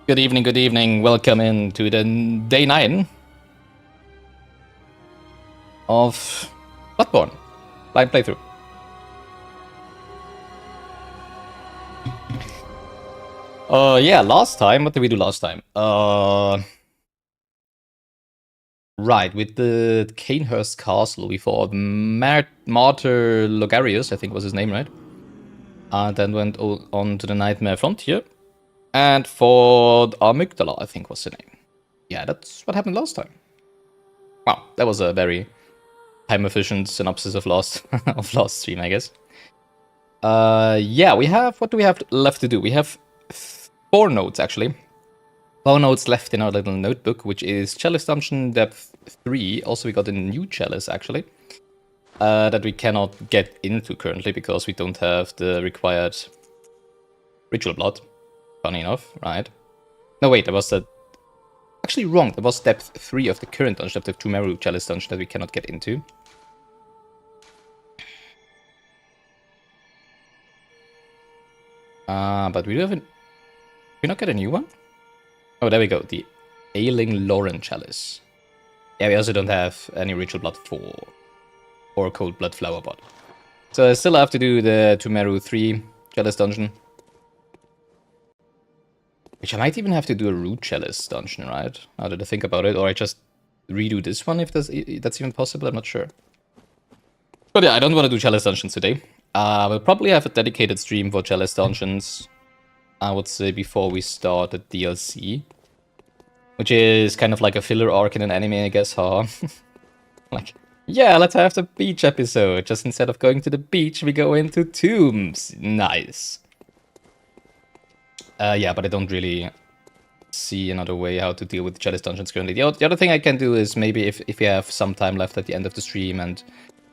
Good evening, good evening. Welcome in to the day 9 of Bloodborne. Live playthrough. Yeah, last time, what did we do last time? Right, with the Canehurst Castle, we fought Martyr Logarius, I think was his name, right? Then went on to the Nightmare Frontier, and fought Amygdala, I think was the name. Yeah, that's what happened last time. Wow, that was a very time-efficient synopsis of last stream, I guess. Yeah, we have, what do we have left to do? We have 4 notes, actually. 4 notes left in our little notebook, which is Chalice Dungeon Depth 3. Also, we got a new Chalice, actually, that we cannot get into currently because we don't have the required Ritual Blood. Funny enough, right? No, wait, that was the... Actually, wrong. That was Depth 3 of the current dungeon, the Tumeru Chalice Dungeon that we cannot get into. But we do have an... Did we not get a new one? Oh, there we go. The Ailing Lauren Chalice. Yeah, we also don't have any Ritual Blood 4 or Cold Blood Flower Pot. So I still have to do the Tumeru 3 Chalice Dungeon. Which I might even have to do a Root Chalice Dungeon, right? Now that I think about it. Or I just redo this one if that's even possible. I'm not sure. But yeah, I don't want to do Chalice Dungeons today. We'll probably have a dedicated stream for Chalice Dungeons, I would say, before we start the DLC. Which is kind of like a filler arc in an anime, I guess, huh? Like, yeah, let's have the beach episode. Just instead of going to the beach, we go into tombs. Nice. Yeah, but I don't really see another way how to deal with Chalice Dungeons currently. The other thing I can do is maybe if we have some time left at the end of the stream and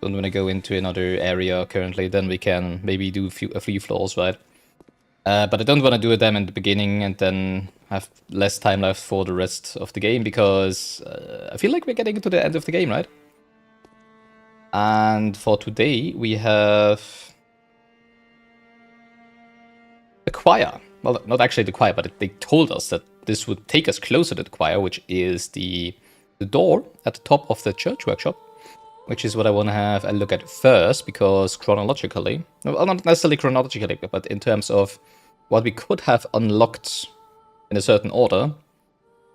don't want to go into another area currently, then we can maybe do a few floors, right? But I don't want to do them in the beginning and then have less time left for the rest of the game, because I feel like we're getting to the end of the game, right? And for today, we have the choir. Well, not actually the choir, but they told us that this would take us closer to the choir, which is the door at the top of the church workshop. Which is what I want to have a look at first, because chronologically... Well, not necessarily chronologically, but in terms of what we could have unlocked in a certain order,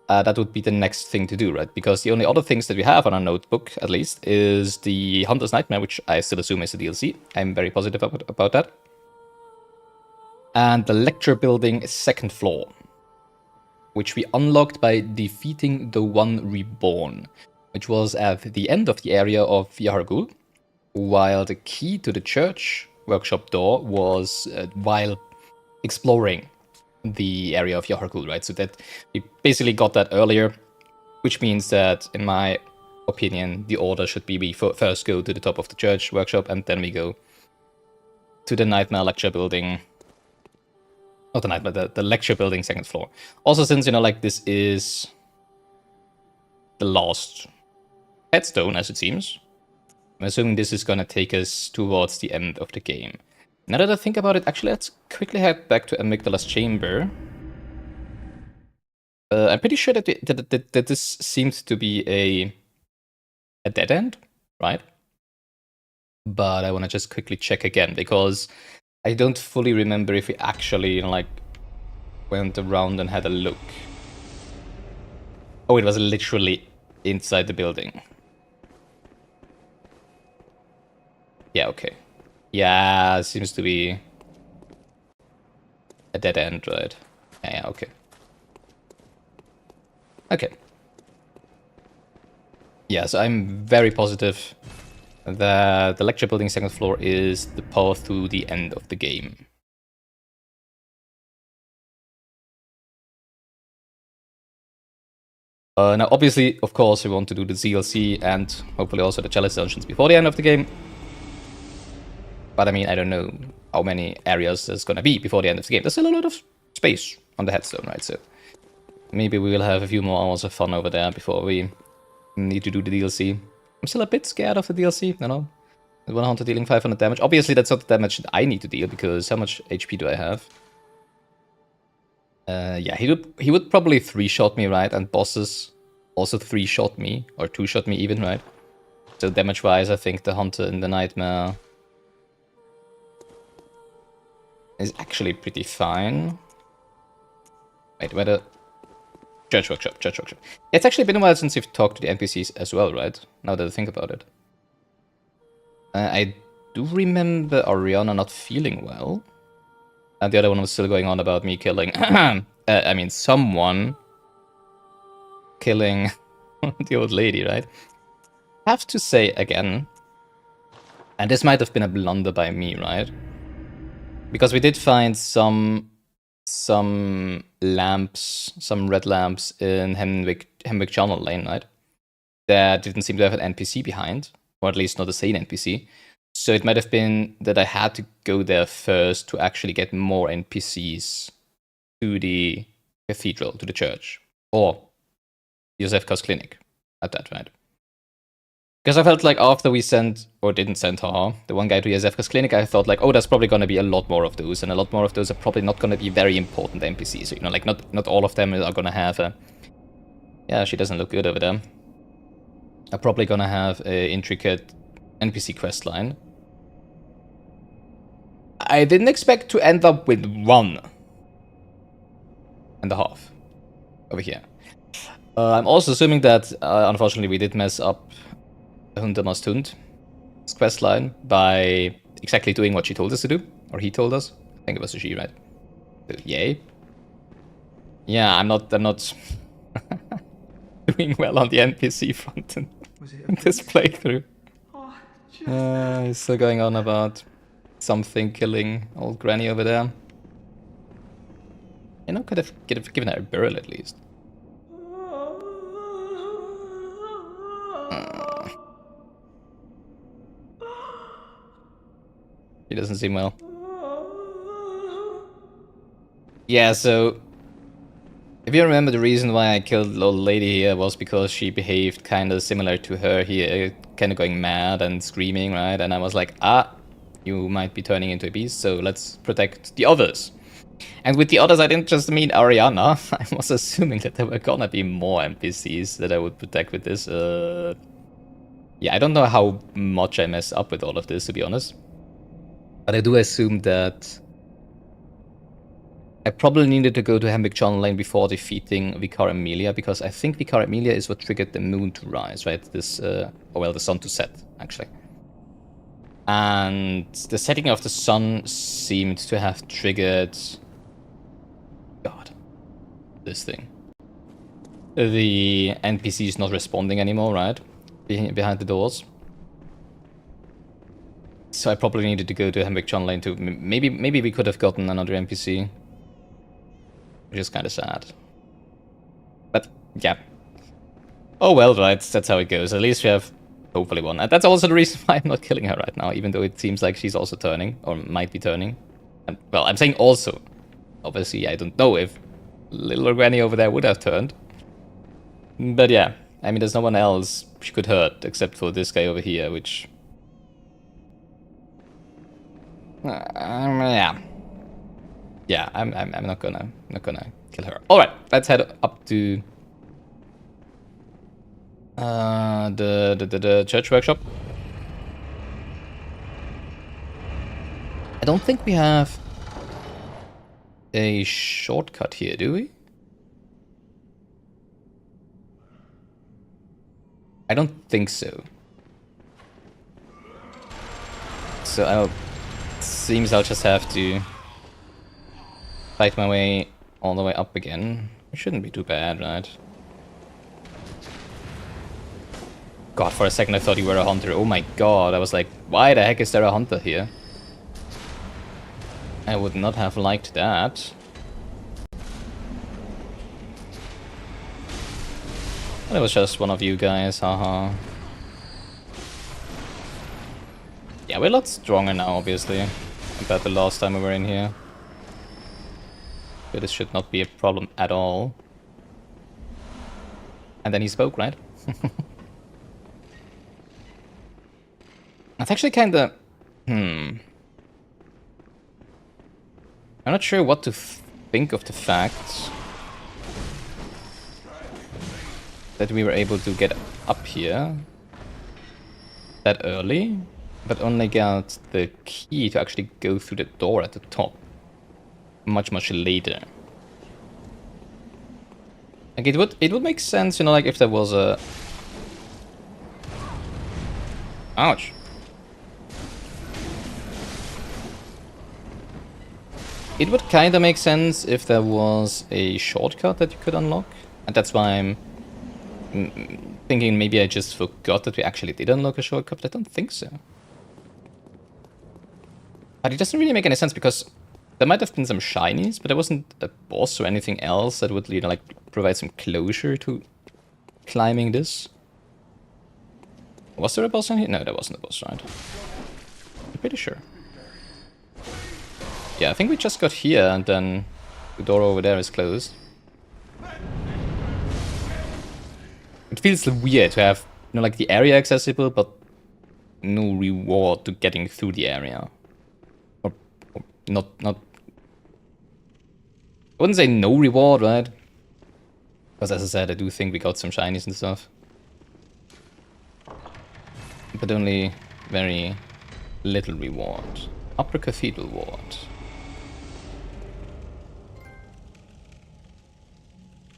that would be the next thing to do, right? Because the only other things that we have on our notebook, at least, is the Hunter's Nightmare, which I still assume is a DLC. I'm very positive about that. And the Lecture Building 2nd floor, which we unlocked by defeating the One Reborn, which was at the end of the area of Yahar'gul, while the key to the church workshop door was while exploring the area of Yahar'gul, right? So that we basically got that earlier, which means that, in my opinion, the order should be we first go to the top of the church workshop, and then we go to the Nightmare Lecture Building. Not the Nightmare, the Lecture Building 2nd floor. Also, since, you know, like, this is the last headstone, as it seems, I'm assuming this is gonna take us towards the end of the game. Now that I think about it, actually, let's quickly head back to Amygdala's chamber. I'm pretty sure that this seems to be a dead end, right? But I want to just quickly check again, because I don't fully remember if we actually, you know, like, went around and had a look. Oh, it was literally inside the building. Yeah, okay. Yeah, seems to be a dead end, right? Yeah, okay. Okay. Yeah, so I'm very positive that the Lecture Building 2nd floor is the path to the end of the game. Now, obviously, of course, we want to do the DLC and hopefully also the Chalice Dungeons before the end of the game. But I mean, I don't know how many areas there's gonna be before the end of the game. There's still a lot of space on the headstone, right? So maybe we will have a few more hours of fun over there before we need to do the DLC. I'm still a bit scared of the DLC, you know? One Hunter dealing 500 damage. Obviously, that's not the damage that I need to deal, because how much HP do I have? Yeah, he would probably 3-shot me, right? And bosses also 3-shot me, or 2-shot me even, right? So damage-wise, I think the Hunter in the Nightmare is actually pretty fine. Wait, where the... Church Workshop. It's actually been a while since you've talked to the NPCs as well, right? Now that I think about it. I do remember Oriana not feeling well. And the other one was still going on about me killing... I mean, someone killing the old lady, right? I have to say again, and this might have been a blunder by me, right? Because we did find some lamps, some red lamps in Hemwick Channel Lane, right? That didn't seem to have an NPC behind, or at least not a sane NPC. So it might have been that I had to go there first to actually get more NPCs to the cathedral, to the church, or Josefka's clinic at that, right? Because I felt like after we sent, or didn't send the one guy to Josefka's clinic, I thought like, oh, there's probably going to be a lot more of those, and a lot more of those are probably not going to be very important NPCs. So, you know, like not all of them are going to have a... Yeah, she doesn't look good over there. Are probably going to have a intricate NPC quest line. I didn't expect to end up with 1.5 over here. I'm also assuming that, unfortunately, we did mess up Hundermast Hund quest line by exactly doing what she told us to do, or he told us. I think it was a she, right? So, yay. Yeah, I'm not doing well on the NPC front in this playthrough. He's still going on about something killing old granny over there. You know, could have given her a burial at least. He doesn't seem well. Yeah, so if you remember, the reason why I killed the old lady here was because she behaved kind of similar to her here, kind of going mad and screaming, right? And I was like, you might be turning into a beast, so let's protect the others. And with the others, I didn't just mean Ariana. I was assuming that there were gonna be more NPCs that I would protect with this. Yeah, I don't know how much I messed up with all of this, to be honest. But I do assume that I probably needed to go to Hemwick Channel Lane before defeating Vicar Amelia, because I think Vicar Amelia is what triggered the moon to rise, right? This, well, the sun to set, actually. And the setting of the sun seemed to have triggered... God. This thing. The NPC is not responding anymore, right? Behind the doors. So I probably needed to go to Hemwick Channel Lane too. Maybe we could have gotten another NPC. Which is kind of sad. But, yeah. Oh well, right, that's how it goes. At least we have, hopefully, one. And that's also the reason why I'm not killing her right now, even though it seems like she's also turning, or might be turning. And, well, I'm saying also. Obviously, I don't know if little granny over there would have turned. But yeah, I mean, there's no one else she could hurt, except for this guy over here, which... yeah. Yeah, I'm not gonna kill her. All right, let's head up to the church workshop. I don't think we have a shortcut here, do we? I don't think so. So seems I'll just have to fight my way all the way up again. It shouldn't be too bad, right? God, for a second I thought you were a hunter. Oh my god, I was like, why the heck is there a hunter here? I would not have liked that. But it was just one of you guys, haha. Yeah, we're a lot stronger now, obviously, compared to the last time we were in here. So this should not be a problem at all. And then he spoke, right? That's actually kinda... I'm not sure what to think of the fact that we were able to get up here that early, but only got the key to actually go through the door at the top much later. Like it would make sense, you know, like if there was a... Ouch. It would kinda make sense if there was a shortcut that you could unlock, and that's why I'm thinking maybe I just forgot that we actually did unlock a shortcut, but I don't think so. But it doesn't really make any sense because there might have been some shinies, but there wasn't a boss or anything else that would, you know, like provide some closure to climbing this. Was there a boss in here? No, there wasn't a boss, right? I'm pretty sure. Yeah, I think we just got here and then the door over there is closed. It feels weird to have, you know, like the area accessible, but no reward to getting through the area. Or not... I wouldn't say no reward, right? Because as I said, I do think we got some shinies and stuff. But only very little reward. Upper Cathedral Ward.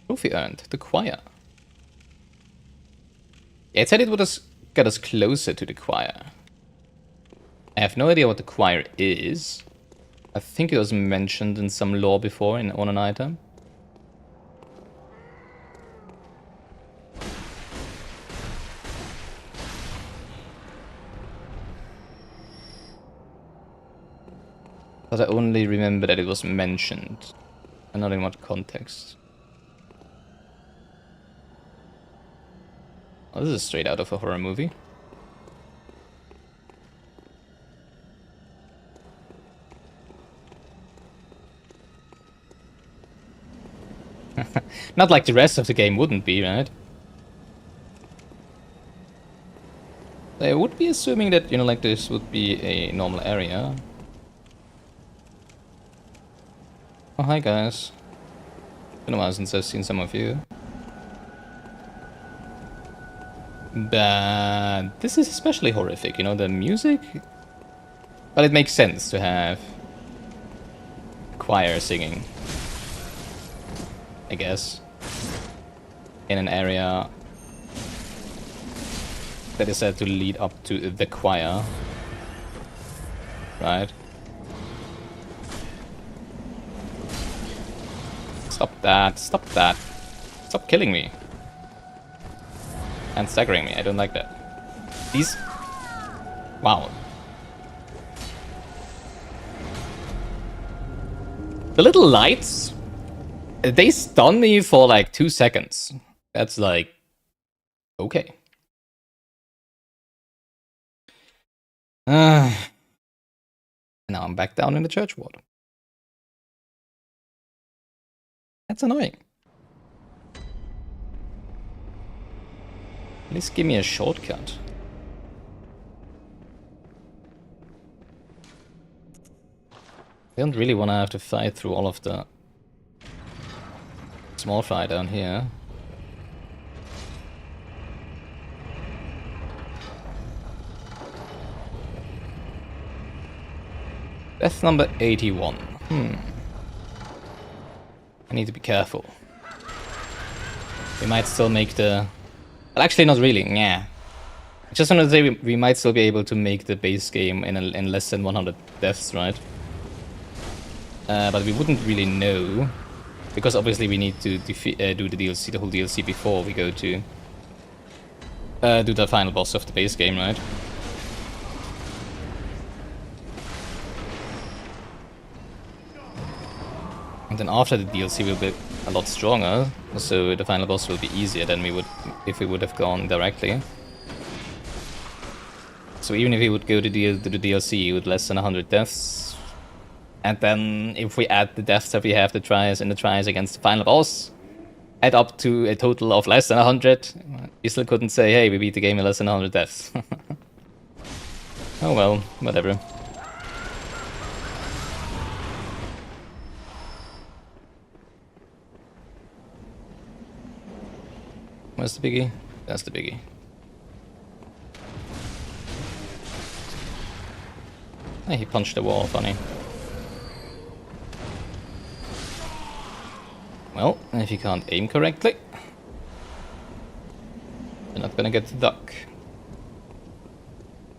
Trophy earned. The choir. Yeah, it said it would get us closer to the choir. I have no idea what the choir is. I think it was mentioned in some lore before on an item. But I only remember that it was mentioned, and not in what context. Oh, this is straight out of a horror movie. Not like the rest of the game wouldn't be, right? I would be assuming that, you know, like this would be a normal area. Oh, hi guys. Been a while since I've seen some of you. But this is especially horrific, you know, the music. But it makes sense to have a choir singing, I guess, in an area that is said to lead up to the choir, right? Stop that, stop that. Stop killing me. And staggering me, I don't like that. These... Wow. The little lights, they stun me for like 2 seconds. That's like... Okay. Now I'm back down in the church ward. That's annoying. At least give me a shortcut. I don't really want to have to fight through all of the small fry down here. Death number 81. I need to be careful. We might still make the... Well, actually, not really. Yeah. I just want to say we might still be able to make the base game in less than 100 deaths, right? But we wouldn't really know, because obviously we need to do the DLC, the whole DLC, before we go to do the final boss of the base game, right? And then after the DLC will be a lot stronger, so the final boss will be easier than we would if we would have gone directly. So even if we would go to the DLC with less than 100 deaths, and then if we add the deaths that we have, the tries against the final boss, add up to a total of less than 100, you still couldn't say, hey, we beat the game in less than 100 deaths. Oh well, whatever. Where's the biggie? That's the biggie. Hey, he punched the wall, funny. Well, if you can't aim correctly, you're not gonna get the duck.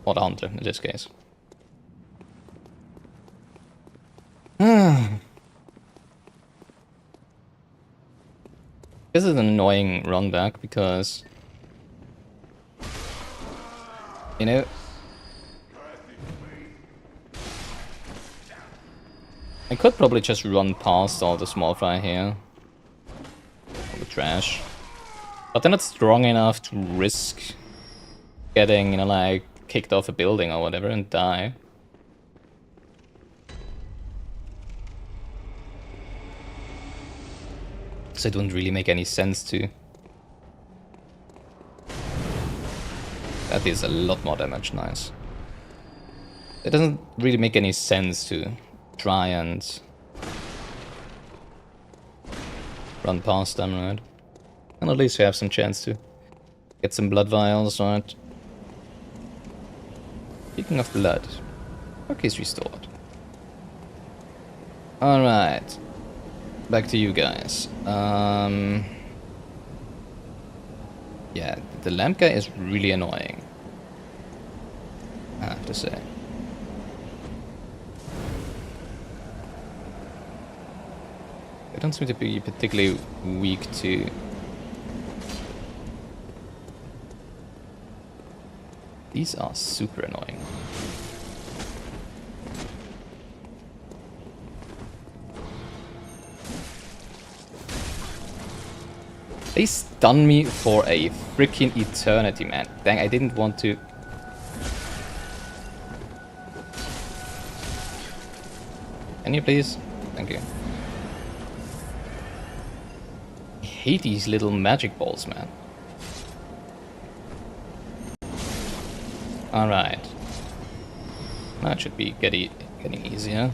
Or the hunter, in this case. This is an annoying run back because, you know, I could probably just run past all the small fry here. All the trash. But they're not strong enough to risk getting, you know, like, kicked off a building or whatever and die. So it wouldn't really make any sense to. That is a lot more damage, nice. It doesn't really make any sense to try and run past them, right? And at least you have some chance to get some blood vials, right? Speaking of blood, okay, is restored. Alright. Back to you guys. Yeah, the lamp guy is really annoying, I have to say. They don't seem to be particularly weak to... These are super annoying. They stun me for a freaking eternity, man. Dang, I didn't want to... Can you please? Thank you. I hate these little magic balls, man. Alright. That should be getting easier.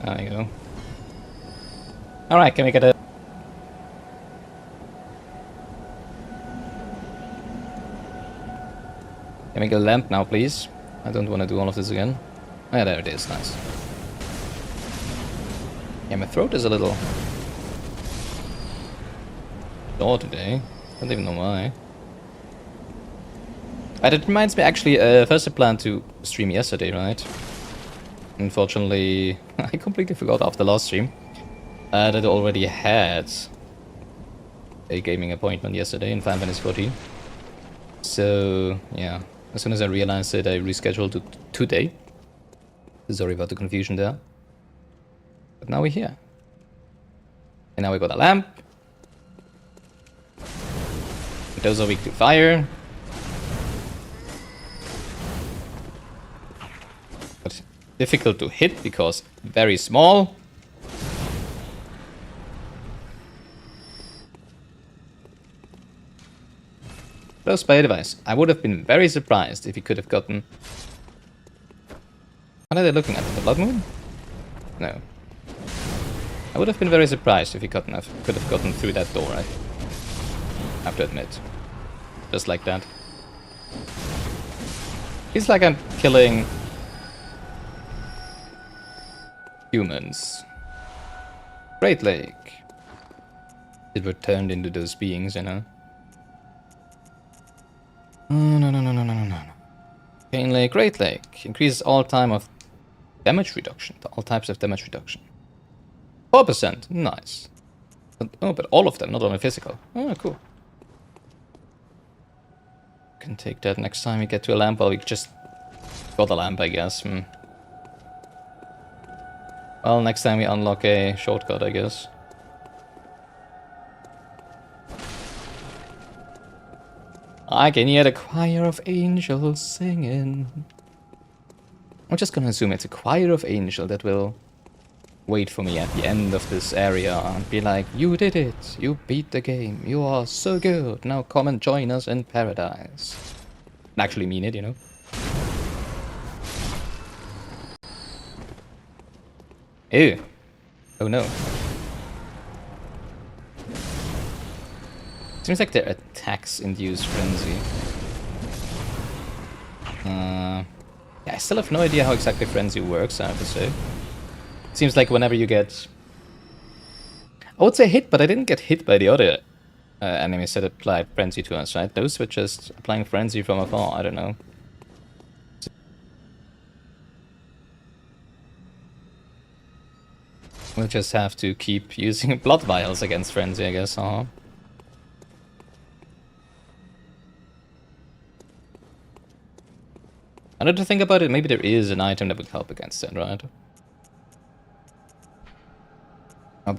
There you go. Alright, can we get a... Can we get a lamp now, please? I don't want to do all of this again. Oh, yeah, there it is, nice. Yeah, my throat is a little... sore today. I don't even know why. That reminds me, actually, first I planned to stream yesterday, right? Unfortunately, I completely forgot after last stream that I already had a gaming appointment yesterday in Final Fantasy 14. So, yeah, as soon as I realized it, I rescheduled to today. Sorry about the confusion there. But now we're here. And now we got a lamp. Those are weak to fire. But difficult to hit because very small. Close by device. I would have been very surprised if he could have gotten... What are they looking at? The blood moon? No. I would have been very surprised if he could have gotten through that door, right? I have to admit. Just like that. It's like I'm killing... humans. Great Lake. It were turned into those beings, you know? No. Pain Lake, Great Lake. Increases all time of damage reduction. All types of damage reduction. 4%. Nice. But all of them, not only physical. Oh, cool. Can take that next time we get to a lamp. Well, we just got a lamp, I guess. Well, next time we unlock a shortcut, I guess. I can hear the choir of angels singing. I'm just gonna assume it's a choir of angels that will wait for me at the end of this area and be like, you did it, you beat the game, you are so good, now come and join us in paradise. And actually mean it, you know. Ew. Oh no. Seems like their attacks induce frenzy. Yeah, I still have no idea how exactly frenzy works, I have to say. Seems like whenever you get... I would say hit, but I didn't get hit by the other enemies that applied frenzy to us, right? Those were just applying frenzy from afar, I don't know. We'll just have to keep using blood vials against frenzy, I guess, huh? I don't know, to think about it, maybe there is an item that would help against it, right?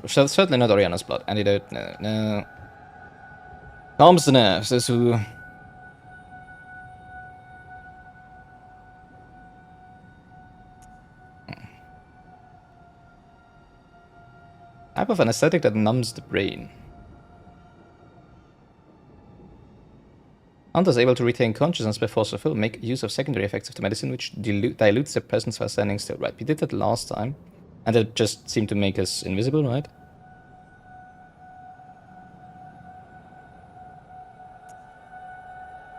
So certainly not Oriana's blood. Antidote, no. Calms the nerves, this who... Type of anesthetic that numbs the brain. Hunters able to retain consciousness by force of will make use of secondary effects of the medicine, which dilutes their presence while standing still. Right, we did that last time, and it just seemed to make us invisible, right?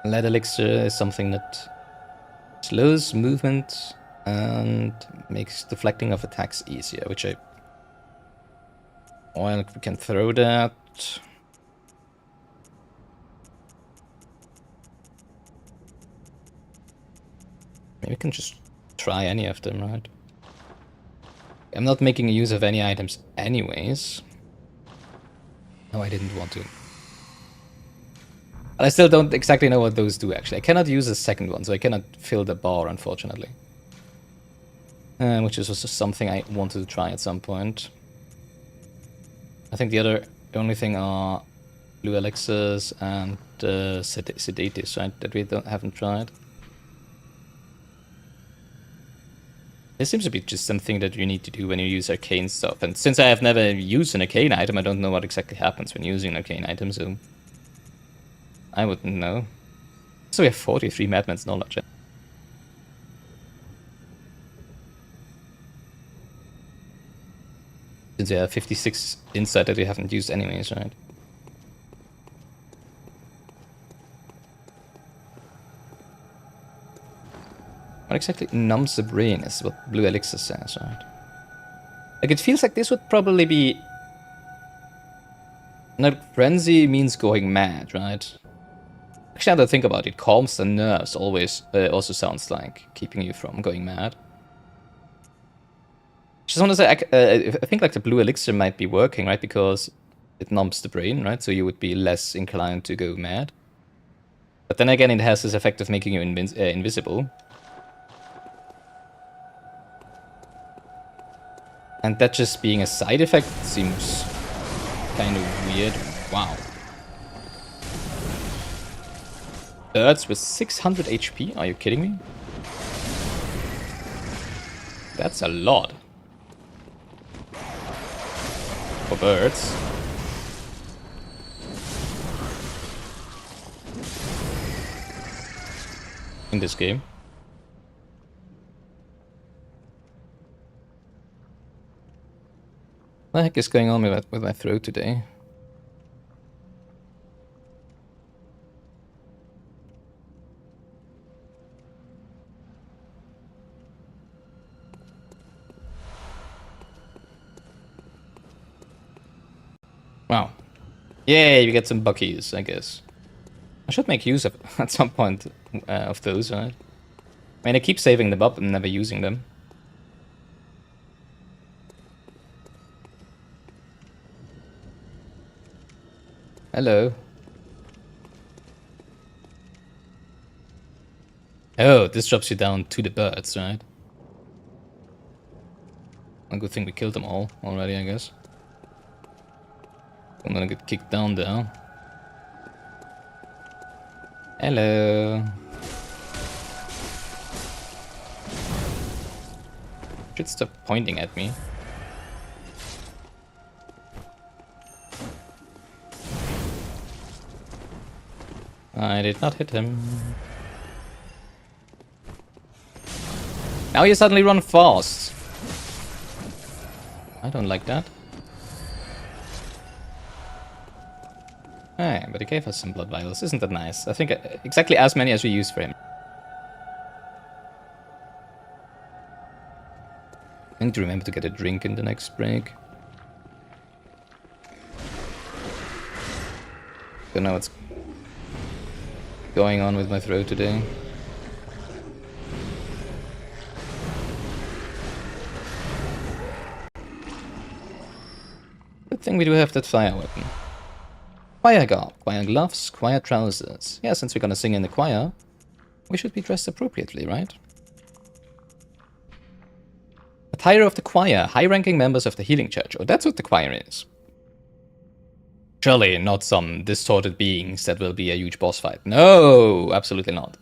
Lead elixir is something that slows movement and makes deflecting of attacks easier, which I... Well, we can throw that. Maybe we can just try any of them, right? I'm not making use of any items anyways. No, I didn't want to. But I still don't exactly know what those do, actually. I cannot use the second one, so I cannot fill the bar, unfortunately. Which is also something I wanted to try at some point. I think the only thing are blue elixirs and sedatives, right? That we haven't tried. This seems to be just something that you need to do when you use arcane stuff. And since I have never used an arcane item, I don't know what exactly happens when using an arcane item, so... I wouldn't know. So we have 43 Madman's knowledge. Since we have 56 insight that we haven't used anyways, right? What exactly numbs the brain is what Blue Elixir says, right? Like, it feels like this would probably be... No, frenzy means going mad, right? Actually, now that I think about it, calms the nerves always also sounds like keeping you from going mad. Just want to say, I think like the blue elixir might be working, right? Because it numbs the brain, right? So you would be less inclined to go mad. But then again, it has this effect of making you invisible. And that just being a side effect seems kind of weird. Wow. Birds with 600 HP? Are you kidding me? That's a lot. For birds. In this game. What the heck is going on with my throat today? Wow. Yay, we get some buckies, I guess. I should make use of at some point of those, right? I mean, I keep saving them up and never using them. Hello. Oh, this drops you down to the birds, right? A good thing we killed them all already, I guess. I'm gonna get kicked down there. Hello. Should stop pointing at me. I did not hit him. Now you suddenly run fast. I don't like that. Hey, but he gave us some blood vials. Isn't that nice? I think exactly as many as we used for him. I need to remember to get a drink in the next break. Don't know what's going on with my throat today. Good thing we do have that fire weapon. Choir garb, choir gloves, choir trousers. Yeah, since we're gonna sing in the choir, we should be dressed appropriately, right? Attire of the choir, high-ranking members of the healing church. Oh, that's what the choir is. Surely not some distorted beings that will be a huge boss fight. No, absolutely not.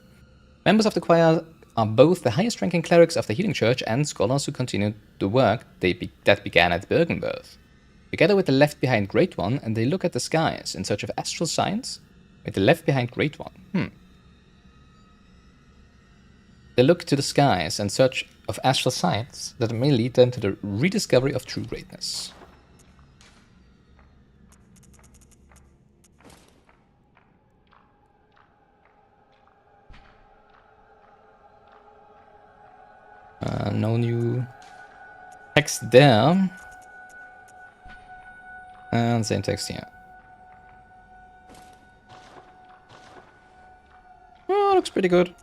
Members of the choir are both the highest-ranking clerics of the healing church and scholars who continue the work that began at Bergenberg. Together with the left-behind Great One, and they look at the skies in search of astral signs. With the left-behind Great One. They look to the skies in search of astral signs that may lead them to the rediscovery of true greatness. No new text there. And same text here. Oh, looks pretty good. You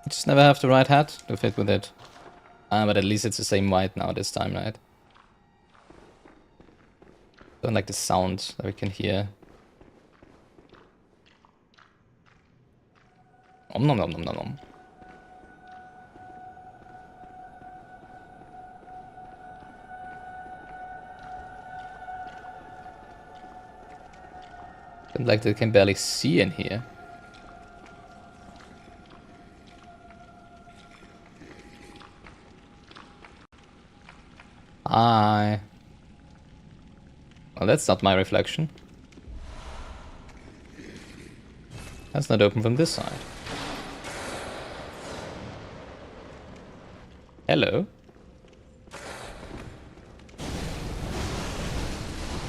just never have the right hat to fit with it. But at least it's the same white now this time, right? Don't like the sound that we can hear. Om nom nom nom nom nom. Don't like that I can barely see in here. Hi. Well, that's not my reflection. That's not open from this side. Hello.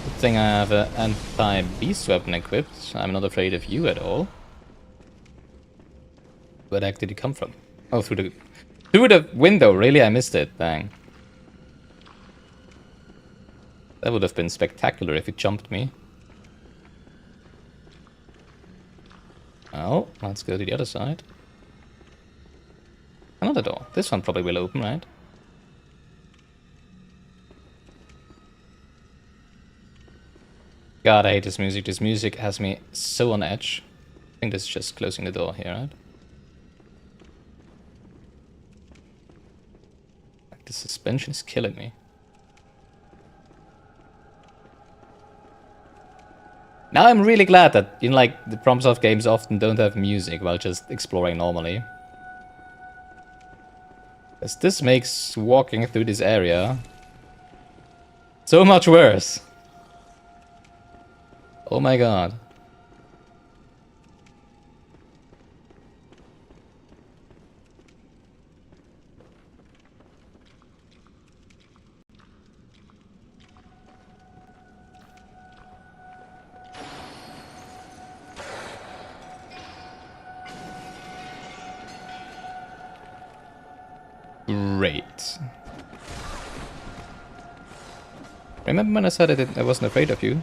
Good thing I have an anti-beast weapon equipped. I'm not afraid of you at all. Where the heck did he come from? Oh, through the window. Really? I missed it. Dang. That would have been spectacular if it jumped me. Oh, let's go to the other side. Another door. This one probably will open, right? God, I hate this music. This music has me so on edge. I think this is just closing the door here, right? Like, the suspension is killing me. Now I'm really glad that, you know, like, the FromSoft games often don't have music while just exploring normally. Because this makes walking through this area so much worse. Oh my god. Great. Remember when I said I wasn't afraid of you?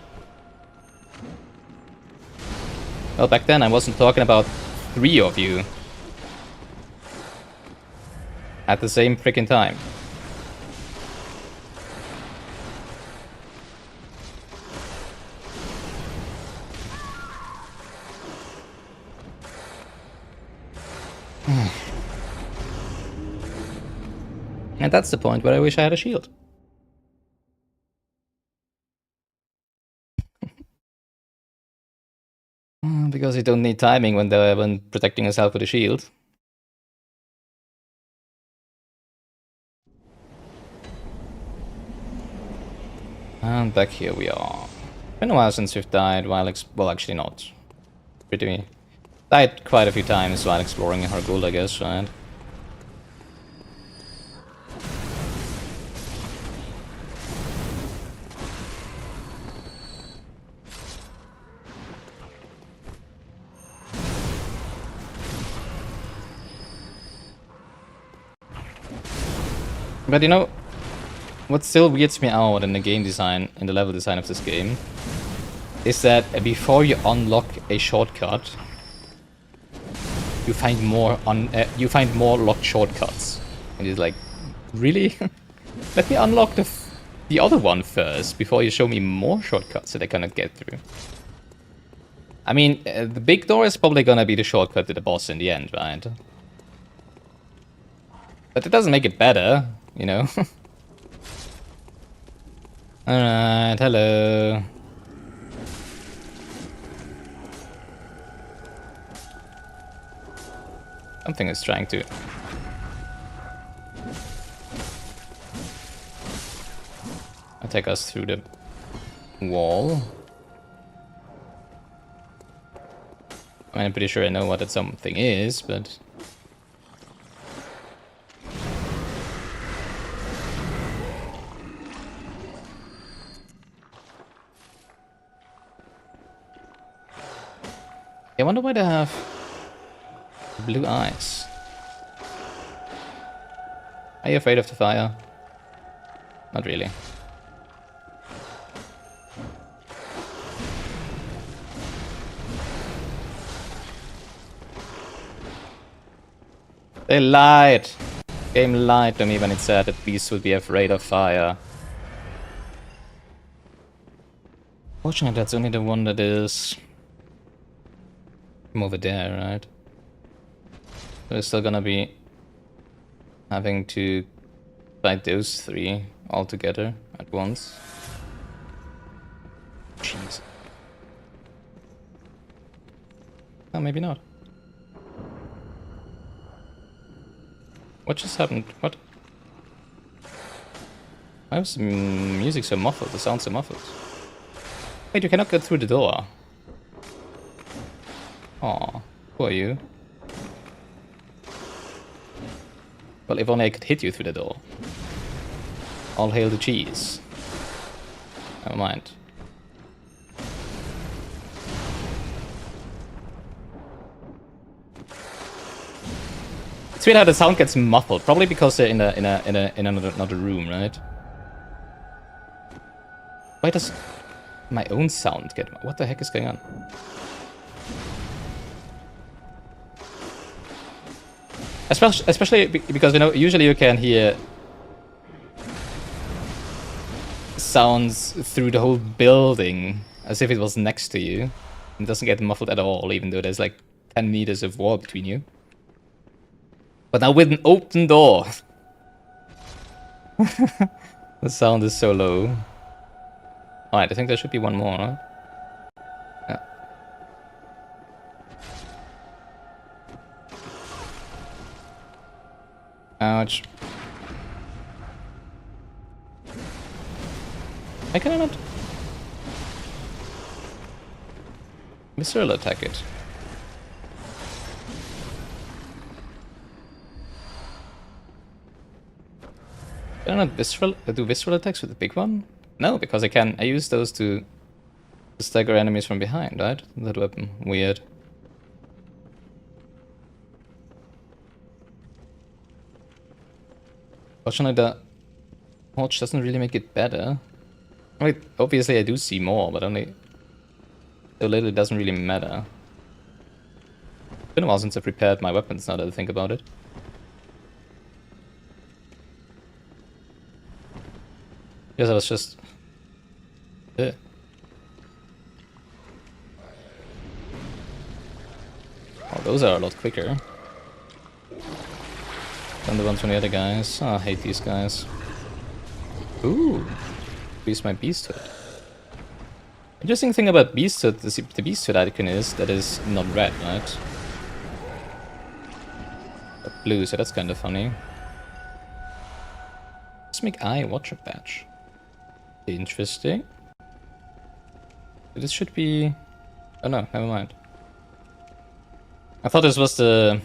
Well, back then I wasn't talking about 3 of you. At the same freaking time. And that's the point where I wish I had a shield. Because you don't need timing when protecting yourself with a shield. And back here we are. Been a while since we've died while well, actually not. Died quite a few times while exploring her gold, I guess, right? But you know, what still weirds me out in the game design, in the level design of this game, is that before you unlock a shortcut, you find more locked shortcuts. And it's like, really? Let me unlock the other one first before you show me more shortcuts that I cannot get through. I mean, the big door is probably gonna be the shortcut to the boss in the end, right? But it doesn't make it better, you know? Alright, hello. Something is trying to... take us through the wall. I mean, I'm pretty sure I know what that something is, but... I wonder why they have blue eyes. Are you afraid of the fire? Not really. They lied! Game lied to me when it said that beasts would be afraid of fire. Fortunately, that's only the one that is... from over there, right? We're still gonna be having to fight those three all together at once. Jeez. Oh, maybe not. What just happened? What? Why was the music so muffled? The sound so muffled? Wait, you cannot get through the door. Aw, who are you? Well, if only I could hit you through the door. All hail the cheese. Never mind. It's weird how the sound gets muffled. Probably because they're in another room, right? Why does my own sound get... What the heck is going on? Especially because, you know, usually you can hear sounds through the whole building as if it was next to you. It doesn't get muffled at all, even though there's like 10 meters of wall between you. But now with an open door, the sound is so low. Alright, I think there should be one more, right? Yeah. Ouch. Why can I not visceral attack it? Can I not do visceral attacks with the big one? No, because I use those to stagger enemies from behind, right? That weapon. Weird. Fortunately, the torch doesn't really make it better. I mean, obviously I do see more, but only so little it doesn't really matter. It's been a while since I prepared my weapons, now that I think about it. Yes, I was just... Oh, those are a lot quicker than the ones from the other guys. Oh, I hate these guys. Ooh, increase my beasthood. Interesting thing about beasthood, the beasthood icon is that is not red, right? But blue, so that's kind of funny. Cosmic Eye Watcher Badge. Interesting. This should be... Oh no, never mind. I thought this was the...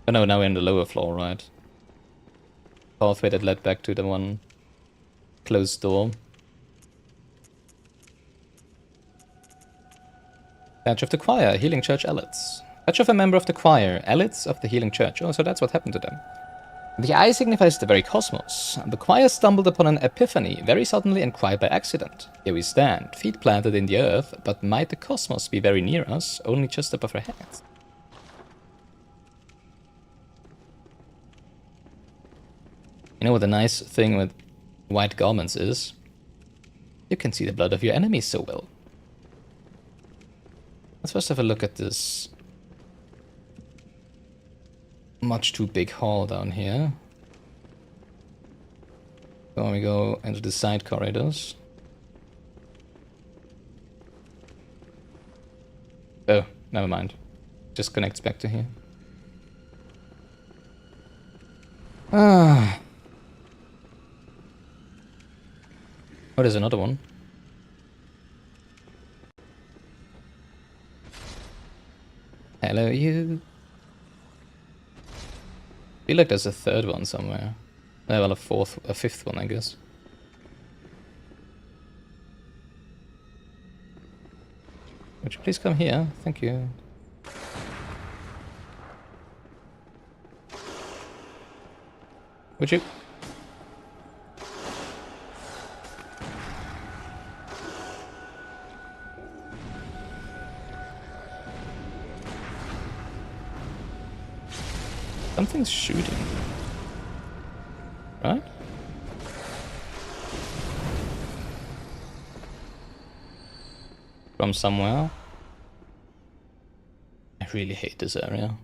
Oh no, now we're in the lower floor, right? Pathway that led back to the one closed door. Badge of the Choir, Healing Church Elites. Badge of a member of the choir, Elites of the Healing Church. Oh, so that's what happened to them. The eye signifies the very cosmos. The choir stumbled upon an epiphany very suddenly and quite by accident. Here we stand, feet planted in the earth, but might the cosmos be very near us, only just above our heads? You know what the nice thing with white garments is? You can see the blood of your enemies so well. Let's first have a look at this much too big hall down here. So we go into the side corridors. Oh, never mind. Just connects back to here. Ah. Oh, there's another one. Hello, you. I feel like there's a third one somewhere. Well, a fifth one, I guess. Would you please come here? Thank you. Would you? Something's shooting. Right? From somewhere. I really hate this area.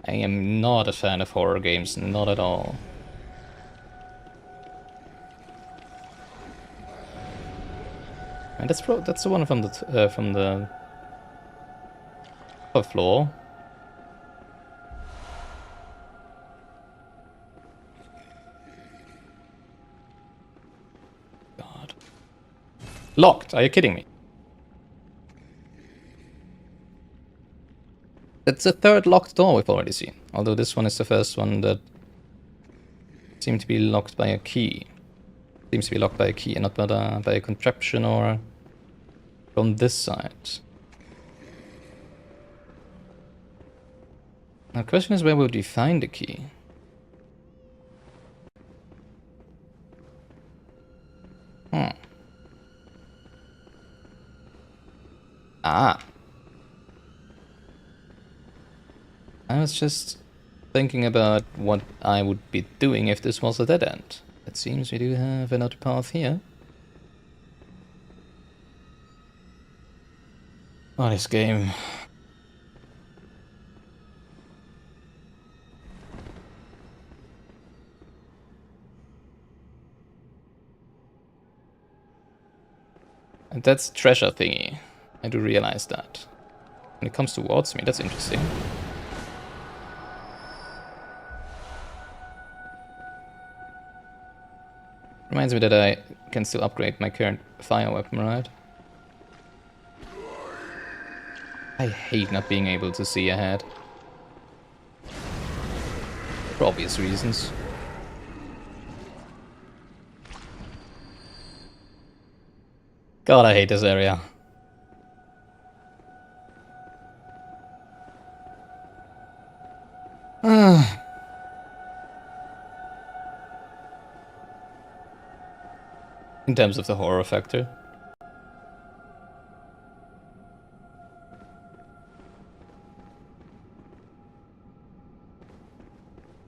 I am not a fan of horror games, not at all. And that's the one from the top floor. God. Locked, are you kidding me? That's the third locked door we've already seen. Although this one is the first one that seemed to be locked by a key. Seems to be locked by a key and not by a contraption or from this side. Now the question is, where would we find the key? Ah. I was just thinking about what I would be doing if this was a dead end. It seems we do have another path here. Oh, this game. And that's treasure thingy. I do realize that. When it comes towards me, that's interesting. Reminds me that I can still upgrade my current fire weapon, right? I hate not being able to see ahead. For obvious reasons. God, I hate this area. In terms of the horror factor.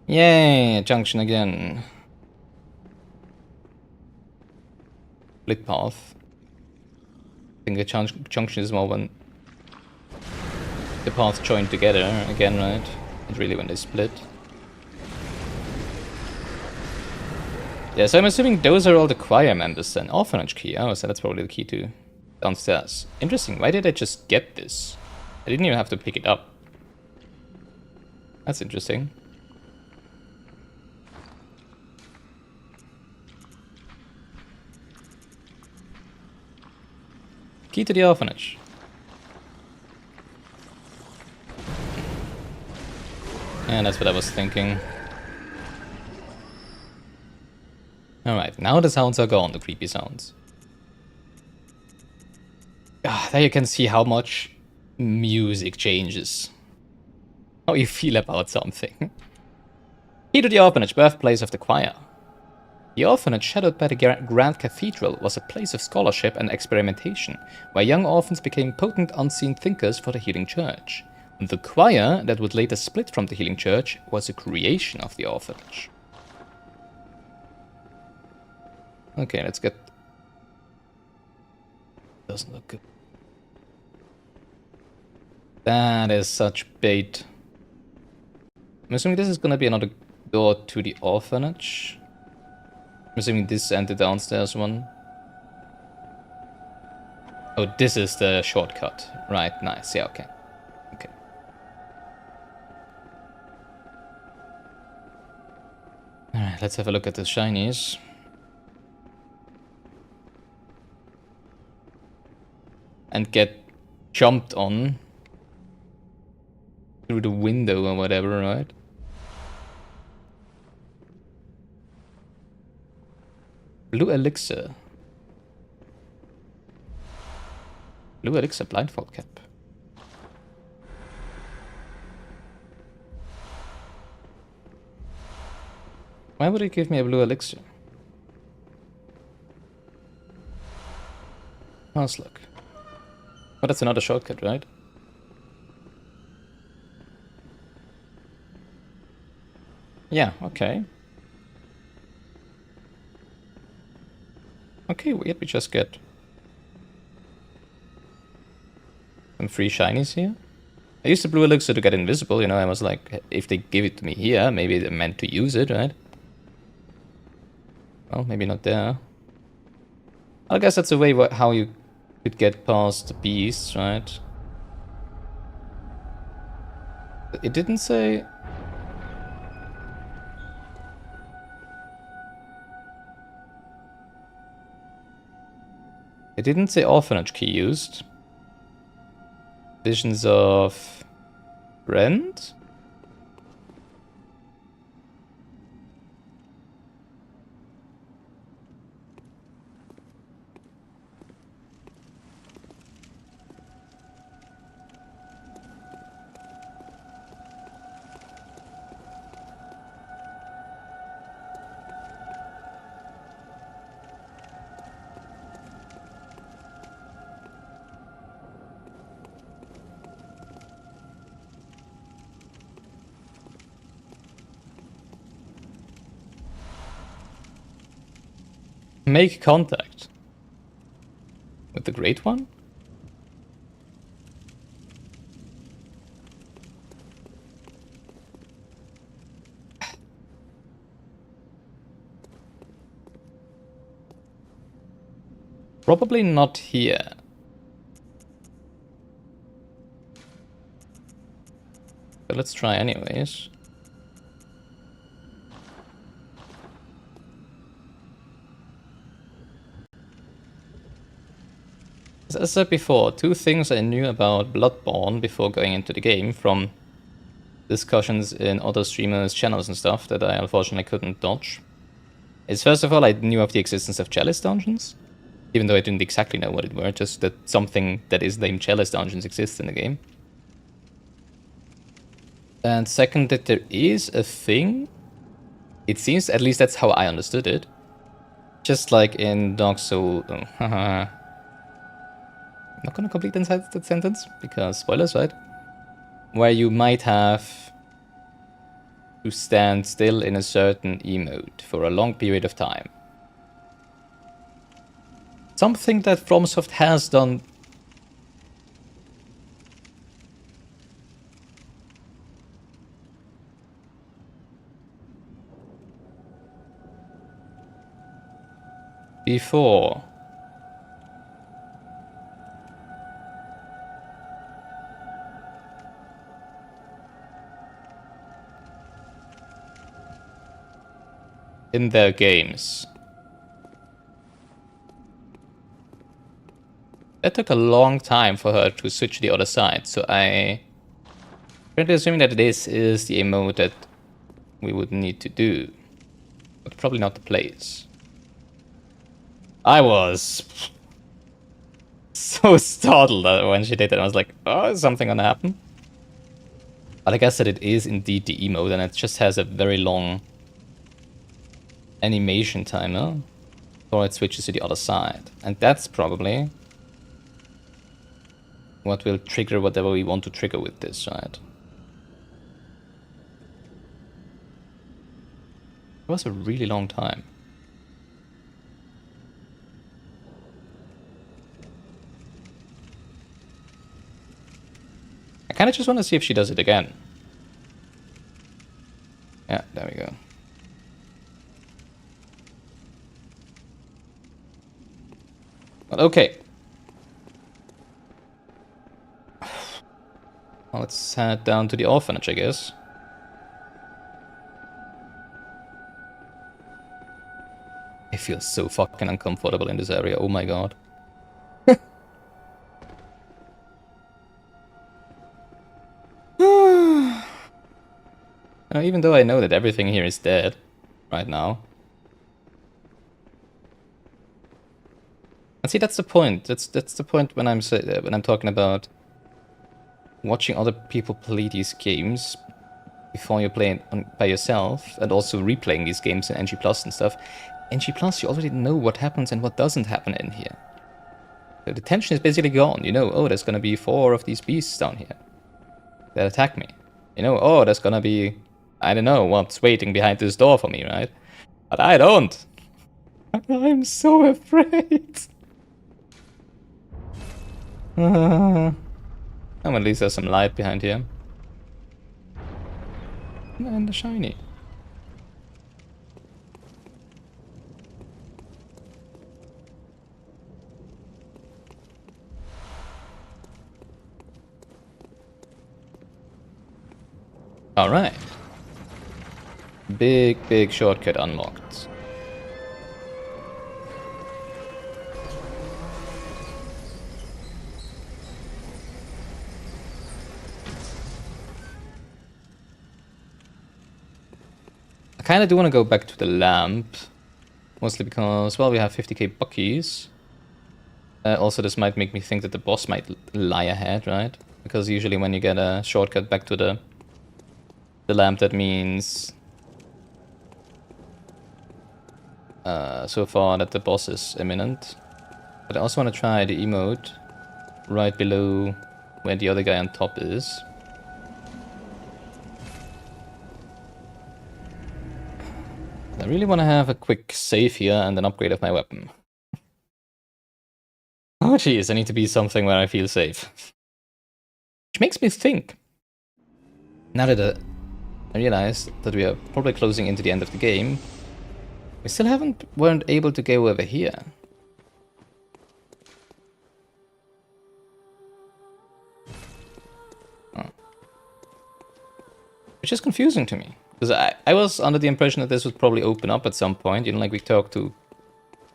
Yay, a junction again. Split path. I think the junction is more when the paths join together again, right? And really when they split. Yeah, so I'm assuming those are all the choir members then. Orphanage key. Oh, so that's probably the key to downstairs. Interesting. Why did I just get this? I didn't even have to pick it up. That's interesting. Key to the orphanage. And that's what I was thinking. Alright, now the sounds are gone, the creepy sounds. There you can see how much music changes. How you feel about something. Key to the orphanage, birthplace of the choir. The orphanage, shadowed by the Grand Cathedral, was a place of scholarship and experimentation, where young orphans became potent unseen thinkers for the Healing Church. The choir, that would later split from the Healing Church, was a creation of the orphanage. Okay, let's get... Doesn't look good. That is such bait. I'm assuming this is gonna be another door to the orphanage. I'm assuming this and the downstairs one. Oh, this is the shortcut. Right, nice. Yeah, okay. Okay. Alright, let's have a look at the shinies. And get jumped on through the window or whatever, right? Blue elixir. Blue elixir blindfold cap. Why would it give me a blue elixir? Mouse look. Oh, that's another shortcut, right? Yeah, okay. Okay, weird, we just get some free shinies here. I used the blue elixir to get invisible, you know, I was like, if they give it to me here, maybe they're meant to use it, right? Well, maybe not there. I guess that's a way how you could get past the beasts, right? It didn't say... It didn't say orphanage key used. Visions of... Rent? Make contact. With the Great One? Probably not here. But let's try anyways. As I said before, two things I knew about Bloodborne before going into the game from discussions in other streamers' channels and stuff that I unfortunately couldn't dodge. Is first of all, I knew of the existence of Chalice Dungeons, even though I didn't exactly know what it were, just that something that is named Chalice Dungeons exists in the game. And second, that there is a thing, it seems, at least that's how I understood it, just like in Dark Souls... I'm not gonna complete inside that sentence, because spoilers, right? Where you might have to stand still in a certain emote for a long period of time. Something that FromSoft has done before. In their games. That took a long time for her to switch to the other side, so I'm currently assuming that this is the emote that we would need to do. But probably not the place. I was so startled when she did it. I was like, oh, is something gonna happen? But I guess that it is indeed the emote, and it just has a very long animation timer before it switches to the other side. And that's probably what will trigger whatever we want to trigger with this, right? It was a really long time. I kind of just want to see if she does it again. Yeah, there we go. But okay. Well, let's head down to the orphanage, I guess. I feel so fucking uncomfortable in this area, oh my god. Even though I know that everything here is dead right now. And see, that's the point. That's the point when I'm talking about watching other people play these games before you play it by yourself, and also replaying these games in NG Plus and stuff. NG Plus, you already know what happens and what doesn't happen in here. So the tension is basically gone. You know, oh, there's gonna be 4 of these beasts down here that attack me. You know, oh, there's gonna be, I don't know what's waiting behind this door for me, right? But I don't. I'm so afraid. At least there's some light behind here. And the shiny. Alright. Big shortcut unlocked. I kind of do want to go back to the lamp. Mostly because, well, we have 50k buckies. Also, this might make me think that the boss might lie ahead, right? Because usually when you get a shortcut back to the lamp, that means so far that the boss is imminent. But I also want to try the emote right below where the other guy on top is. I really want to have a quick save here and an upgrade of my weapon. Oh jeez, I need to be something where I feel safe. Which makes me think, now that I realized that we are probably closing into the end of the game, we still weren't able to go over here. Oh. Which is confusing to me. Because I was under the impression that this would probably open up at some point, you know, like we talked to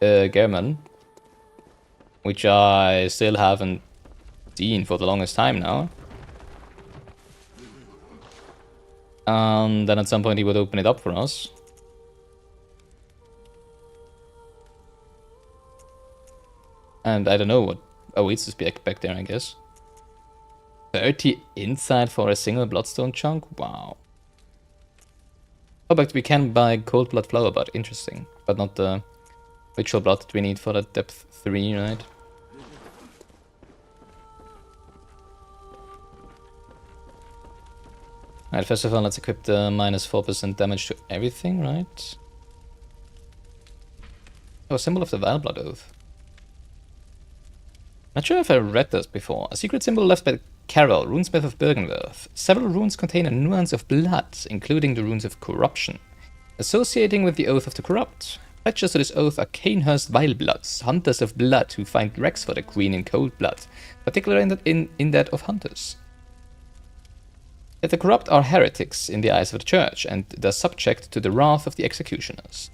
German. Which I still haven't seen for the longest time now. Then at some point he would open it up for us. And I don't know what awaits us back there, I guess. 30 inside for a single bloodstone chunk? Wow. Oh, but we can buy cold blood flower, but interesting. But not the ritual blood that we need for the depth 3, right? Alright, first of all, let's equip the -4% damage to everything, right? Oh, symbol of the Vile Blood Oath. Not sure if I read this before. A secret symbol left by Carol, runesmith of Bergenworth. Several runes contain a nuance of blood, including the runes of corruption. Associating with the Oath of the Corrupt. Pledges to this oath are Canehurst Vilebloods, hunters of blood who find wrecks for the Queen in cold blood, particularly in that of hunters. Yet the corrupt are heretics in the eyes of the church, and thus subject to the wrath of the executioners.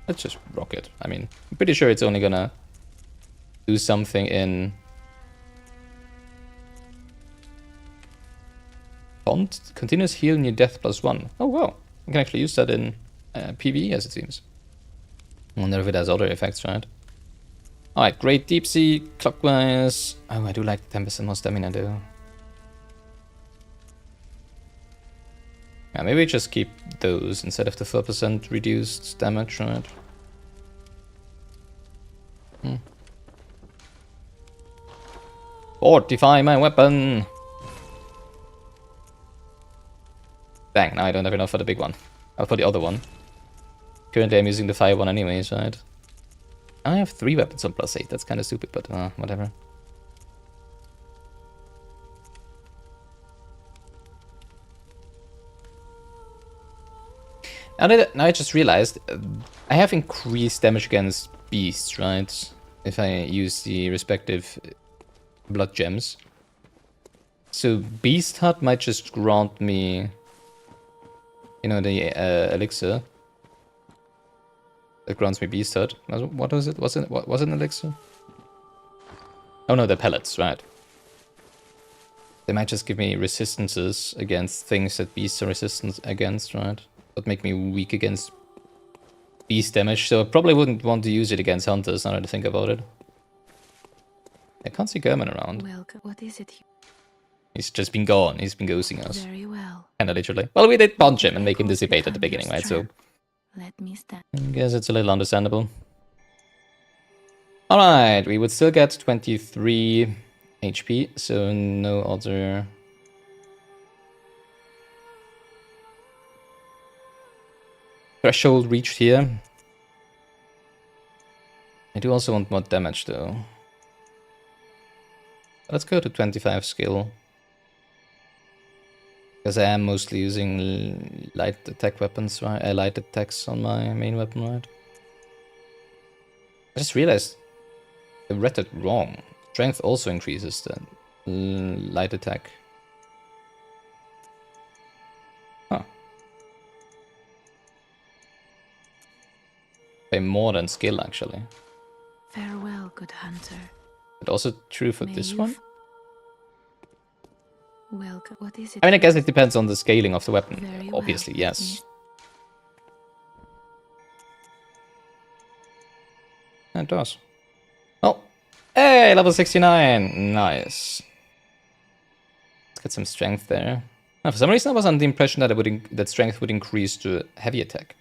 Let's just rock it. I mean, I'm pretty sure it's only gonna do something in font. Continuous heal near death +1. Oh wow, I can actually use that in PvE, as it seems. I wonder if it has other effects, right? Alright, great deep sea, clockwise. Oh, I do like the 10% more stamina though. Yeah, maybe just keep those instead of the 4% reduced damage, right? Fortify my weapon! Dang, now I don't have enough for the big one. I'll put the other one. Currently I'm using the fire one anyways, right? I have 3 weapons on +8, that's kind of stupid, but whatever. Now I just realized, I have increased damage against beasts, right? If I use the respective blood gems. So Beast Hut might just grant me, you know, the elixir. That grants me Beast Hut. What was it? Was it an elixir? Oh no, they're pellets, right. They might just give me resistances against things that beasts are resistant against, right? That make me weak against beast damage, so I probably wouldn't want to use it against hunters now that I think about it. I can't see German around. Welcome. What is it? He's just been gone. He's been ghosting us. Very well. Kinda literally. Well, we did punch him and make him dissipate at the beginning, right? So let me stand. I guess it's a little understandable. Alright, we would still get 23 HP, so no other... threshold reached here. I do also want more damage though. Let's go to 25 skill. Because I am mostly using light attack weapons, right? Light attacks on my main weapon, right? I just realized I read it wrong. Strength also increases then. Light attack. Huh. By more than skill, actually. Farewell, good hunter. But also true for this one? Welcome. What is it? I mean, I guess it depends on the scaling of the weapon. Very Obviously, well. yes. It does. Oh, hey, level 69. Nice. Let's get some strength there. For some reason, I was under the impression that that strength would increase to heavy attack,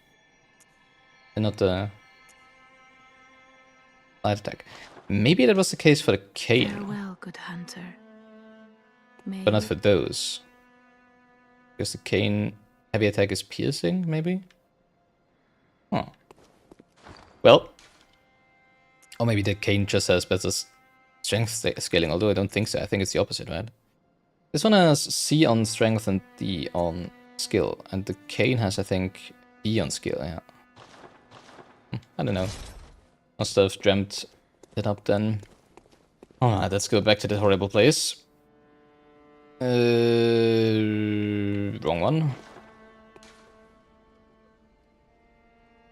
and not the light attack. Maybe that was the case for the cane. Farewell, good hunter. But not for those. Because the cane heavy attack is piercing, maybe? Huh. Well. Or maybe the cane just has better strength scaling, although I don't think so. I think it's the opposite, right? This one has C on strength and D on skill. And the cane has, I think, D on skill, yeah. I don't know. Must have dreamt it up then. Alright, let's go back to the horrible place. Wrong one.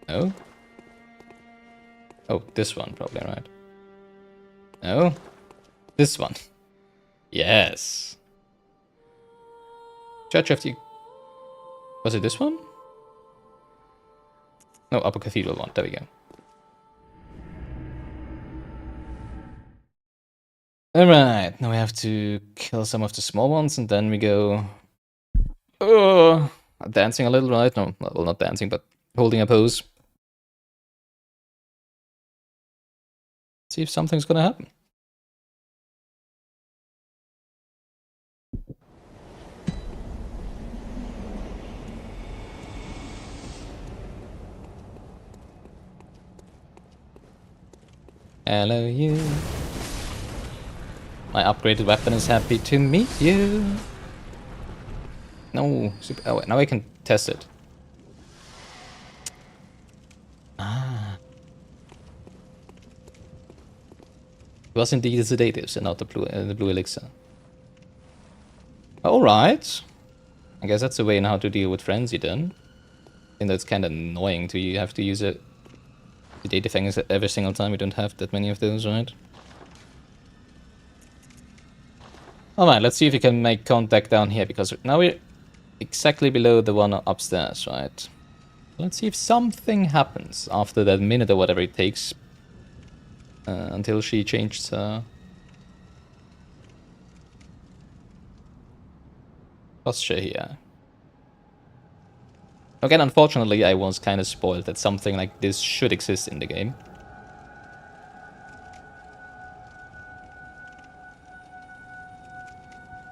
No? Oh, this one probably, right? No? This one. Yes. Church of the... Was it this one? No, Upper Cathedral one. There we go. Alright, now we have to kill some of the small ones and then we go... dancing a little, right? No, well, not dancing, but holding a pose. See if something's gonna happen. Hello, you. My upgraded weapon is happy to meet you. No, oh, wait, now I can test it. Ah. It was indeed the sedatives and not the blue elixir. Alright. I guess that's the way in how to deal with frenzy then. And that's kind of annoying to you have to use it. Sedative things every single time. We don't have that many of those, right? Alright, let's see if we can make contact down here, because now we're exactly below the one upstairs, right? Let's see if something happens after that minute or whatever it takes until she changes her posture here. Again, unfortunately, I was kind of spoiled that something like this should exist in the game.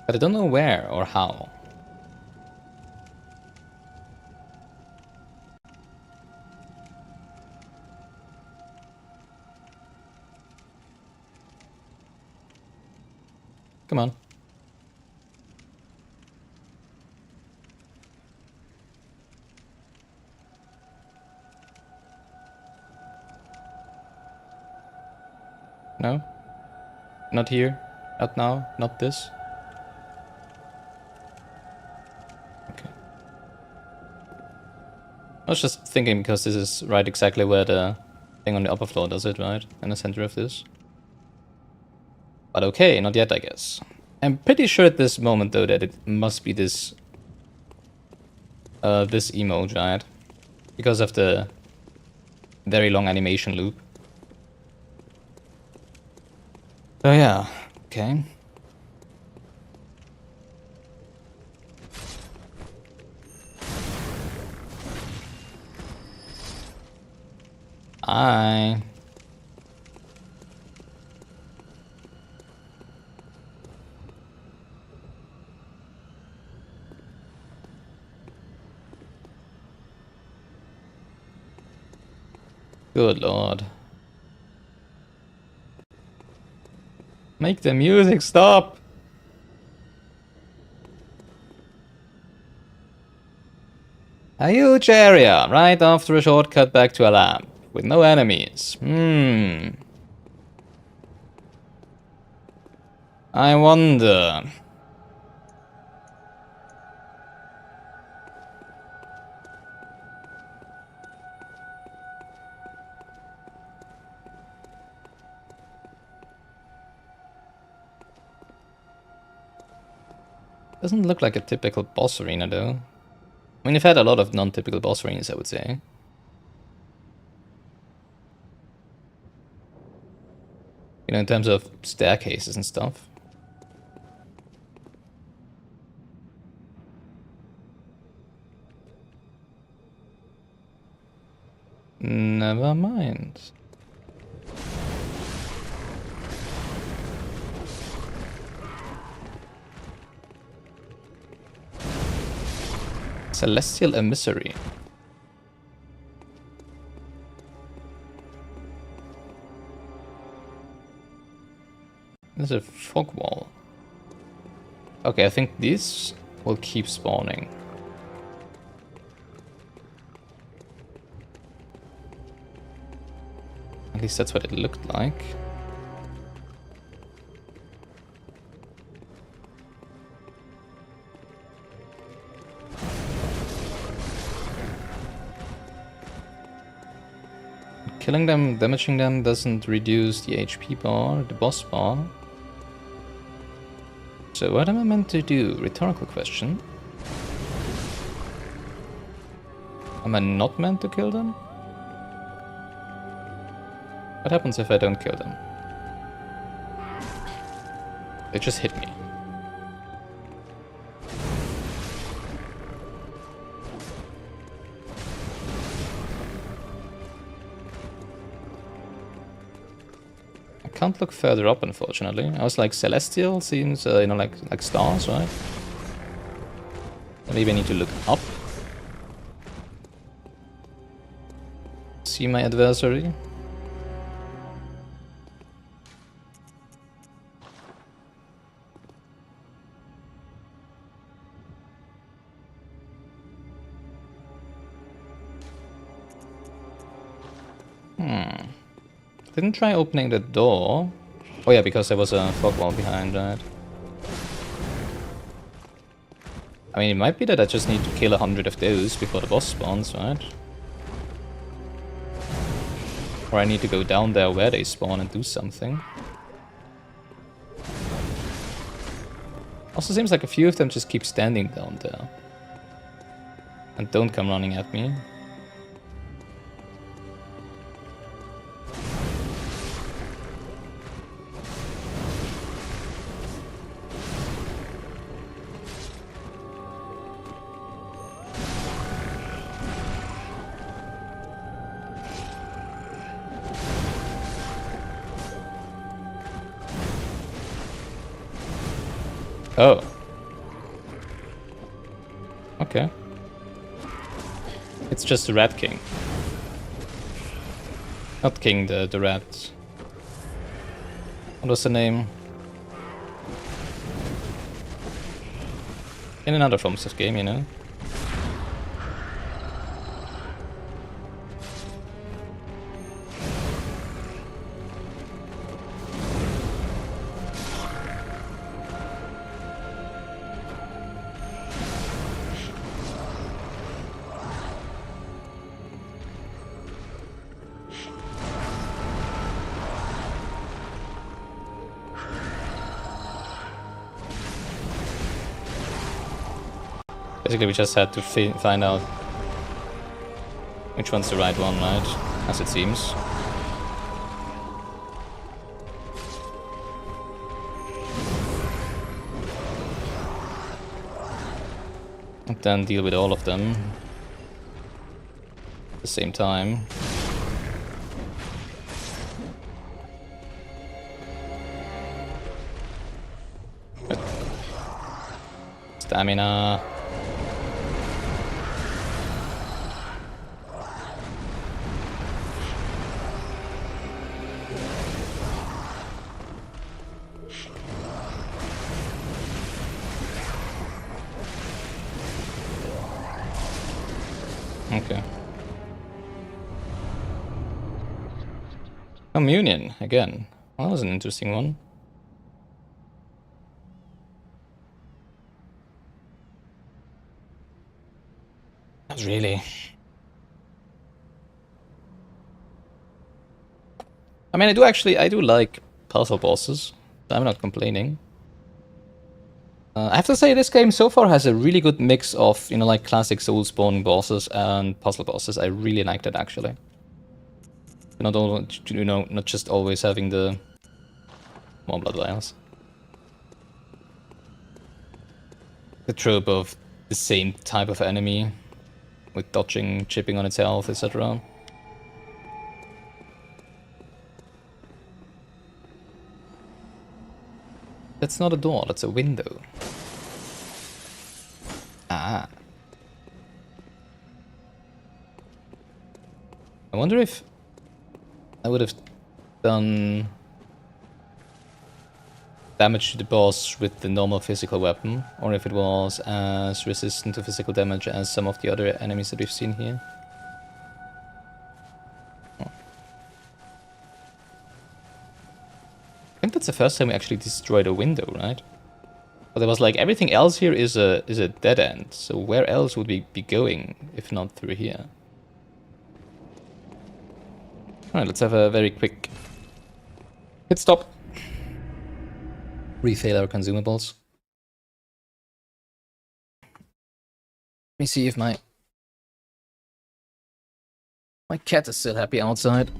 But I don't know where or how. Come on. No? Not here. Not now. Not this. Okay. I was just thinking because this is right exactly where the thing on the upper floor does it, right? In the center of this. But okay, not yet, I guess. I'm pretty sure at this moment, though, that it must be this... this emote, right? Because of the very long animation loop. So yeah, okay. Good lord. Make the music stop! A huge area, right after a shortcut back to a lamp, with no enemies. I wonder... Doesn't look like a typical boss arena, though. I mean, you've had a lot of non-typical boss arenas, I would say. You know, in terms of staircases and stuff. Never mind. Celestial Emissary. There's a fog wall. Okay, I think these will keep spawning. At least that's what it looked like. Killing them, damaging them doesn't reduce the HP bar, the boss bar. So what am I meant to do? Rhetorical question. Am I not meant to kill them? What happens if I don't kill them? They just hit me. I can't look further up, unfortunately. I was like, Celestial seems, you know, like stars, right? Maybe I need to look up. See my adversary. Didn't try opening the door. Oh yeah, because there was a fog wall behind, right? I mean, it might be that I just need to kill 100 of those before the boss spawns, right? Or I need to go down there where they spawn and do something. Also seems like a few of them just keep standing down there. And don't come running at me. Oh. Okay. It's just the Rat King. Not King, the rat. What was the name? In another forms of game, you know? Basically, we just had to find out which one's the right one, right? As it seems. And then deal with all of them at the same time. Stamina. Okay. Communion, again. Well, that was an interesting one. Not really. I mean, I do like puzzle bosses. I'm not complaining. I have to say, this game so far has a really good mix of, you know, like classic Soulsborne bosses and puzzle bosses. I really liked it, actually. Not all, you know, not just always having the more blood vials. The trope of the same type of enemy with dodging, chipping on its health, etc. That's not a door, that's a window. Ah. I wonder if I would have done damage to the boss with the normal physical weapon, or if it was as resistant to physical damage as some of the other enemies that we've seen here. Oh. I think that's the first time we actually destroyed a window, right? But there was like, everything else here is a dead end, so where else would we be going if not through here? Alright, let's have a very quick pit stop. Refill our consumables. Let me see if my cat is still happy outside,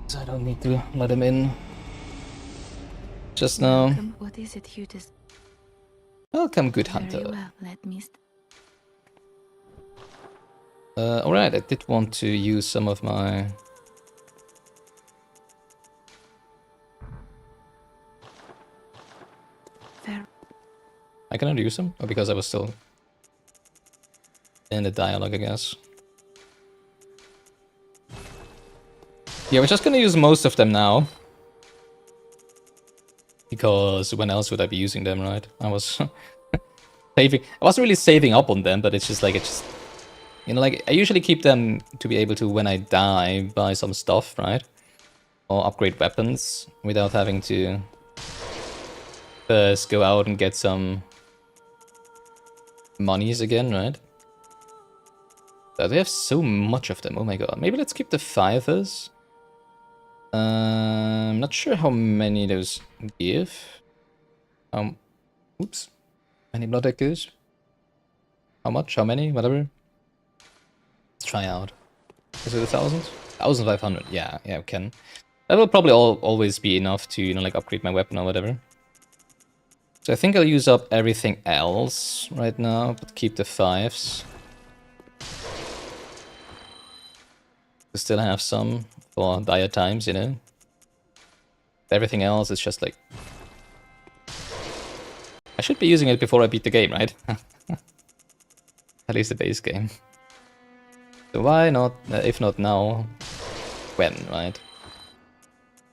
so I don't need to let him in just now. Welcome. What is it you just? Welcome, good Very hunter. well. Let me. Alright, I did want to use some of my... Fair. I cannot use them? Oh, because I was still in the dialogue, I guess. Yeah, we're just gonna use most of them now. Because when else would I be using them, right? I was saving... I wasn't really saving up on them, but it's just like, you know, like, I usually keep them to be able to, when I die, buy some stuff, right? Or upgrade weapons without having to first go out and get some monies again, right? They have so much of them, oh my god. Maybe let's keep the fivers. I'm not sure how many those give. Oops. Many blood echoes. How much? How many? Whatever. Let's try out. Is it 1,000? 1,500. Yeah, we can. That will probably always be enough to, you know, like upgrade my weapon or whatever. So I think I'll use up everything else right now, but keep the fives. To still have some for dire times, you know. Everything else is just like I should be using it before I beat the game, right? At least the base game. So why not, if not now, when, right?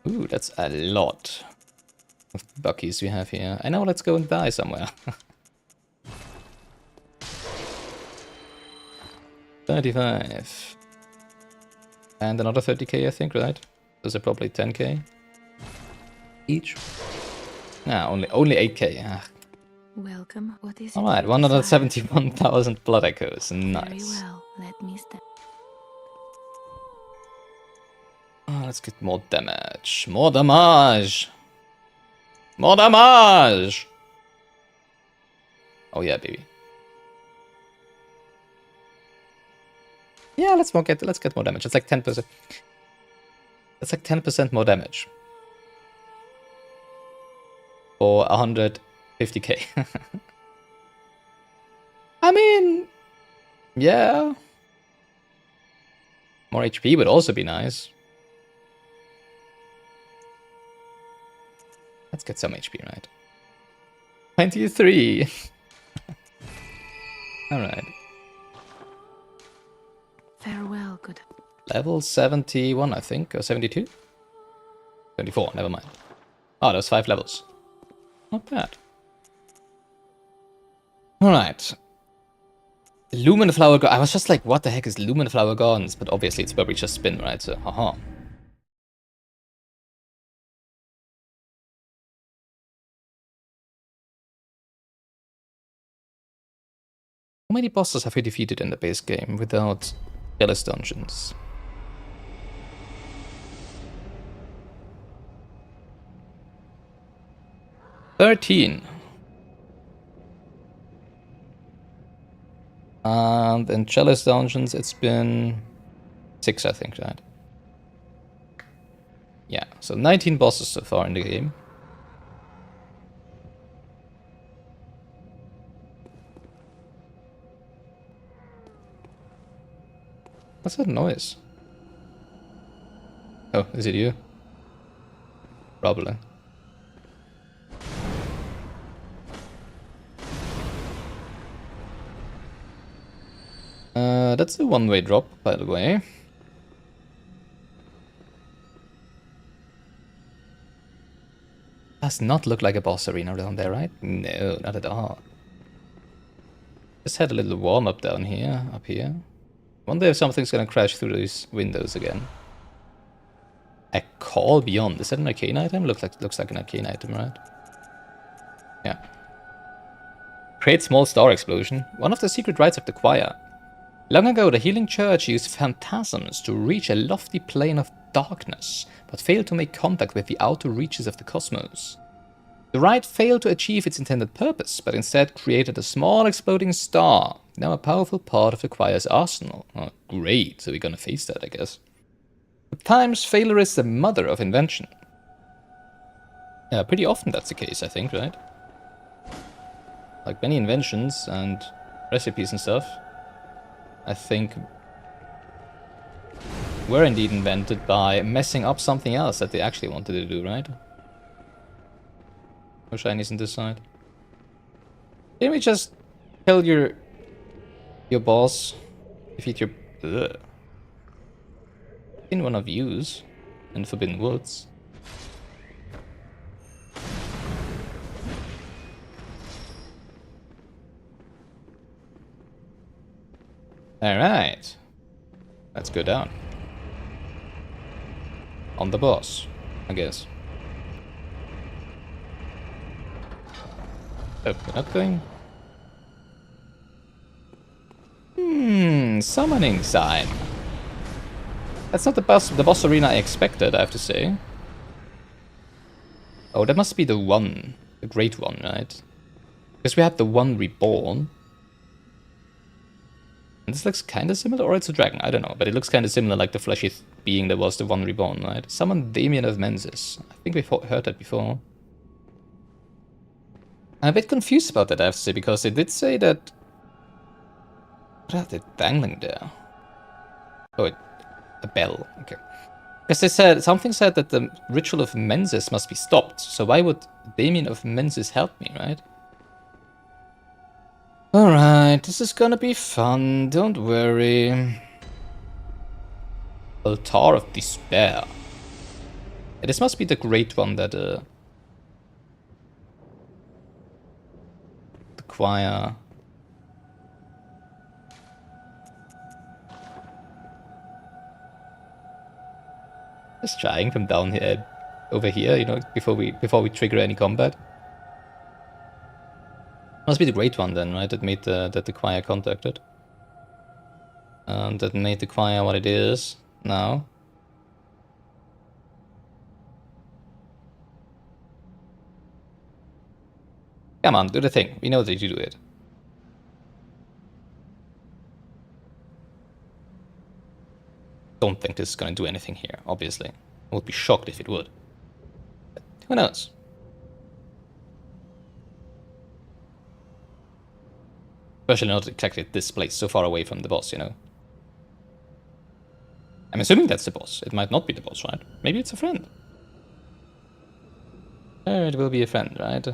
Ooh, that's a lot of buckies we have here. I know, let's go and die somewhere. 35. And another 30k, I think, right? Those are probably 10k each. Nah, only 8k. Ah. Welcome. What is it? Alright, you desire? 171,000 blood echoes. Very Nice. well. Let me step. Oh, let's get more damage. More damage! More damage! Oh yeah, baby. Yeah, let's get more damage. It's like 10%. It's like 10% more damage. For 150k. I mean, yeah. More HP would also be nice. Let's get some HP, right? 23. Alright. Farewell, good. Level 71, I think, or 72? 74, never mind. Oh, there's 5 levels. Not bad. Alright. Lumen Flower I was just like, what the heck is Lumen Flower Gardens? But obviously it's where we just spin, right? So, haha. How many bosses have we defeated in the base game without jealous dungeons? 13. And in jealous dungeons, it's been 6, I think, right? Yeah, so 19 bosses so far in the game. What's that noise? Oh, is it you? Probably. That's a one-way drop, by the way. Does not look like a boss arena down there, right? No, not at all. Just had a little warm-up down here, up here. Wonder if something's gonna crash through these windows again. A call beyond. Is that an arcane item? Looks like an arcane item, right? Yeah. Create small star explosion. One of the secret rites of the choir. Long ago, the healing church used phantasms to reach a lofty plane of darkness, but failed to make contact with the outer reaches of the cosmos. The rite failed to achieve its intended purpose, but instead created a small exploding star, now a powerful part of the choir's arsenal. Oh, great, so we're gonna face that, I guess. At times, failure is the mother of invention. Yeah, pretty often that's the case, I think, right? Like many inventions and recipes and stuff, I think were indeed invented by messing up something else that they actually wanted to do, right? No shinies on this side. Didn't we just kill your boss? Defeat your... Ugh. In one of yous in Forbidden Woods. Alright. Let's go down. On the boss, I guess. Oh, we're not going... Summoning sign. That's not the boss arena I expected, I have to say. Oh, that must be the one. The great one, right? Because we had the one reborn. And this looks kind of similar, or it's a dragon, I don't know. But it looks kind of similar, like the fleshy being that was the one reborn, right? Summon Damien of Menzies. I think we've heard that before. I'm a bit confused about that, I have to say, because they did say that... What are they dangling there? Oh, a bell, okay. Because they said, something said that the ritual of Menzies must be stopped. So why would Damien of Menzies help me, right? Alright, this is gonna be fun, don't worry. Altar of Despair. This must be the great one that the choir. Just trying from down here, over here, you know, before we trigger any combat. Must be the great one then, right? That made the choir contacted. That made the choir what it is now. Come on, do the thing. We know that you do it. Don't think this is gonna do anything here, obviously. I would be shocked if it would. But who knows? Especially not exactly at this place, so far away from the boss, you know. I'm assuming that's the boss. It might not be the boss, right? Maybe it's a friend. It will be a friend, right?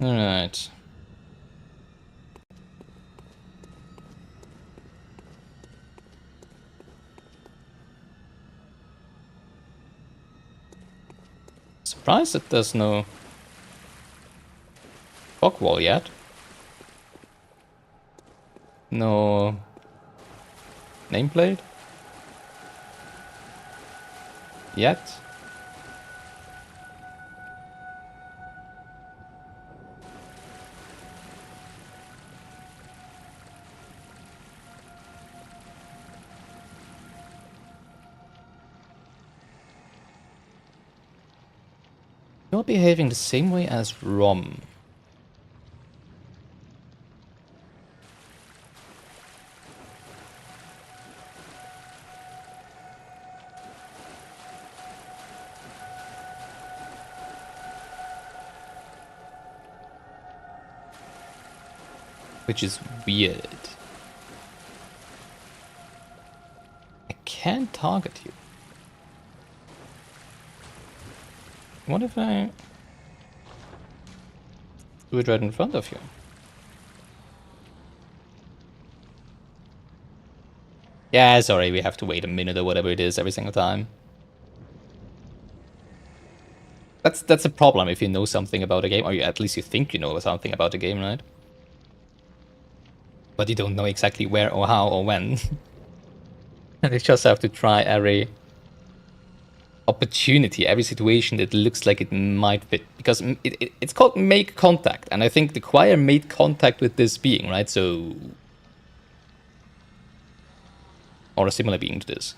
Alright. Surprised that there's no rock wall yet. No nameplate yet. You're behaving the same way as Rom. Which is weird. I can't target you. What if I do it right in front of you? Yeah, sorry, we have to wait a minute or whatever it is every single time. That's a problem if you know something about a game, or at least you think you know something about the game, right? But you don't know exactly where or how or when. And you just have to try every opportunity, every situation that looks like it might fit. Because it's called make contact, and I think the choir made contact with this being, right? So... or a similar being to this.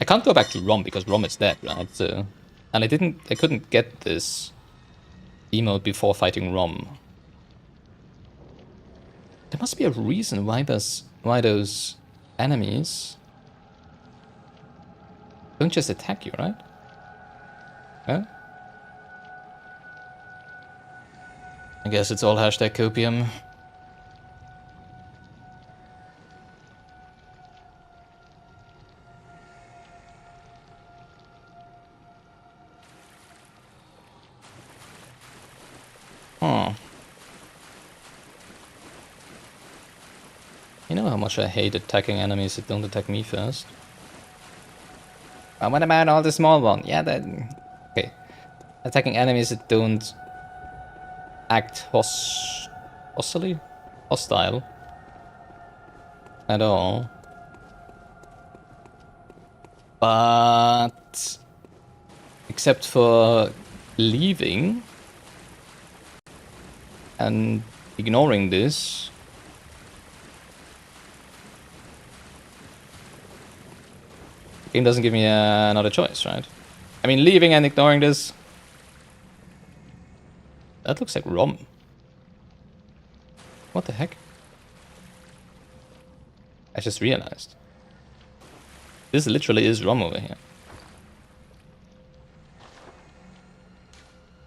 I can't go back to Rom because Rom is dead, right? So, and I couldn't get this emote before fighting Rom. There must be a reason why those enemies don't just attack you, right? Huh? I guess it's all hashtag copium. Huh. You know how much I hate attacking enemies that don't attack me first? What about all the small ones? Yeah, that... okay. Attacking enemies that don't act hostile at all. But... except for leaving and ignoring this... the game doesn't give me another choice, right? I mean, leaving and ignoring this... that looks like Rom. What the heck? I just realized. This literally is Rom over here.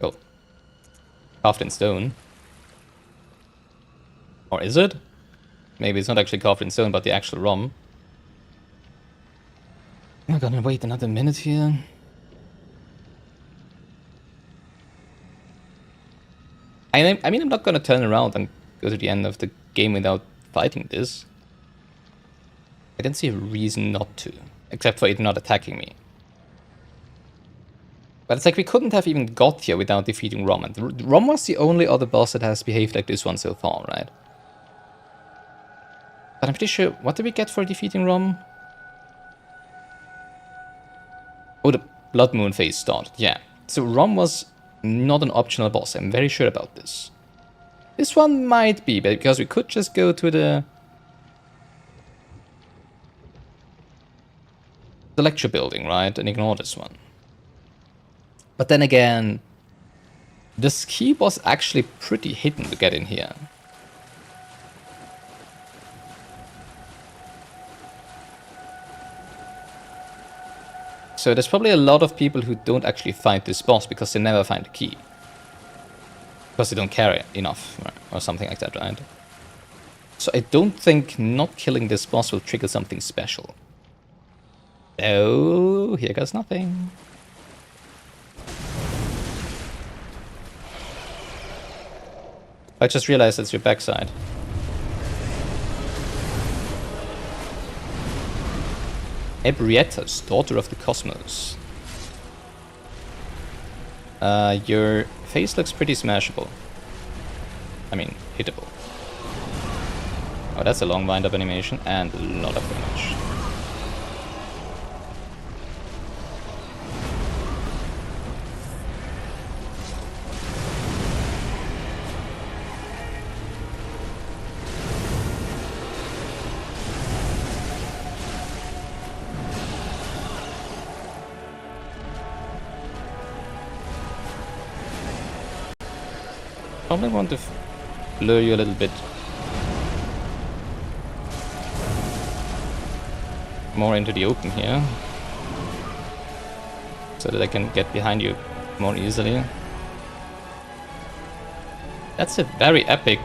Oh. Carved in stone. Or is it? Maybe it's not actually carved in stone, but the actual Rom. I'm gonna wait another minute here. I mean, I'm not gonna turn around and go to the end of the game without fighting this. I don't see a reason not to, except for it not attacking me. But it's like we couldn't have even got here without defeating Rom. And Rom was the only other boss that has behaved like this one so far, right? But I'm pretty sure... What did we get for defeating Rom? Oh, the Blood Moon phase started, yeah. So Rom was not an optional boss, I'm very sure about this. This one might be, because we could just go to the lecture building, right? And ignore this one. But then again, this key was actually pretty hidden to get in here. So there's probably a lot of people who don't actually fight this boss because they never find the key. Because they don't care enough, or something like that, right? So I don't think not killing this boss will trigger something special. Oh, here goes nothing. I just realized it's your backside. Ebrietas, daughter of the cosmos. Your face looks pretty smashable. I mean, hittable. Oh, that's a long wind-up animation and a lot of damage. Probably want to blur you a little bit more into the open here, so that I can get behind you more easily. That's a very epic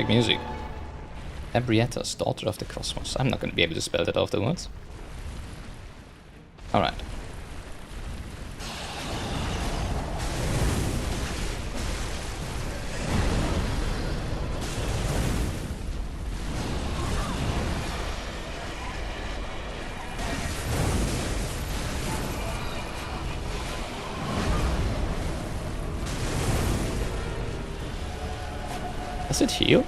music. Ebrietas, daughter of the cosmos. I'm not going to be able to spell that afterwards. Alright. Does it heal?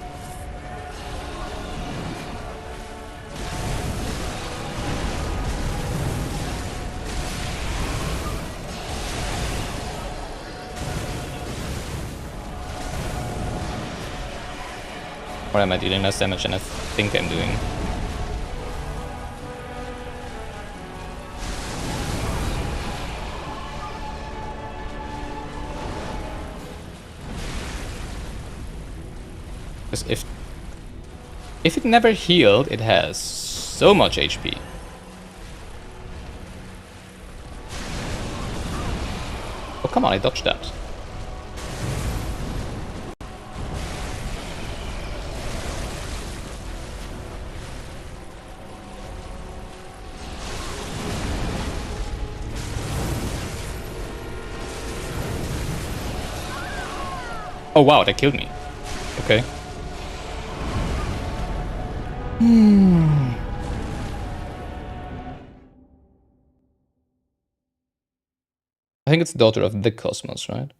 Or am I dealing less damage than I think I'm doing? Because if it never healed, it has so much HP. Oh, come on, I dodged that. Oh wow, that killed me. Okay. I think it's daughter of the cosmos, right?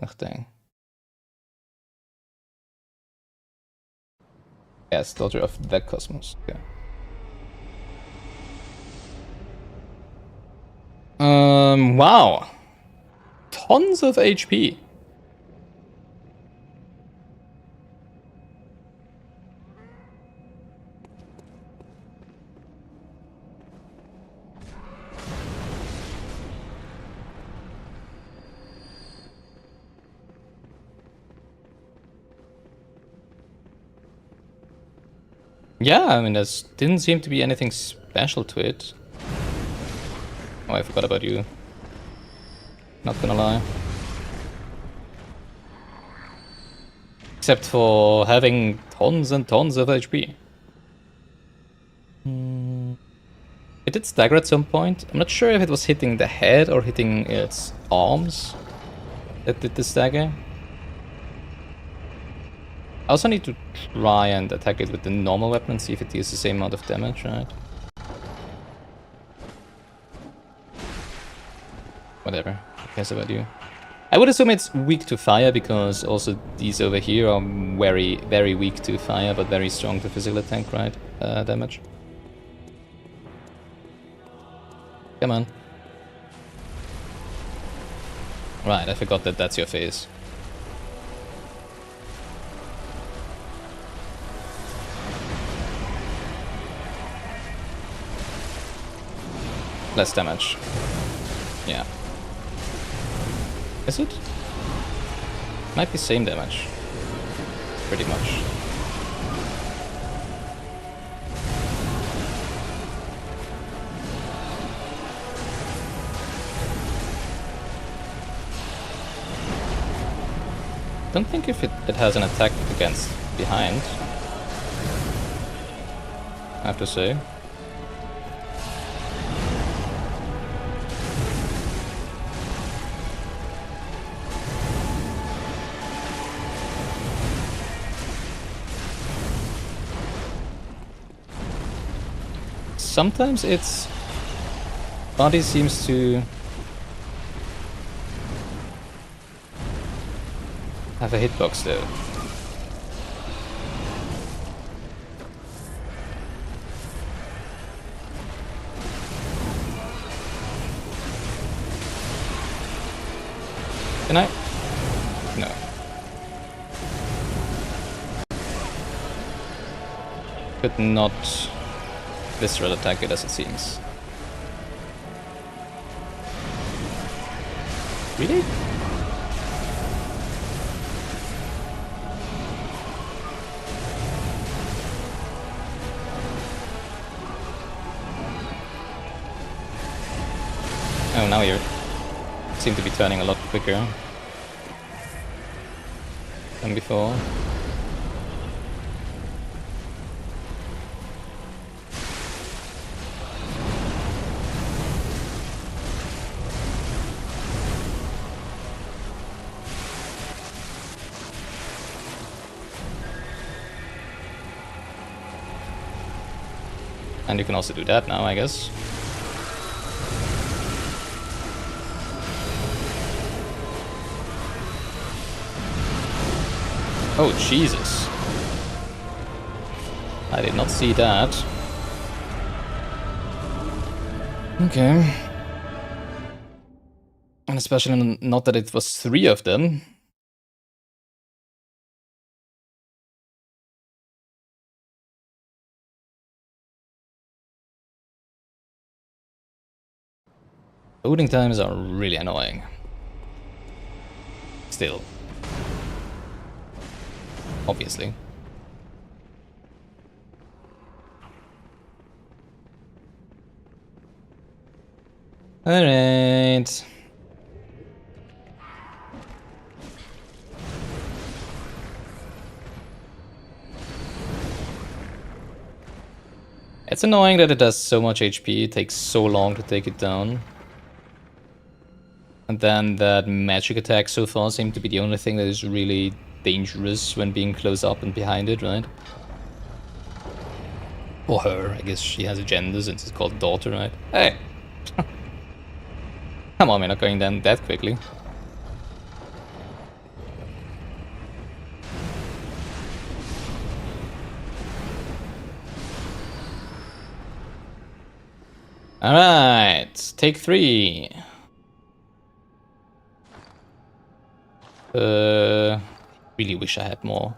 Ach, dang. Yes, daughter of the cosmos. Yeah. Wow. Tons of HP. Yeah, I mean, there didn't seem to be anything special to it. Oh, I forgot about you. Not gonna lie. Except for having tons and tons of HP. It did stagger at some point. I'm not sure if it was hitting the head or hitting its arms that did the stagger. I also need to try and attack it with the normal weapon and see if it deals the same amount of damage, right? Whatever, who cares about you? I would assume it's weak to fire because also these over here are very, very weak to fire but very strong to physical attack, right? Damage. Come on. Right, I forgot that that's your face. Less damage. Yeah. Is it? Might be same damage. Pretty much. Don't think if it has an attack against behind. I have to say. Sometimes its body seems to have a hitbox though. Can I? No. Could not visceral attack it as it seems. Really? Oh, now you seem to be turning a lot quicker than before. And you can also do that now, I guess. Oh, Jesus. I did not see that. Okay. And especially not that it was 3 of them. Loading times are really annoying. Still. Obviously. Alright. It's annoying that it has so much HP, it takes so long to take it down. And then that magic attack so far seemed to be the only thing that is really dangerous when being close up and behind it, right? Or her, I guess she has a gender since it's called daughter, right? Hey! Come on, we're not going down that quickly. Alright, take 3. Really wish I had more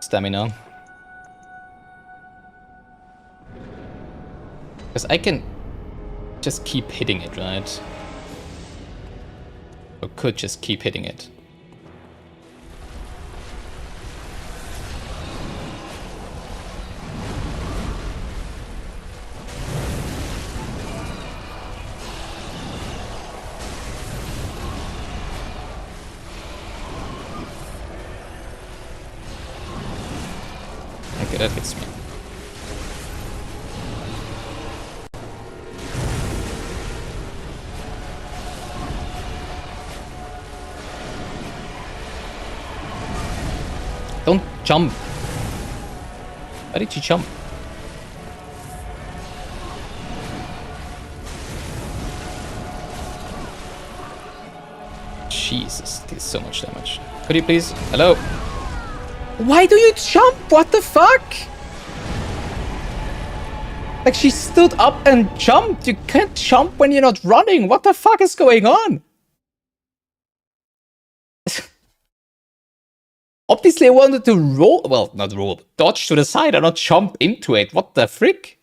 stamina. Because I can just keep hitting it, right? Or could just keep hitting it. Okay, that hits me. Don't jump. Why did you jump? Jesus, this is so much damage. Could you please? Hello? Why do you jump? What the fuck? Like, she stood up and jumped. You can't jump when you're not running. What the fuck is going on? Obviously, I wanted to roll. Well, not roll. Dodge to the side and not jump into it. What the frick?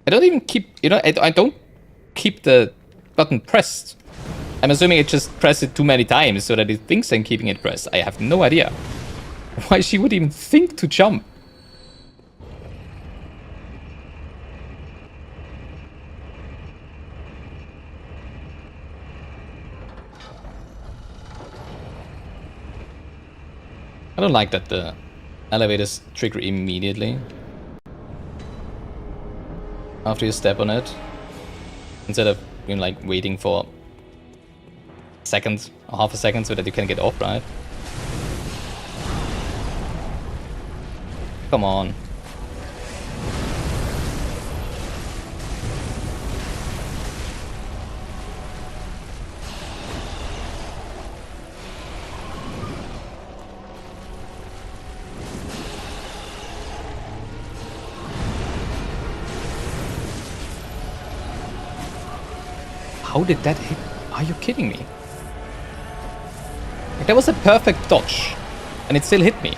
I don't even keep, you know, I don't keep the button pressed. I'm assuming it just pressed it too many times so that it thinks I'm keeping it pressed. I have no idea why she would even think to jump. I don't like that the elevators trigger immediately after you step on it, instead of, you know, like waiting for seconds or half a second so that you can get off, right? Come on. How did that hit? Are you kidding me? Like, that was a perfect dodge, and it still hit me.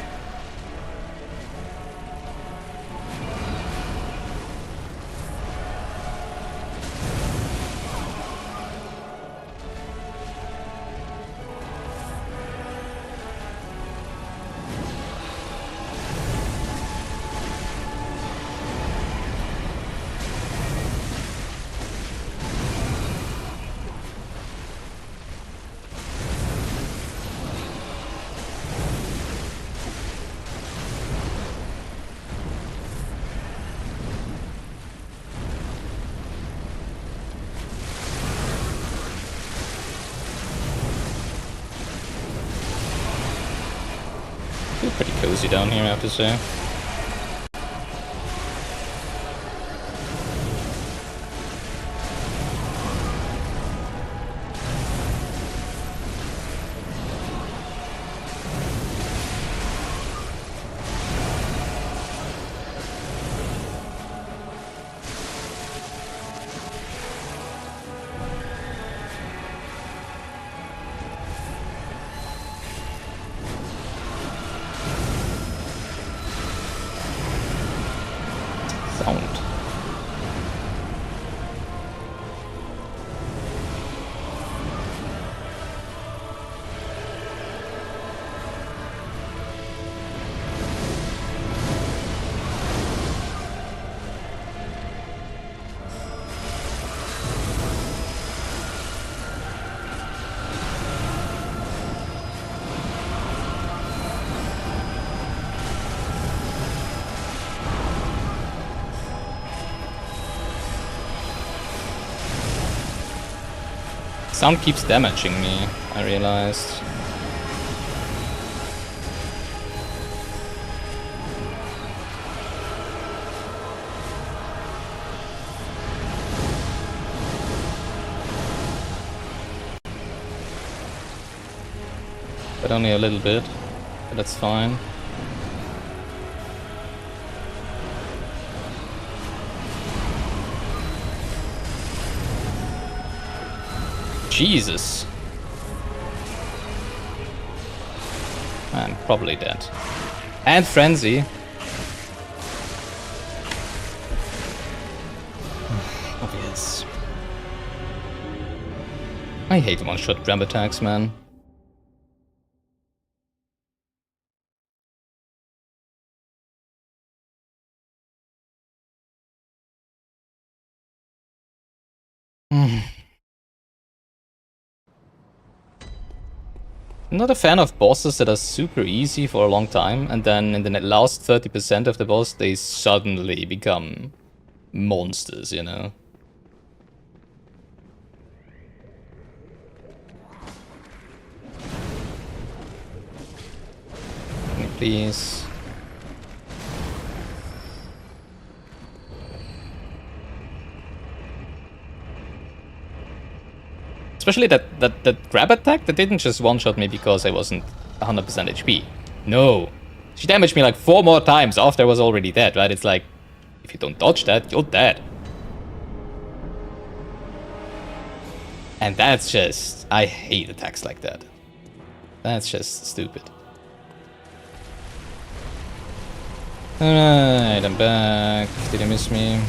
Feel pretty cozy down here, I have to say. Sound. Sound keeps damaging me, I realized. But only a little bit, but that's fine. Jesus. I'm probably dead. And Frenzy. Obvious. I hate one-shot grab attacks, man. I'm not a fan of bosses that are super easy for a long time, and then in the last 30% of the boss, they suddenly become monsters, you know? Can you please? Especially that grab attack that didn't just one-shot me because I wasn't 100% HP. No. She damaged me like 4 more times after I was already dead, right? It's like, if you don't dodge that, you're dead. And that's just... I hate attacks like that. That's just stupid. Alright, I'm back. Did you miss me?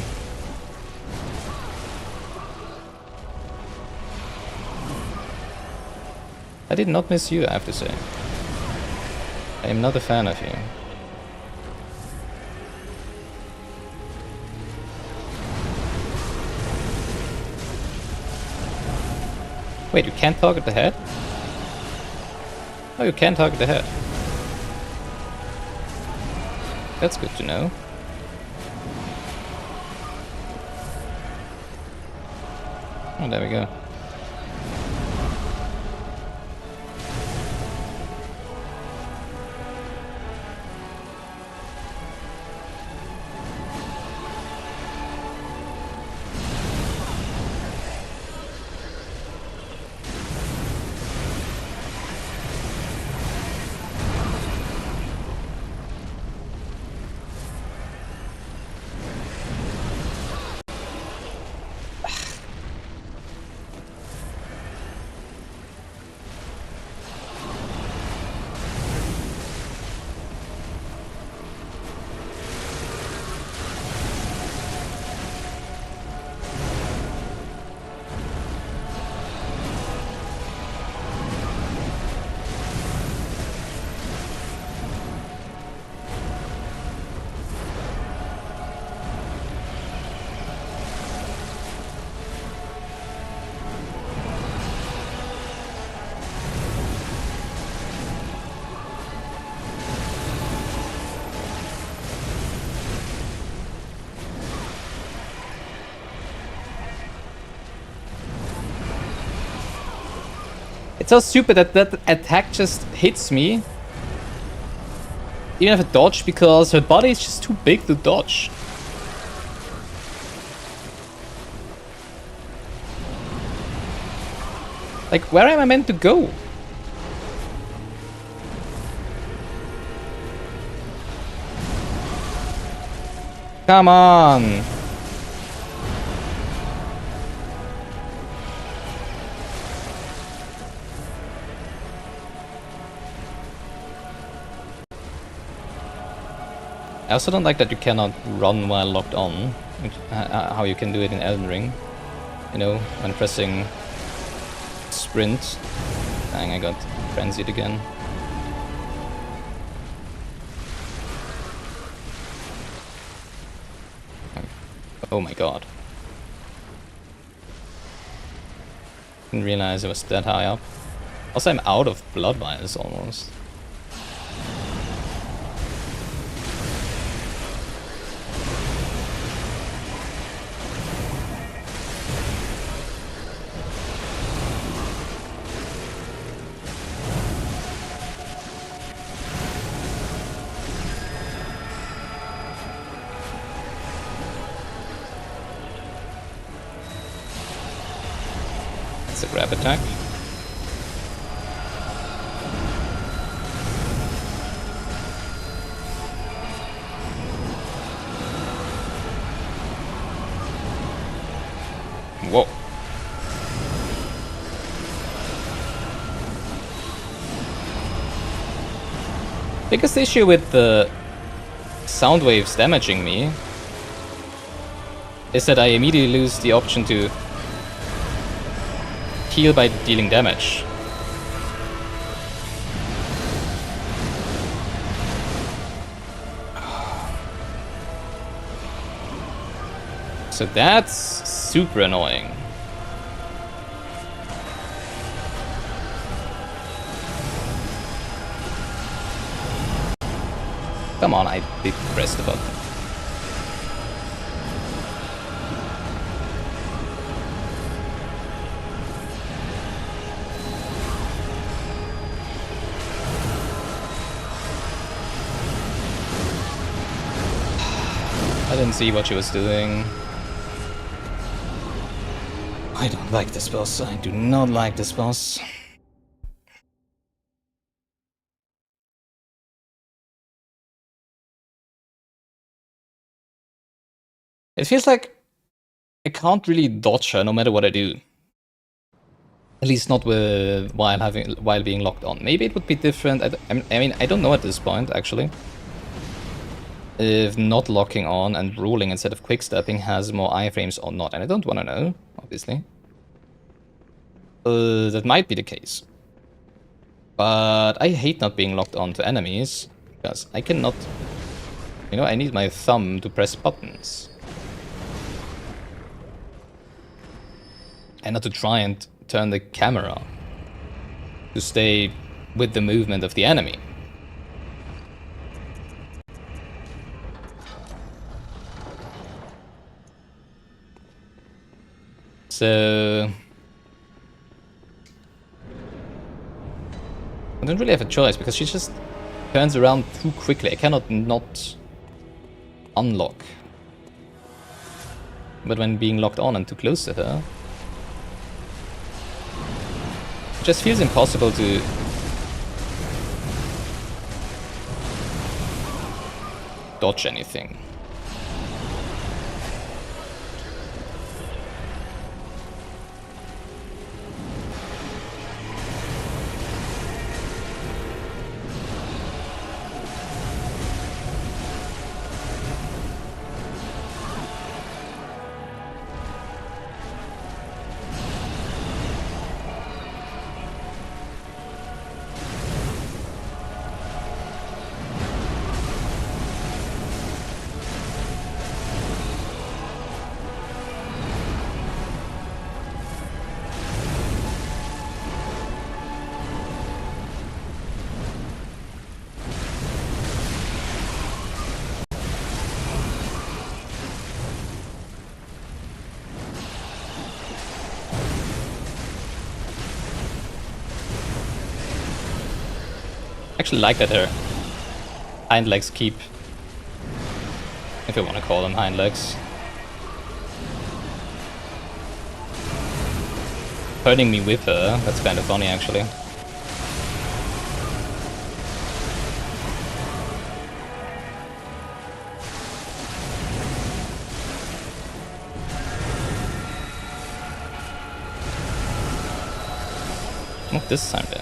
I did not miss you, I have to say. I am not a fan of you. Wait, you can't target the head? Oh, you can target the head. That's good to know. Oh, there we go. It's so stupid that that attack just hits me. Even if I dodge, because her body is just too big to dodge. Like, where am I meant to go? Come on! I also don't like that you cannot run while locked on, which, how you can do it in Elden Ring. You know, when pressing sprint. Dang, I got frenzied again. Oh my god. Didn't realize I was that high up. Also, I'm out of blood vials almost. It's a grab attack. Whoa. Biggest issue with the sound waves damaging me is that I immediately lose the option to heal by dealing damage. So that's super annoying. Come on, I did press the button. I didn't see what she was doing. I don't like this boss. I do not like this boss. It feels like I can't really dodge her no matter what I do. At least not with while being locked on. Maybe it would be different. I mean, I don't know at this point actually. If not locking on and ruling instead of quick-stepping has more iframes or not, and I don't want to know, obviously. That might be the case. But I hate not being locked on to enemies, because I cannot... You know, I need my thumb to press buttons. And not to try and turn the camera to stay with the movement of the enemy. So... I don't really have a choice, because she just turns around too quickly. I cannot not unlock. But when being locked on and too close to her, it just feels impossible to dodge anything. I actually like that her hind legs keep, if you want to call them hind legs, hurting me with her. That's kind of funny actually. Not this time there.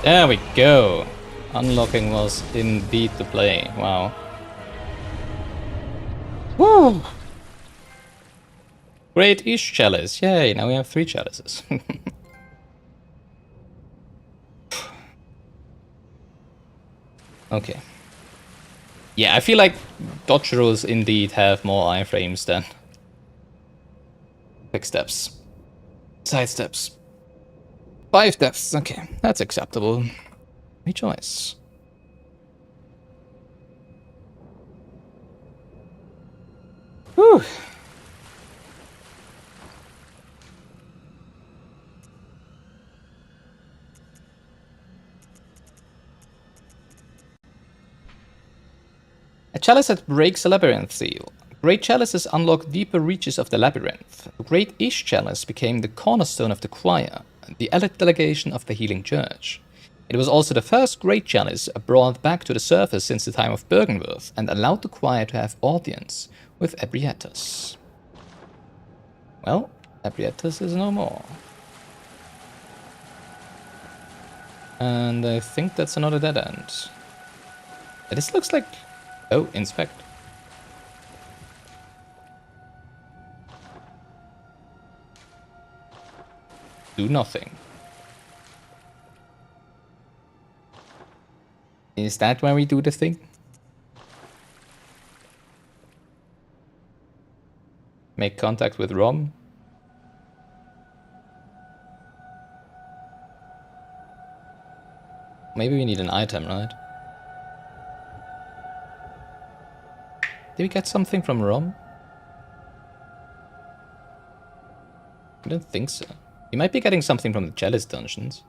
There we go. Unlocking was indeed the play. Wow. Woo! Great Ish Chalice. Yay, now we have 3 chalices. Okay. Yeah, I feel like dodge rules indeed have more iframes than quick steps. Side steps. 5 deaths. Okay, that's acceptable. Rejoice. Whew. A chalice that breaks a labyrinth seal. Great chalices unlock deeper reaches of the labyrinth. The Great Ish Chalice became the cornerstone of the choir, the elite delegation of the Healing Church. It was also the first great chalice brought back to the surface since the time of Bergenworth and allowed the choir to have audience with Ebrietas. Well, Ebrietas is no more. And I think that's another dead end. This looks like... Oh, inspect. Do nothing. Is that where we do the thing? Make contact with Rom? Maybe we need an item, right? Did we get something from Rom? I don't think so. We might be getting something from the Chalice dungeons.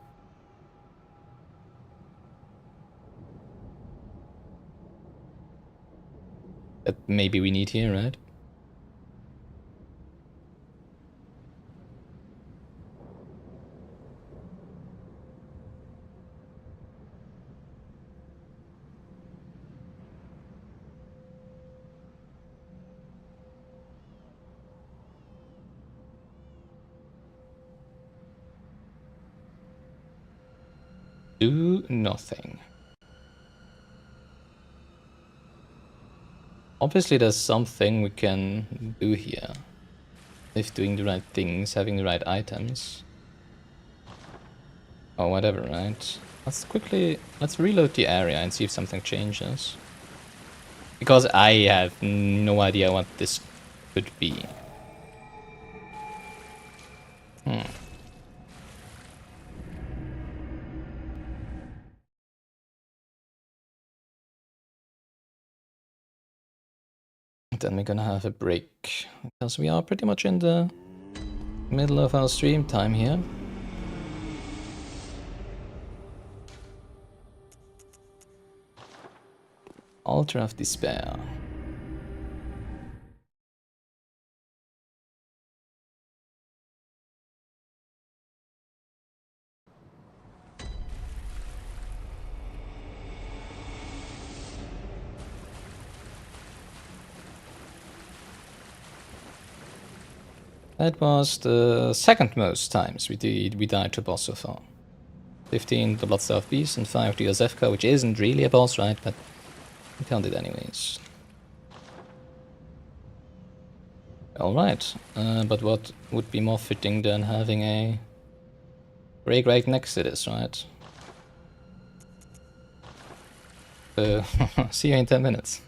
That maybe we need here, right? Do nothing. Obviously there's something we can do here. If doing the right things, having the right items. Or whatever, right? Let's reload the area and see if something changes. Because I have no idea what this could be. Then we're gonna have a break. Because we are pretty much in the middle of our stream time here. Altar of Despair. That was the second most times we died to boss so far. 15 the Bloodstaff Beast and 5 the Ozefka, which isn't really a boss, right? But we count it anyways. Alright, but what would be more fitting than having a break right next to this, right? See you in 10 minutes.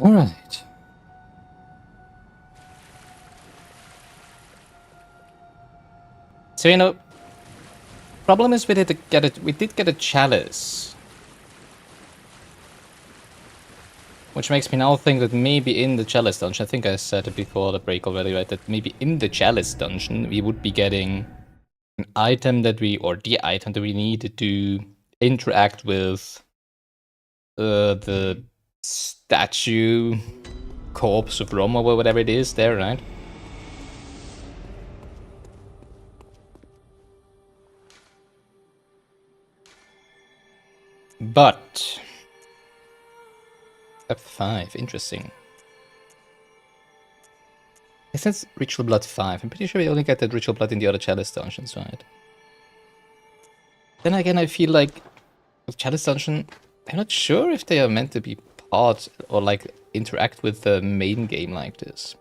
Alright. So, you know, problem is we did get a chalice. Which makes me now think that maybe in the chalice dungeon, I think I said it before the break already, right? That maybe in the chalice dungeon we would be getting an item that or the item that we needed to interact with the statue corpse of Rome or whatever it is there, right? But step 5, interesting. It says Ritual Blood 5. I'm pretty sure we only get that Ritual Blood in the other Chalice dungeons, right? Then again, I feel like with Chalice dungeon, I'm not sure if they are meant to be part or like interact with the main game like this.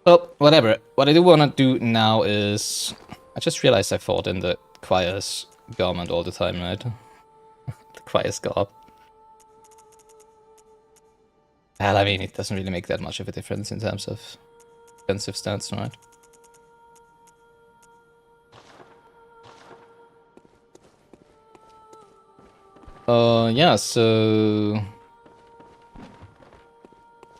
Well, whatever. What I do want to do now is... I just realized I fought in the choir's garment all the time, right? The choir's garb. Well, I mean, it doesn't really make that much of a difference in terms of defensive stats, right? Yeah, so...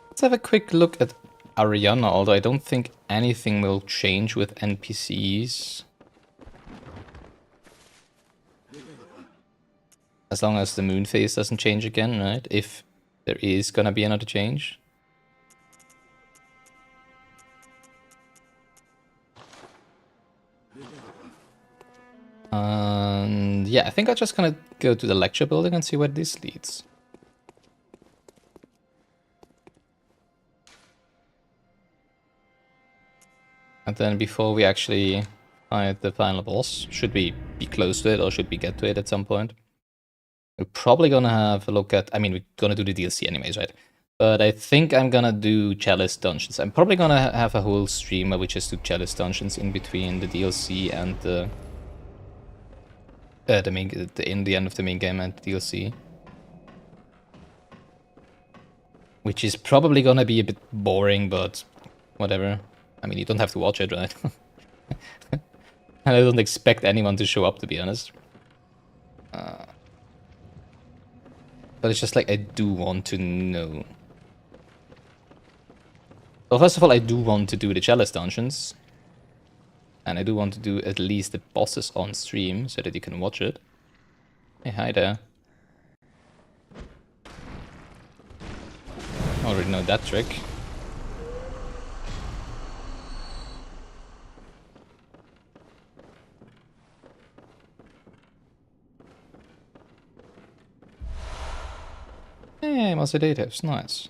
Let's have a quick look at Ariana, although I don't think anything will change with NPCs. As long as the moon phase doesn't change again, right? If there is gonna be another change. And yeah, I think I'm just gonna go to the lecture building and see where this leads. And then before we actually fight the final boss, should we be close to it or should we get to it at some point? We're probably gonna have a look at... I mean, we're gonna do the DLC anyways, right? But I think I'm gonna do Chalice Dungeons. I'm probably gonna have a whole stream where we just do Chalice Dungeons in between the DLC and the in the end of the main game and the DLC. Which is probably gonna be a bit boring, but whatever. I mean, you don't have to watch it, right? And I don't expect anyone to show up, to be honest. But it's just like, I do want to know. Well, first of all, I do want to do the Chalice Dungeons. And I do want to do at least the bosses on stream, so that you can watch it. Hey, hi there. Already know that trick. Hey, sedatives, nice.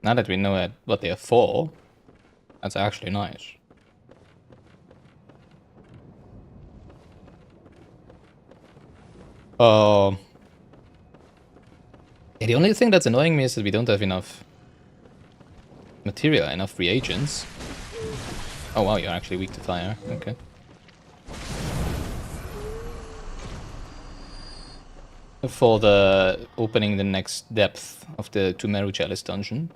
Now that we know what they are for, that's actually nice. Yeah, the only thing that's annoying me is that we don't have enough material, enough reagents. Oh wow, you're actually weak to fire. Okay. For the opening the next depth of the Tumeru Chalice dungeon.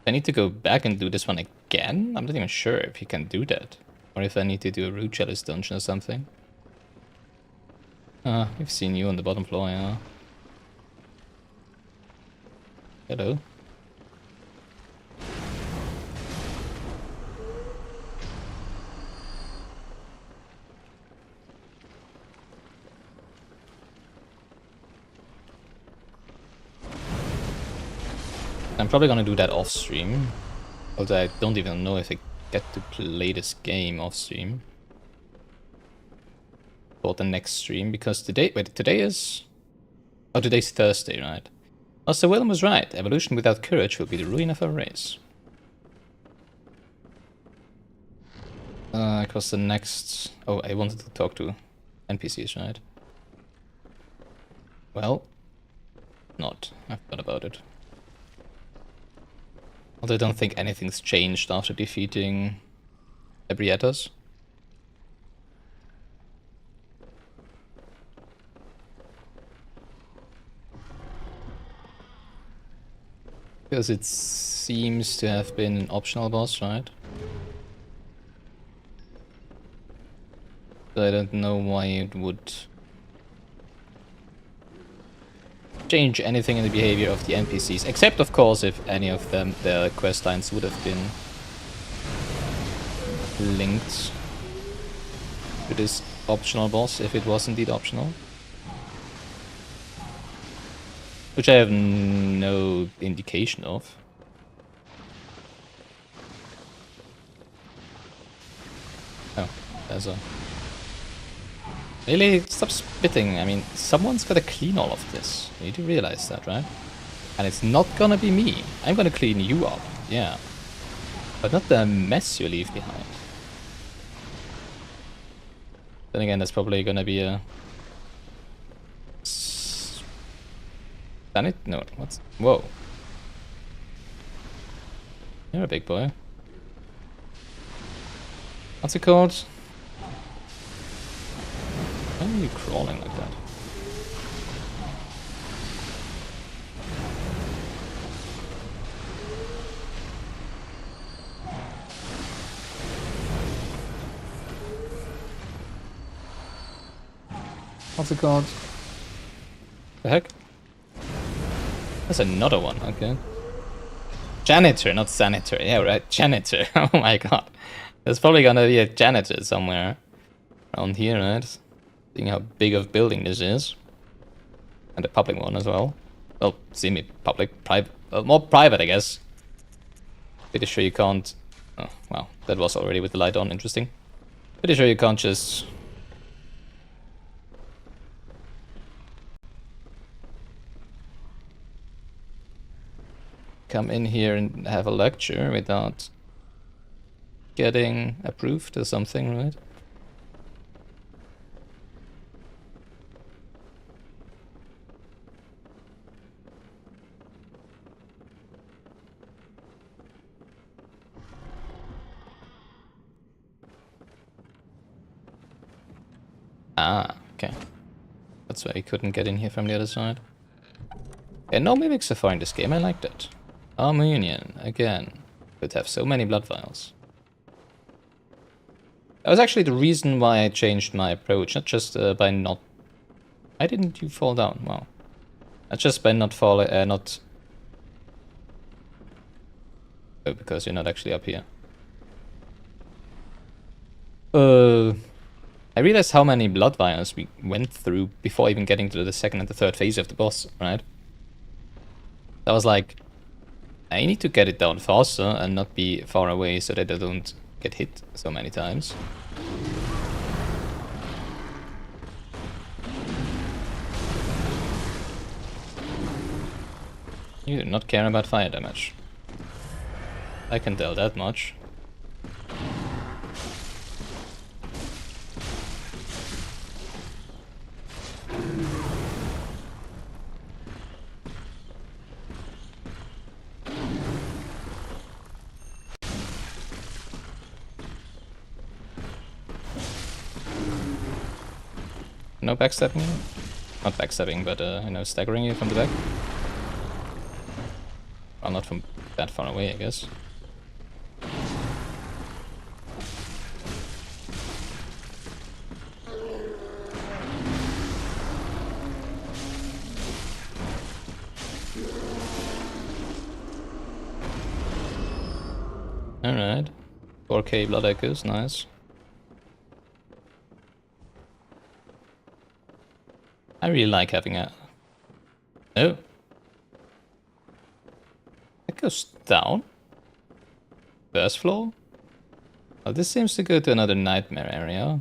I need to go back and do this one again? I'm not even sure if you can do that. Or if I need to do a Root Chalice dungeon or something. We've seen you on the bottom floor, yeah. Hello. I'm probably gonna do that off stream. Although I don't even know if I get to play this game off stream. For the next stream, because today... Wait, today is... Oh, today's Thursday, right? Oh, Sir Willem was right. Evolution without courage will be the ruin of our race. Because the next... Oh, I wanted to talk to NPCs, right? Well, not. I forgot about it. Although I don't think anything's changed after defeating Ebrietas. Because it seems to have been an optional boss, right? So I don't know why it would change anything in the behavior of the NPCs, except of course if any of them, their quest lines would have been linked to this optional boss, if it was indeed optional. Which I have no indication of. Oh, there's a... Really? Stop spitting. I mean, someone's gotta clean all of this. You do realize that, right? And it's not gonna be me. I'm gonna clean you up, yeah. But not the mess you leave behind. Then again, there's probably gonna be a... Sanit? No, what's... Whoa. You're a big boy. What's it called? Why are you crawling like that? What's it called? The heck? That's another one, okay. Janitor, not senator. Yeah, right, janitor. Oh my god. There's probably gonna be a janitor somewhere around here, right? Seeing how big of a building this is. And a public one as well. Well, semi-public, private. Well, more private, I guess. Pretty sure you can't... Oh, wow. That was already with the light on. Interesting. Pretty sure you can't just... come in here and have a lecture without getting approved or something, right? Ah, okay. That's why you couldn't get in here from the other side. Yeah, no mimics so far in this game, I like that. Armenian, again. Could have so many blood vials. That was actually the reason why I changed my approach, not just by not... Why didn't you fall down? Wow. Not just by not falling, not... Oh, because you're not actually up here. I realized how many blood vials we went through before even getting to the second and the third phase of the boss, right? I was like, I need to get it down faster and not be far away so that I don't get hit so many times. You do not care about fire damage. I can tell that much. No backstabbing? Not backstabbing, but you know, staggering you from the back. Well, not from that far away, I guess. Alright. 4k blood echoes, nice. I really like having a... Oh. It goes down? First floor? Well, this seems to go to another nightmare area.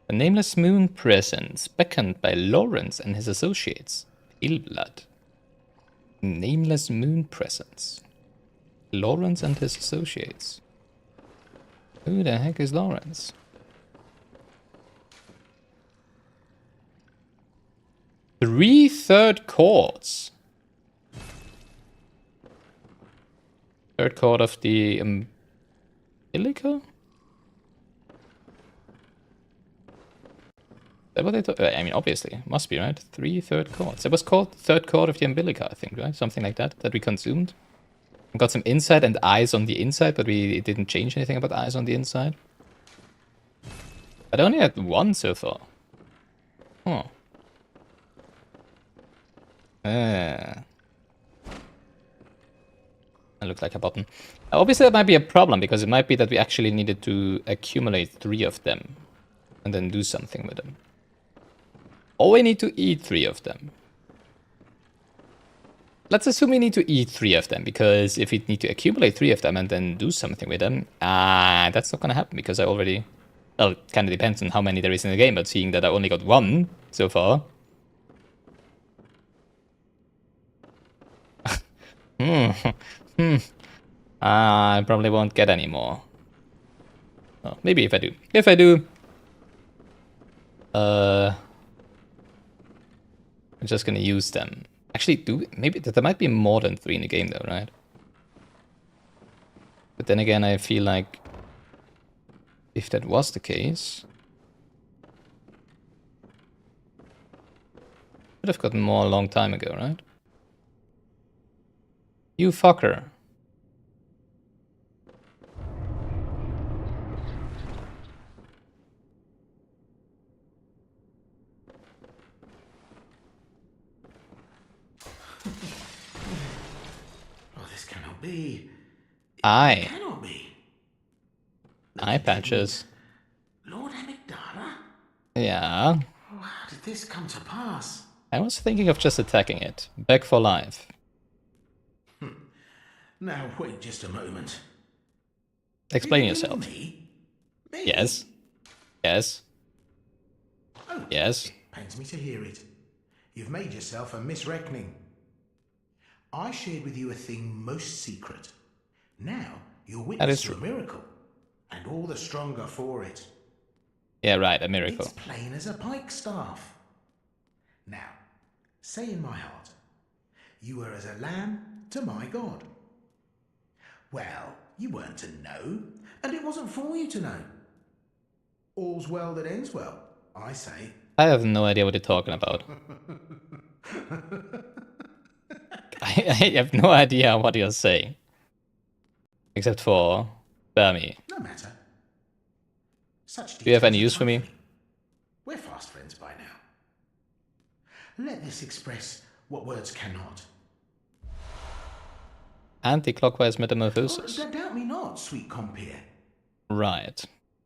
A nameless moon presence, beckoned by Lawrence and his associates. Pale blood. Nameless moon presence. Lawrence and his associates. Who the heck is Lawrence? Three third chords. Third chord of the umbilical? that what they thought? I mean, obviously, must be, right? 3 third chords. It was called third chord of the umbilica, I think, right? Something like that, that we consumed. We got some inside and eyes on the inside, but it didn't change anything about eyes on the inside. But I only had one so far. Huh. That looked like a button. Obviously, that might be a problem, because it might be that we actually needed to accumulate 3 of them and then do something with them. Or we need to eat 3 of them. Let's assume we need to eat 3 of them, because if we need to accumulate 3 of them and then do something with them, that's not gonna happen, because I already... Well, it kind of depends on how many there is in the game, but seeing that I only got 1 so far... I probably won't get any more. Oh, maybe if I do. If I do... I'm just gonna use them. Actually, maybe there might be more than 3 in the game though, right? But then again, I feel like if that was the case, should have gotten more a long time ago, right? You fucker. Oh, this cannot be. Aye. It cannot be. Eye patches. Lord Amygdala? Yeah. How did this come to pass? I was thinking of just attacking it. Back for life. Now, wait just a moment. Explain Do you yourself. mean me? Me? Yes. Yes. Oh, Yes. it pains me to hear it. You've made yourself a misreckoning. I shared with you a thing most secret. Now, you're That is witness to a true. miracle, and all the stronger for it. Yeah, right, a miracle. It's plain as a pikestaff. Now, say in my heart, you were as a lamb to my God. Well, you weren't to know, and it wasn't for you to know. All's well that ends well, I say. I have no idea what you're talking about. I have no idea what you're saying. Except for Bermi. No matter. Such Do you have any details are use for me? trifling. We're fast friends by now. Let this express what words cannot. Anti-clockwise Oh, metamorphosis. doubt me not, sweet compeer. Right.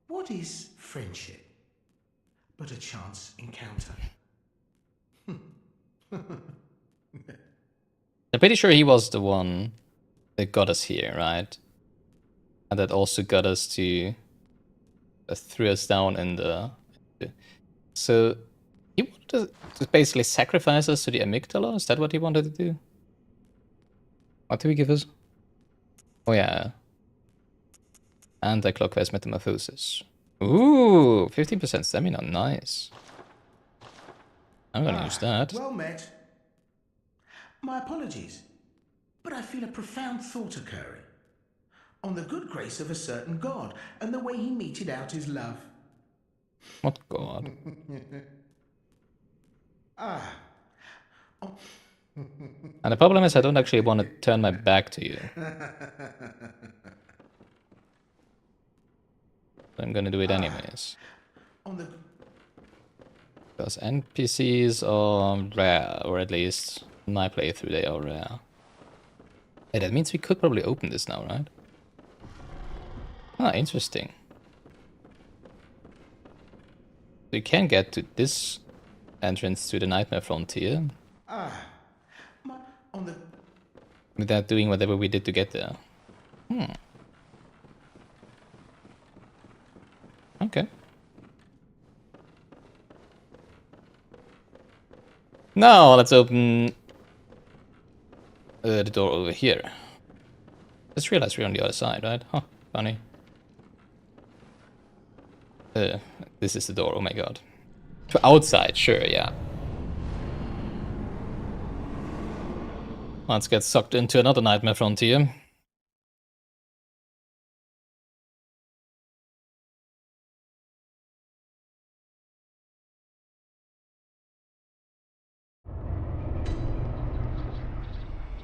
What is friendship but a chance encounter? I'm pretty sure he was the one that got us here, right? And that also got us to... threw us down in the... So, he wanted to basically sacrifice us to the amygdala? Is that what he wanted to do? What did we give us? Oh yeah. Anti-clockwise metamorphosis. Ooh, 15% stamina, nice. I'm gonna use that. Well met. My apologies, but I feel a profound thought occurring on the good grace of a certain God and the way he meted out his love. What god? And the problem is I don't actually want to turn my back to you. So I'm gonna do it anyways. On the Because NPCs are rare, or at least in my playthrough they are rare. Hey, that means we could probably open this now, right? Ah, interesting. We can get to this entrance to the Nightmare Frontier on the without doing whatever we did to get there. Okay. Now let's open the door over here. Just realized we're on the other side, right? Huh, funny. This is the door, oh my god. To outside, sure, yeah. Let's get sucked into another Nightmare Frontier.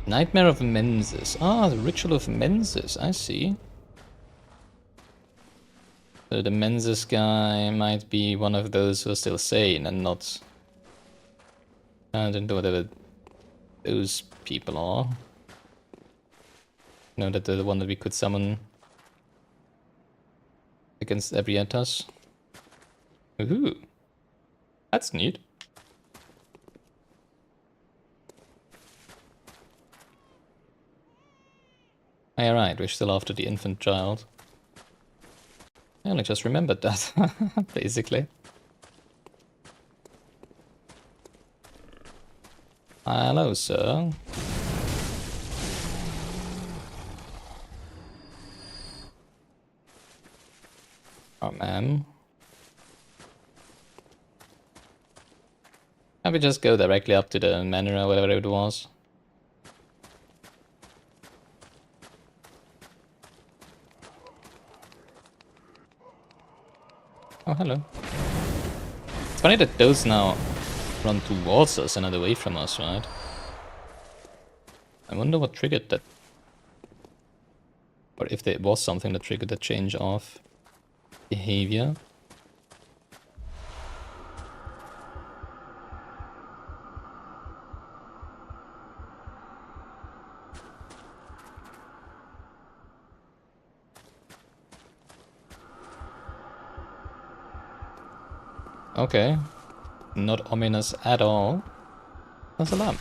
Nightmare of Menses. Ah, the Ritual of Menses, I see. So the Menses guy might be one of those who are still sane and not... I don't know whatever those people are. No, that they're the one that we could summon against Ebrietas. Ooh, that's neat. Yeah, right, we're still after the infant child. I only just remembered that, basically. Hello, sir. Oh, ma'am. Can we just go directly up to the manor or whatever it was? Oh, hello. It's funny that those now run towards us and not away from us, right? I wonder what triggered that. Or if there was something that triggered the change of behavior. Okay. Not ominous at all. There's a lamp.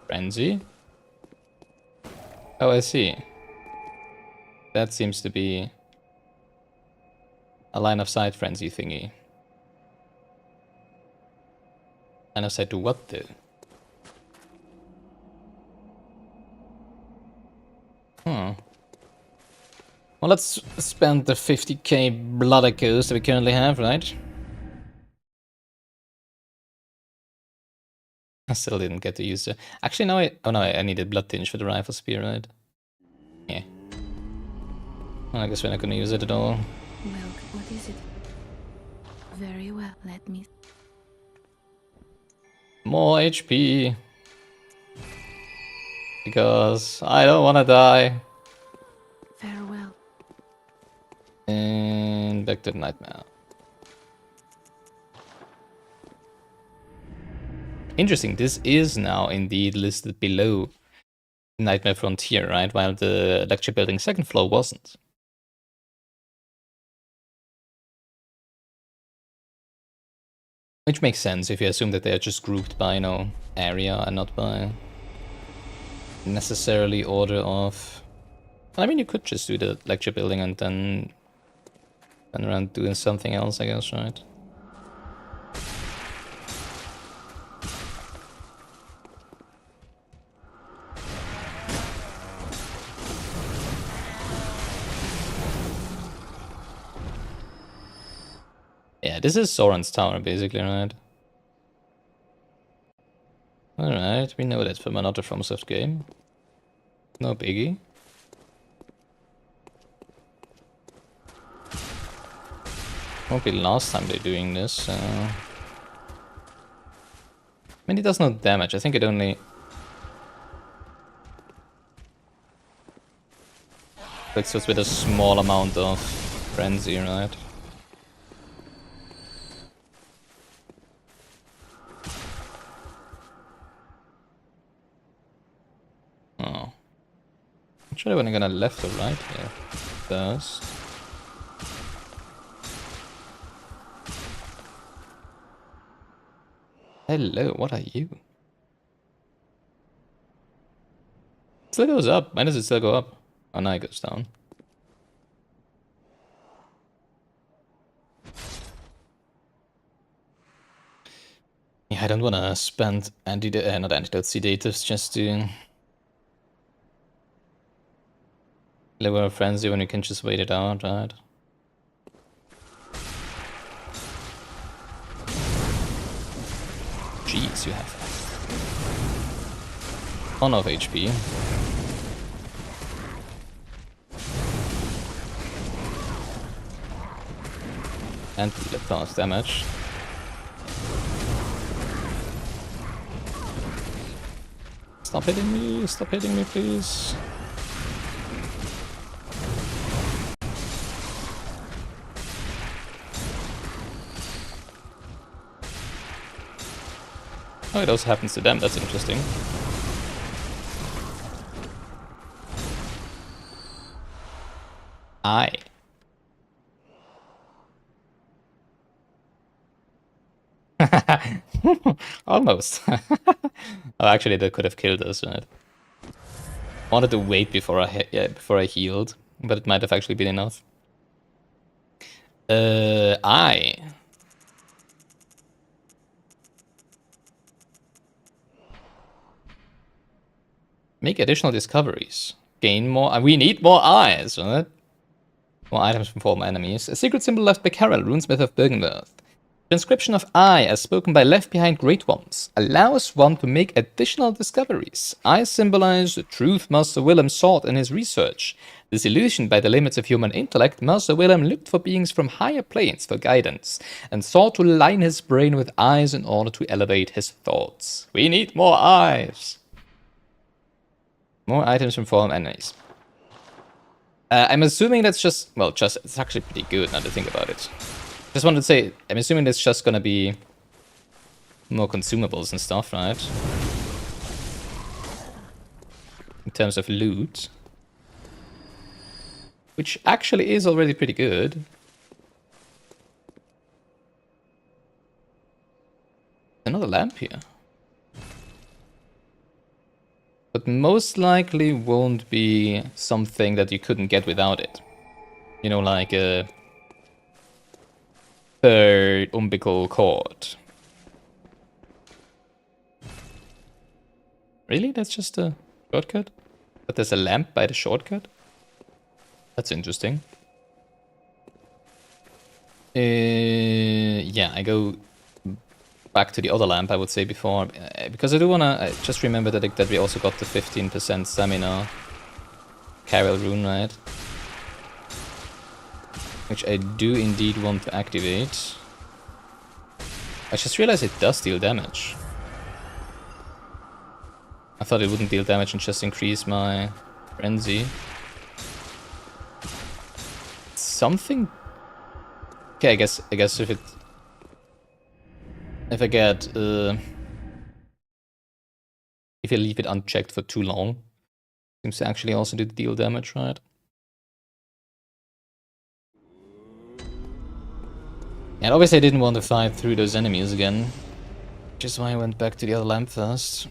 Frenzy? Oh, I see. That seems to be a line of sight frenzy thingy. Line of sight to what though? Hmm. Well, let's spend the 50k blood echoes that we currently have, right? I still didn't get to use it. Actually, no, oh no, I needed blood tinge for the rifle spear, right? Yeah. Well, I guess we're not gonna use it at all. Well, what is it? Very well, let me... More HP. Because I don't wanna die. Farewell. And back to the nightmare. Interesting, this is now indeed listed below Nightmare Frontier, right? While the lecture building second floor wasn't. Which makes sense if you assume that they're just grouped by, you know, area and not by necessarily order of... I mean, you could just do the lecture building and then run around doing something else, I guess, right? Yeah, this is Soren's tower, basically, right? Alright, we know that from another FromSoft game. No biggie. Won't be the last time they're doing this. I mean, it does no damage. I think it only... afflicts us with a small amount of frenzy, right? Oh. Not sure when I'm gonna left or right here first. Hello, what are you? It still goes up. Why does it still go up? Oh, now it goes down. Yeah, I don't wanna spend not antidote sedatives just to lower a frenzy when you can just wait it out, right? Jeez, you have a ton of HP. And the fast damage. Stop hitting me, please. Oh, it also happens to them, that's interesting. I. Almost. Oh, actually, that could have killed us, right? Wanted to wait before I healed, but it might have actually been enough. I. Make additional discoveries. Gain more. We need more eyes, right? More items from former enemies. A secret symbol left by Carol, runesmith of Bergenworth. Transcription of I, as spoken by left behind great ones, allows one to make additional discoveries. I symbolize the truth Master Willem sought in his research. Disillusioned by the limits of human intellect, Master Willem looked for beings from higher planes for guidance, and sought to line his brain with eyes in order to elevate his thoughts. We need more eyes! More items from former enemies. I'm assuming that's just, well, it's actually pretty good now to think about it. Just wanted to say, I'm assuming it's just gonna be more consumables and stuff, right? In terms of loot. Which actually is already pretty good. Another lamp here. But most likely won't be something that you couldn't get without it. You know, like a third umbilical cord. Really? That's just a shortcut? But there's a lamp by the shortcut? That's interesting. Yeah, I go back to the other lamp, I would say, before. Because I do wanna just remember that we also got the 15% stamina Carol rune, right? Which I do indeed want to activate. I just realized it does deal damage. I thought it wouldn't deal damage and just increase my frenzy. Something. Okay, I guess if I get if you leave it unchecked for too long, seems to actually also do deal damage, right? And obviously I didn't want to fight through those enemies again, which is why I went back to the other lamp first.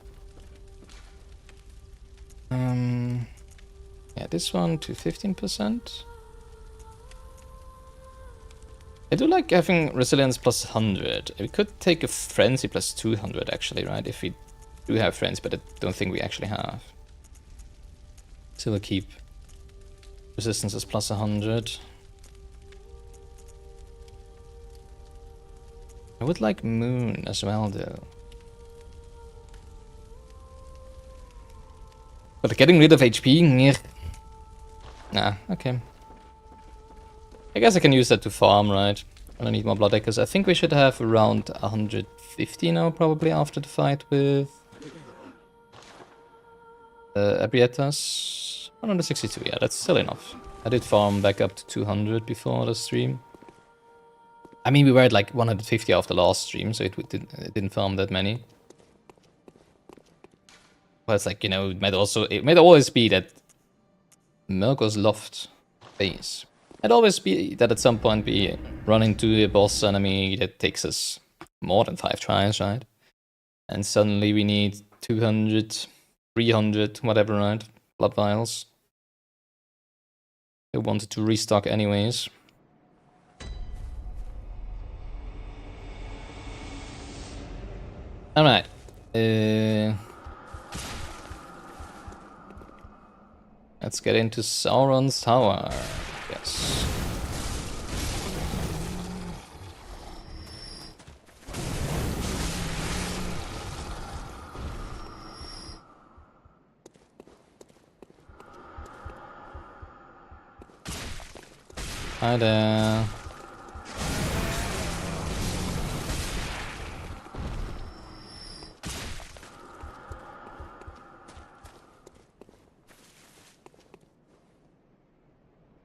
Yeah, this one to 15%. I do like having resilience plus 100. We could take a frenzy plus 200 actually, right? If we do have frenzy, but I don't think we actually have. So we'll keep resistance as plus 100. I would like moon as well though. But getting rid of HP? Nah, okay. I guess I can use that to farm, right? I don't need more blood echoes. I think we should have around 150 now, probably, after the fight with Abrietas. 162, yeah, that's still enough. I did farm back up to 200 before the stream. I mean, we were at like 150 after last stream, so it didn't farm that many. But it's like, you know, it might always be that Melkor's Loft base. Might always be that at some point we run into a boss enemy that takes us more than 5 tries, right? And suddenly we need 200, 300, whatever, right? Blood vials. I wanted to restock anyways. Alright. Let's get into Sauron's Tower. Yes. Hi there.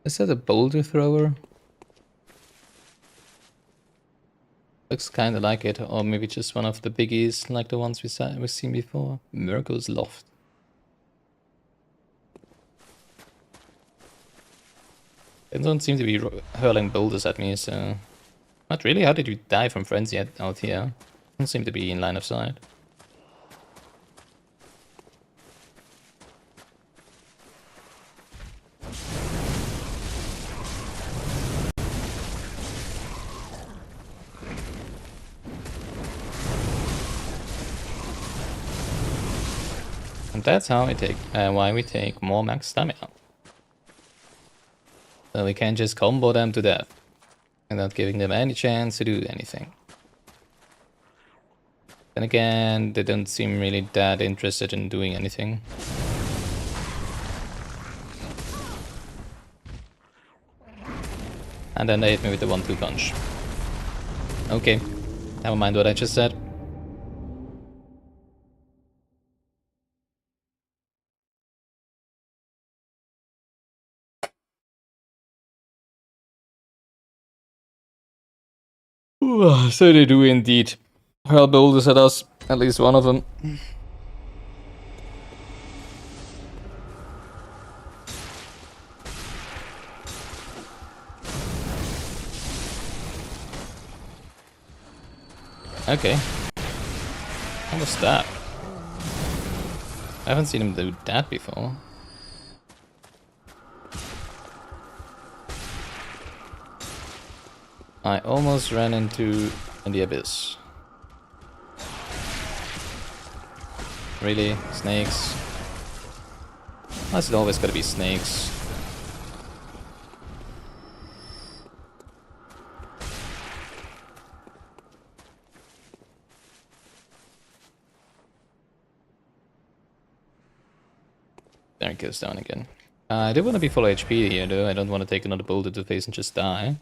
Is that a boulder thrower? Looks kinda like it, or maybe just one of the biggies like the ones we've seen before. Murgo's Loft. They don't seem to be hurling boulders at me, so... Not really, how did you die from frenzy out here? Don't seem to be in line of sight. And that's how we take, why we take more max stamina. So we can just combo them to death, without giving them any chance to do anything. Then again, they don't seem really that interested in doing anything. And then they hit me with the 1-2 punch. Okay, never mind what I just said. Ooh, so they do indeed hurl boulders at us, at least one of them. Okay. What was that? I haven't seen him do that before. I almost ran into the abyss. Really? Snakes? Why is it always gotta be snakes? There it goes down again. I do want to be full HP here though, I don't want to take another boulder to the face and just die.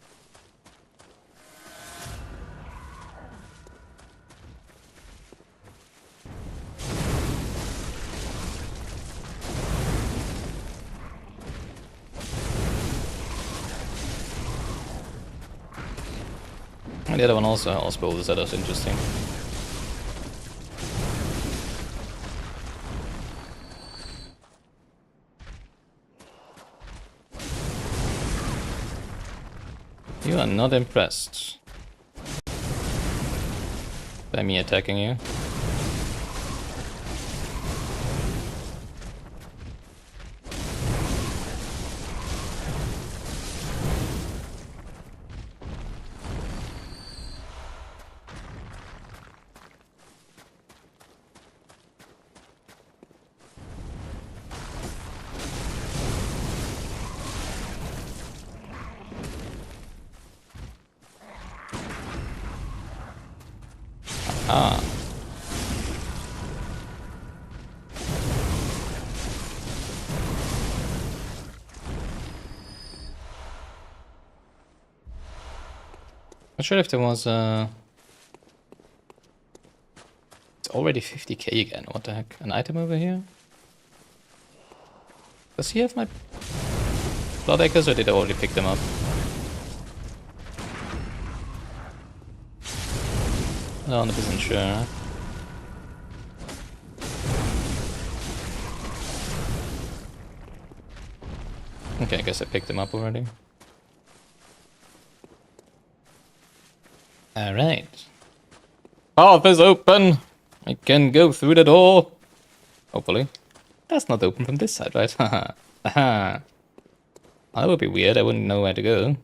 And the other one also has boulders, that was interesting. You are not impressed by me attacking you. Ah. Not sure if there was It's already 50k again, what the heck? An item over here? Does he have my blood echoes or did I already pick them up? Not 100% sure. Okay, I guess I picked them up already. Alright. Path is open! I can go through the door! Hopefully. That's not open from this side, right? Haha. Haha. That would be weird, I wouldn't know where to go.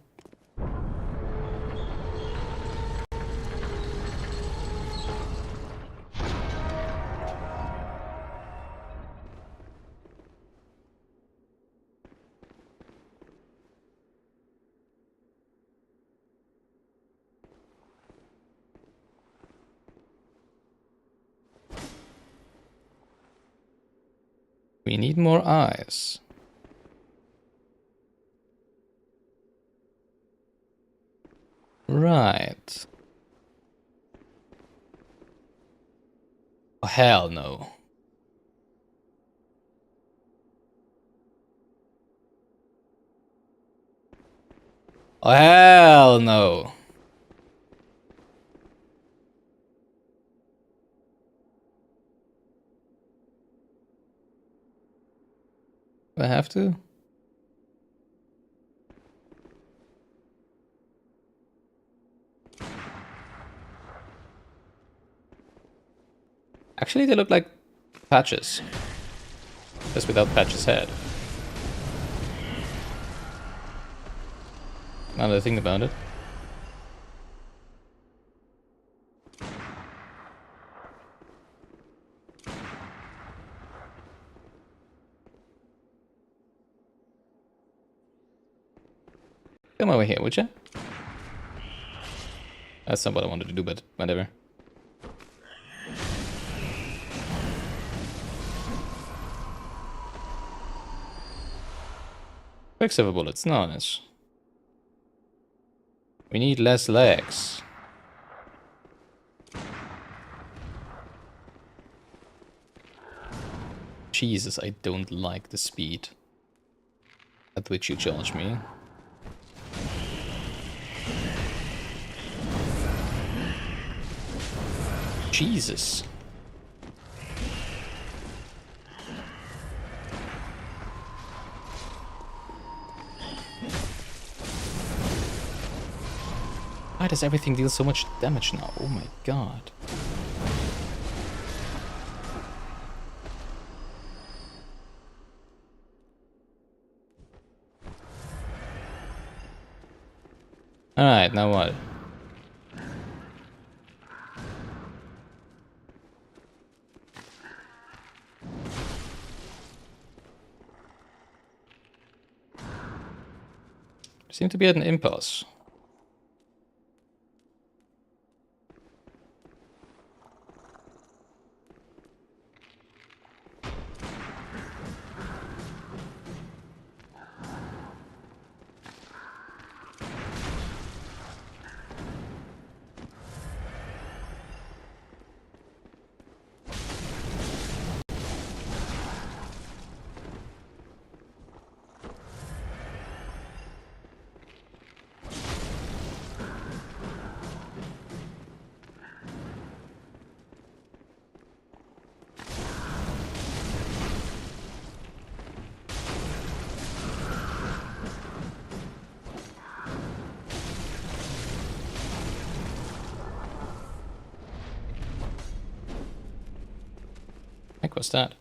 We need more eyes. Right. Oh, hell no. Oh, hell no. Do I have to? Actually, they look like Patches. Just without Patches' head. Now that I think about it. Come over here, would you? That's not what I wanted to do, but whatever. Quicksilver bullets, nice. We need less legs. Jesus, I don't like the speed at which you charge me. Jesus. Why does everything deal so much damage now? Oh my god. Alright, now what? Seem to be at an impasse. Heck was that?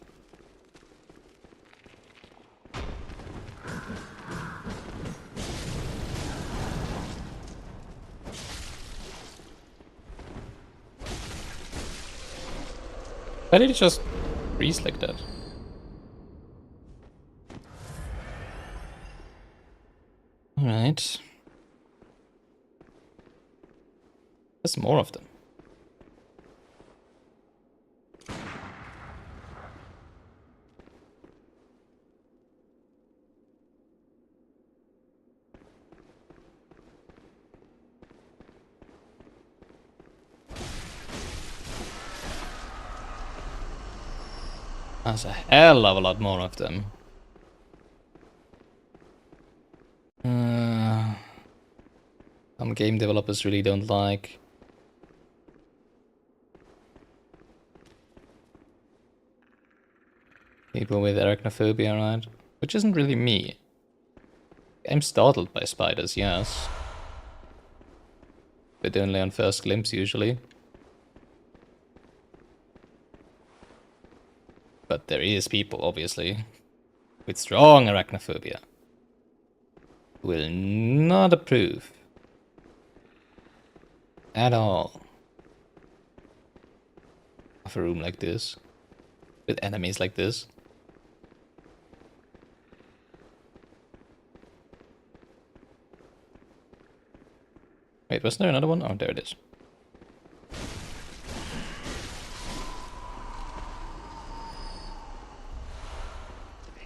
Why did it just freeze like that? Alright. There's more of them. That's a hell of a lot more of them. Some game developers really don't like. People with arachnophobia, right? Which isn't really me. I'm startled by spiders, yes. But only on first glimpse, usually. But there is people, obviously, with strong arachnophobia. Who will not approve. At all. Of a room like this. With enemies like this. Wait, was there another one? Oh, there it is.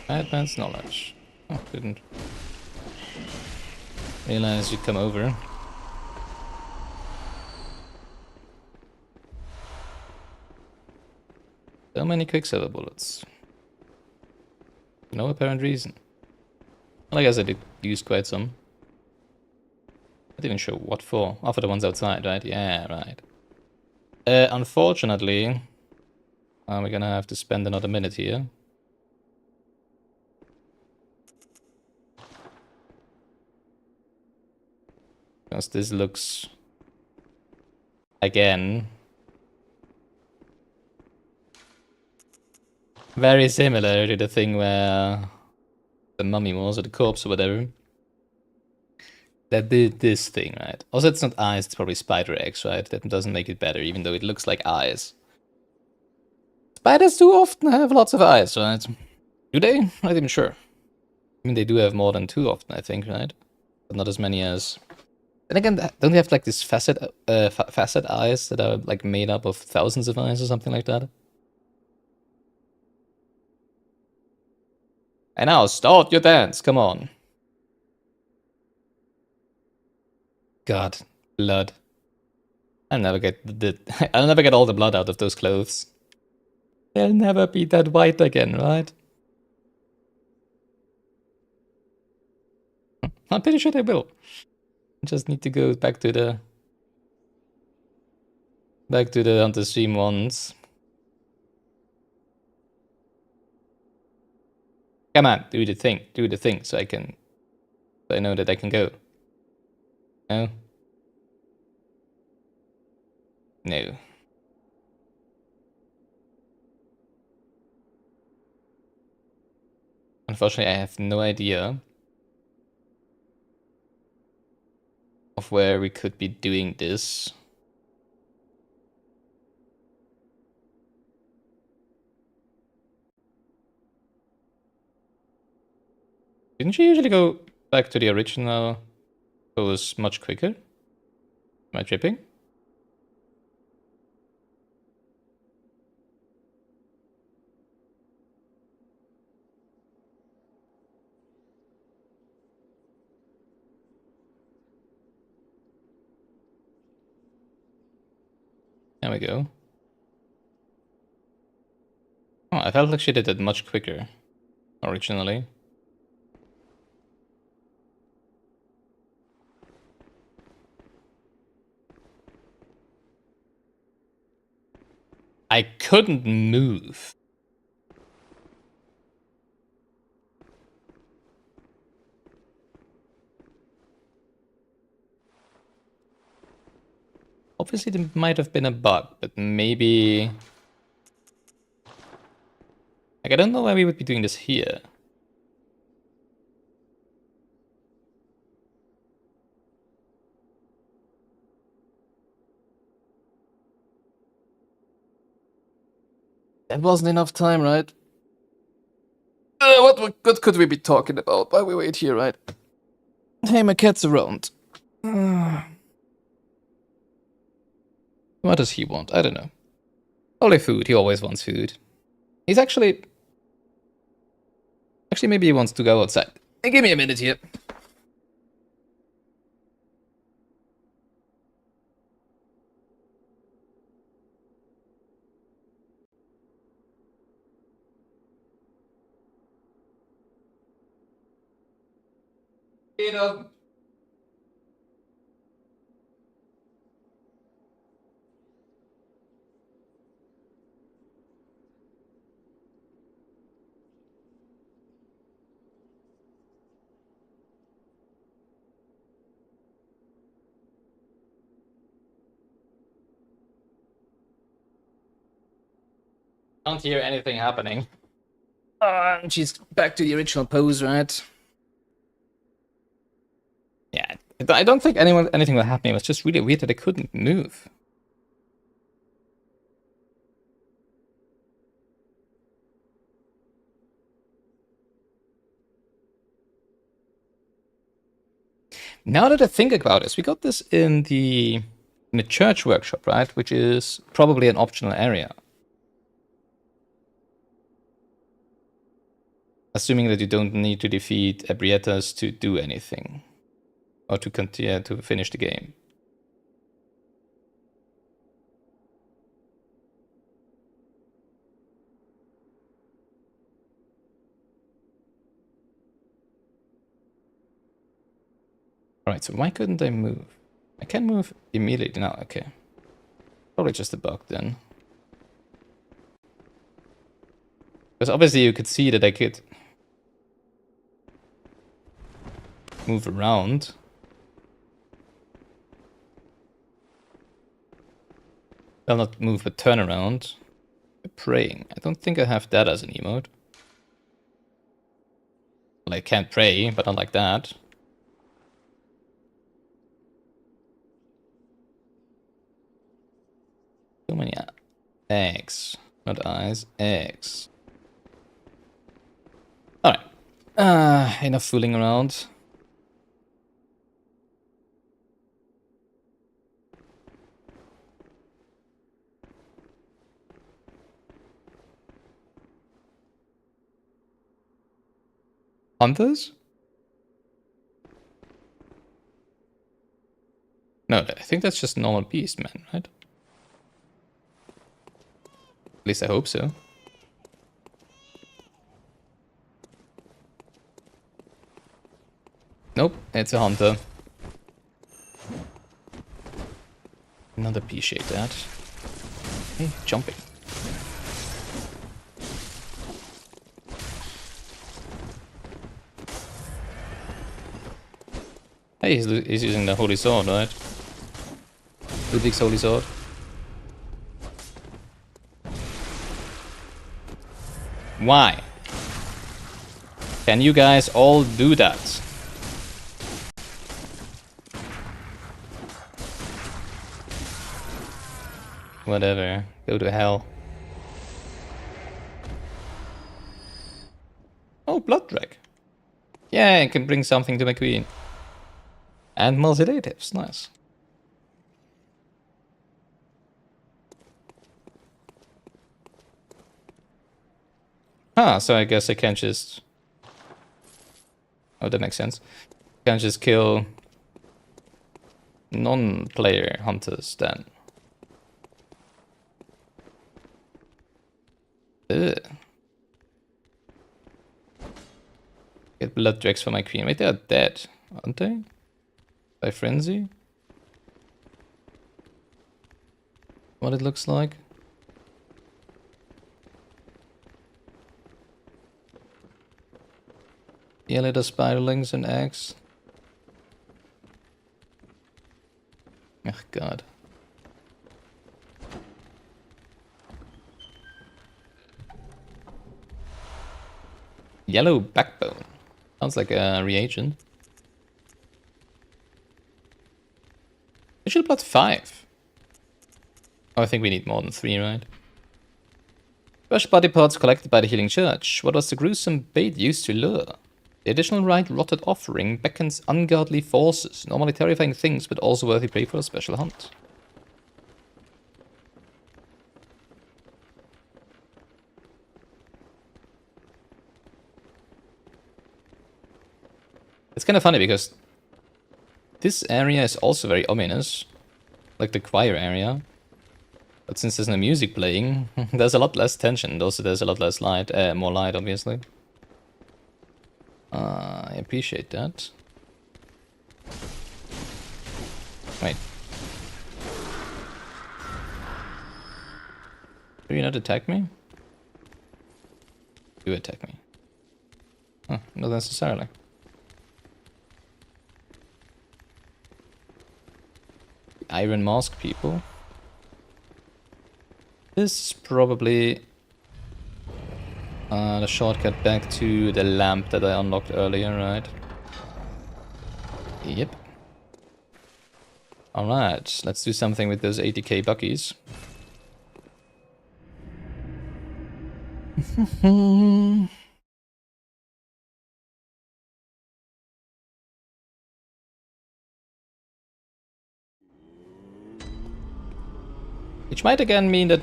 Advanced knowledge. Oh, didn't realize you'd come over. So many quicksilver bullets. No apparent reason. Well, I guess I did use quite some. Not even sure what for. Oh, for the ones outside, right? Yeah, right. Unfortunately, we're gonna have to spend another minute here. Because this looks, again, very similar to the thing where the mummy was, or the corpse, or whatever. That did this thing, right? Also, it's not eyes, it's probably spider eggs, right? That doesn't make it better, even though it looks like eyes. Spiders do often have lots of eyes, right? Do they? Not even sure. I mean, they do have more than two often, I think, right? But not as many as... Then again, don't they have like these facet eyes that are like made up of thousands of eyes or something like that? And now, start your dance, come on. God, blood. I'll never get I'll never get all the blood out of those clothes. They'll never be that white again, right? I'm pretty sure they will. Just need to go back to the on the stream once. Come on, do the thing, so I know that I can go. No, no. Unfortunately, I have no idea of where we could be doing this. Didn't you usually go back to the original? It was much quicker. Am I tripping? There we go. Oh, I felt like she did it much quicker originally. I couldn't move. Obviously, there might have been a bug, but maybe... Like, I don't know why we would be doing this here. That wasn't enough time, right? What could we be talking about while we wait here, right? Hey, my cat's around. What does he want? I don't know. Only food. He always wants food. He's actually... Actually, maybe he wants to go outside. Hey, give me a minute here. Peter. Can't hear anything happening. She's back to the original pose, right? Yeah, I don't think anything was happening. It was just really weird that I couldn't move. Now that I think about this, we got this in the church workshop, right? Which is probably an optional area. Assuming that you don't need to defeat Ebrietas to do anything. Or to continue to finish the game. Alright, so why couldn't I move? I can move immediately now, okay. Probably just a bug then. Because obviously you could see that I could move around. Well, not move, but turn around. Praying. I don't think I have that as an emote. Well, I can't pray, but not like that. Too many eggs. Not eyes, eggs. Alright. Enough fooling around. Hunters? No, I think that's just normal beast, man, right? At least I hope so. Nope, it's a hunter. Not appreciate that. Hey, jumping. Hey, he's using the holy sword, right? Ludwig's holy sword. Why? Can you guys all do that? Whatever. Go to hell. Oh, blood drag. Yeah, I can bring something to my queen. And multi-natives, nice. Ah, so I guess I can't just... Oh, that makes sense. Can't just kill non-player hunters then. Ugh. Get blood dregs for my queen. Wait, they're dead, aren't they? By frenzy? What it looks like? Yeah, little spiderlings and eggs. Oh god. Yellow backbone. Sounds like a reagent. Visual blood 5. Oh, I think we need more than 3, right? Fresh body parts collected by the healing church. What was the gruesome bait used to lure? The additional right rotted offering beckons ungodly forces, normally terrifying things, but also worthy prey for a special hunt. It's kind of funny because this area is also very ominous, like the choir area. But since there's no music playing, there's a lot less tension. Also, there's a lot less light, more light, obviously. I appreciate that. Wait. Do you not attack me? You attack me. Huh, not necessarily. Iron Mask people. This is probably the shortcut back to the lamp that I unlocked earlier, right? Yep. Alright, let's do something with those 80k buckies. Which might again mean that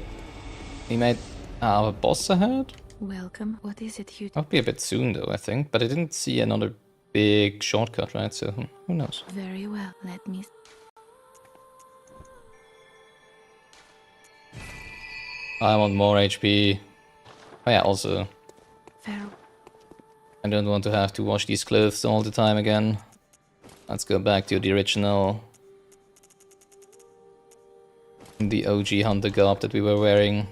we might have a boss ahead. Welcome. What is it you... Might be a bit soon though, I think. But I didn't see another big shortcut, right? So who knows? Very well. Let me... I want more HP. Oh yeah, also, Farewell. I don't want to have to wash these clothes all the time again. Let's go back to the original... the OG hunter garb that we were wearing.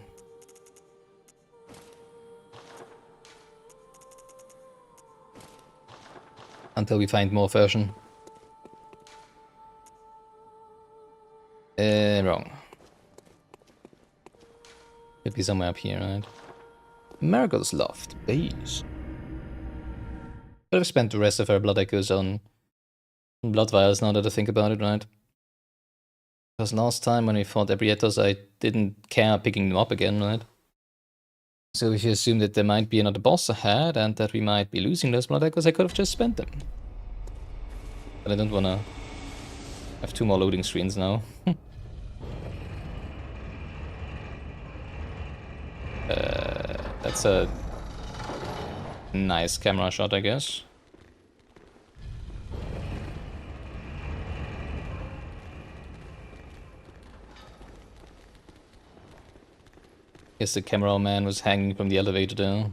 Until we find more version. Wrong. Could be somewhere up here, right? Marigold's Loft, base. Could have spent the rest of our blood echoes on blood vials now that I think about it, right? Because last time when we fought Ebrietos, I didn't care picking them up again, right? So if you assume that there might be another boss ahead and that we might be losing those blood echoes, I could have just spent them. But I don't wanna have 2 more loading screens now. That's a nice camera shot, I guess. Guess the cameraman was hanging from the elevator there.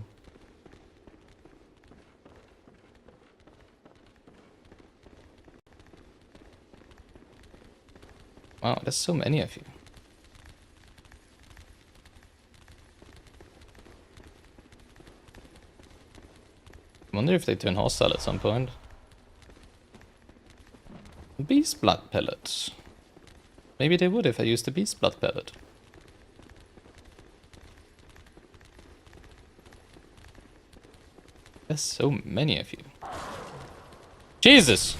Wow, there's so many of you. I wonder if they turn hostile at some point. Beast blood pellet. Maybe they would if I used the beast blood pellet. There's so many of you. Jesus!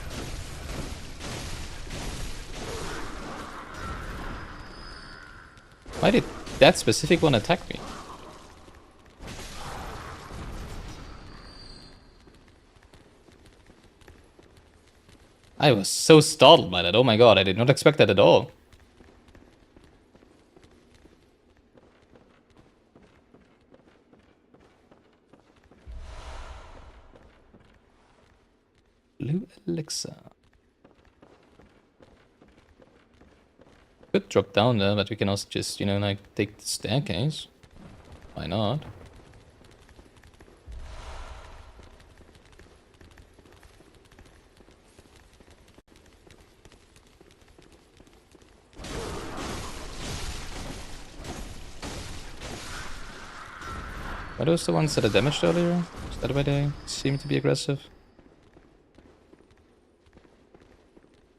Why did that specific one attack me? I was so startled by that. Oh my god, I did not expect that at all. Blue elixir. Could drop down there, but we can also just, you know, like, take the staircase. Why not? Are those the ones that I damaged earlier? Is that why they seem to be aggressive?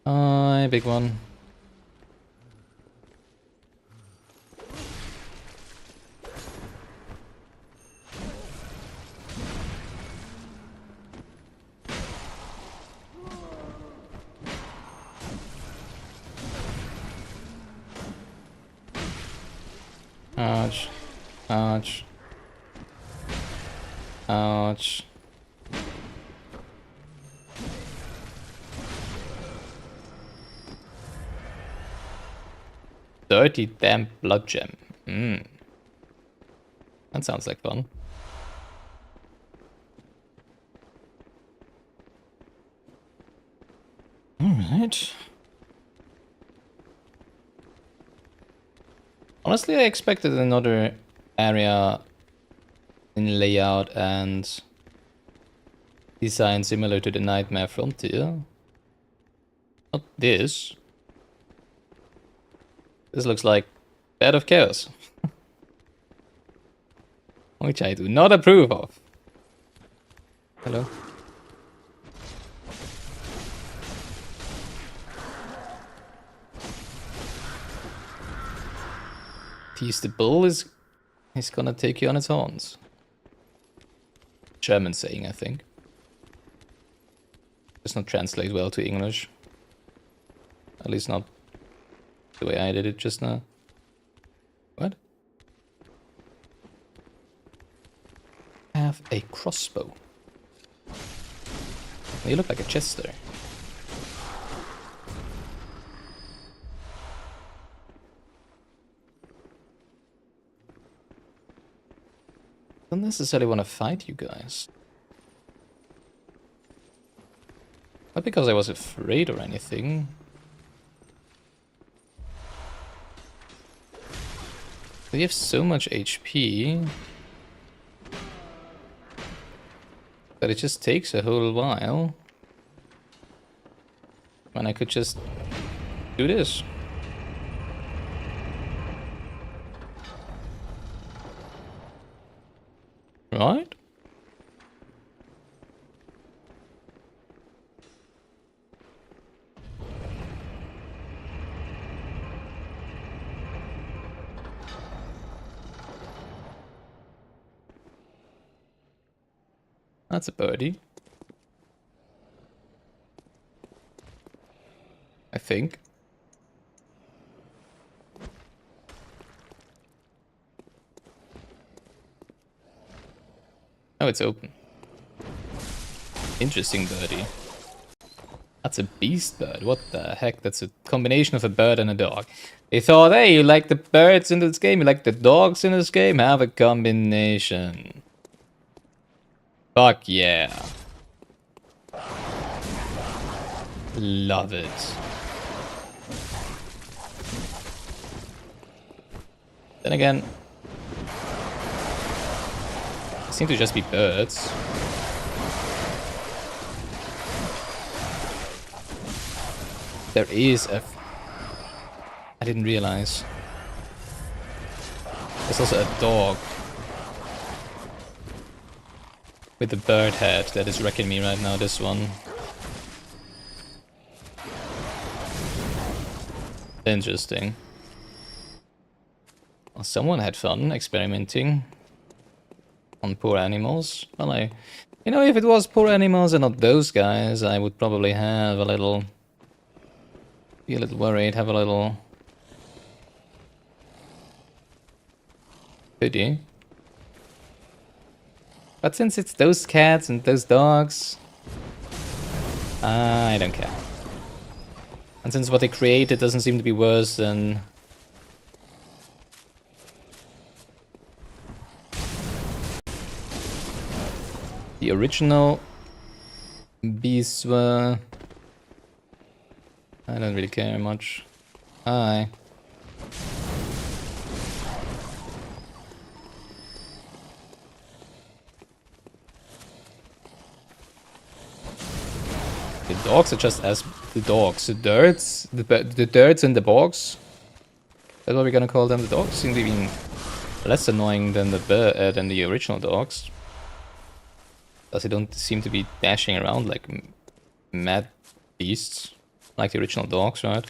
Hi, big one. Ouch. Ouch. Ouch. Dirty damp blood gem. That sounds like fun. Alright. Honestly, I expected another area in layout and design similar to the Nightmare Frontier. Not this. This looks like Bed of Chaos. Which I do not approve of. Hello. Tease the bull is gonna take you on its horns. German saying, I think. Does not translate well to English. At least not the way I did it just now. What? Have a crossbow. You look like a chester. Don't necessarily want to fight you guys. Not because I was afraid or anything. But you have so much HP that it just takes a whole while And I could just do this. Right? That's a birdie. I think. Oh, it's open. Interesting birdie. That's a beast bird. What the heck? That's a combination of a bird and a dog. They thought, hey, you like the birds in this game? You like the dogs in this game? Have a combination. Fuck yeah. Love it. Then again, they seem to just be birds. There is a... I didn't realize. There's also a dog with a bird head that is wrecking me right now, this one. Interesting. Well, someone had fun experimenting on poor animals. Well, you know, if it was poor animals and not those guys, I would probably have a little... be a little worried, have a little... pity. But since it's those cats and those dogs, I don't care. And since what they created doesn't seem to be worse than... the original beasts were... I don't really care much. Hi. The dogs are just as the dogs. The dirts, the dirts and the bogs. That's what we're gonna call them. The dogs seem to be even less annoying than the original dogs. Because they don't seem to be dashing around like mad beasts, like the original dogs, right?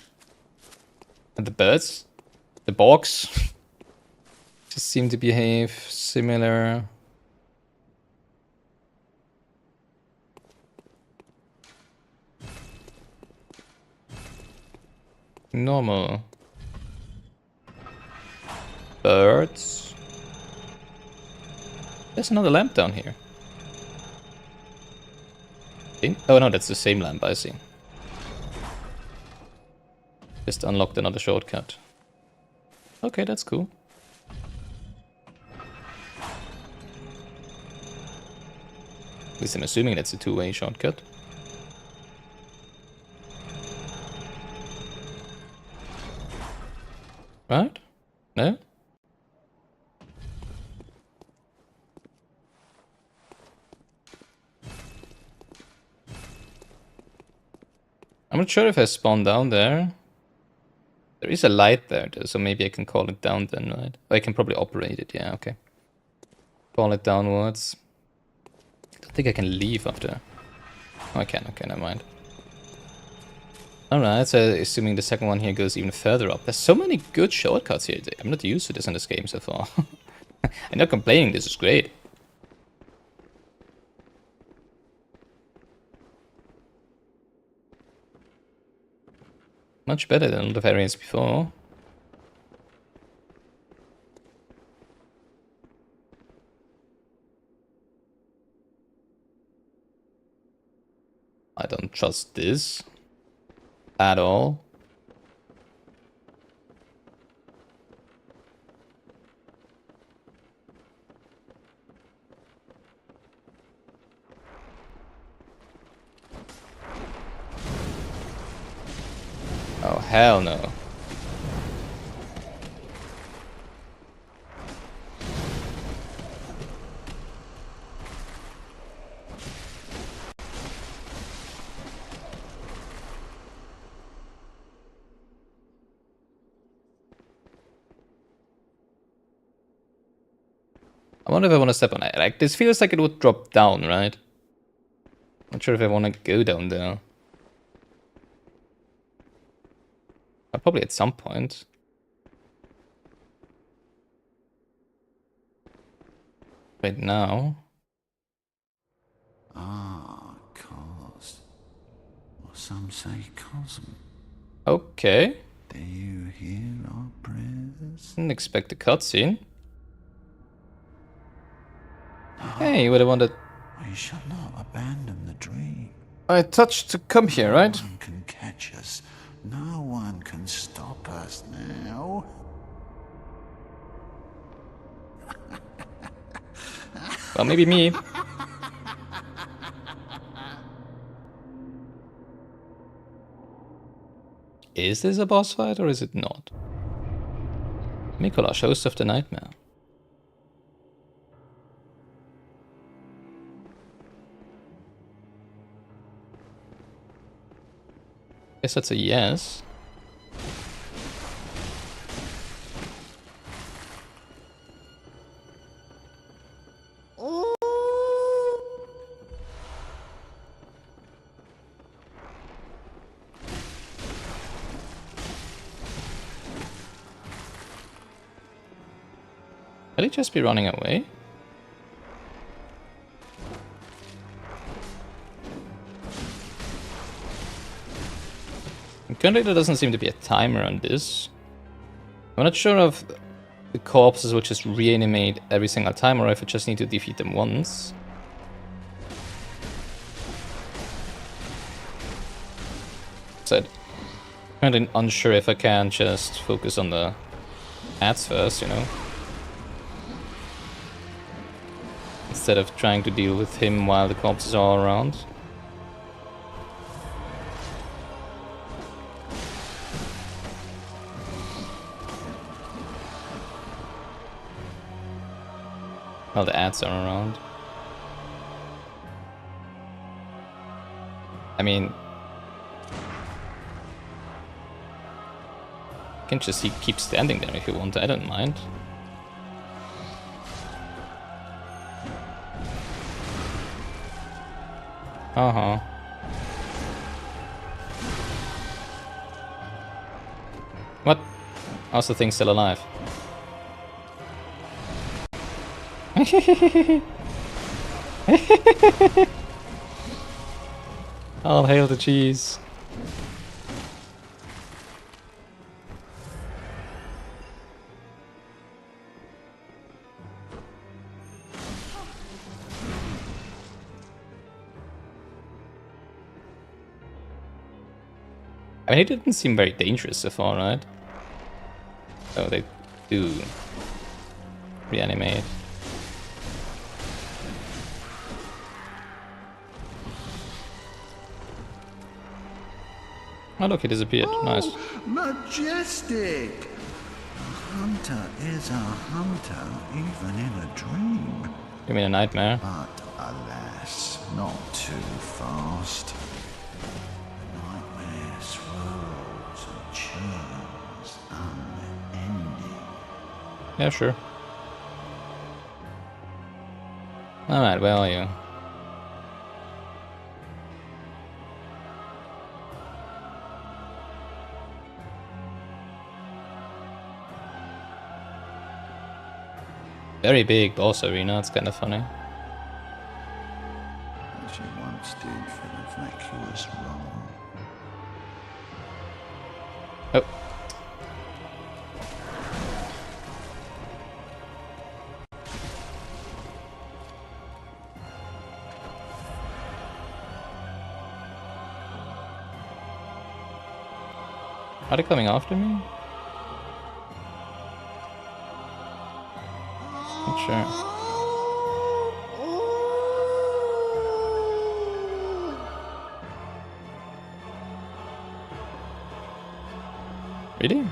And the birds, the bogs, just seem to behave similar. Normal birds. There's another lamp down here. Oh no, that's the same lamp, I see. Just unlocked another shortcut. Okay, that's cool. At least I'm assuming that's a two-way shortcut. Right? No? I'm not sure if I spawned down there. There is a light there, though, so maybe I can call it down then, right? I can probably operate it, yeah, okay. Call it downwards. I don't think I can leave after. Oh, I can, okay, never mind. Alright, so assuming the second one here goes even further up. There's so many good shortcuts here. I'm not used to this in this game so far. I'm not complaining, this is great. Much better than all the variants before. I don't trust this at all. Oh, hell no. I wonder if I want to step on it. Like, this feels like it would drop down, right? Not sure if I want to go down there. Probably at some point. Right now. Ah, cause. Or some say cosm. Okay. Do you hear our prayers? Didn't expect a cutscene. Hey, you would have wanted. We shall not abandon the dream. I touched to come here, right? No one can catch us. No one can stop us now. Well, maybe me. Is this a boss fight or is it not? Mikolash, host of the nightmare. Guess that's a yes. Will he just be running away? Currently there doesn't seem to be a timer on this. I'm not sure if the corpses will just reanimate every single time or if I just need to defeat them once. Said, currently unsure if I can just focus on the ads first, you know. Instead of trying to deal with him while the corpses are all around. While the ads are around. I mean, you can just keep standing there if you want, I don't mind. Uh-huh. What? How's the thing still alive? All hail the cheese. I mean, it didn't seem very dangerous so far, right? Oh, they do reanimate. Oh look, he disappeared. Nice. Majestic! A hunter is a hunter, even in a dream. You mean a nightmare? But alas, not too fast. The nightmare swirls and churns unending. Yeah, sure. Alright, where are you? Very big boss arena, it's kind of funny. As you once did for the vacuous wrong. Oh. Are they coming after me? Not sure. Really?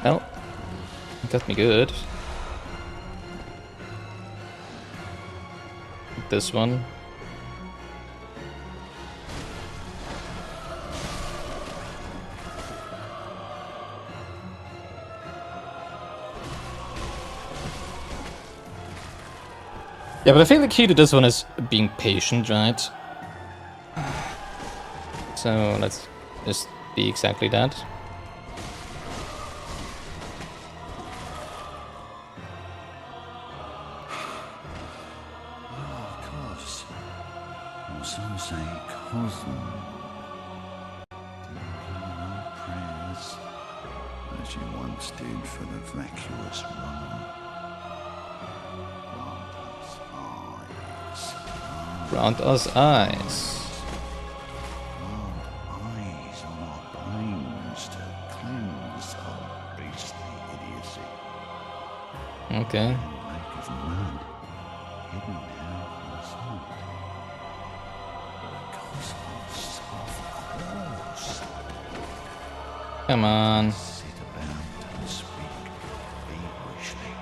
Well, got me good. This one. Yeah, but I feel the key to this one is being patient, right? So let's just be exactly that. Of course. Or some say Cosmo. No prayers, as you once did for the vacuous Rome. Grant us eyes. Eyes on our brains to cleanse our beastly idiocy. Okay. Lake of mud, hidden now from sight. Cosmos, of course. Come on. Sit about and speak feverishly,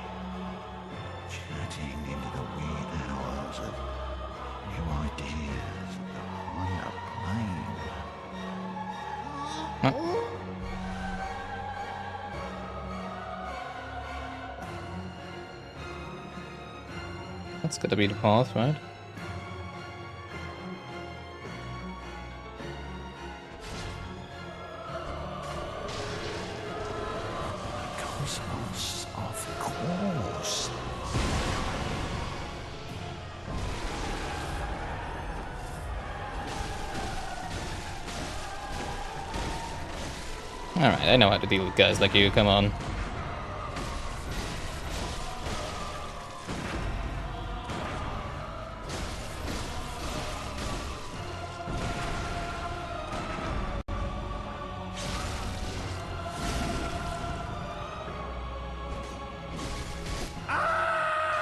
chatting into the weird hours of new ideas of the higher plane. That's gotta be the path, right? Cosmos, of course. Alright, I know how to deal with guys like you, come on.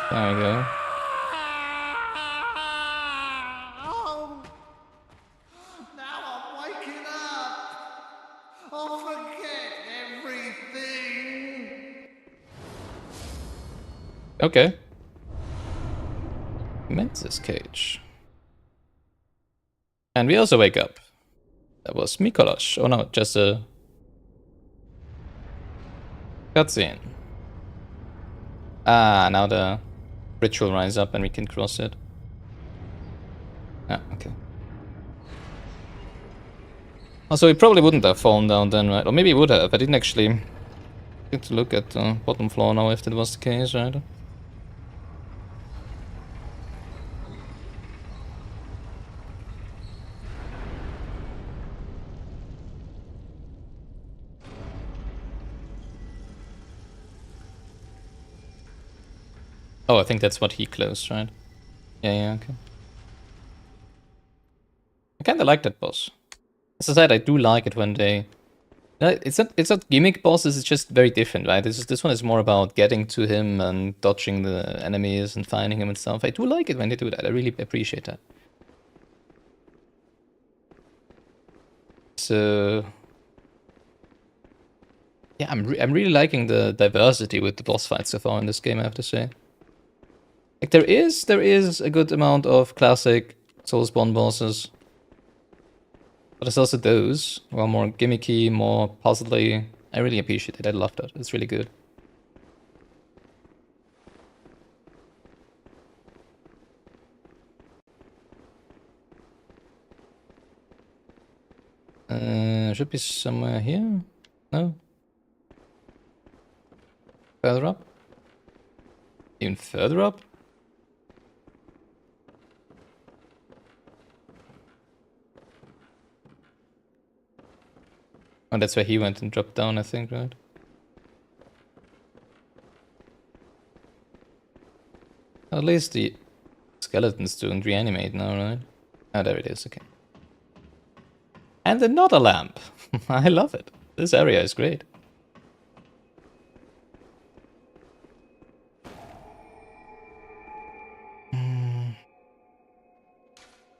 There we go. Oh, now I'm waking up. I'll forget everything. Okay. Menses cage. And we also wake up. That was Mikolash. Oh no, just a cutscene. Ah, now the bridge will rise up and we can cross it. Ah, okay. Also, he probably wouldn't have fallen down then, right? Or maybe he would have. I didn't actually get to look at the bottom floor now if that was the case, right? Oh, I think that's what he closed, right? Yeah, okay. I kinda like that boss. As I said, I do like it when they... It's not gimmick bosses, it's just very different, right? This one is more about getting to him and dodging the enemies and finding him and stuff. I do like it when they do that, I really appreciate that. So... yeah, I'm really liking the diversity with the boss fights so far in this game, I have to say. Like, there is a good amount of classic Soulsborne bosses. But there's also those who are more gimmicky, more puzzly. I really appreciate it. I love that. It's really good. Should be somewhere here? No? Further up? Even further up? Oh, that's where he went and dropped down, I think, right? At least the skeletons don't reanimate now, right? Oh, there it is, okay. And another lamp! I love it. This area is great.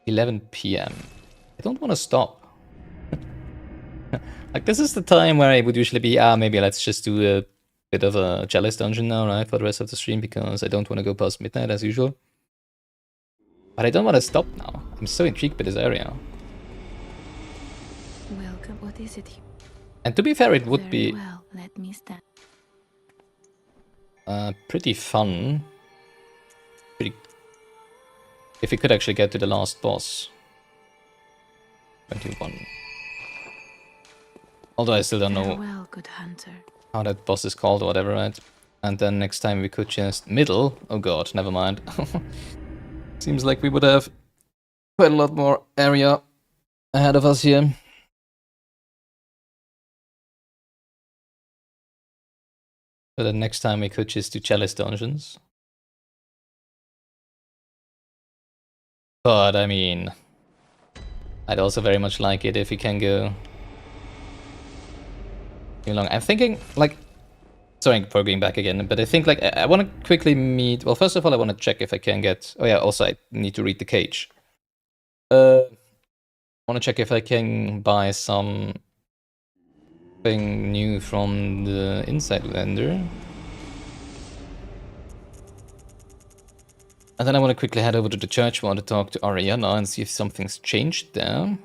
11 p.m. I don't want to stop. Like, this is the time where I would usually be, maybe let's just do a bit of a jealous dungeon now, right, for the rest of the stream, because I don't want to go past midnight as usual. But I don't want to stop now. I'm so intrigued by this area. Welcome. What is it? And to be fair, it would Very be well. Let me stand. pretty fun. Pretty If we could actually get to the last boss. 21. Although I still don't know Farewell, good hunter. how that boss is called or whatever, right? And then next time we could just middle. Oh god, never mind. Seems like we would have quite a lot more area ahead of us here. So then next time we could just do Chalice Dungeons. But I mean, I'd also very much like it if we can go too long. I'm thinking, like, sorry for going back again, but I think, like, I want to quickly meet. Well, first of all, I want to check if I can get. Oh yeah, also I need to read the cage. I want to check if I can buy something new from the inside vendor. And then I want to quickly head over to the church. I want to talk to Ariana and see if something's changed there.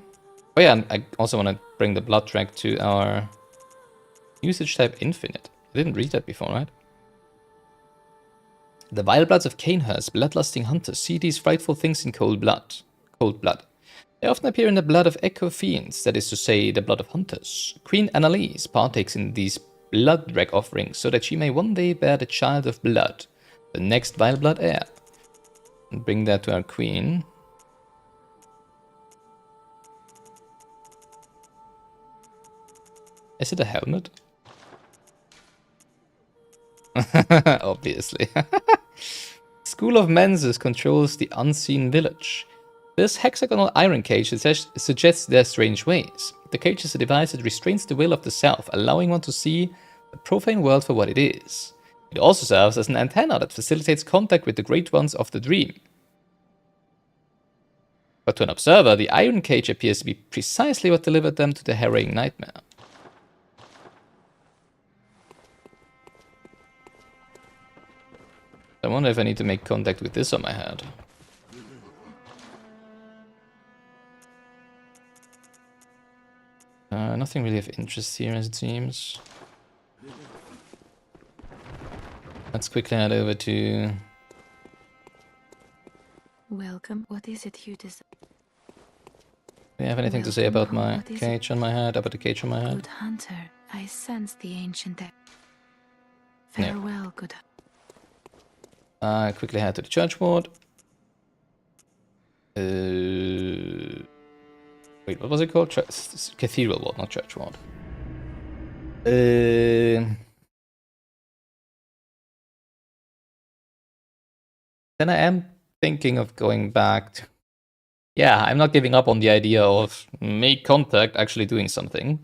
Oh yeah, and I also want to bring the blood track to our usage type infinite. I didn't read that before, right? The vile bloods of Canehurst, bloodlusting hunters, see these frightful things in cold blood. They often appear in the blood of echo fiends, that is to say, the blood of hunters. Queen Annalise partakes in these blood drag offerings so that she may one day bear the child of blood, the next vile blood heir. And bring that to our queen. Is it a helmet? Obviously. School of Menses controls the unseen village. This hexagonal iron cage suggests their strange ways. The cage is a device that restrains the will of the self, allowing one to see the profane world for what it is. It also serves as an antenna that facilitates contact with the great ones of the dream. But to an observer, the iron cage appears to be precisely what delivered them to the harrowing nightmare. I wonder if I need to make contact with this on my head. Nothing really of interest here, as it seems. Let's quickly head over to... Welcome. What is it you desire? Do you have anything to say about my cage on my head? About the cage on my head? Good hunter, I sense the ancient death. Yeah. Farewell, good. Quickly head to the church ward. Wait, what was it called? Cathedral ward, not church ward. Then I am thinking of going back to... Yeah, I'm not giving up on the idea of make contact actually doing something.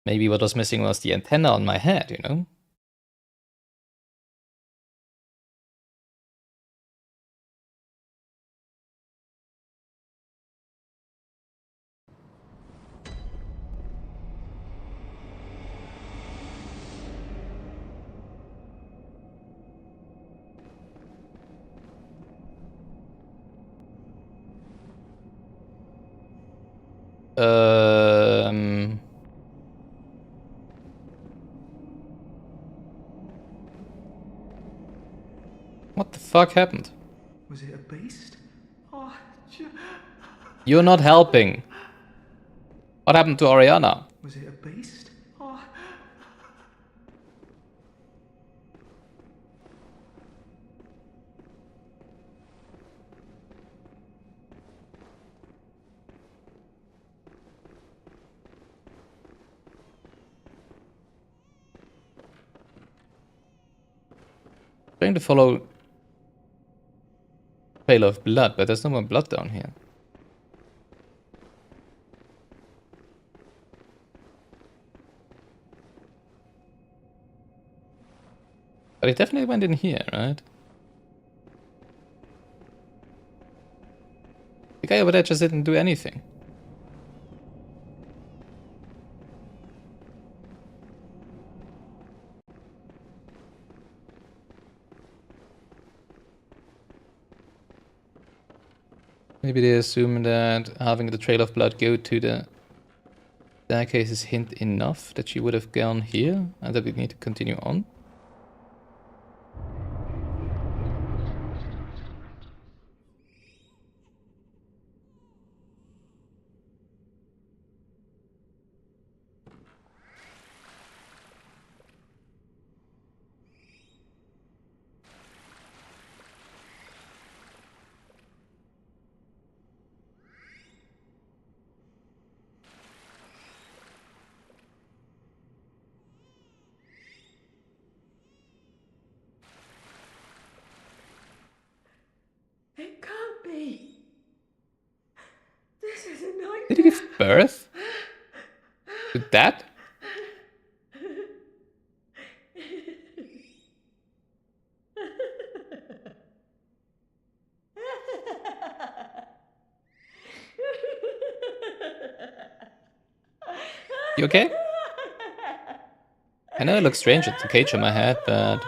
Maybe what was missing was the antenna on my head, you know? What the fuck happened? Was it a beast? Oh, You're not helping. What happened to Oriana? was it a beast? Oh. Trying to follow trail of blood, but there's no more blood down here. But it definitely went in here, right? The guy over there just didn't do anything. Maybe they assume that having the trail of blood go to the staircase is hint enough that she would have gone here and that we need to continue on. give birth to that? You okay? I know it looks strange with the cage on my head, but...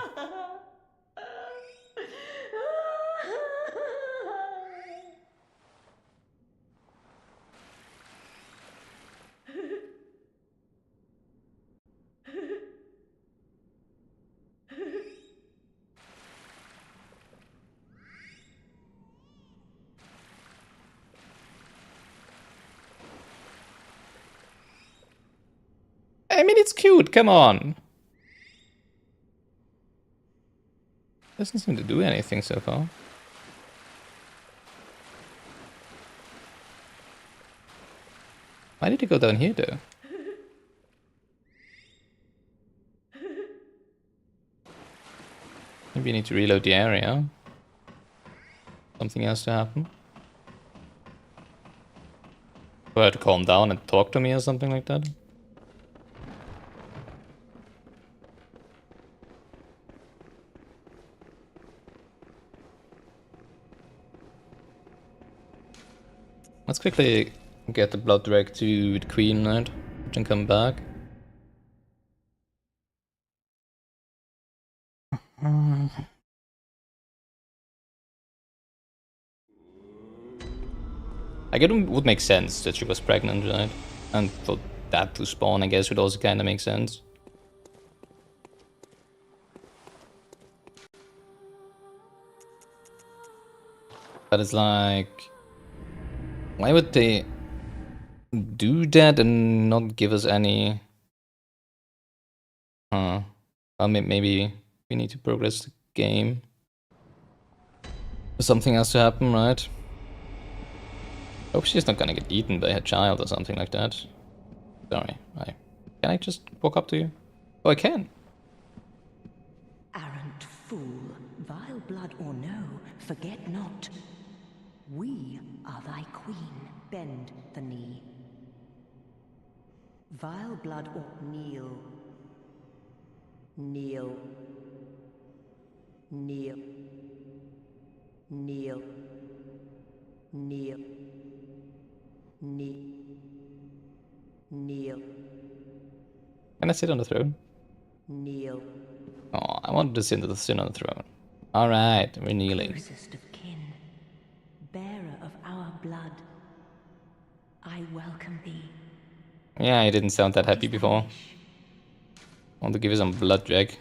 I mean, it's cute, come on. Doesn't seem to do anything so far. Why did he go down here, though? Maybe you need to reload the area. Something else to happen. For her to calm down and talk to me or something like that. Let's quickly get the blood drag to the queen, right? And come back. Like, it would make sense that she was pregnant, right? And for that to spawn, I guess, would also kind of make sense. But it's like... Why would they do that and not give us any... Huh. Well, maybe we need to progress the game. For something else to happen, right? Hope she's not gonna get eaten by her child or something like that. Sorry, can I just walk up to you? Oh, I can. Arrant fool, vile blood or no, forget not. We are thy queen, bend the knee. Vile blood or kneel. Kneel. Kneel. Kneel. Kneel. Kneel. Kneel. Can I sit on the throne? Kneel. Oh, I wanted to sit on the throne. Alright, we're kneeling. Closest of kin, bearer of our blood, I welcome thee. Yeah, I didn't sound that happy before. I want to give you some blood, Jack.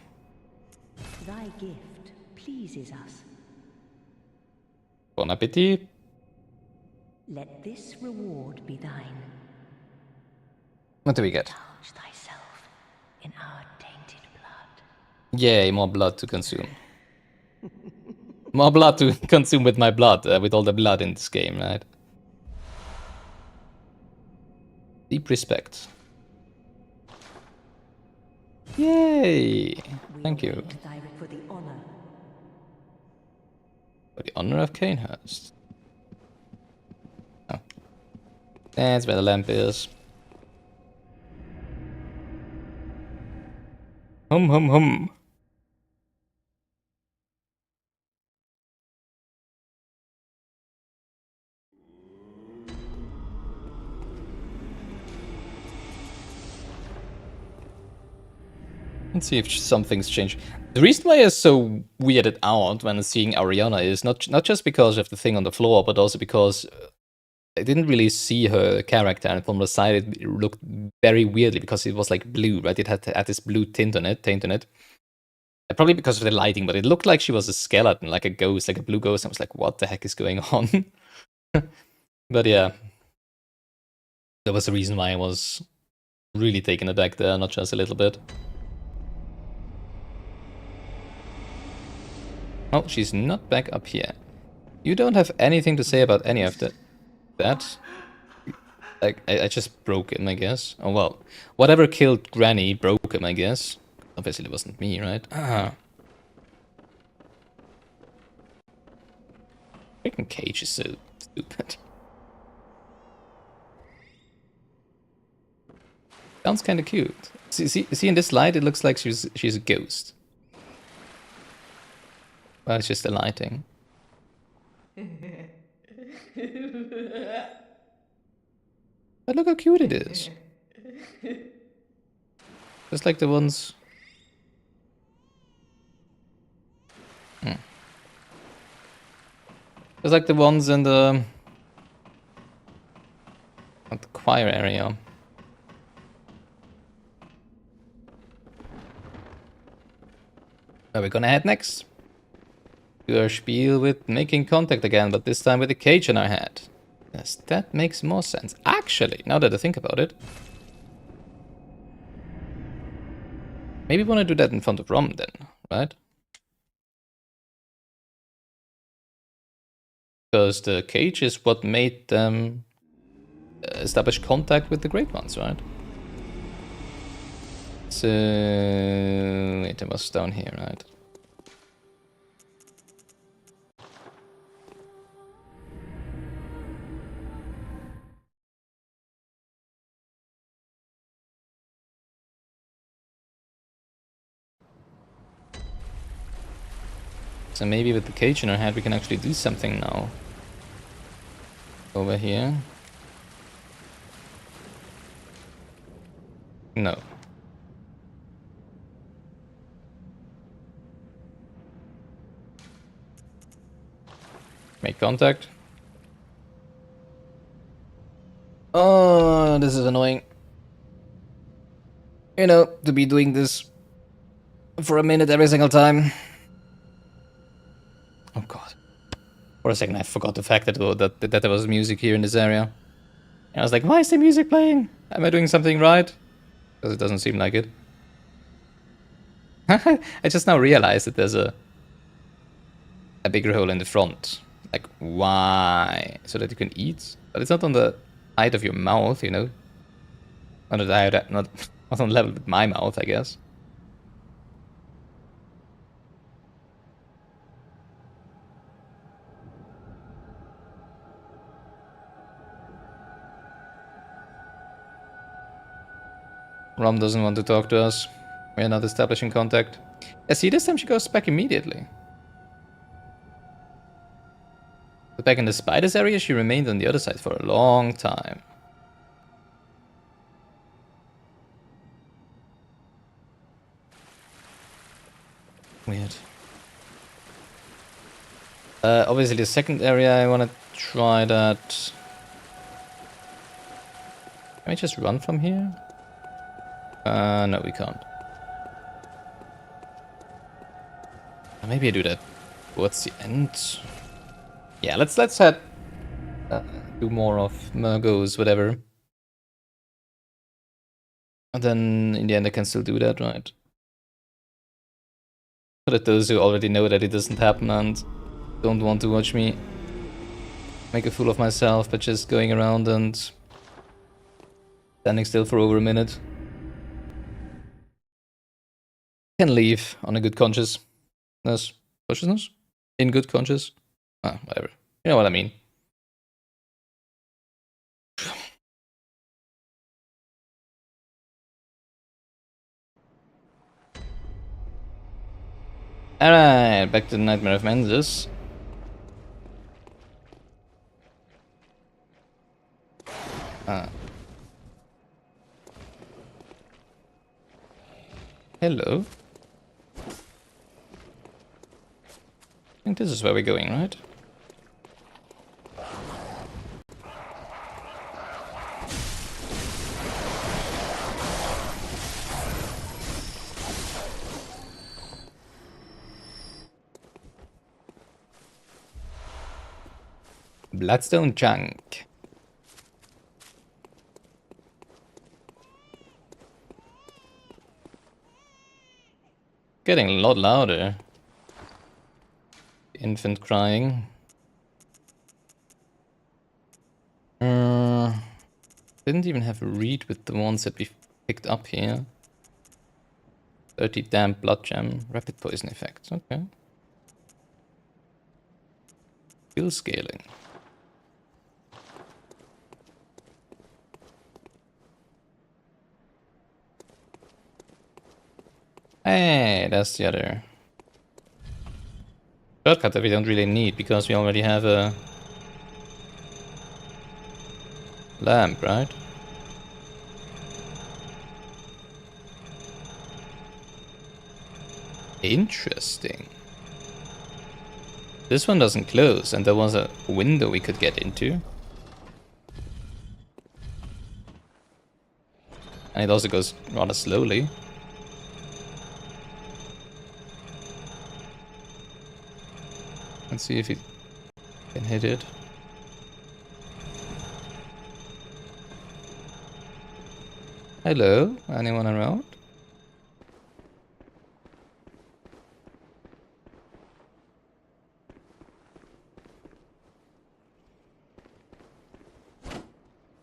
Thy gift pleases us. Bon appetit. Let this reward be thine. What do we get? Indulge thyself in our tainted blood. Yay, more blood to consume. More blood to consume with my blood, with all the blood in this game, right? Deep respect. Yay! Thank you. For the honor. For the honor of Canehurst. Oh. That's where the lamp is. Hum hum hum. Let's see if something's changed. The reason why I'm so weirded out when seeing Ariana is not just because of the thing on the floor, but also because I didn't really see her character, and from the side it looked very weirdly because it was like blue, right? It had this blue tint on it. Probably because of the lighting, but it looked like she was a skeleton, like a ghost, like a blue ghost. I was like, what the heck is going on? But yeah, that was the reason why I was really taken aback there, not just a little bit. Oh, she's not back up here. You don't have anything to say about any of that? Like, I just broke him, I guess. Oh, well. Whatever killed Granny broke him, I guess. Obviously it wasn't me, right? Ah. Freaking cage is so stupid. Sounds kind of cute. See in this light, it looks like she's a ghost. Well, it's just the lighting. But look how cute it is. Just like the ones... Just like the ones in the... at the choir area. Where are we gonna head next? Do our spiel with making contact again, but this time with a cage on our head. Yes, that makes more sense. Actually, now that I think about it. Maybe we want to do that in front of Rom then, right? Because the cage is what made them establish contact with the Great Ones, right? So... wait, it was down here, right? So maybe with the cage in our head we can actually do something now. Over here. No. Make contact. Oh, this is annoying. You know, to be doing this for a minute every single time. Oh god. For a second I forgot the fact that there was music here in this area. And I was like, why is the music playing? Am I doing something right? Because it doesn't seem like it. I just now realized that there's a bigger hole in the front. Like, why? So that you can eat? But it's not on the height of your mouth, you know? Not, not on level with my mouth, I guess. Rom doesn't want to talk to us. We're not establishing contact. Yeah, see, this time she goes back immediately. But back in the spiders area, she remained on the other side for a long time. Weird. Obviously the second area, I want to try that. Can we just run from here? No, we can't. Maybe I do that towards the end. Yeah, let's head do more of Murgo's whatever. And then in the end I can still do that, right? So that those who already know that it doesn't happen and don't want to watch me make a fool of myself by just going around and standing still for over a minute can leave on a good consciousness. Consciousness? In good conscience? Ah, whatever. You know what I mean. Alright, back to the Nightmare of Menzies. Hello. I think this is where we're going, right? Bloodstone chunk. Getting a lot louder. Infant crying. Didn't even have a read with the ones that we picked up here. 30 damp blood gem. Rapid poison effect. Okay. Skill scaling. Hey, that's the other shortcut that we don't really need because we already have a lamp, right? Interesting. This one doesn't close, and there was a window we could get into. And it also goes rather slowly. Let's see if we can hit it. Hello? Anyone around?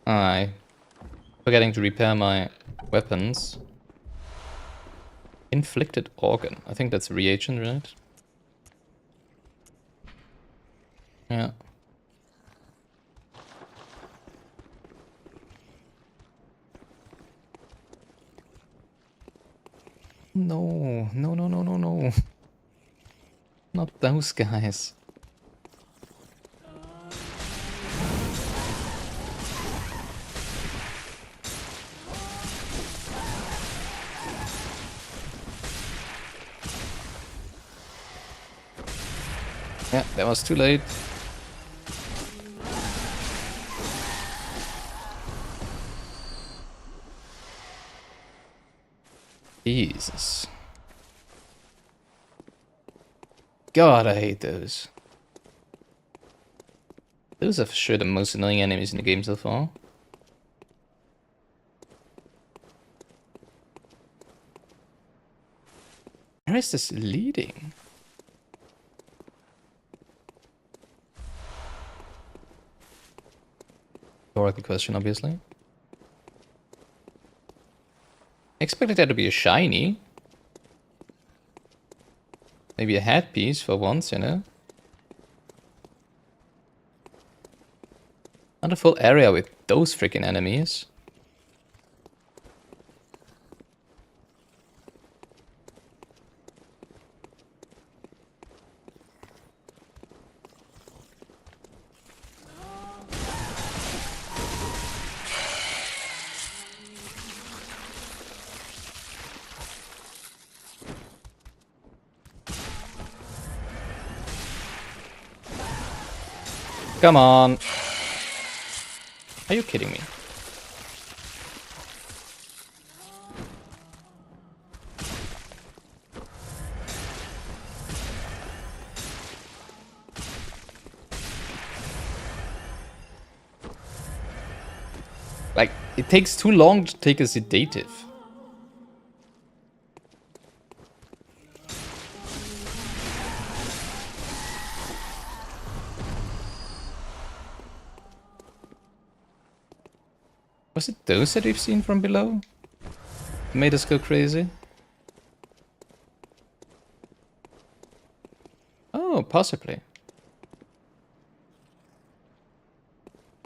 Aye. Forgetting to repair my weapons. Inflicted organ. I think that's a reagent, right? Yeah. No, no, no, no, no, no. Not those guys. Yeah, that was too late. Jesus. God, I hate those. Those are for sure the most annoying enemies in the game so far. Where is this leading? Rhetorical question, obviously. Expected that to be a shiny. Maybe a headpiece for once, you know? Not a full area with those freaking enemies. Come on. Are you kidding me? Like, it takes too long to take a sedative. Was it those that we've seen from below? Made us go crazy? Oh, possibly.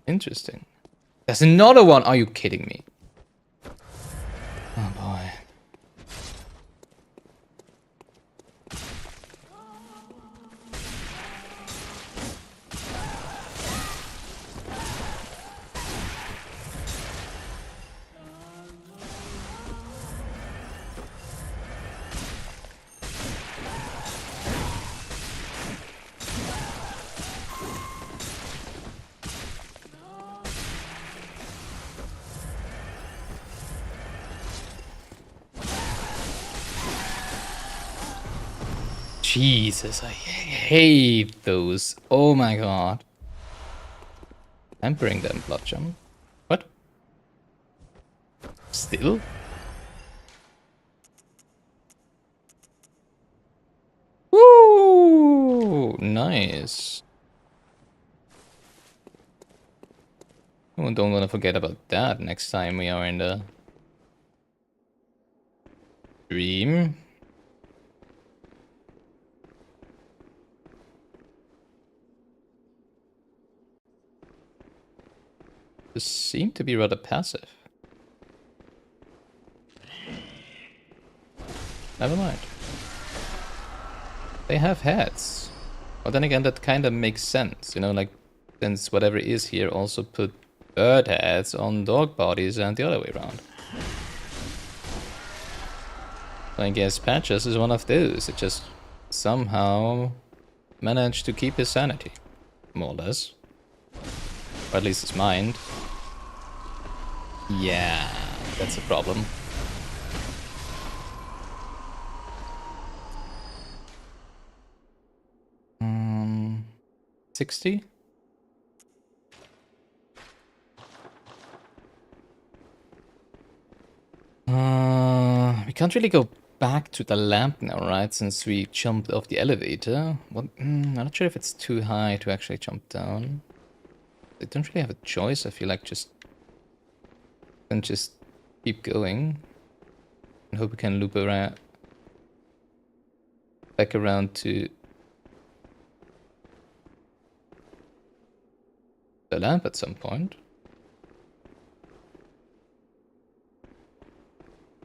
Interesting. There's another one! Are you kidding me? Oh boy. Jesus, I hate those. Oh my god. Tempering them, blood jump. What? Still? Woo! Nice. Oh, don't want to forget about that next time we are in the dream. This seemed to be rather passive. Never mind. They have heads. But then again, that kind of makes sense, you know, like, since whatever is here also put bird heads on dog bodies and the other way around. So I guess Patches is one of those. It just somehow managed to keep his sanity, more or less. Or at least his mind. Yeah, that's a problem. Um, 60? We can't really go back to the lamp now, right? Since we jumped off the elevator. What? I'm not sure if it's too high to actually jump down. I don't really have a choice. I feel like just keep going and hope we can loop around back around to the lamp at some point.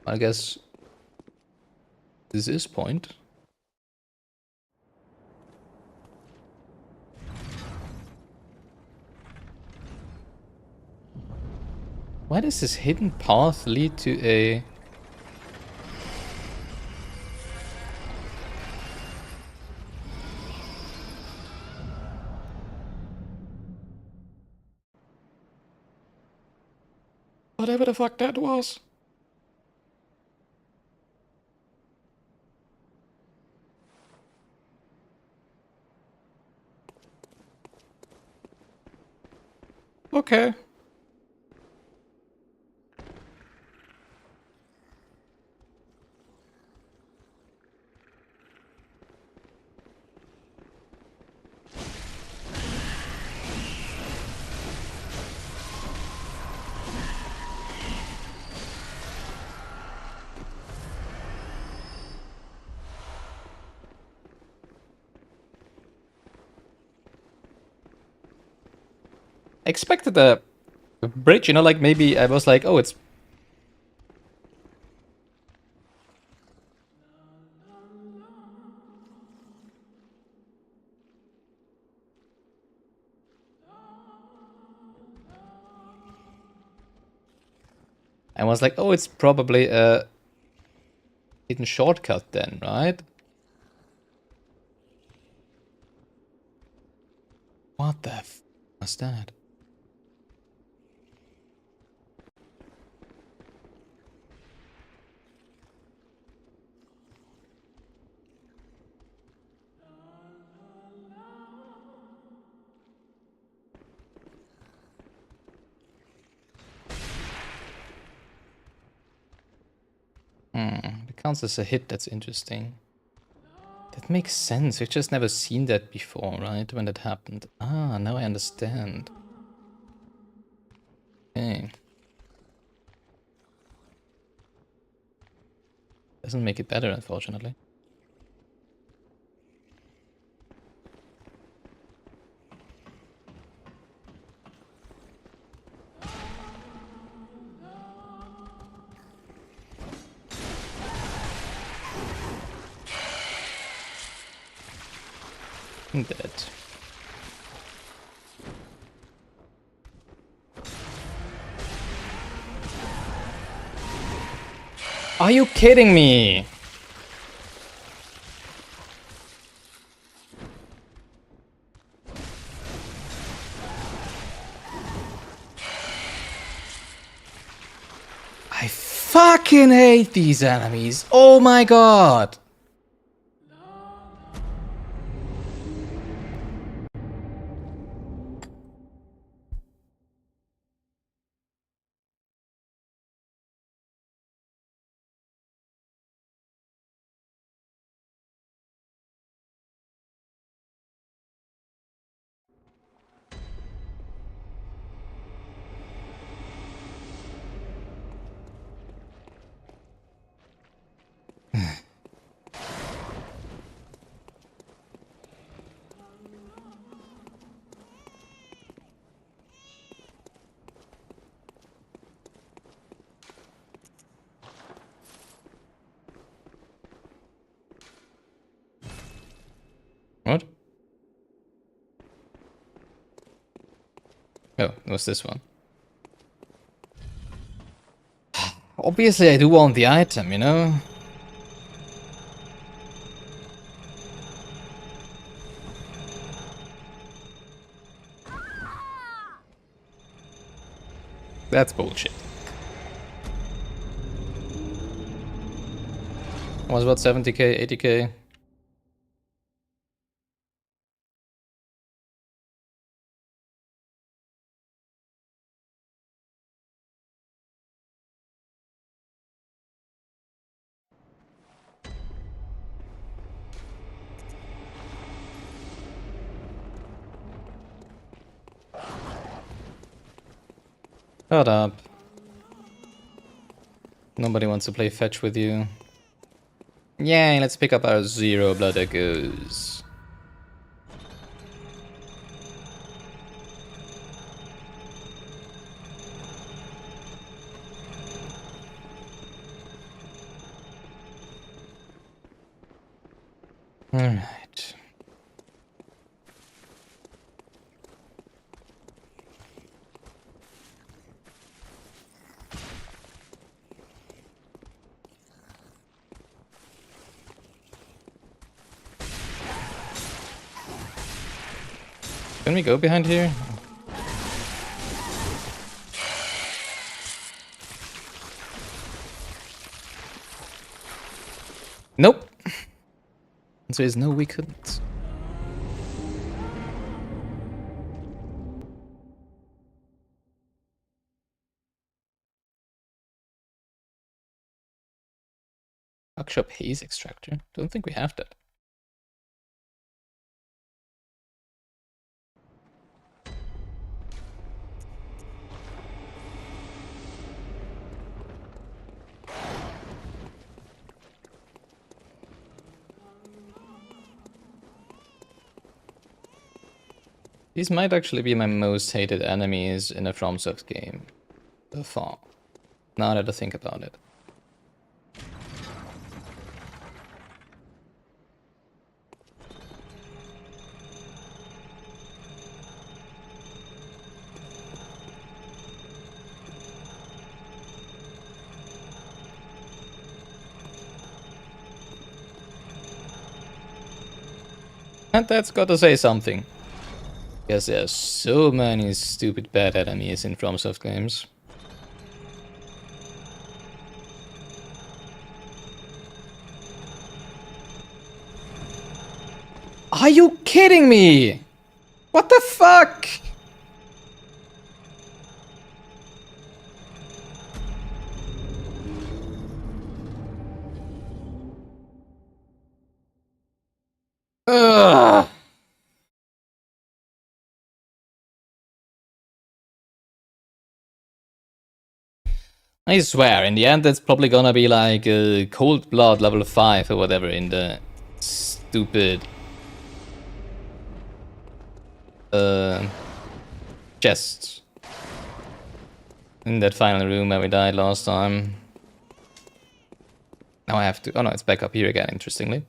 I guess this is point. Why does this hidden path lead to a... Whatever the fuck that was. Okay. I expected a bridge, you know, like maybe I was like, oh, it's... I was like, oh, it's probably a hidden shortcut then, right? What the f was that? It counts as a hit, that's interesting. That makes sense, we've just never seen that before, right? When that happened. Ah, now I understand. Okay. Doesn't make it better, unfortunately. I'm dead. Are you kidding me? I fucking hate these enemies. Oh my god. Oh, it was this one. Obviously, I do want the item, you know? That's bullshit. Was about 70k, 80k? Shut up. Nobody wants to play fetch with you. Yay, let's pick up our 0 blood echoes. Alright. Can we go behind here? Nope. So is no, we couldn't. Workshop haze extractor? Don't think we have that. These might actually be my most hated enemies in a FromSoft game so far. Now that I think about it. And that's got to say something. Because there's so many stupid bad enemies in FromSoft games. Are you kidding me? What the fuck? Ugh. I swear, in the end, it's probably gonna be like Cold Blood level 5 or whatever in the stupid chest in that final room where we died last time. Now I have to. Oh no, it's back up here again, interestingly.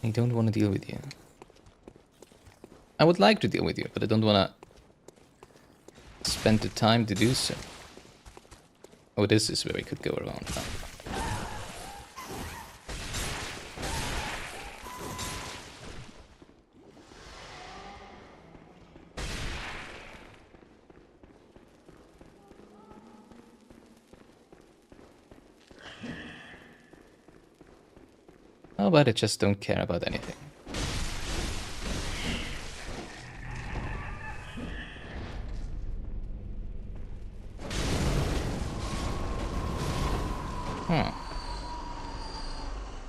I don't want to deal with you. I would like to deal with you, but I don't want to spend the time to do so. Oh, this is where we could go around. How about I just don't care about anything?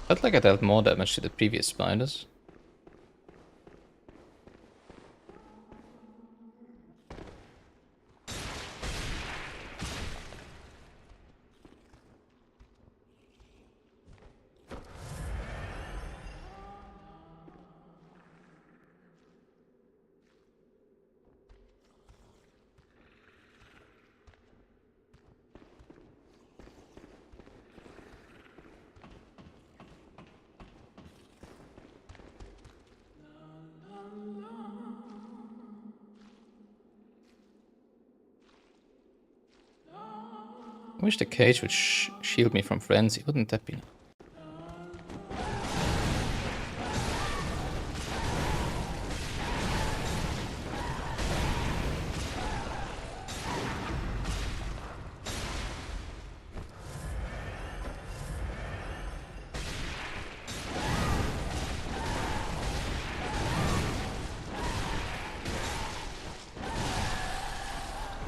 Felt like I dealt more damage to the previous spiders. I wish the cage would shield me from frenzy. Wouldn't that be nice?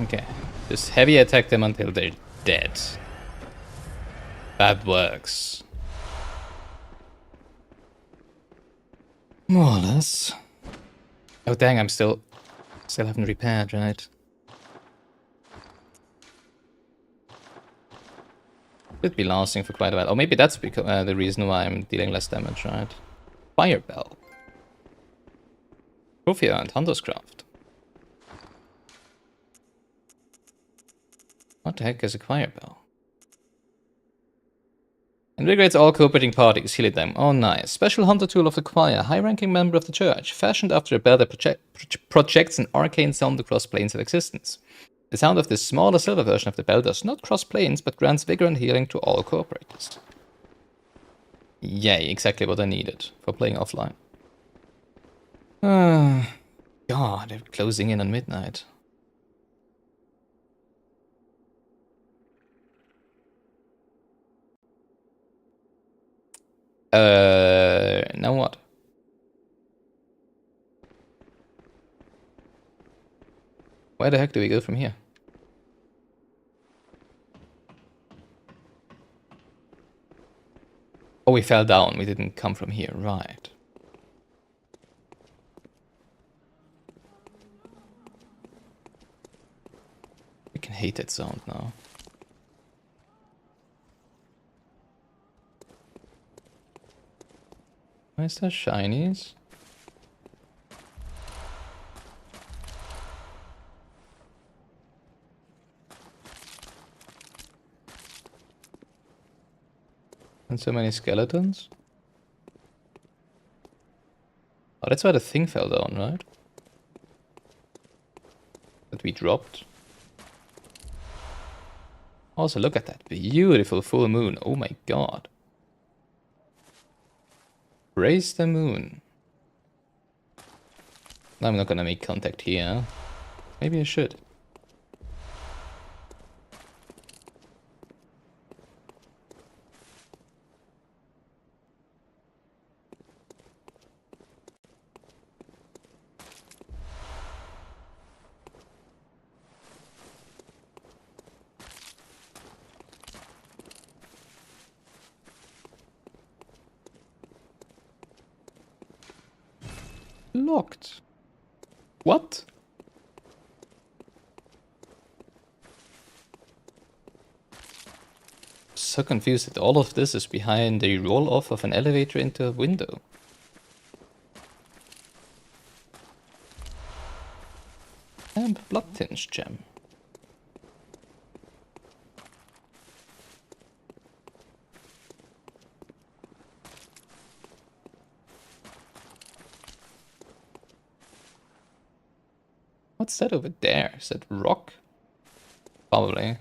Okay, just heavy attack them until they're dead. That works. More or less. Oh dang, I'm still haven't repaired, right? Should be lasting for quite a while. Or maybe that's because the reason why I'm dealing less damage, right? Fire Bell. Trophy and Hunter's Craft. What the heck is a Fire Bell? Invigorates all cooperating parties, healing them. Oh nice. Special hunter tool of the choir, high-ranking member of the church, fashioned after a bell that projects an arcane sound across planes of existence. The sound of this smaller silver version of the bell does not cross planes, but grants vigor and healing to all cooperators. Yay, exactly what I needed for playing offline. God, they're closing in on midnight. Now what? Where the heck do we go from here? Oh, we fell down. We didn't come from here. Right. I can hate that sound now. Why is there shinies? And so many skeletons? Oh, that's why the thing fell down, right? That we dropped. Also, look at that beautiful full moon. Oh my god. Praise the moon. I'm not gonna make contact here. Maybe I should. Locked. What? So confused that all of this is behind the roll-off of an elevator into a window. And blood-tinged gem. What's that over there? Is that rock? Probably.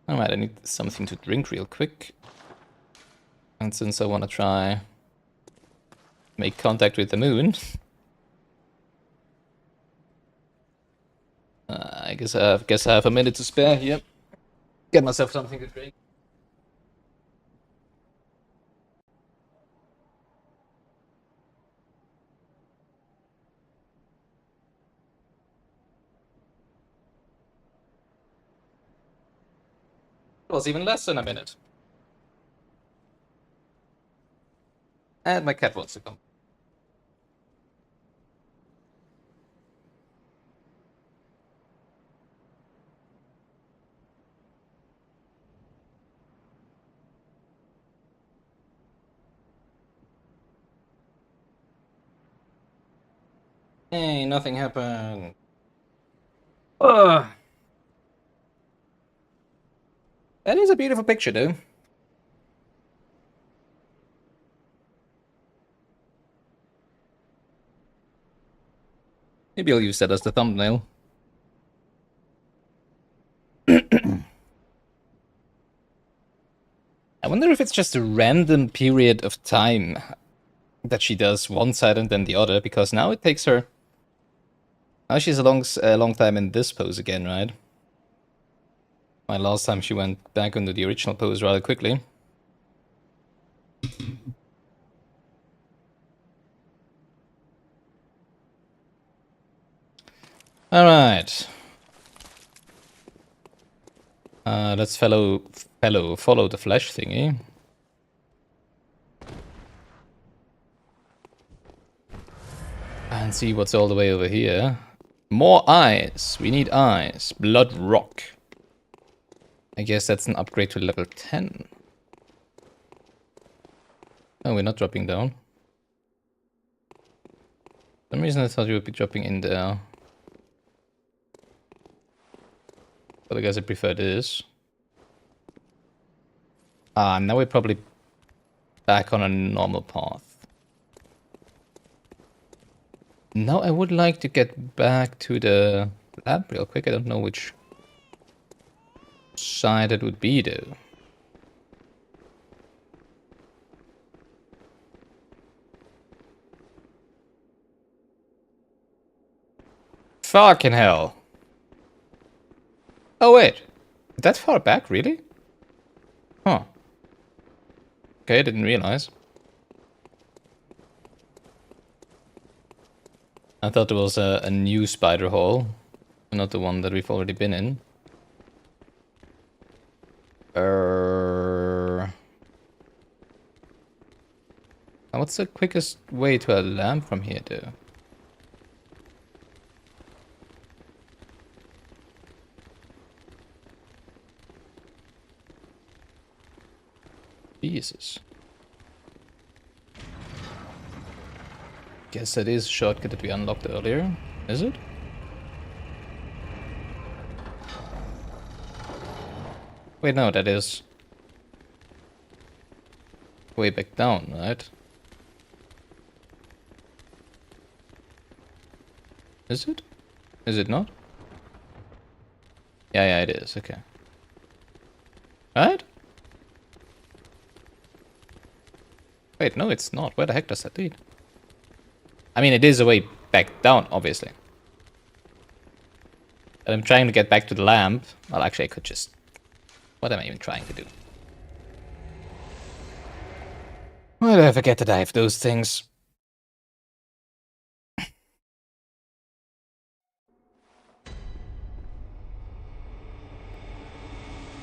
Alright, I need something to drink real quick. And since I want to try make contact with the moon, I guess I have a minute to spare here. Get myself something to drink. It was even less than a minute. And my cat wants to come. Hey, nothing happened. Ugh. That is a beautiful picture, though. Maybe I'll use that as the thumbnail. I wonder if it's just a random period of time that she does one side and then the other, because now it takes her... Now she's a long time in this pose again, right? My last time she went back into the original pose rather quickly. Alright. Let's follow the flesh thingy. And see what's all the way over here. More eyes. We need eyes. Blood rock. I guess that's an upgrade to level 10. Oh, we're not dropping down. For some reason I thought you would be dropping in there. But I guess I prefer this. Ah, now we're probably back on a normal path. Now I would like to get back to the lab real quick. I don't know which side it would be though. Fucking hell. Oh wait. That far back, really? Huh. Okay, I didn't realize. I thought there was a new spider hole, not the one that we've already been in. What's the quickest way to a lamp from here, though? Jesus. Guess that is a shortcut that we unlocked earlier, is it? Wait, no, that is way back down, right? Is it? Is it not? Yeah, it is, okay. Right? Wait, no, it's not. Where the heck does that lead? I mean, it is a way back down, obviously. But I'm trying to get back to the lamp. Well, actually, I could just... What am I even trying to do? Why do I forget that I have those things?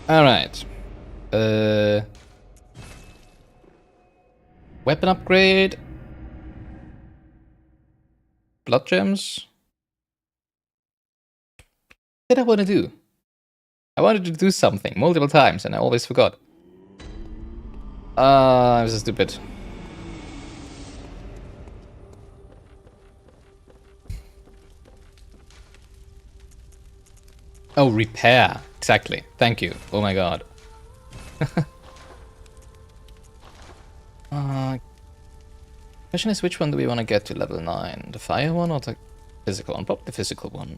Alright. Weapon upgrade. Blood gems. What did I want to do? I wanted to do something multiple times and I always forgot. I'm so stupid. Oh, repair. Exactly. Thank you. Oh my god. Question is, which one do we want to get to level 9? The fire one or the physical one? Probably the physical one.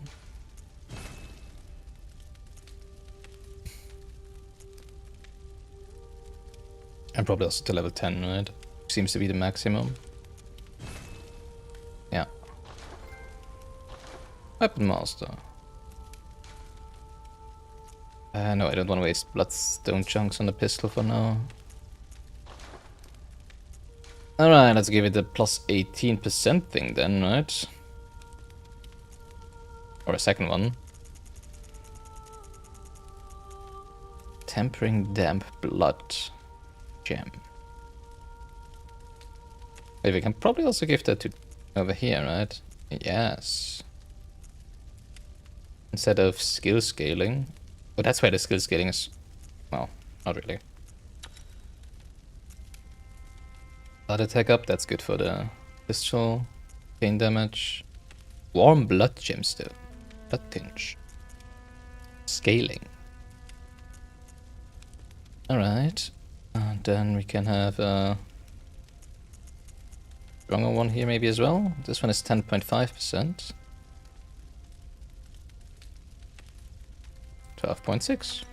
And probably also to level 10, right? Seems to be the maximum. Yeah. Weapon master. No, I don't want to waste bloodstone chunks on the pistol for now. Alright, let's give it a plus 18% thing then, right? Or a second one. Tempering damp blood gem. Wait, we can probably also give that to over here, right? Yes. Instead of skill scaling. Oh, that's why the skill scaling is... Well, not really. Blood attack up, that's good for the pistol. Pain damage. Warm blood gems though. Blood tinge. Scaling. Alright. And then we can have a stronger one here maybe as well. This one is 10.5%. 12.6.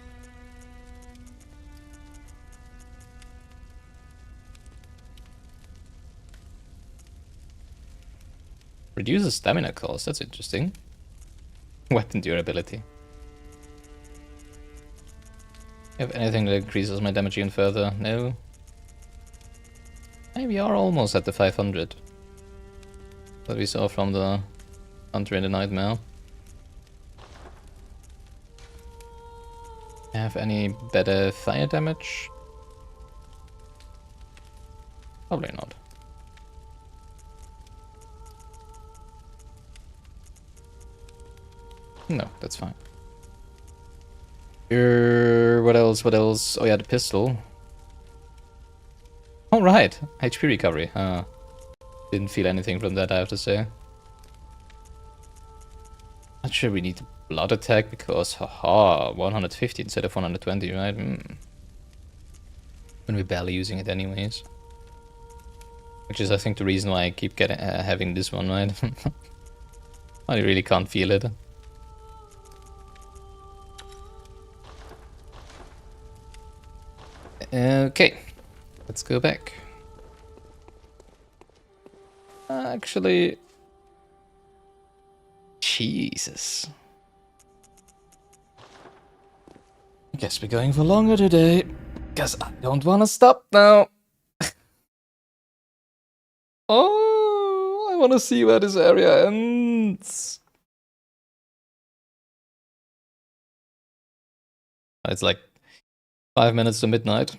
Reduces stamina cost, that's interesting. Weapon durability. Have anything that increases my damage even further? No. Hey, we are almost at the 500 that we saw from the Hunter in the Nightmare. Have any better fire damage? Probably not. No, that's fine. What else? What else? Oh yeah, the pistol. Oh right, HP recovery. Didn't feel anything from that, I have to say. Not sure we need the blood attack because, haha, 150 instead of 120, right? When we're barely using it anyways. Which is, I think, the reason why I keep getting having this one, right? I really can't feel it. Okay, let's go back. Actually, Jesus. I guess we're going for longer today, because I don't want to stop now. Oh, I want to see where this area ends. It's like 5 minutes to midnight.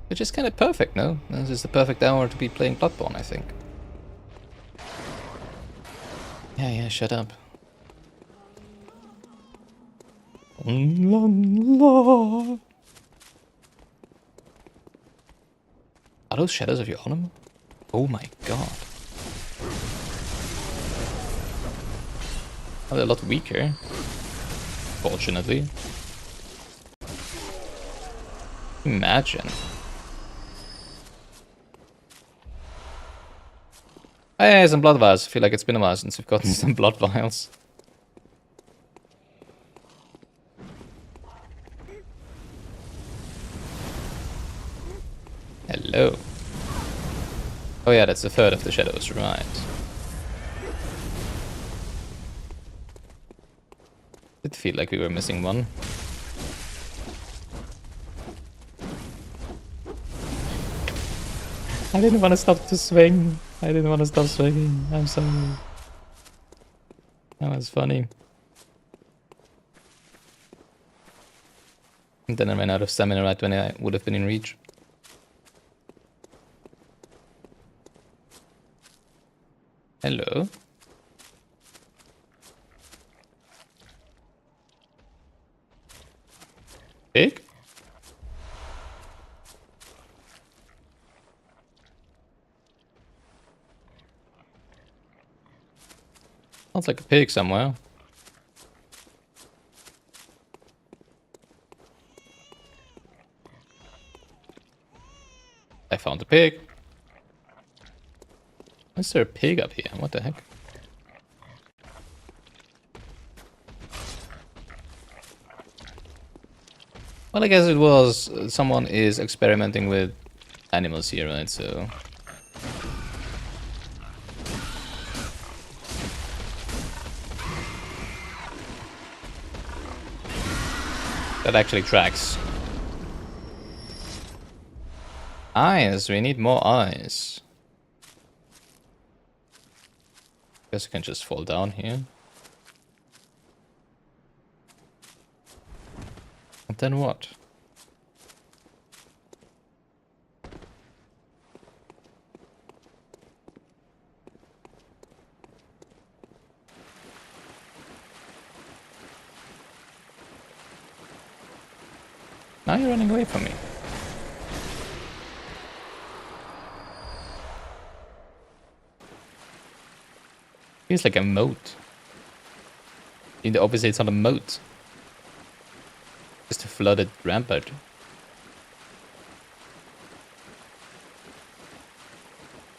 Which is kind of perfect, no? This is the perfect hour to be playing Bloodborne, I think. Yeah, shut up. La, la. Are those shadows of your armor? Oh my god. Oh, they're a lot weaker. Fortunately. Imagine. Hey, some blood vials. I feel like it's been a while since we've gotten some blood vials. Hello. Oh yeah, that's a third of the shadows, right. It feel like we were missing one. I didn't want to stop to swing. I didn't want to stop swinging. I'm sorry. That was funny. And then I ran out of stamina right when I would have been in reach. Hello. Pig? Sounds like a pig somewhere. I found a pig. Is there a pig up here? What the heck? Well, I guess it was someone is experimenting with animals here, right? So that actually tracks. Eyes, we need more eyes. Guess I can just fall down here. And then what? Now you're running away from me. Feels like a moat. In the opposite, it's not a moat. Just a flooded rampart.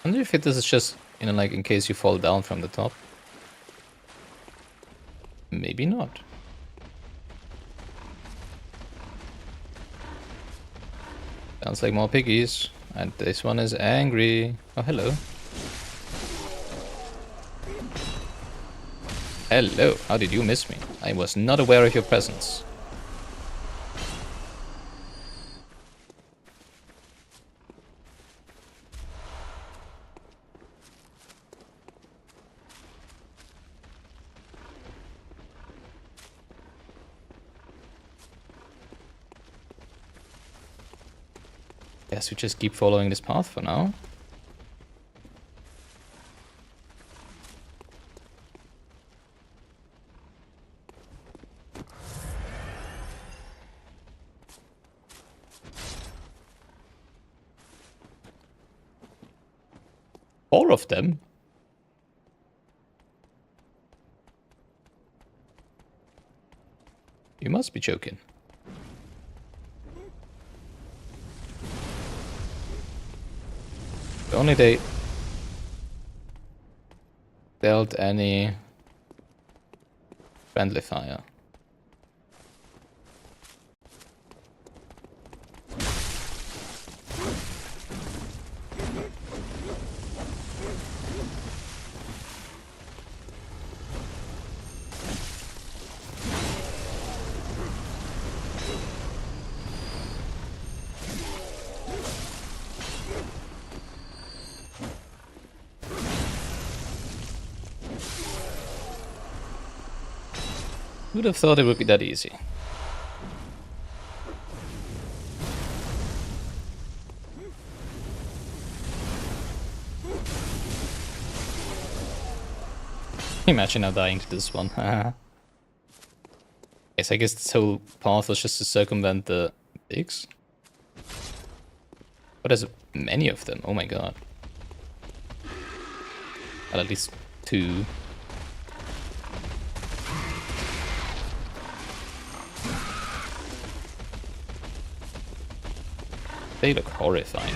I wonder if this is just, you know, like in case you fall down from the top. Maybe not. Sounds like more piggies. And this one is angry. Oh, hello. Hello. How did you miss me? I was not aware of your presence. Guess we just keep following this path for now. Four of them? You must be joking. If only they dealt any friendly fire. Who'd have thought it would be that easy? Imagine now dying to this one. Yes, I guess this whole path was just to circumvent the pigs. But there's many of them, oh my god. Well, at least two. They look horrifying.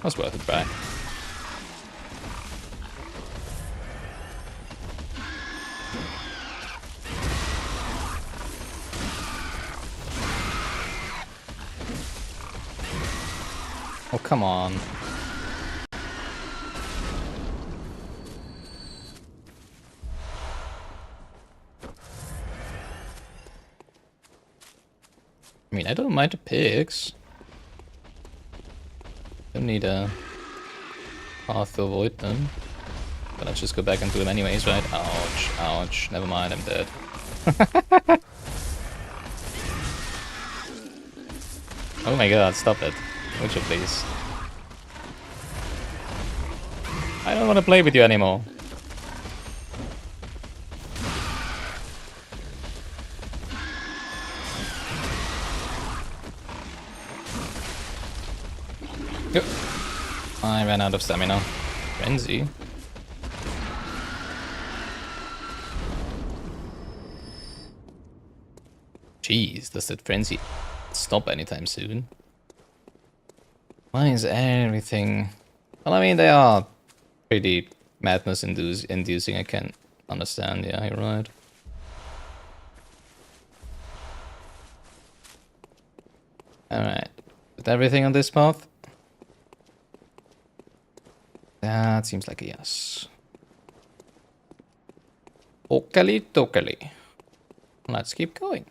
That's worth it, right? Oh, come on. I mean, I don't mind the pigs. Don't need a path to avoid them. But I'll just go back and do them anyways, right? Ouch, ouch. Never mind, I'm dead. Oh my god, stop it. Would you please? I don't want to play with you anymore. Yep. I ran out of stamina. Frenzy. Jeez, does that frenzy stop anytime soon? Why is everything... Well, I mean, they are pretty madness-inducing, I can understand, yeah, you're right. Alright, with everything on this path? That seems like a yes. Okali dokali. Let's keep going.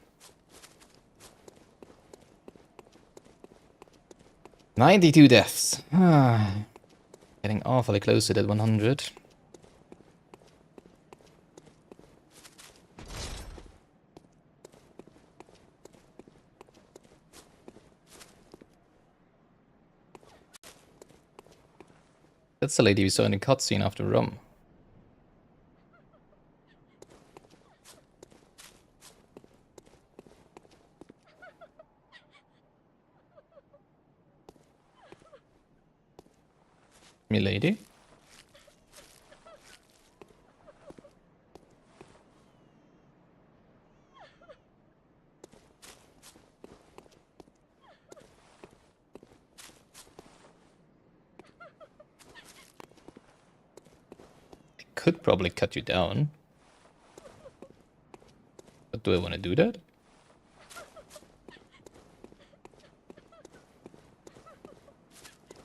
92 deaths. Getting awfully close to that 100. That's the lady we saw in the cutscene after Rome. Milady? could probably cut you down. But do I want to do that?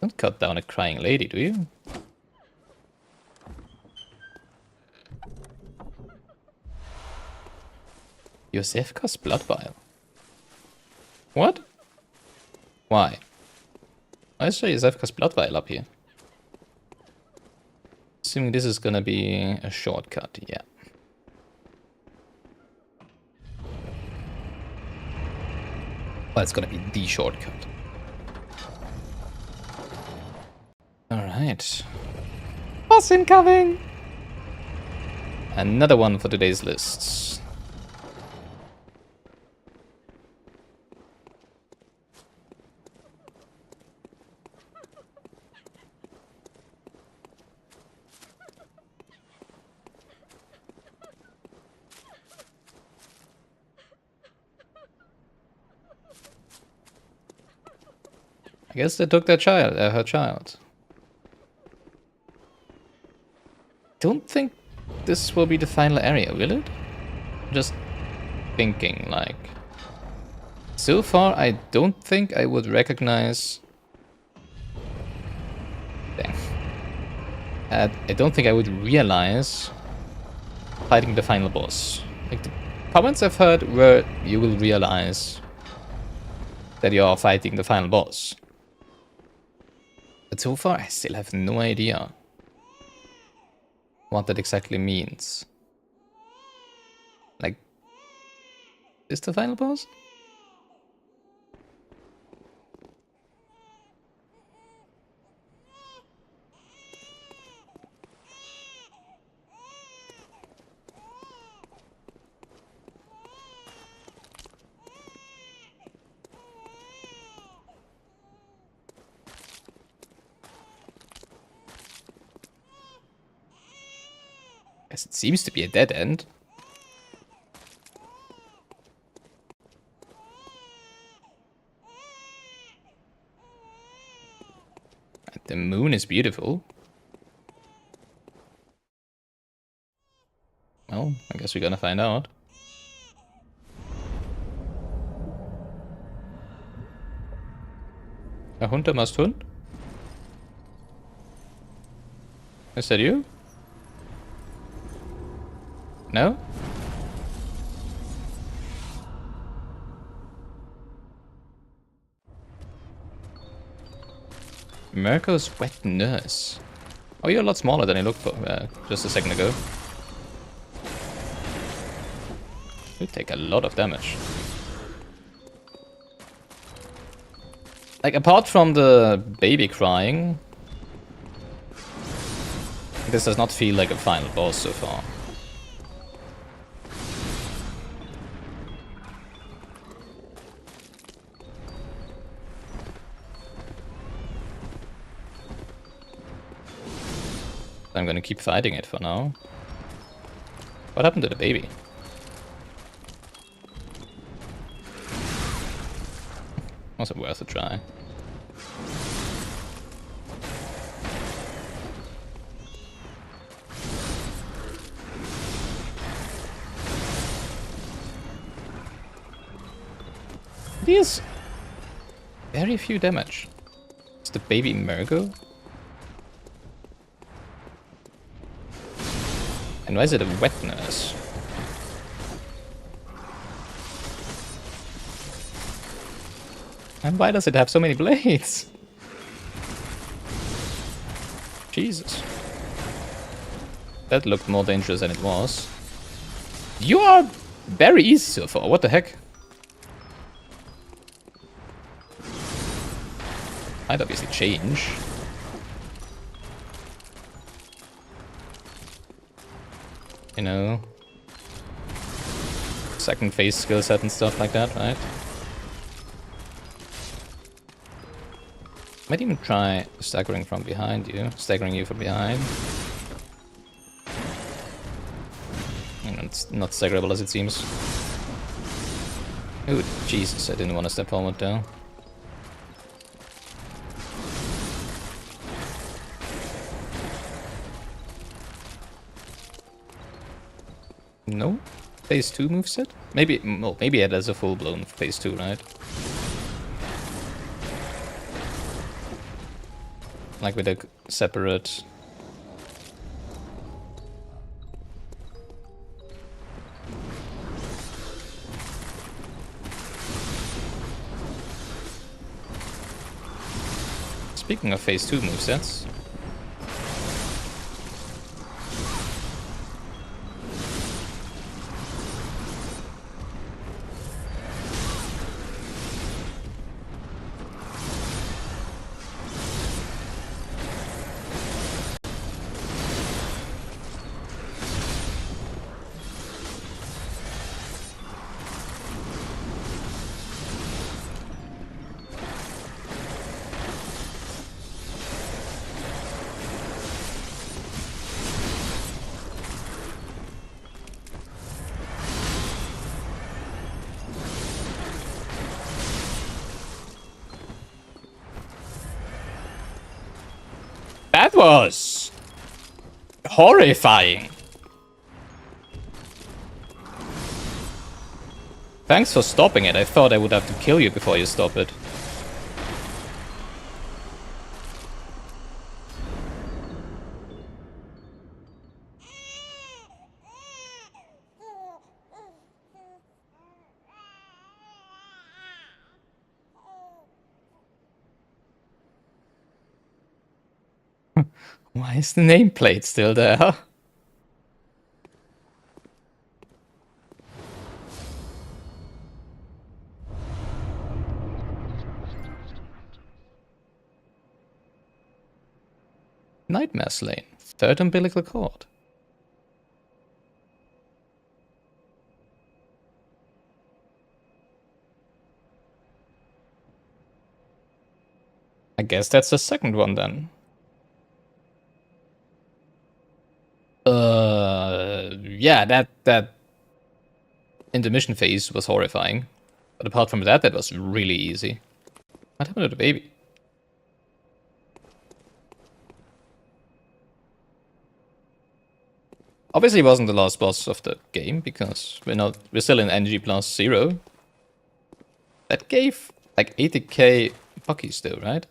Don't cut down a crying lady, do you? Yosefka's blood vial. What? Why? Why is there Yosefka's blood vial up here? Assuming this is gonna be a shortcut, yeah. Well, it's gonna be the shortcut. Alright. Boss incoming! Another one for today's lists. I guess they took their child, her child. Don't think this will be the final area, will it? Just thinking, like... So far, I don't think I would recognize... Dang. I don't think I would realize fighting the final boss. Like, the comments I've heard were you will realize that you are fighting the final boss. But so far, I still have no idea what that exactly means. Like, is the final boss? Guess it seems to be a dead end. The moon is beautiful. Well, I guess we're gonna find out. A Hunter must hunt? Is that you? No? Mirko's wet nurse. Oh, you're a lot smaller than I looked for just a second ago. You take a lot of damage. Like, apart from the baby crying, this does not feel like a final boss so far. I'm gonna keep fighting it for now. What happened to the baby? Was it worth a try? It is very few damage. Is the baby Mergo? And why is it a wet nurse? And why does it have so many blades? Jesus. That looked more dangerous than it was. You are very easy so far, what the heck? I'd obviously change. You know, second phase skill set and stuff like that, right? Might even try staggering from behind you, staggering you from behind. And it's not staggerable as it seems. Oh, Jesus, I didn't want to step forward though. No? Phase 2 moveset? Maybe, well, maybe it has a full-blown phase 2, right? Like with a separate... Speaking of phase 2 movesets... That was... horrifying! Thanks for stopping it. I thought I would have to kill you before you stop it. Why is the nameplate still there? Nightmare Slain. Third umbilical cord. I guess that's the second one then. Yeah, that intermission phase was horrifying. But apart from that, that was really easy. What happened to the baby? Obviously, it wasn't the last boss of the game because we're still in NG plus 0. That gave like 80k buckies though, right?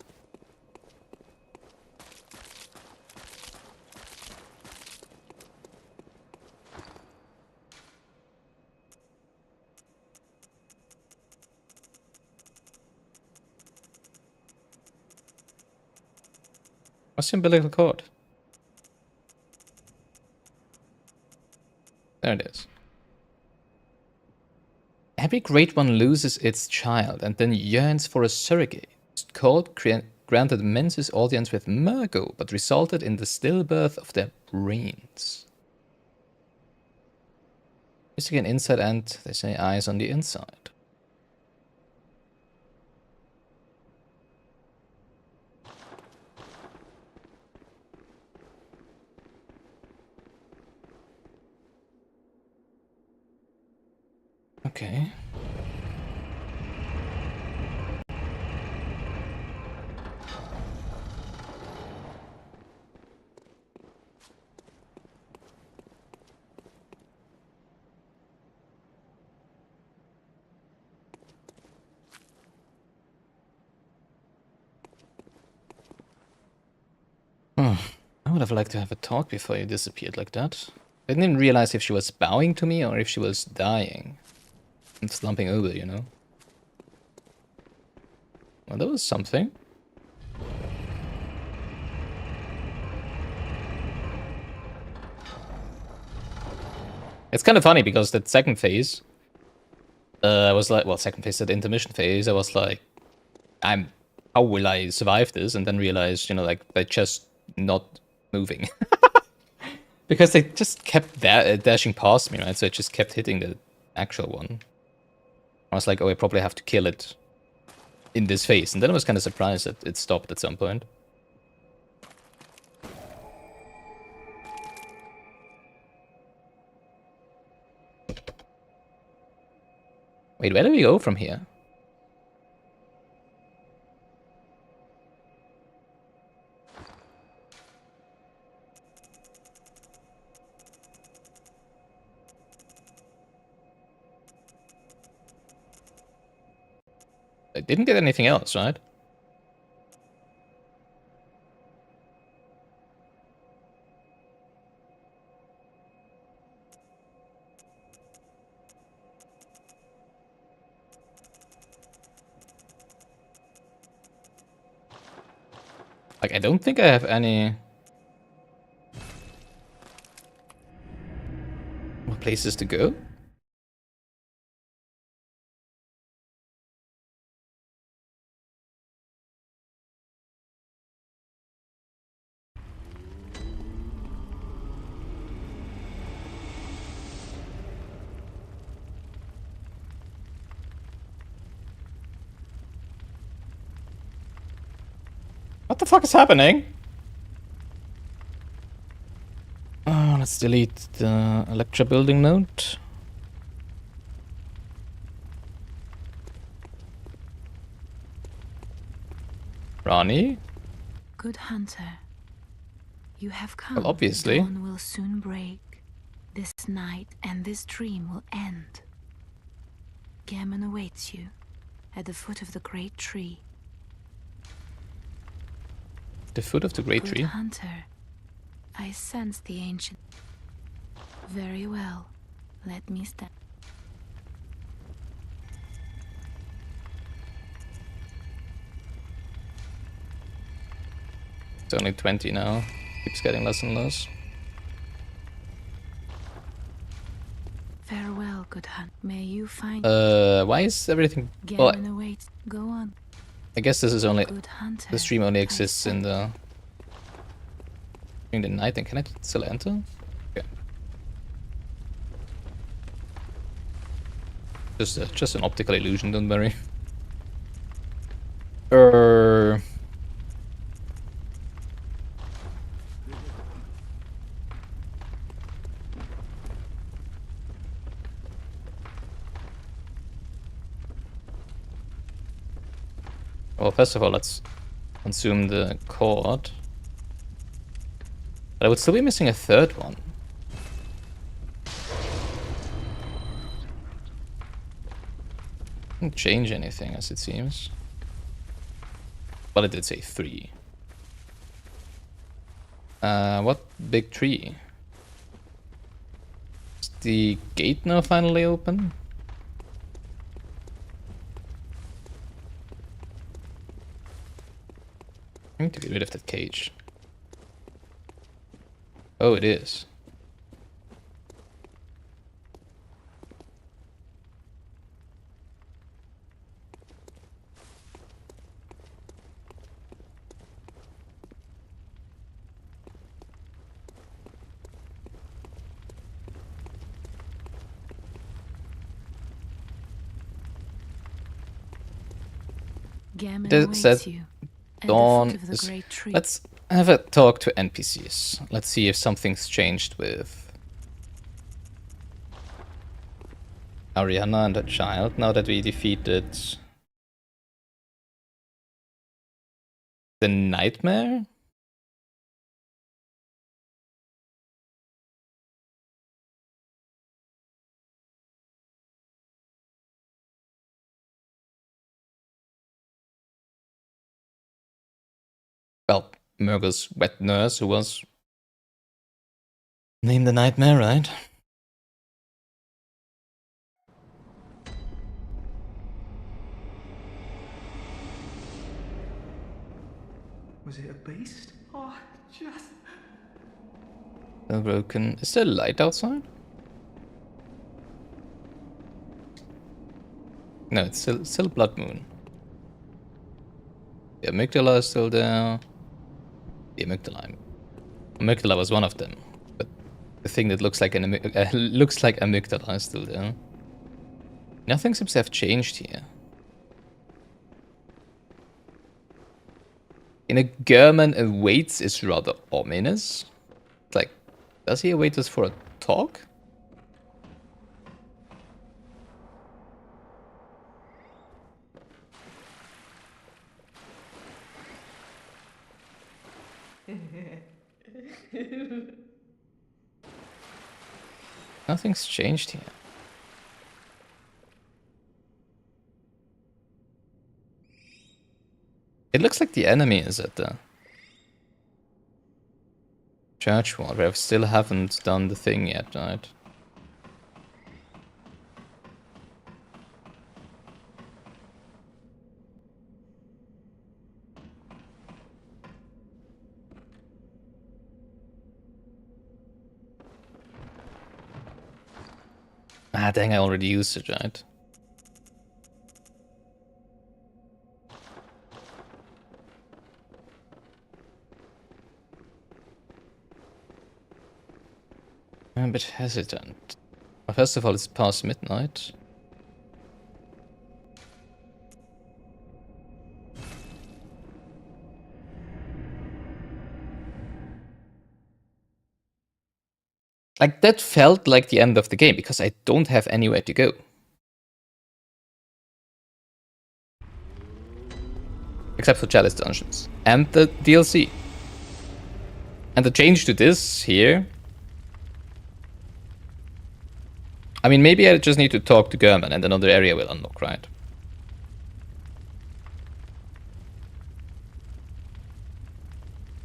What's the umbilical cord? There it is. Every great one loses its child and then yearns for a surrogate. Cold granted Menzies audience with Murgo, but resulted in the stillbirth of their brains. Missing an inside and, they say, eyes on the inside. Okay. I would have liked to have a talk before you disappeared like that. I didn't realize if she was bowing to me or if she was dying. And slumping over, you know? Well, that was something. It's kind of funny because that second phase, I was like, well, second phase, that intermission phase, I was like, how will I survive this? And then realized, you know, like, they're just not moving. Because they just kept dashing past me, right? So it just kept hitting the actual one. I was like, oh, I probably have to kill it in this phase. And then I was kind of surprised that it stopped at some point. Wait, where do we go from here? I didn't get anything else, right? Like, I don't think I have any more places to go. What the fuck is happening? Oh, let's delete the Electra building node. Ronnie? Good hunter, you have come. Well, obviously. Dawn will soon break. This night and this dream will end. Gammon awaits you at the foot of the great tree. The foot of the great Good tree? hunter, I sense the ancient. Very well. Let me stand. It's only 20 now. Keeps getting less and less. Farewell, good hunt. May you find. Why is everything... Well, Gammon awaits. Go on. I guess this is only... Good hunter. The stream only I exists in sense- the... During the night, and can I still enter? Okay. Just an optical illusion, don't worry. Well, first of all, let's consume the cord. But I would still be missing a third one. Didn't change anything, as it seems. But it did say 3. What big tree? Is the gate now finally open? I need to get rid of that cage. Oh, it is. Gammon It awaits said you at Dawn the foot of the is... great tree. Let's have a talk to NPCs. Let's see if something's changed with Ariana and her child now that we defeated the nightmare. Well, Murgo's wet nurse, who was named the nightmare, right? Was it a beast? Oh, just... Still broken. Is there light outside? No, it's still Blood Moon. The amygdala is still there. The amygdala was one of them, but the thing that looks like looks like amygdala is still there. Nothing seems to have changed here. In a German awaits is rather ominous. Like, does he await us for a talk? Nothing's changed here. It looks like the enemy is at the church wall, where I still haven't done the thing yet, right? Ah, dang, I already used it, right? I'm a bit hesitant. Well, first of all, it's past midnight. Like, that felt like the end of the game, because I don't have anywhere to go. Except for Chalice Dungeons. And the DLC. And the change to this here... I mean, maybe I just need to talk to German and another area will unlock, right?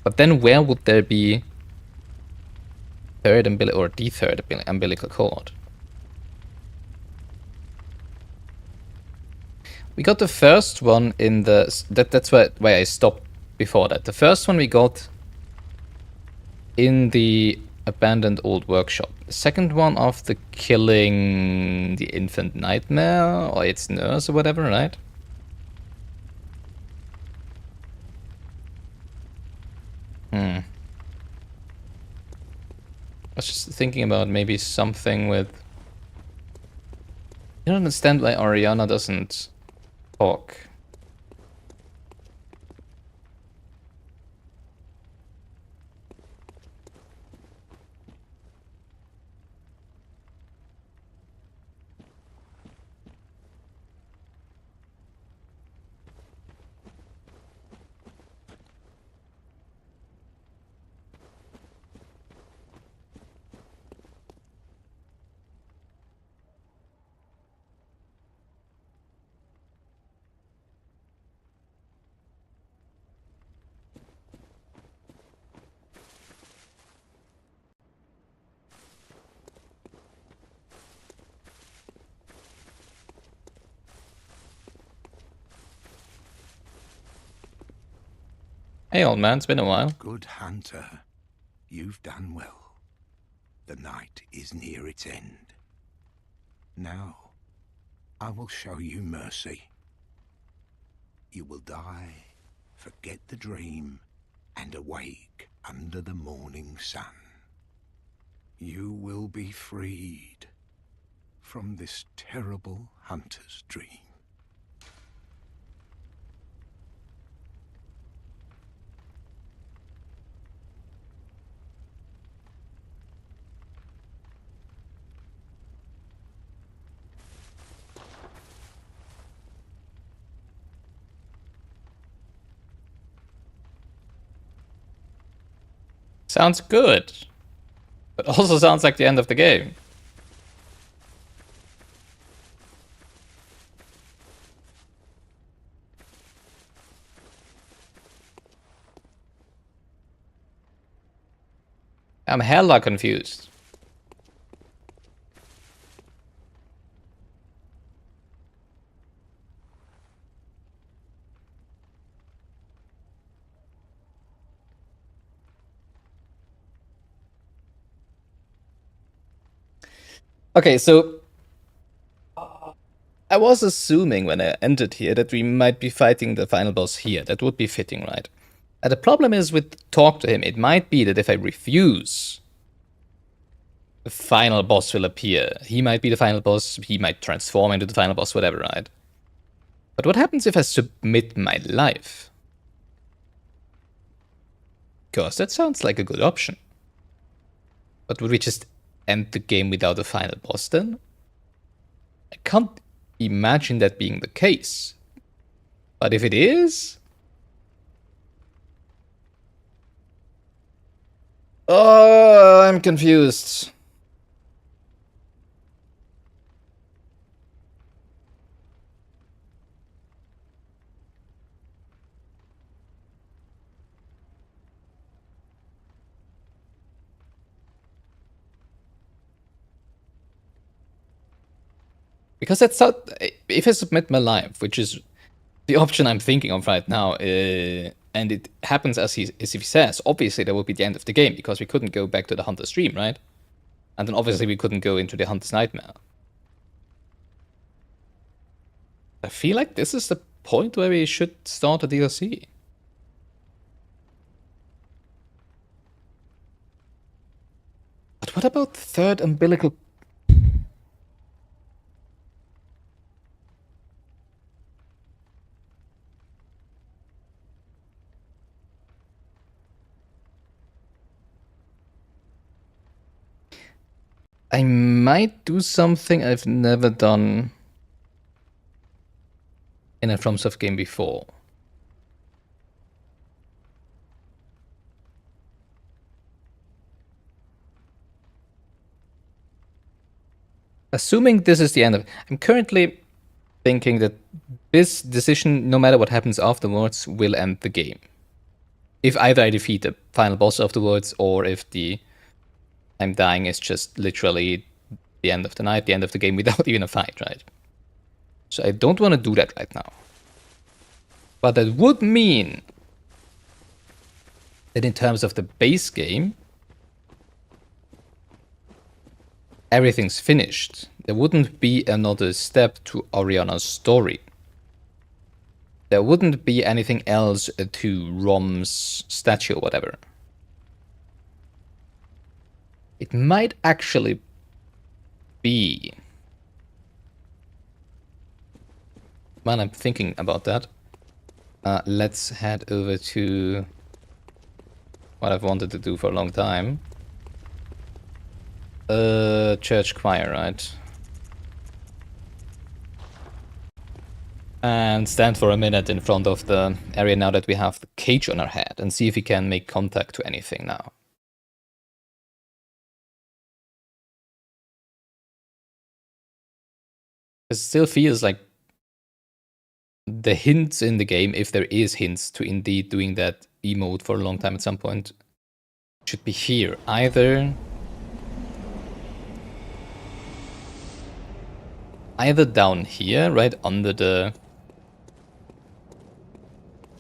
But then where would there be third umbilical or the third umbilical cord? We got the first one in the... That's why I stopped before that. The first one we got in the abandoned old workshop. The second one after killing the infant nightmare or its nurse or whatever, right? I was just thinking about maybe something with... I don't understand why Ariana doesn't talk. Hey old man, it's been a while. Good hunter, you've done well. The night is near its end. Now, I will show you mercy. You will die, forget the dream, and awake under the morning sun. You will be freed from this terrible hunter's dream. Sounds good. But also sounds like the end of the game. I'm hella confused. Okay, so I was assuming when I entered here that we might be fighting the final boss here. That would be fitting, right? The problem is with talk to him, it might be that if I refuse, the final boss will appear. He might be the final boss, he might transform into the final boss, whatever, right? But what happens if I submit my life? Because that sounds like a good option. But would we just end the game without a final boss then? I can't imagine that being the case. But if it is... Oh, I'm confused. Because that's how, if I submit my life, which is the option I'm thinking of right now, and it happens as he says, obviously that would be the end of the game, because we couldn't go back to the Hunter's Dream, right? And then obviously we couldn't go into the Hunter's Nightmare. I feel like this is the point where we should start a DLC. But what about the third umbilical? I might do something I've never done in a FromSoft game before. Assuming this is the end of it, I'm currently thinking that this decision, no matter what happens afterwards, will end the game. If either I defeat the final boss afterwards, or if the I'm dying is just literally the end of the night, the end of the game without even a fight, right? So I don't want to do that right now. But that would mean that in terms of the base game, everything's finished. There wouldn't be another step to Oriana's story. There wouldn't be anything else to Rom's statue or whatever. It might actually be... While I'm thinking about that, let's head over to what I've wanted to do for a long time. Church choir, right? And stand for a minute in front of the area now that we have the cage on our head, and see if we can make contact to anything now. It still feels like the hints in the game, if there is hints to indeed doing that emote for a long time at some point, should be here. Either down here, right under the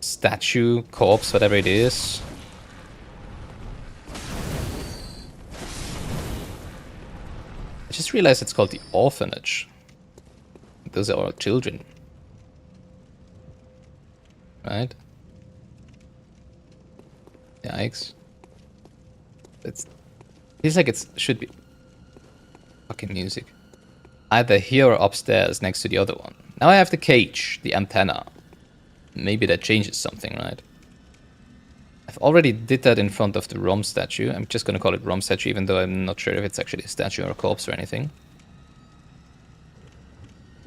statue, corpse, whatever it is. I just realized it's called the orphanage. Those are our children. Right? Yikes. It feels like it should be fucking music. Either here or upstairs next to the other one. Now I have the cage, the antenna. Maybe that changes something, right? I've already did that in front of the Rom statue. I'm just gonna call it Rom statue, even though I'm not sure if it's actually a statue or a corpse or anything.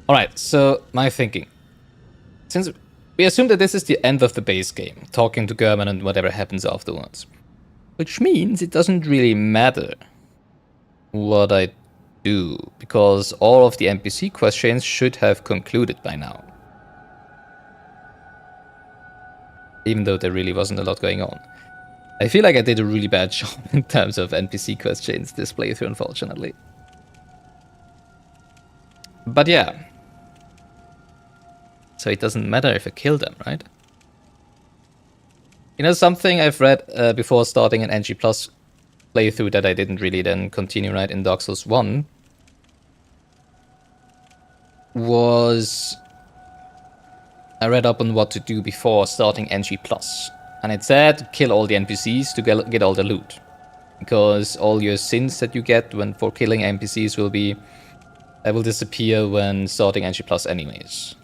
Alright, so my thinking. Since we assume that this is the end of the base game, talking to German and whatever happens afterwards. Which means it doesn't really matter what I do, because all of the NPC questions should have concluded by now. Even though there really wasn't a lot going on. I feel like I did a really bad job in terms of NPC questions this playthrough, unfortunately. But yeah. So it doesn't matter if I kill them, right? You know, something I've read before starting an NG Plus playthrough that I didn't really then continue, right, in Dark Souls 1 was... I read up on what to do before starting NG Plus. And it said, kill all the NPCs to get all the loot. Because all your sins that you get for killing NPCs will disappear when starting NG Plus anyways.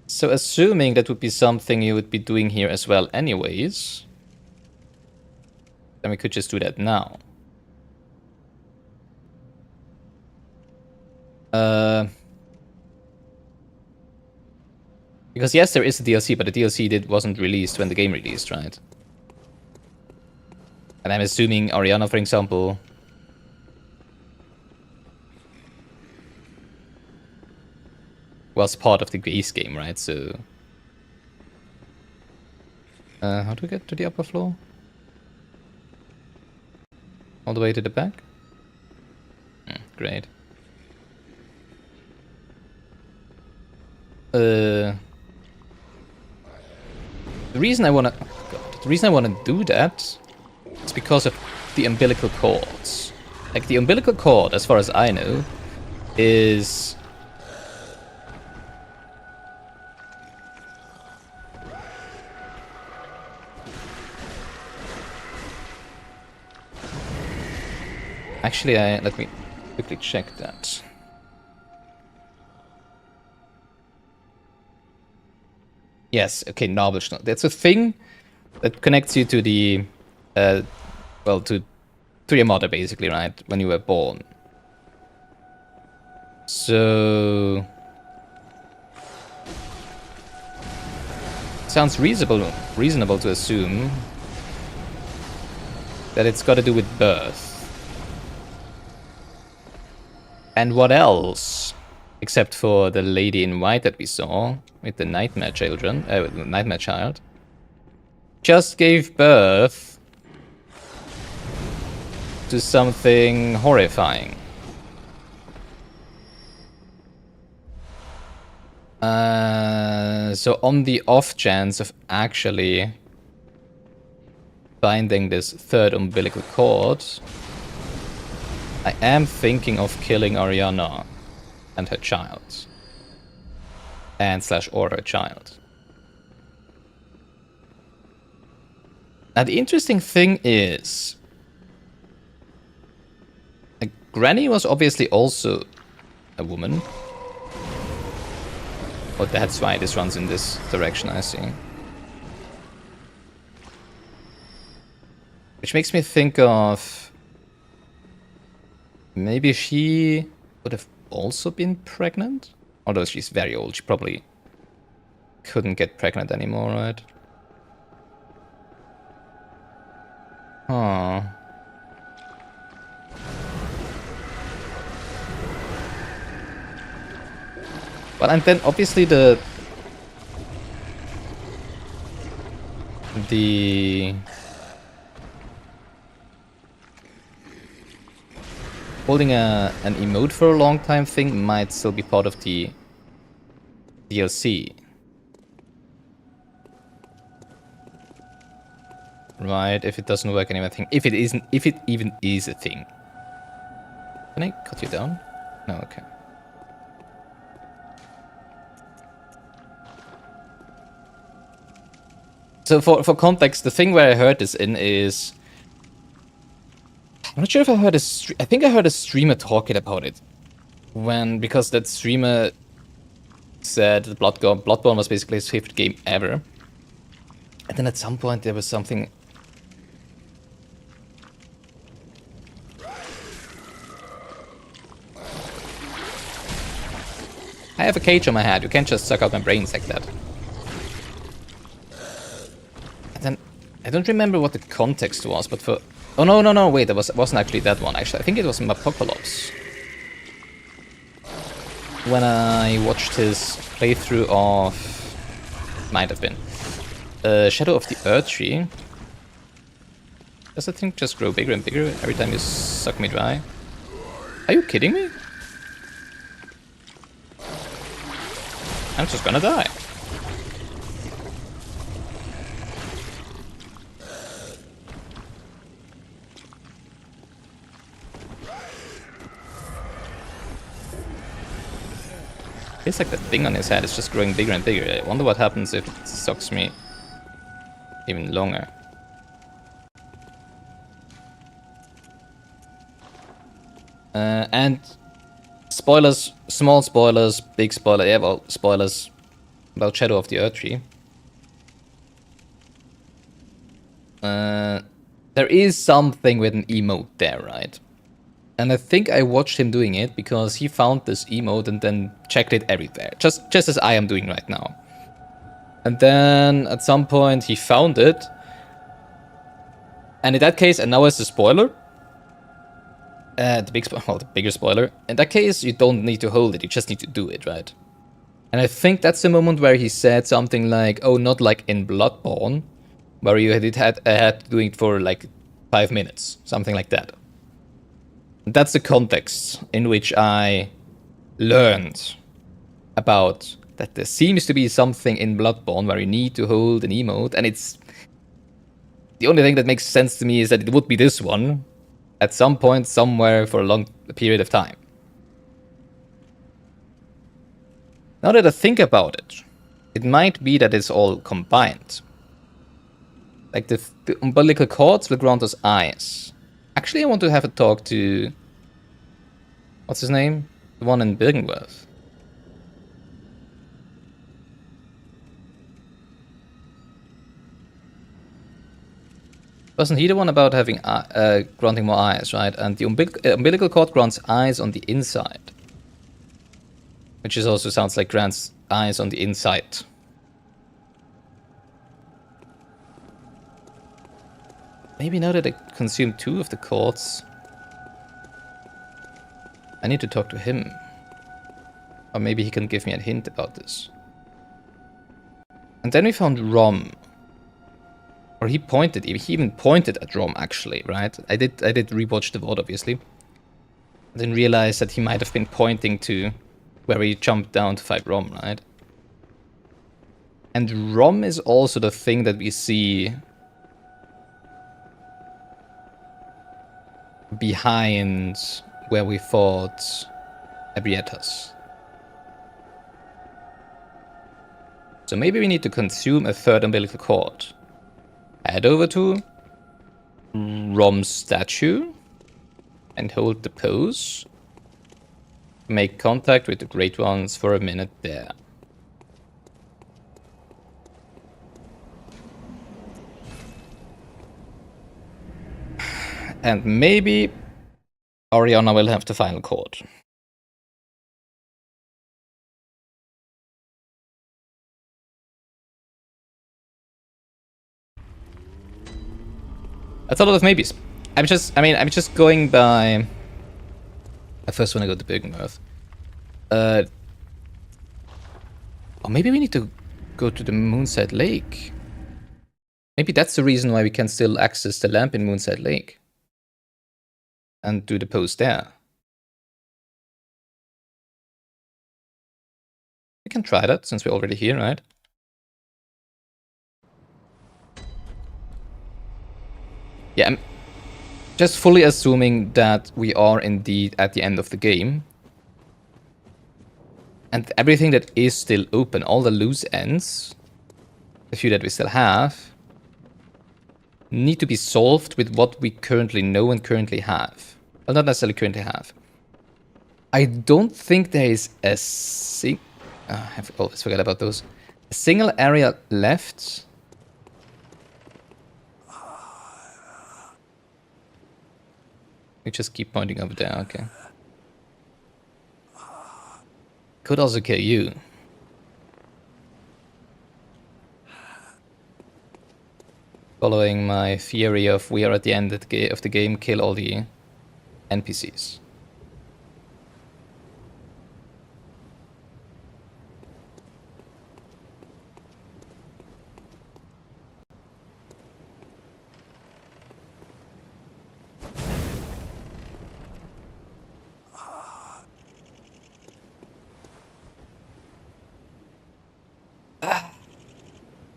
So assuming that would be something you would be doing here as well anyways, then we could just do that now. Because yes, there is a DLC, but the DLC wasn't released when the game released, right? And I'm assuming Oriana, for example, was part of the base game, right? So How do we get to the upper floor? All the way to the back? Great. The reason I wanna... the reason I wanna do that is because of the umbilical cords. Like, the umbilical cord, as far as I know, is... Actually, let me quickly check that. Yes, okay, Nabelschnur. That's a thing that connects you to the... well, to your mother, basically, right? When you were born. So... sounds reasonable to assume that it's got to do with birth. And what else? Except for the lady in white that we saw with the nightmare children, nightmare child, just gave birth to something horrifying. So on the off chance of actually finding this third umbilical cord, I am thinking of killing Ariana and her child. And /or her child. Now the interesting thing is... Granny was obviously also a woman. Oh, that's why this runs in this direction, I see. Which makes me think of... maybe she would have also been pregnant? Although she's very old, she probably couldn't get pregnant anymore, right? Huh. Well, and then obviously the holding an emote for a long time thing might still be part of the DLC. Right, if it doesn't work anyway, I think if it even is a thing. Can I cut you down? No, okay. So for context, the thing where I heard this in is... I'm not sure if I heard I think I heard a streamer talking about it. Because that streamer said that Bloodborne was basically his favorite game ever. And then at some point there was something... I have a cage on my head, you can't just suck out my brains like that. And then, I don't remember what the context was, but for... Oh no, wait, it wasn't actually that one, actually. I think it was Apocalypse. When I watched his playthrough of... might have been. Shadow of the Earth Tree. Does that thing just grow bigger and bigger every time you suck me dry? Are you kidding me? I'm just gonna die. Feels like the thing on his head is just growing bigger and bigger. I wonder what happens if it sucks me even longer. And spoilers, small spoilers, big spoiler, yeah, well, spoilers about Shadow of the Earth Tree. There is something with an emote there, right? And I think I watched him doing it because he found this emote and then checked it everywhere. Just as I am doing right now. And then at some point he found it. And in that case, and now it's a spoiler. The bigger spoiler. In that case, you don't need to hold it, you just need to do it, right? And I think that's the moment where he said something like, oh, not like in Bloodborne, where you had to do it for like 5 minutes, something like that. That's the context in which I learned about that there seems to be something in Bloodborne where you need to hold an emote, and it's the only thing that makes sense to me is that it would be this one at some point somewhere for a long period of time. Now that I think about it, it might be that it's all combined. Like the umbilical cords will grant us eyes. Actually, I want to have a talk to... What's his name? The one in Birkenworth. Wasn't he the one about having granting more eyes, right? And the umbilical cord grants eyes on the inside. Which is also sounds like grants eyes on the inside. Maybe now that I consumed 2 of the cords, I need to talk to him. Or maybe he can give me a hint about this. And then we found Rom. Or he even pointed at Rom, actually, right? I did rewatch the VOD, obviously. I didn't realize that he might have been pointing to where he jumped down to fight Rom, right? And Rom is also the thing that we see behind where we fought Abrietas. So maybe we need to consume a 3rd umbilical cord. Head over to Rom's statue and hold the pose. Make contact with the Great Ones for a minute there. And maybe Oriana will have the final chord. That's a lot of maybes. I'm just going by... I first want to go to Birkenworth. Or maybe we need to go to the Moonside Lake. Maybe that's the reason why we can still access the lamp in Moonside Lake. And do the pose there. We can try that since we're already here, right? Yeah, I'm just fully assuming that we are indeed at the end of the game. And everything that is still open, all the loose ends, the few that we still have, need to be solved with what we currently know and currently have. Well, not necessarily currently have. I don't think there is a I always forget about those. A single area left. We just keep pointing over there, okay. Could also kill you. Following my theory of we are at the end of the game, kill all the NPCs.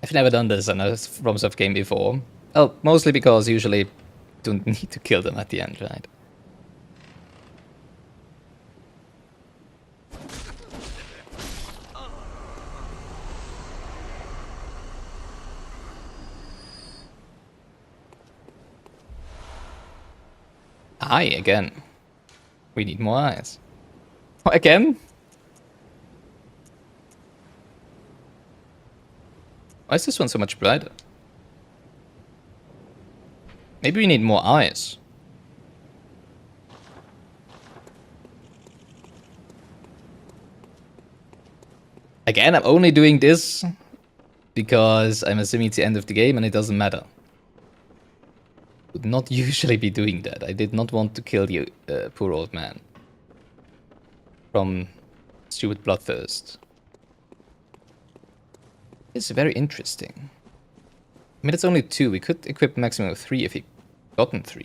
I've never done this on a FromSoft game before. Well, mostly because usually you don't need to kill them at the end, right? Eye again. We need more eyes. Again? Why is this one so much brighter? Maybe we need more eyes. Again, I'm only doing this because I'm assuming it's the end of the game and it doesn't matter. Would not usually be doing that. I did not want to kill the poor old man. From stupid bloodthirst. It's very interesting. I mean, it's only 2. We could equip maximum of 3 if he gotten 3.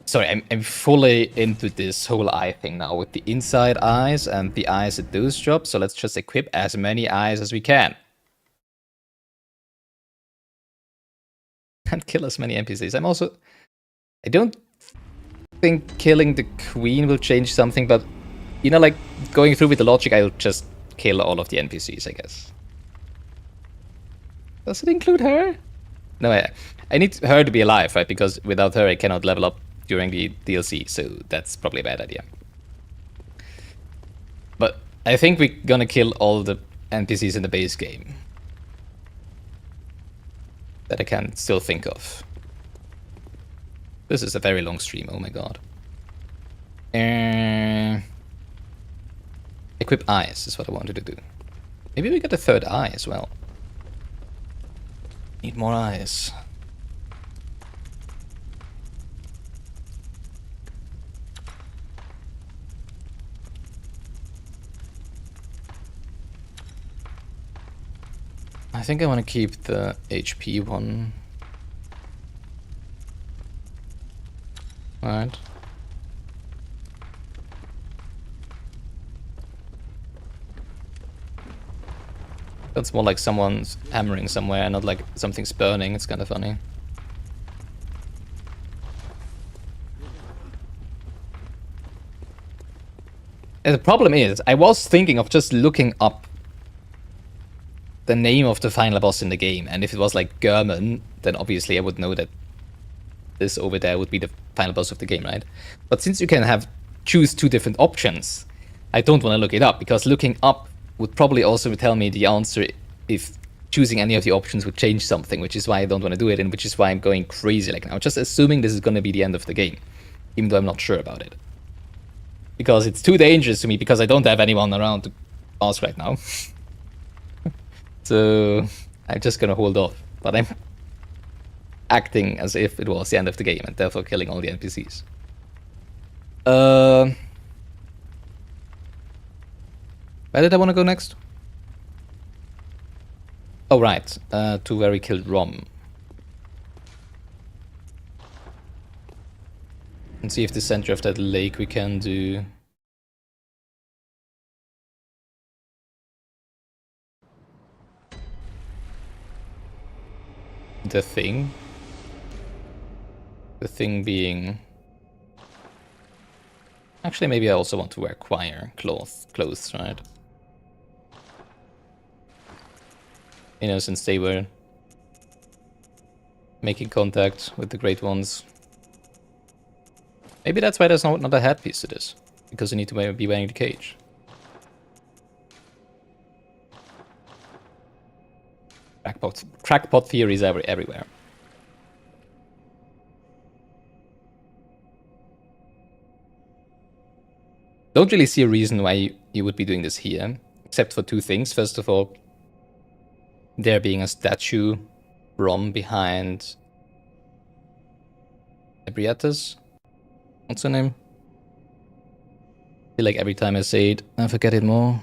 Sorry, I'm fully into this whole eye thing now with the inside eyes and the eyes that those drop. So let's just equip as many eyes as we can. And kill as many NPCs. I don't think killing the queen will change something, but, you know, like, going through with the logic, I'll just kill all of the NPCs, I guess. Does it include her? No, I need her to be alive, right? Because without her, I cannot level up during the DLC, so that's probably a bad idea. But I think we're gonna kill all the NPCs in the base game that I can still think of. This is a very long stream, oh my god. Equip eyes is what I wanted to do. Maybe we get a 3rd eye as well. Need more eyes. I think I want to keep the HP one. Alright. That's more like someone's hammering somewhere and not like something's burning. It's kind of funny. And the problem is, I was thinking of just looking up the name of the final boss in the game, and if it was like German, then obviously I would know that this over there would be the final boss of the game, right? But since you can choose 2 different options, I don't want to look it up, because looking up would probably also tell me the answer if choosing any of the options would change something, which is why I don't want to do it, and which is why I'm going crazy like now, just assuming this is going to be the end of the game, even though I'm not sure about it. Because it's too dangerous to me, because I don't have anyone around to ask right now. So I'm just gonna hold off, but I'm acting as if it was the end of the game and therefore killing all the NPCs. Where did I want to go next? Oh, right, to where we killed Rom. And see if the center of that lake we can do. The thing. The thing being... Actually, maybe I also want to wear choir clothes, right? You know, since they were making contact with the Great Ones. Maybe that's why there's not a headpiece to this. Because you need to be wearing the cage. Crackpot theories everywhere. Don't really see a reason why you would be doing this here, except for 2 things. First of all, there being a statue Rom behind Ebrietas. What's her name? I feel like every time I say it, I forget it more.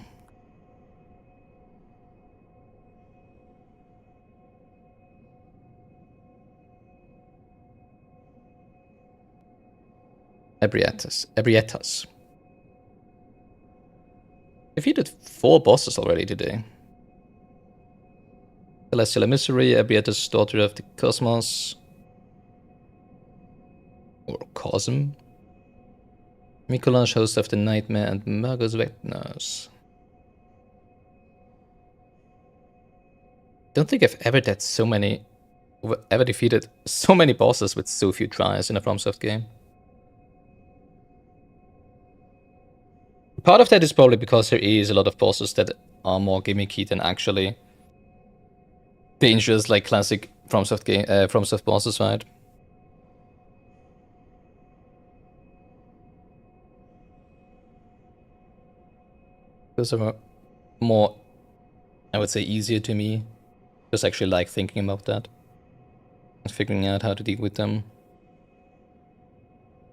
Ebrietas. Defeated 4 bosses already today. Celestial Emissary, Ebrietas, Daughter of the Cosmos. Or Cosm. Mikolash, Host of the Nightmare, and Murgus Witness. Don't think I've ever defeated so many bosses with so few tries in a FromSoft game. Part of that is probably because there is a lot of bosses that are more gimmicky than actually dangerous, like classic FromSoft bosses, right? Those are more, I would say, easier to me. Just actually like thinking about that and figuring out how to deal with them.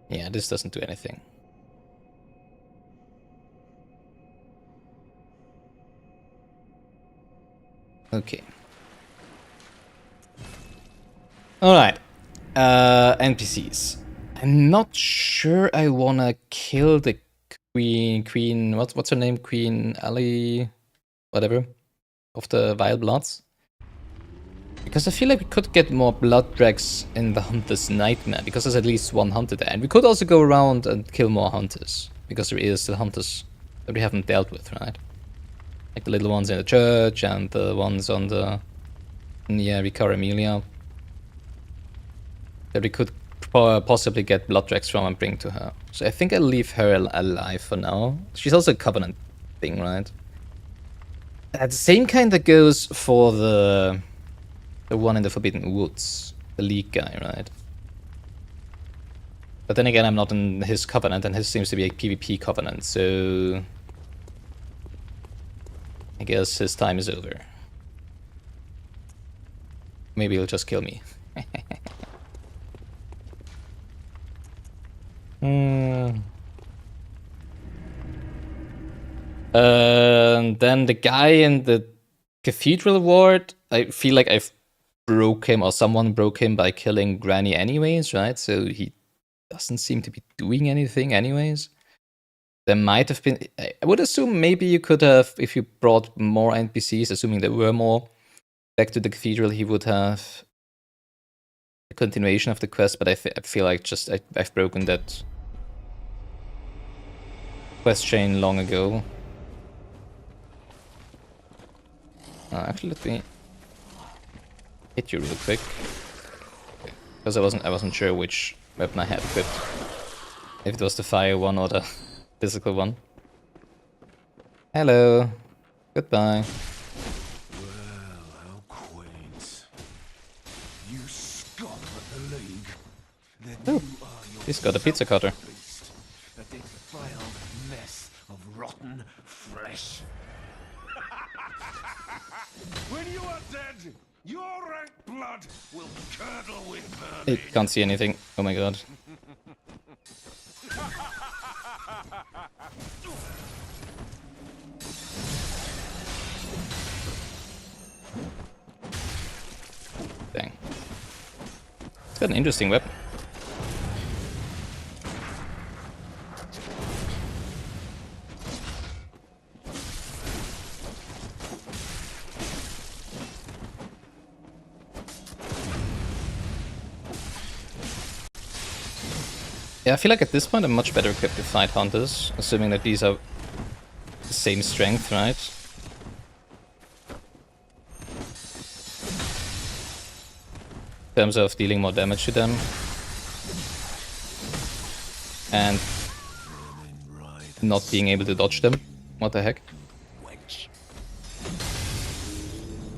Yeah, this doesn't do anything. Okay. Alright. NPCs. I'm not sure I wanna kill the Queen, what's her name? Queen Ali, whatever, of the Vile Bloods. Because I feel like we could get more blood drags in the Hunter's Nightmare, because there's at least one hunter there. And we could also go around and kill more hunters, because there is still hunters that we haven't dealt with, right? Like the little ones in the church and the ones on the Vicar Emilia. That we could possibly get blood drags from and bring to her. So I think I'll leave her alive for now. She's also a Covenant thing, right? The same kind that goes for the one in the Forbidden Woods, the League guy, right? But then again, I'm not in his Covenant, and his seems to be a PvP Covenant, so I guess his time is over. Maybe he'll just kill me. Then the guy in the Cathedral Ward, I feel like I've broke him, or someone broke him by killing Granny anyways, right? So he doesn't seem to be doing anything anyways. There might have been... I would assume maybe you could have, if you brought more NPCs, assuming there were more, back to the Cathedral, he would have a continuation of the quest, but I feel like just I've broken that quest chain long ago. Actually, let me hit you real quick, because I wasn't sure which weapon I had equipped. If it was the fire one or the physical one. Hello. Goodbye. Well, how quaint. You scum at the League. Then Oh, you are your he's got a pizza cutter. beast, a defiled mess of rotten flesh. When you are dead, your rank blood will curdle with I vermin. can't see anything. Oh my god. Dang. It's got an interesting weapon. Yeah, I feel like at this point I'm much better equipped to fight hunters, assuming that these are the same strength, right? In terms of dealing more damage to them. And not being able to dodge them. What the heck?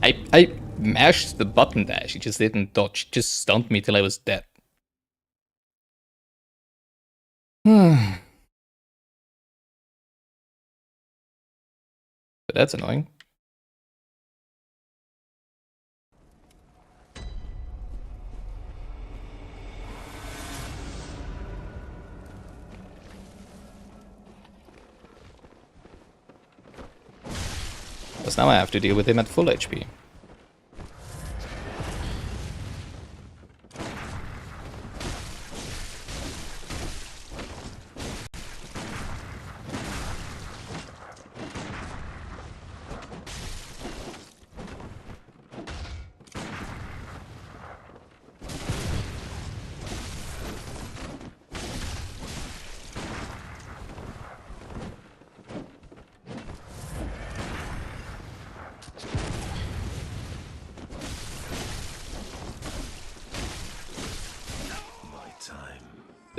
I mashed the button dash, he just didn't dodge, he just stunned me till I was dead. But that's annoying. Because now I have to deal with him at full HP.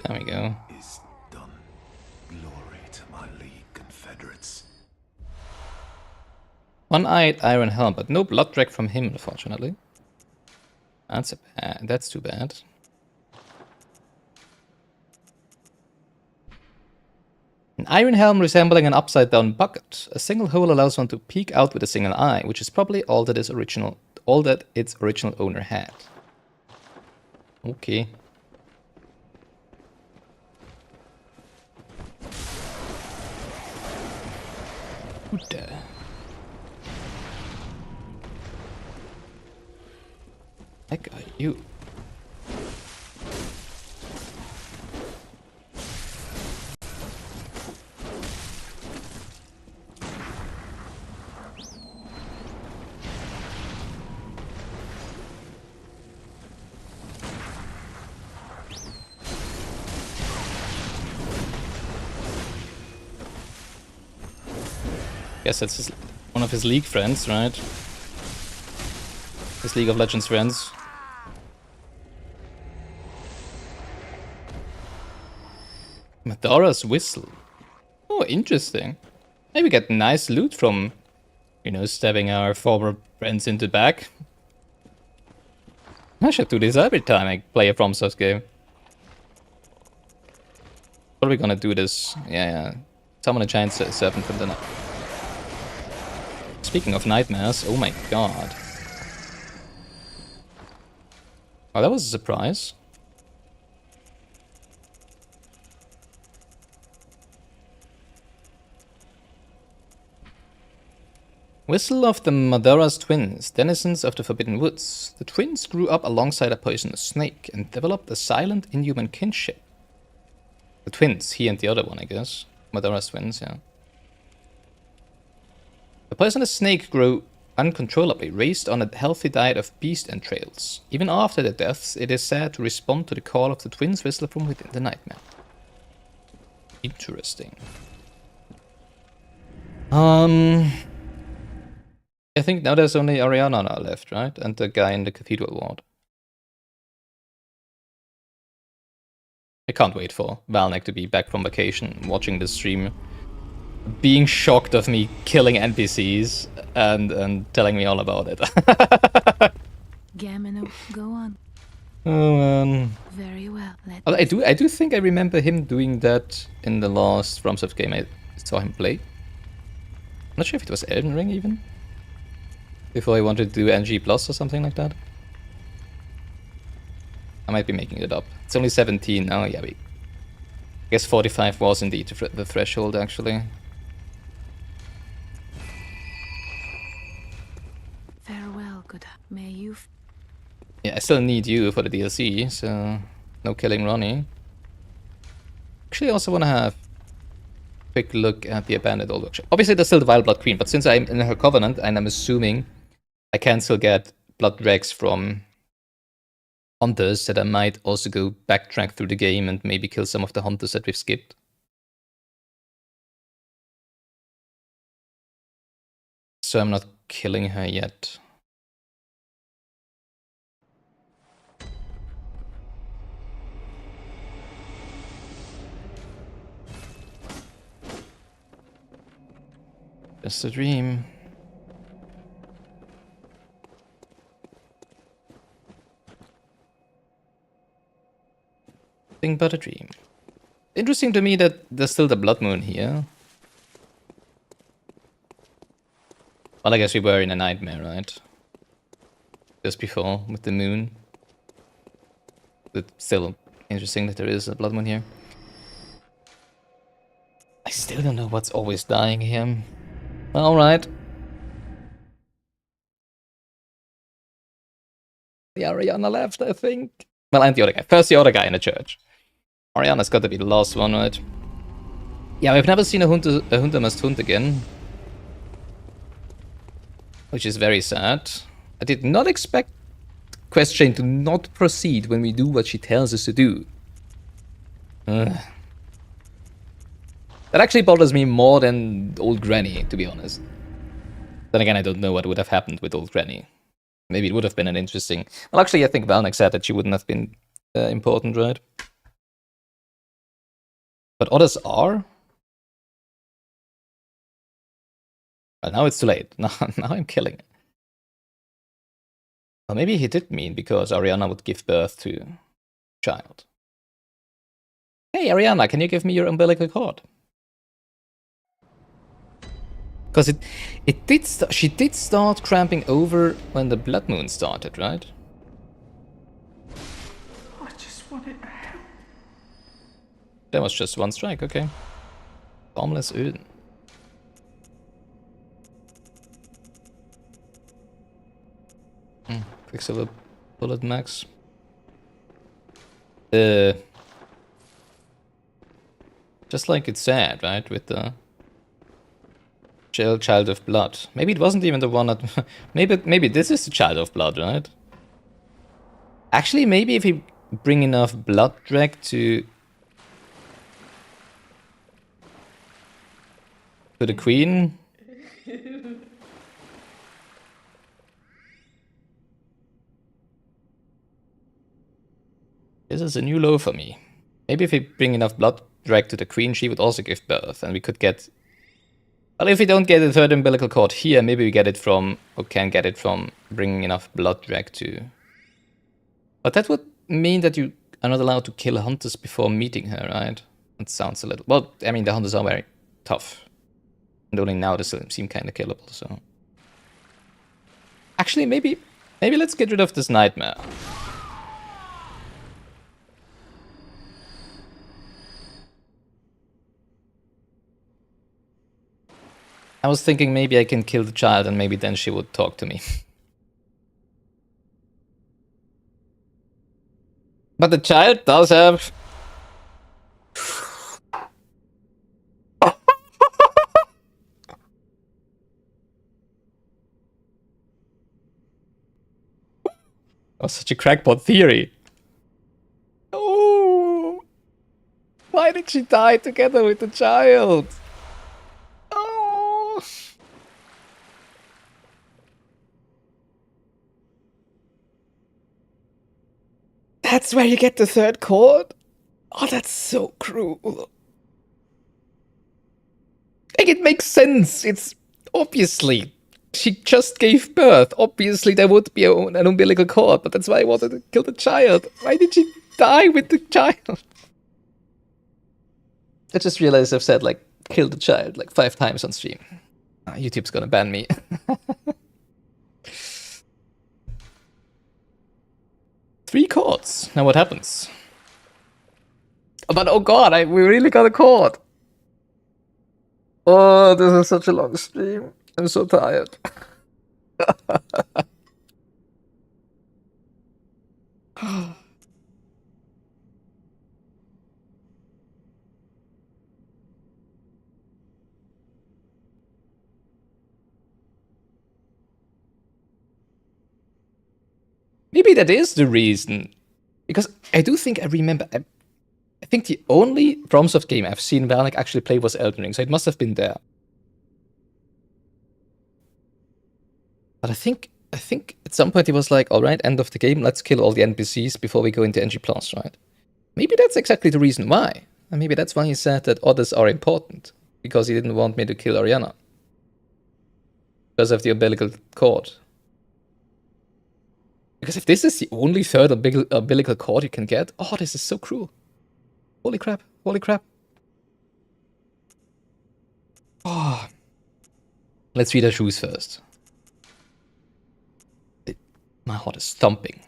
There we go. Is done. Glory to my League confederates. One-eyed Iron Helm, but no blood drag from him, unfortunately. That's too bad. An iron helm resembling an upside-down bucket. A single hole allows one to peek out with a single eye, which is probably all that its original owner had. Okay. Good. Heck are you? Guess that's one of his League friends, right? His League of Legends friends. Madara's whistle. Oh, interesting. Maybe get nice loot from, you know, stabbing our former friends in the back. I should do this every time I play a FromSoft game. What are we gonna do this? Yeah. Summon a giant serpent from the night. Speaking of nightmares, oh my god. Oh, that was a surprise. Whistle of the Madara's twins, denizens of the Forbidden Woods. The twins grew up alongside a poisonous snake and developed a silent, inhuman kinship. The twins, he and the other one, I guess. Madara's twins, yeah. The poisonous snake grew uncontrollably, raised on a healthy diet of beast entrails. Even after their deaths, it is said to respond to the call of the twins' whistle from within the nightmare. Interesting. I think now there's only Ariana left, right? And the guy in the cathedral ward. I can't wait for Valnek to be back from vacation, watching the stream, being shocked of me killing NPCs and telling me all about it. Gamino, go on. Oh man. Very well. I do think I remember him doing that in the last FromSoft game I saw him play. I'm not sure if it was Elden Ring even. Before I wanted to do NG Plus or something like that. I might be making it up. It's only 17 now, yeah. I guess 45 was indeed the threshold, actually. Farewell, good. May you. Yeah, I still need you for the DLC, so no killing Ronnie. Actually, I also want to have a quick look at the abandoned old workshop. Obviously, there's still the Vile Blood Queen, but since I'm in her covenant, and I'm assuming I can still get blood dregs from hunters, that I might also go backtrack through the game and maybe kill some of the hunters that we've skipped. So I'm not killing her yet. Just a dream. Nothing but a dream. Interesting to me that there's still the blood moon here. Well, I guess we were in a nightmare, right? Just before, with the moon. But still interesting that there is a blood moon here. I still don't know what's always dying here. Alright. The Ariana left, I think. Well, and the other guy. First the other guy in the church. Ariana's got to be the last one, right? Yeah, we've never seen a Hunter must hunt again. Which is very sad. I did not expect Quest Chain to not proceed when we do what she tells us to do. That actually bothers me more than Old Granny, to be honest. Then again, I don't know what would have happened with Old Granny. Maybe it would have been an interesting... Well, actually, I think Valnek said that she wouldn't have been important, right? But others are? Well, now it's too late. Now I'm killing it. Well, maybe he did mean because Ariana would give birth to a child. Hey, Ariana, can you give me your umbilical cord? Because she did start cramping over when the blood moon started, right? I just wanted to help. That was just one strike, okay. Harmless Öden. Quicksilver bullet max. Just like it said, right? With the child of blood. Maybe it wasn't even the one that... maybe this is the child of blood, right? Actually, maybe if we bring enough blood drag to the queen, This is a new low for me. Maybe if we bring enough blood drag to the queen, she would also give birth, and we could get... Well, if we don't get the third umbilical cord here, maybe we get it from... or can get it from bringing enough blood drag to... But that would mean that you are not allowed to kill hunters before meeting her, right? That sounds a little... Well, I mean, the hunters are very tough. And only now they seem kind of killable, so... Actually, maybe let's get rid of this nightmare. I was thinking maybe I can kill the child and maybe then she would talk to me. But the child does have... Oh, such a crackpot theory. Oh! Why did she die together with the child? Oh! That's where you get the third chord? Oh, that's so cruel. Like, it makes sense. It's obviously... She just gave birth. Obviously, there would be an umbilical cord, but that's why I wanted to kill the child. Why did she die with the child? I just realized I've said, like, kill the child, like, 5 times on stream. YouTube's gonna ban me. 3 chords. Now what happens? But oh god, we really got a chord. Oh, this is such a long stream. I'm so tired. Maybe that is the reason. Because I do think I remember... I think the only FromSoft game I've seen Wernick actually play was Elden Ring, so it must have been there. But I think at some point he was like, alright, end of the game, let's kill all the NPCs before we go into NG+, right? Maybe that's exactly the reason why. And maybe that's why he said that others are important. Because he didn't want me to kill Oriana. Because of the umbilical cord. Because if this is the only third umbilical cord you can get, oh, this is so cruel. Holy crap, holy crap. Oh. Let's read our shoes first. My heart is thumping.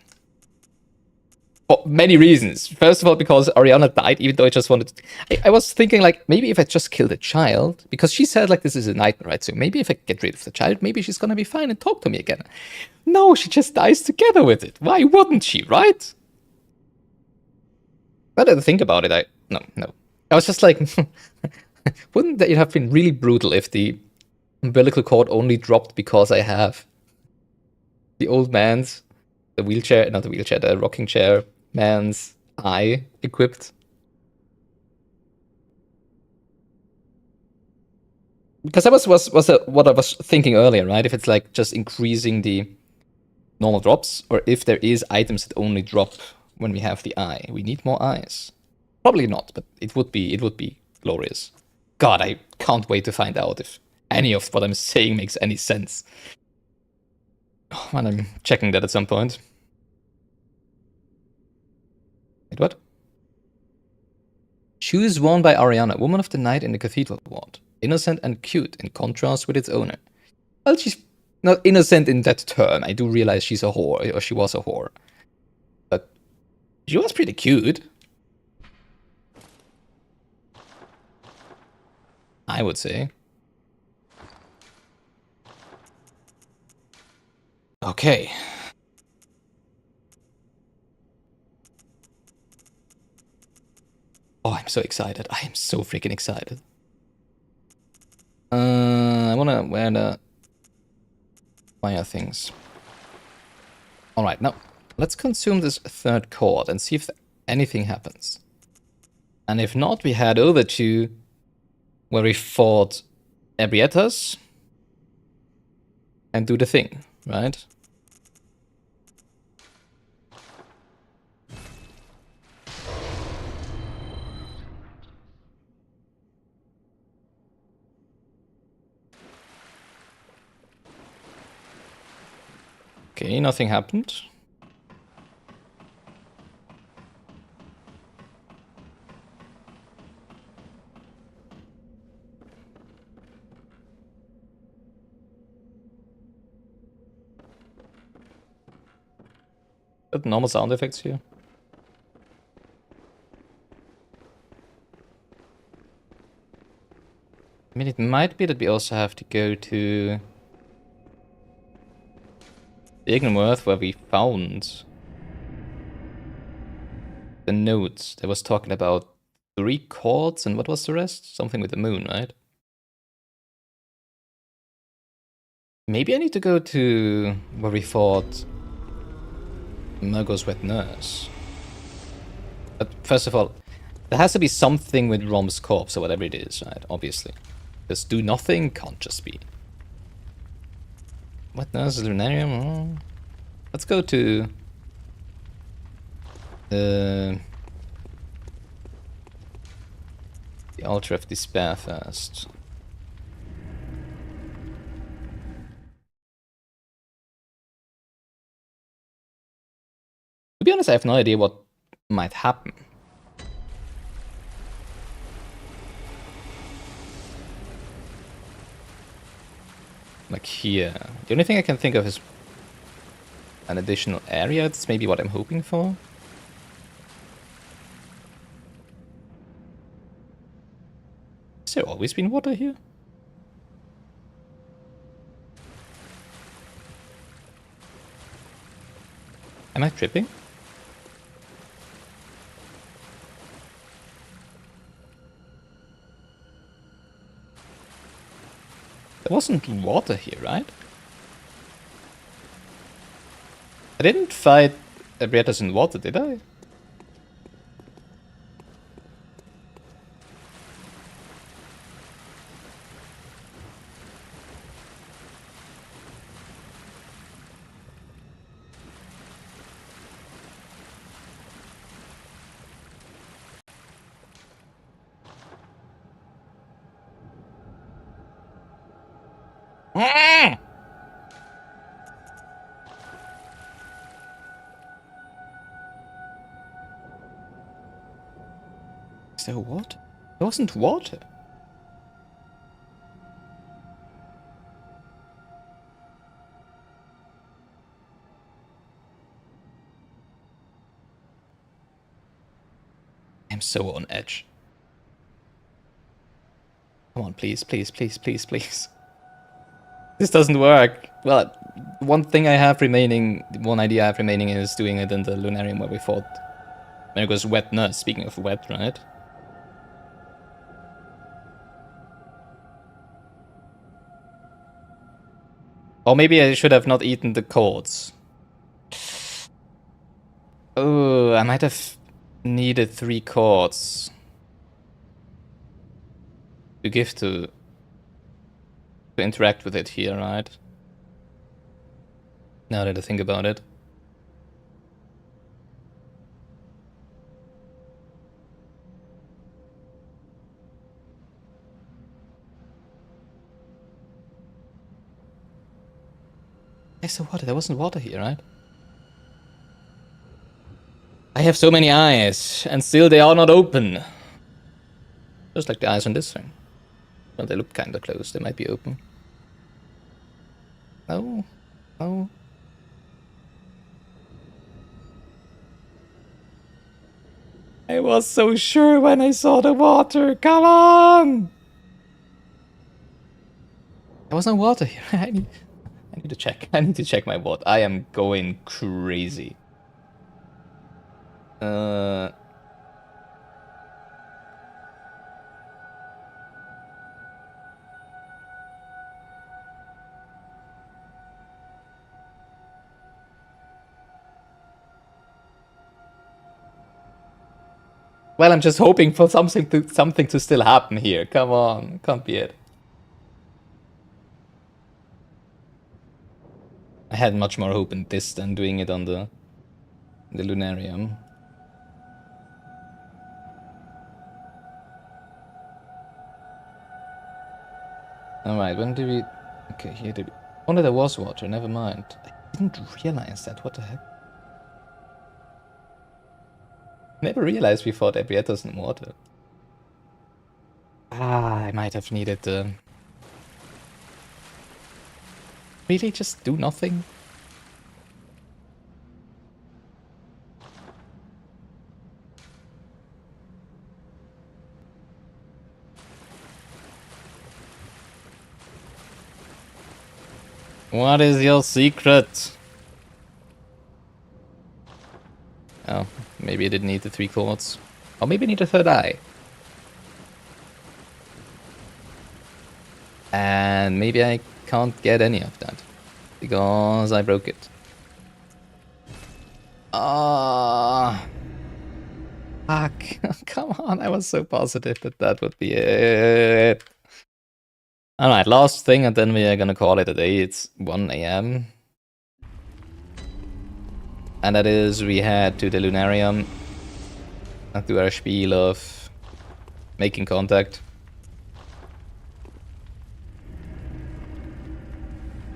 For many reasons. First of all, because Oriana died, even though I just wanted to... I was thinking, like, maybe if I just kill the child, because she said, like, this is a nightmare, right? So maybe if I get rid of the child, maybe she's gonna be fine and talk to me again. No, she just dies together with it. Why wouldn't she, right? Now that I think about it, No. I was just like, wouldn't it have been really brutal if the umbilical cord only dropped because I have the old man's, the rocking chair man's eye equipped? Because that was what I was thinking earlier, right? If it's like just increasing the normal drops, or if there is items that only drop when we have the eye. We need more eyes. Probably not, but it would be glorious. God, I can't wait to find out if any of what I'm saying makes any sense. Oh, man, I'm checking that at some point. Wait, what? Shoes worn by Ariana, woman of the night in the cathedral ward. Innocent and cute, in contrast with its owner. Well, she's not innocent in that term. I do realize she's a whore, or she was a whore. But she was pretty cute. I would say. Okay. Oh, I'm so excited. I am so freaking excited. I wanna wear the fire things. Alright, now let's consume this third chord and see if anything happens. And if not, we head over to where we fought Ebrietas and do the thing, right? Okay, nothing happened. But normal sound effects here. I mean, it might be that we also have to go to Gilganos, where we found the notes that was talking about 3 chords, and what was the rest? Something with the moon, right? Maybe I need to go to where we fought Murgo's wet nurse. But first of all, there has to be something with Rom's corpse or whatever it is, right? Obviously. Just do nothing can't just be. Wet nurse, lunarium. Oh. Let's go to the altar of despair first. To be honest, I have no idea what might happen. Like here. The only thing I can think of is an additional area. That's maybe what I'm hoping for. Has there always been water here? Am I tripping? There wasn't water here, right? I didn't fight Abriatas in water, did I? Is there water? There wasn't water. I'm so on edge. Come on, please, please, please, please, please. This doesn't work. Well, one thing I have remaining, one idea I have remaining is doing it in the Lunarium where we fought Mergo's wet nurse. Speaking of wet, right? Or maybe I should have not eaten the cords. Oh, I might have needed 3 cords to give to interact with it here, right? Now that I think about it. There's the water. There wasn't water here, right? I have so many eyes, and still they are not open. Just like the eyes on this thing. Well, they look kinda closed. They might be open. No. No. I was so sure when I saw the water. Come on! There was no water here. I need to check. I need to check my water. I am going crazy. Well, I'm just hoping for something to still happen here. Come on, can't be it. I had much more hope in this than doing it on the Lunarium. Alright, when do we... Okay, here did we... Oh no, there was water, never mind. I Didn't realize that, what the heck? Never realized we fought Ebrietas in water. Ah, I might have needed the... Really just do nothing? What is your secret? Oh, maybe I didn't need the 3 chords. Or maybe I need a 3rd eye. And maybe I can't get any of that. Because I broke it. Ah, fuck. Come on, I was so positive that that would be it. Alright, last thing, and then we are gonna call it a day. It's 1 AM. And that is, we head to the Lunarium and do our spiel of making contact.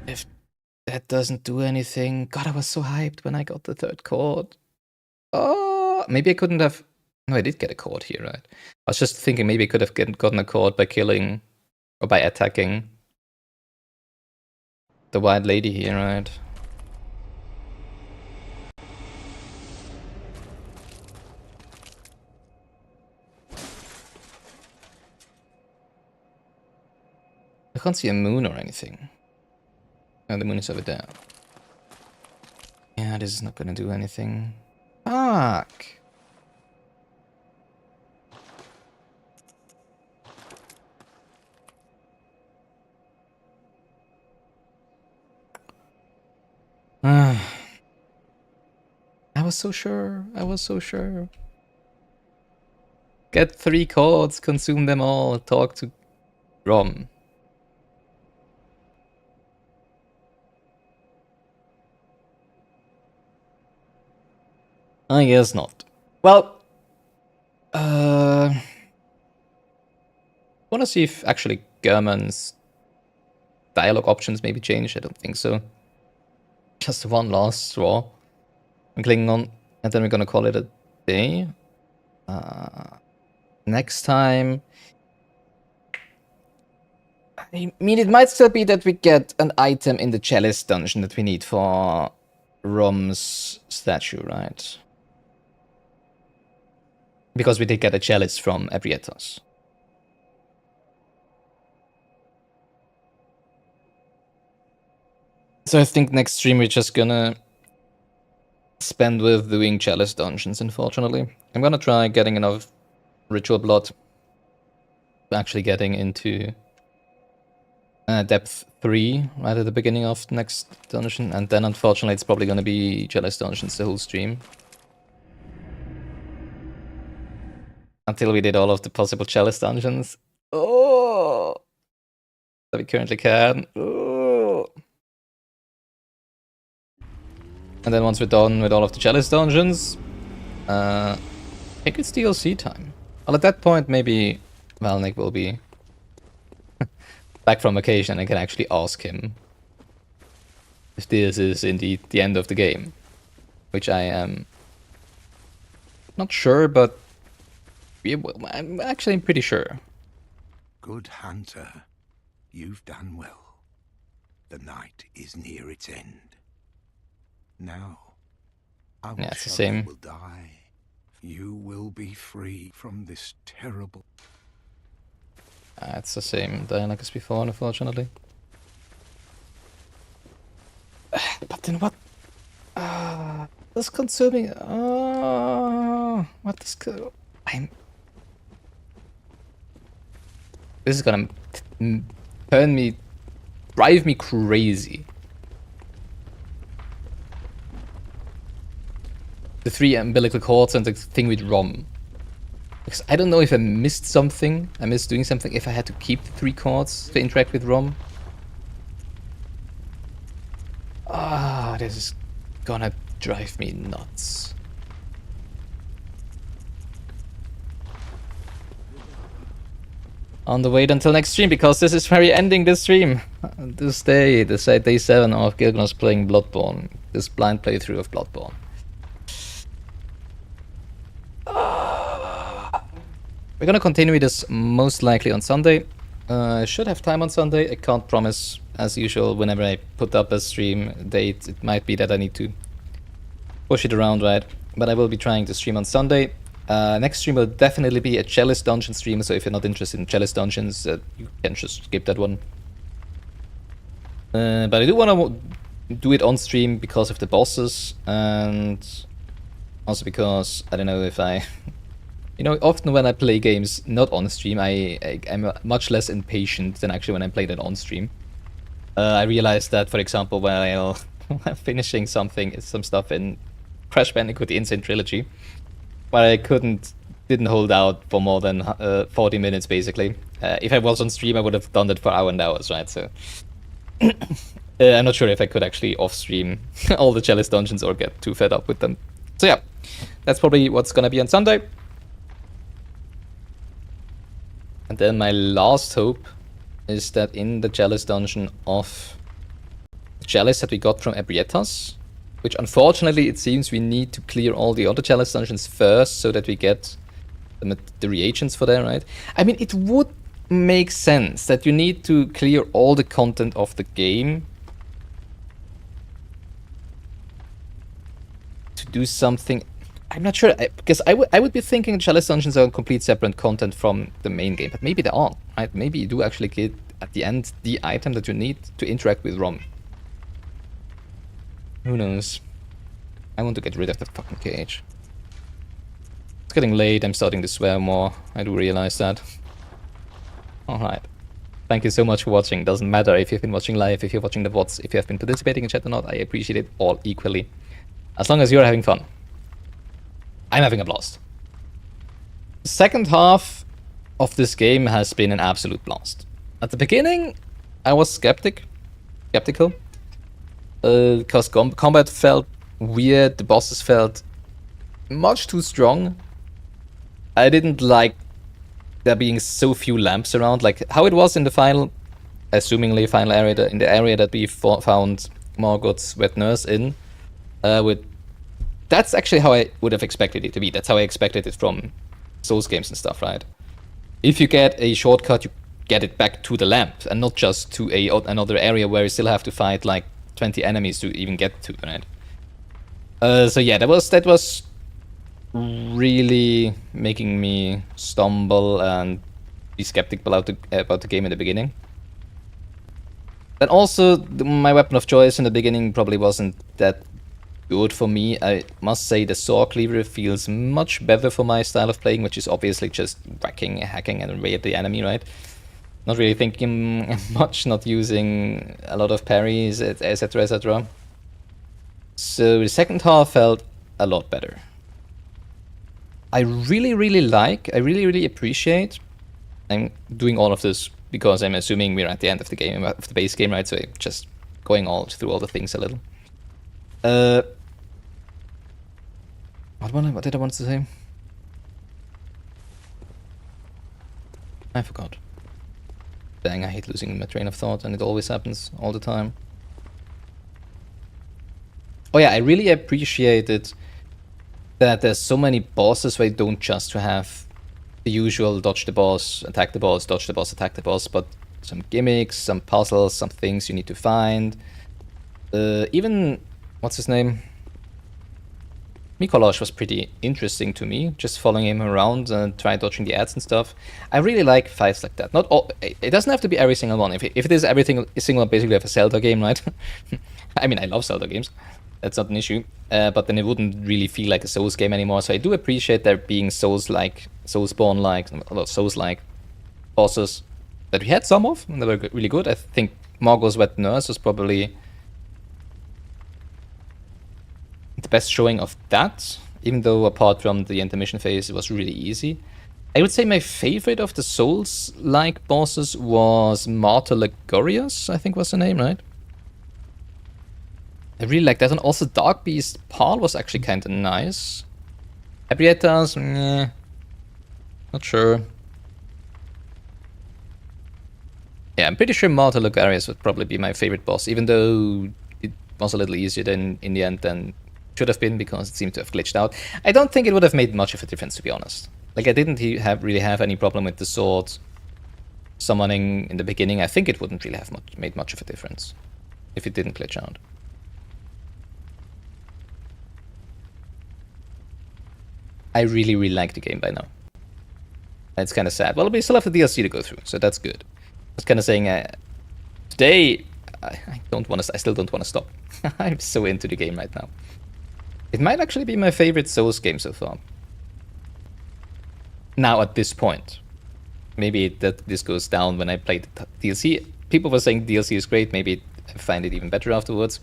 If that doesn't do anything... God, I was so hyped when I got the 3rd chord. Oh, maybe I couldn't have... No, I did get a chord here, right? I was just thinking maybe I could have gotten a chord by killing... Or by attacking... the white lady here, right? I can't see a moon or anything. No, the moon is over there. Yeah, this is not gonna do anything. Fuck! I was so sure. I was so sure. Get 3 chords, consume them all, talk to Rom. I guess not. Well, wanna see if actually German's dialogue options maybe change? I don't think so. Just one last straw. I'm clicking on, and then we're gonna call it a day. Next time... I mean, it might still be that we get an item in the Chalice dungeon that we need for Rom's statue, right? Because we did get a Chalice from Ebrietas. So I think next stream we're just gonna spend with doing Chalice dungeons, unfortunately. I'm gonna try getting enough Ritual Blood, actually getting into depth 3 right at the beginning of the next dungeon, and then unfortunately it's probably gonna be Chalice dungeons the whole stream. Until we did all of the possible Chalice dungeons. Oh! That we currently can. Oh! And then once we're done with all of the Chalice dungeons, I think it's DLC time. Well, at that point, maybe Valnik will be back from vacation and I can actually ask him if this is indeed the end of the game. Which I am not sure, but I'm actually pretty sure. Good hunter, you've done well. The night is near its end. Now, I will it's the show same. you will die. You will be free from this terrible... It's the same dialogue as before, unfortunately. But then what? That's consuming... what is... This is gonna drive me crazy. The 3 umbilical cords and the thing with Rom. Because I don't know if I missed something. I missed doing something if I had to keep the 3 cords to interact with Rom. This is gonna drive me nuts. On the wait until next stream, because this is where we're ending this stream. This day 7 of Gilganos playing Bloodborne. This blind playthrough of Bloodborne. We're gonna continue this most likely on Sunday. I should have time on Sunday. I can't promise, as usual, whenever I put up a stream date. It might be that I need to push it around, right? But I will be trying to stream on Sunday. Next stream will definitely be a Chalice Dungeon stream, so if you're not interested in Chalice Dungeons, you can just skip that one. But I do want to do it on stream because of the bosses, and also because, I don't know if I... You know, often when I play games not on stream, I'm much less impatient than actually when I play that on stream. I realized that, for example, while I'm finishing some stuff in Crash Bandicoot: The Insane Trilogy, where I didn't hold out for more than 40 minutes, basically. If I was on stream, I would have done it for hours and hours, right? So I'm not sure if I could actually off-stream all the Chalice Dungeons or get too fed up with them. So yeah, that's probably what's gonna be on Sunday. And then my last hope is that in the Chalice Dungeon of the Chalice that we got from Ebrietas, which unfortunately it seems we need to clear all the other Chalice Dungeons first so that we get the reagents for there, right? I mean, it would make sense that you need to clear all the content of the game to do something. I'm not sure, because I would be thinking Chalice Dungeons are complete separate content from the main game, but maybe they aren't, right? Maybe you do actually get, at the end, the item that you need to interact with Rom. Who knows? I want to get rid of that fucking cage. It's getting late, I'm starting to swear more, I do realize that. Alright. Thank you so much for watching. Doesn't matter if you've been watching live, if you're watching the VODs, if you have been participating in chat or not, I appreciate it all equally. As long as you're having fun. I'm having a blast. The second half of this game has been an absolute blast. At the beginning, I was skeptical. Because combat felt weird, the bosses felt much too strong. I didn't like there being so few lamps around, like how it was in the final, assumingly final area, in the area that we found Morgoth's wet nurse in, that's actually how I would have expected it to be. That's how I expected it from Souls games and stuff, right? If you get a shortcut, you get it back to the lamp, and not just to another area where you still have to fight like 20 enemies to even get to, right? So yeah, that was really making me stumble and be skeptical about the game in the beginning. Then also, my weapon of choice in the beginning probably wasn't that good for me. I must say the Saw Cleaver feels much better for my style of playing, which is obviously just whacking, hacking, and raid the enemy, right? Not really thinking much, not using a lot of parries, etc, etc. So the second half felt a lot better. I really appreciate, I'm doing all of this because I'm assuming we're at the end of the game, of the base game, right? So I'm just going through all the things a little. What did I want to say? I forgot. Dang, I hate losing my train of thought, and it always happens all the time. Oh yeah, I really appreciated that there's so many bosses where you don't just have the usual dodge the boss, attack the boss, dodge the boss, attack the boss, but some gimmicks, some puzzles, some things you need to find. Even, what's his name? Mikolash was pretty interesting to me, just following him around and try dodging the ads and stuff. I really like fights like that. Not all, it doesn't have to be every single one. If it is every single basically of a Zelda game, right? I mean, I love Zelda games. That's not an issue. But then it wouldn't really feel like a Souls game anymore. So I do appreciate there being Souls-like, Soulsborne-like, a lot of Souls-like bosses that we had some of, and they were really good. I think Morgoth's Wet Nurse was probably the best showing of that, even though apart from the intermission phase it was really easy. I would say my favorite of the Souls-like bosses was Martyr Legorius, I think was the name, right? I really like that, and also Dark Beast Paul was actually kinda nice. Ebrietas, not sure. Yeah, I'm pretty sure Martyr Logarius would probably be my favorite boss, even though it was a little easier than in the end than should have been because it seemed to have glitched out. I don't think it would have made much of a difference, to be honest. Like, I didn't really have any problem with the sword summoning in the beginning. I think it wouldn't really have made much of a difference if it didn't glitch out. I really, really like the game by now. It's kind of sad. Well, we still have the DLC to go through, so that's good. I was kind of saying, today, I still don't want to stop. I'm so into the game right now. It might actually be my favorite Souls game so far. Now, at this point. Maybe this goes down when I play the DLC. People were saying DLC is great, maybe I find it even better afterwards.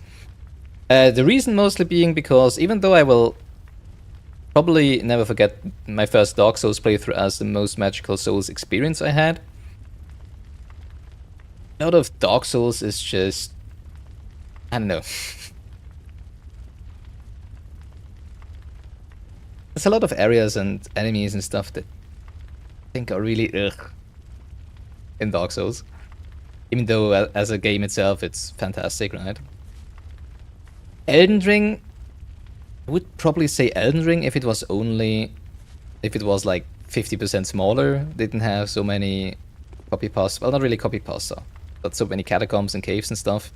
The reason mostly being because even though I will probably never forget my first Dark Souls playthrough as the most magical Souls experience I had, a lot of Dark Souls is just... I don't know. There's a lot of areas and enemies and stuff that I think are really ugh in Dark Souls. Even though as a game itself it's fantastic, right? Elden Ring, I would probably say Elden Ring if it was like 50% smaller, didn't have so many copy pasta, well not really copy pasta, but so many catacombs and caves and stuff.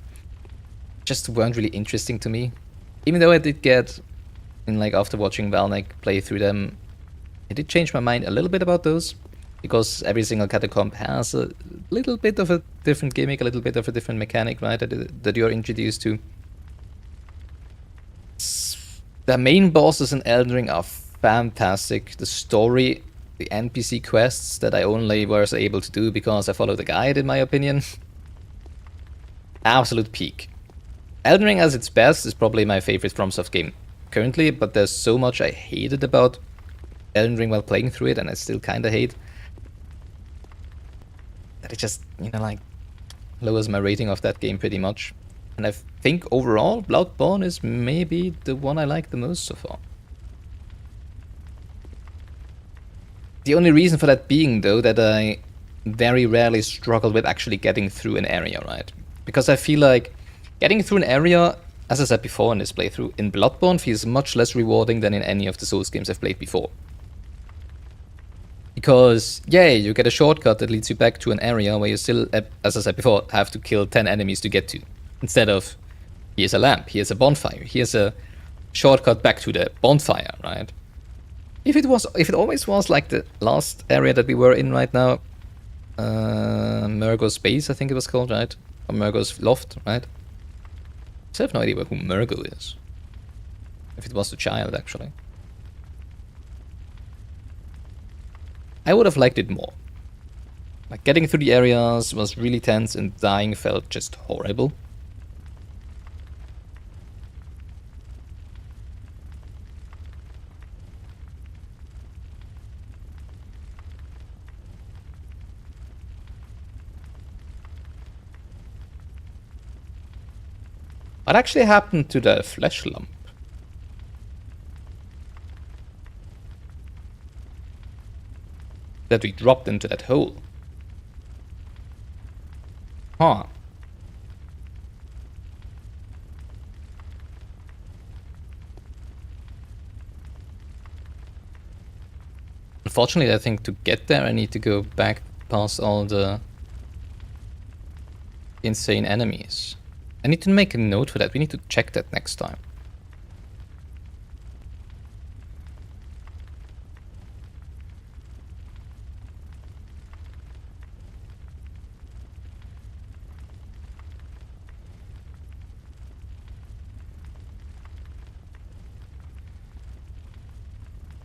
Just weren't really interesting to me. Even though I did get, after watching Valnek play through them, I did change my mind a little bit about those. Because every single catacomb has a little bit of a different gimmick, a little bit of a different mechanic, right, that you're introduced to. The main bosses in Elden Ring are fantastic. The story, the NPC quests that I only was able to do because I followed the guide, in my opinion. Absolute peak. Elden Ring as its best is probably my favorite FromSoft game currently, but there's so much I hated about Elden Ring while playing through it, and I still kinda hate. That it just, lowers my rating of that game pretty much. And I think overall, Bloodborne is maybe the one I like the most so far. The only reason for that being, though, that I very rarely struggle with actually getting through an area, right? Because I feel like getting through an area, as I said before in this playthrough, in Bloodborne feels much less rewarding than in any of the Souls games I've played before. Because, yay, you get a shortcut that leads you back to an area where you still, as I said before, have to kill 10 enemies to get to. Instead of, here's a lamp, here's a bonfire, here's a shortcut back to the bonfire, right? If it always was like the last area that we were in right now, Murgo's Base, I think it was called, right? Or Murgo's Loft, right? I have no idea who Murgo is. If it was the child, actually. I would have liked it more. Like, getting through the areas was really tense and dying felt just horrible. What actually happened to the flesh lump? That we dropped into that hole. Huh. Unfortunately, I think to get there I need to go back past all the insane enemies. I need to make a note for that. We need to check that next time.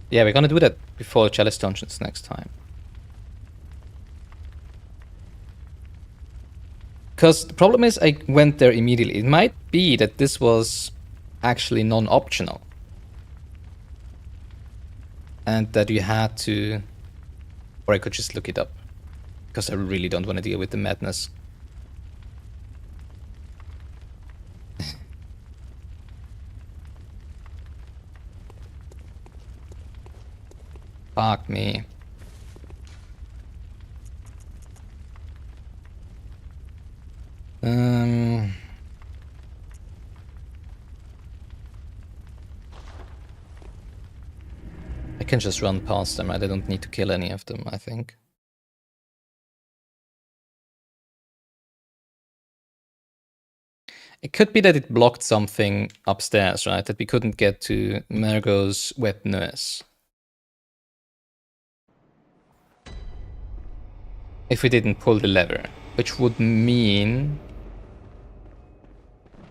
Yeah, we're gonna do that before Chalice Dungeons next time. Because the problem is I went there immediately. It might be that this was actually non-optional. And that you had to... Or I could just look it up. Because I really don't want to deal with the madness. Fuck me. Um, I can just run past them, right? I don't need to kill any of them, I think. It could be that it blocked something upstairs, right? That we couldn't get to Margot's wet nurse. If we didn't pull the lever. Which would mean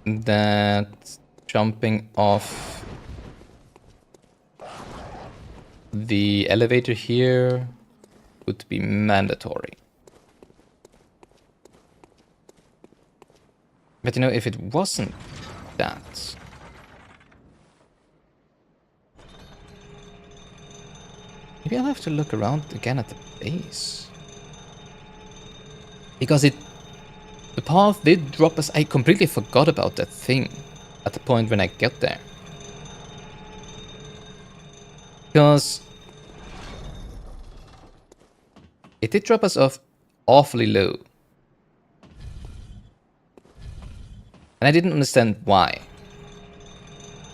that jumping off the elevator here would be mandatory. But you know, if it wasn't that... Maybe I'll have to look around again at the base. Because the path did drop us. I completely forgot about that thing at the point when I get there. Because it did drop us off awfully low. And I didn't understand why.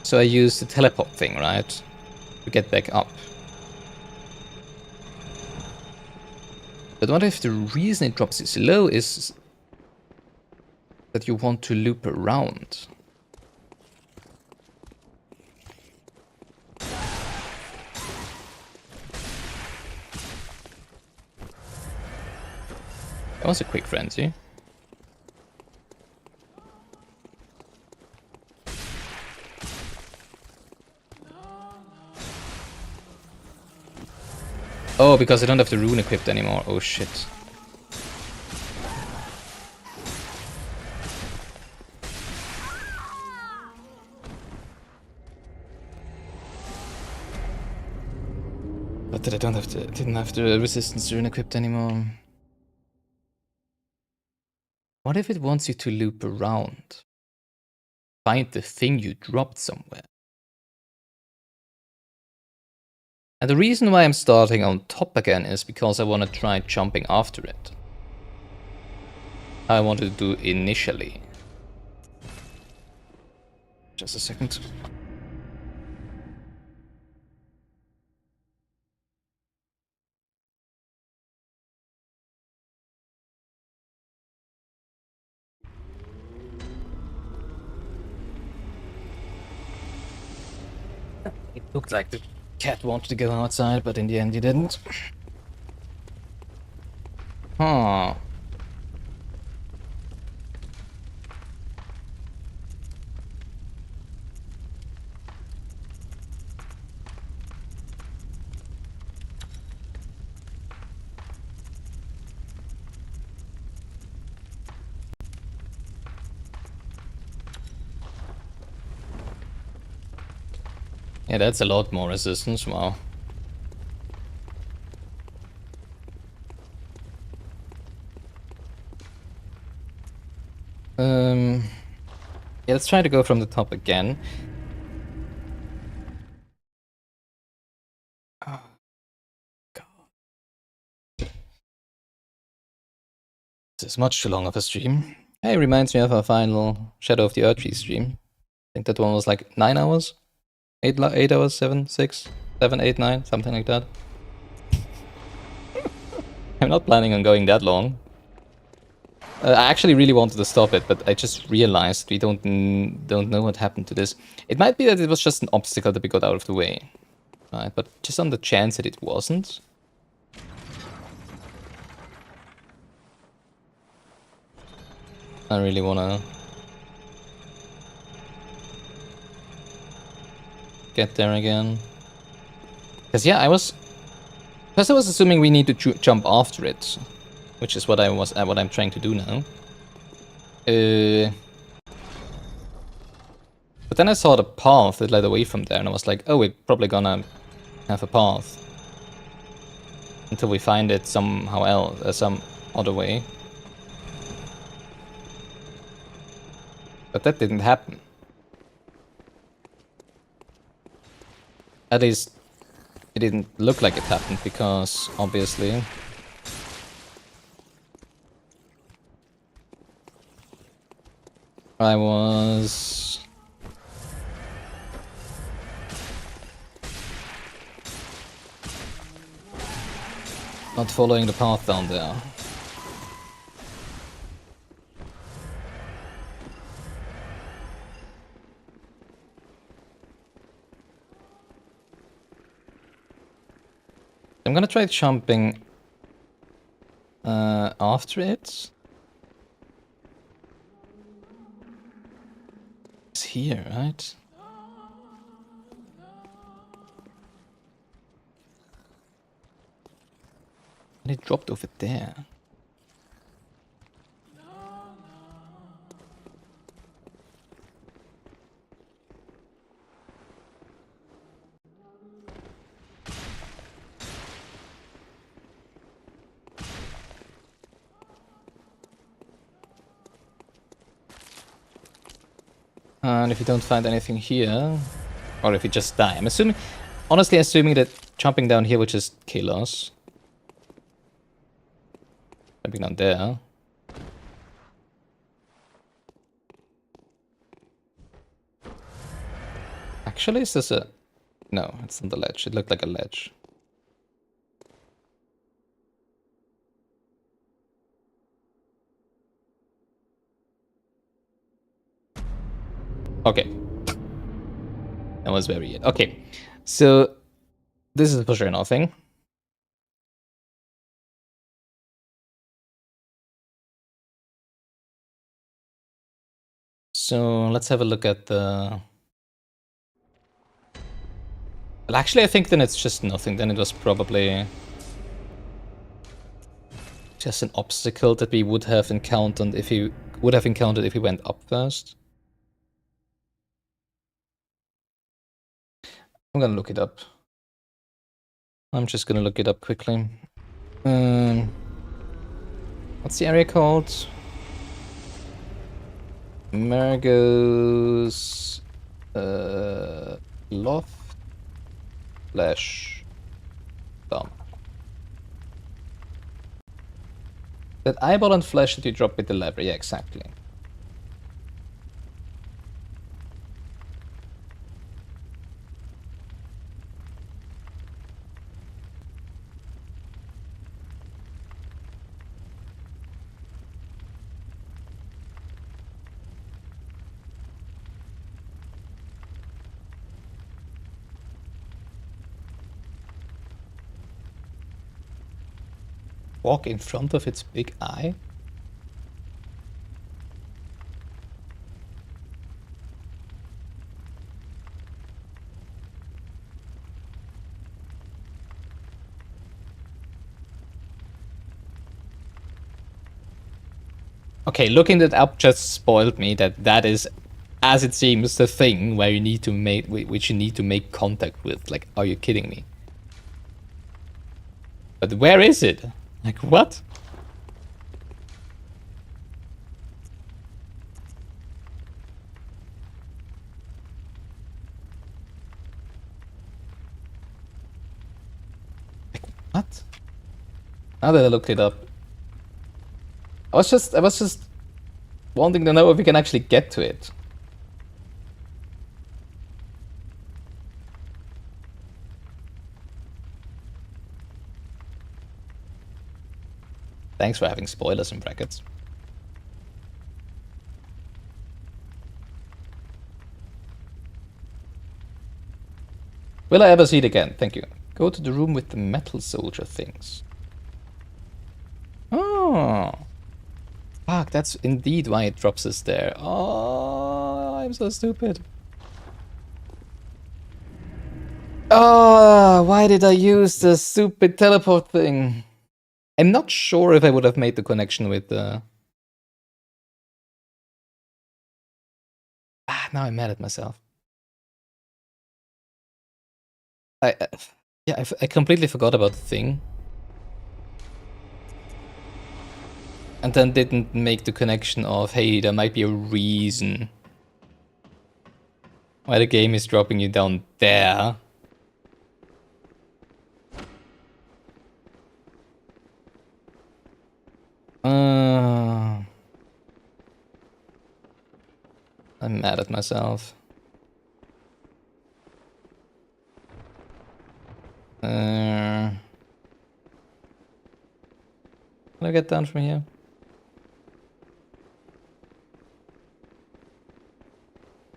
So I used the teleport thing, right? To get back up. But what if the reason it drops us low is that you want to loop around? That was a quick frenzy. Oh, because I don't have the rune equipped anymore. Oh shit. But that I didn't have the resistance rune equipped anymore. What if it wants you to loop around? Find the thing you dropped somewhere. And the reason why I'm starting on top again is because I want to try jumping after it. I wanted to do initially. Just a second. It looked like the cat wanted to go outside, but in the end he didn't. Huh. Yeah, that's a lot more resistance, wow. Yeah, let's try to go from the top again. Oh, God. This is much too long of a stream. Hey, reminds me of our final Shadow of the Erdtree stream. I think that one was like 9 hours? 8 hours, 7, 6, 7, 8, 9, something like that. I'm not planning on going that long. I actually really wanted to stop it, but I just realized we don't know what happened to this. It might be that it was just an obstacle that we got out of the way. Right, but just on the chance that it wasn't. I really wanna get there again. Because yeah, I was assuming we need to jump after it, which is what I'm trying to do now. But then I saw the path that led away from there, and I was like, oh, we're probably gonna have a path until we find it somehow else, some other way. But that didn't happen. At least it didn't look like it happened, because obviously I was... not following the path down there. I'm gonna try jumping after it. It's here, right? And it dropped over there. And if you don't find anything here, or if you just die, I'm assuming, honestly assuming that jumping down here would just kill us. Jumping down there. Actually, is this a... no, it's not a ledge. It looked like a ledge. Okay. That was very weird. Okay, so this is for sure nothing. So let's have a look at the... well, actually, I think then it's just nothing. Then it was probably just an obstacle that we would have encountered if we went up first. I'm gonna look it up. I'm just gonna look it up quickly. What's the area called? Margot's Loft Flesh Dump. That eyeball and flesh that you drop with the lever, yeah, exactly. Walk in front of its big eye? Okay, looking that up just spoiled me that is, as it seems, the thing where you need to make, which you need to make contact with. Like, are you kidding me? But where is it? Like, what? Like, what? Now that I looked it up, I was just wanting to know if we can actually get to it. Thanks for having spoilers in brackets. Will I ever see it again? Thank you. Go to the room with the metal soldier things. Oh. Fuck, that's indeed why it drops us there. Oh, I'm so stupid. Oh, why did I use the stupid teleport thing? I'm not sure if I would have made the connection with the... now I'm mad at myself. I completely forgot about the thing. And then didn't make the connection of, hey, there might be a reason why the game is dropping you down there. I'm mad at myself. Can I get down from here?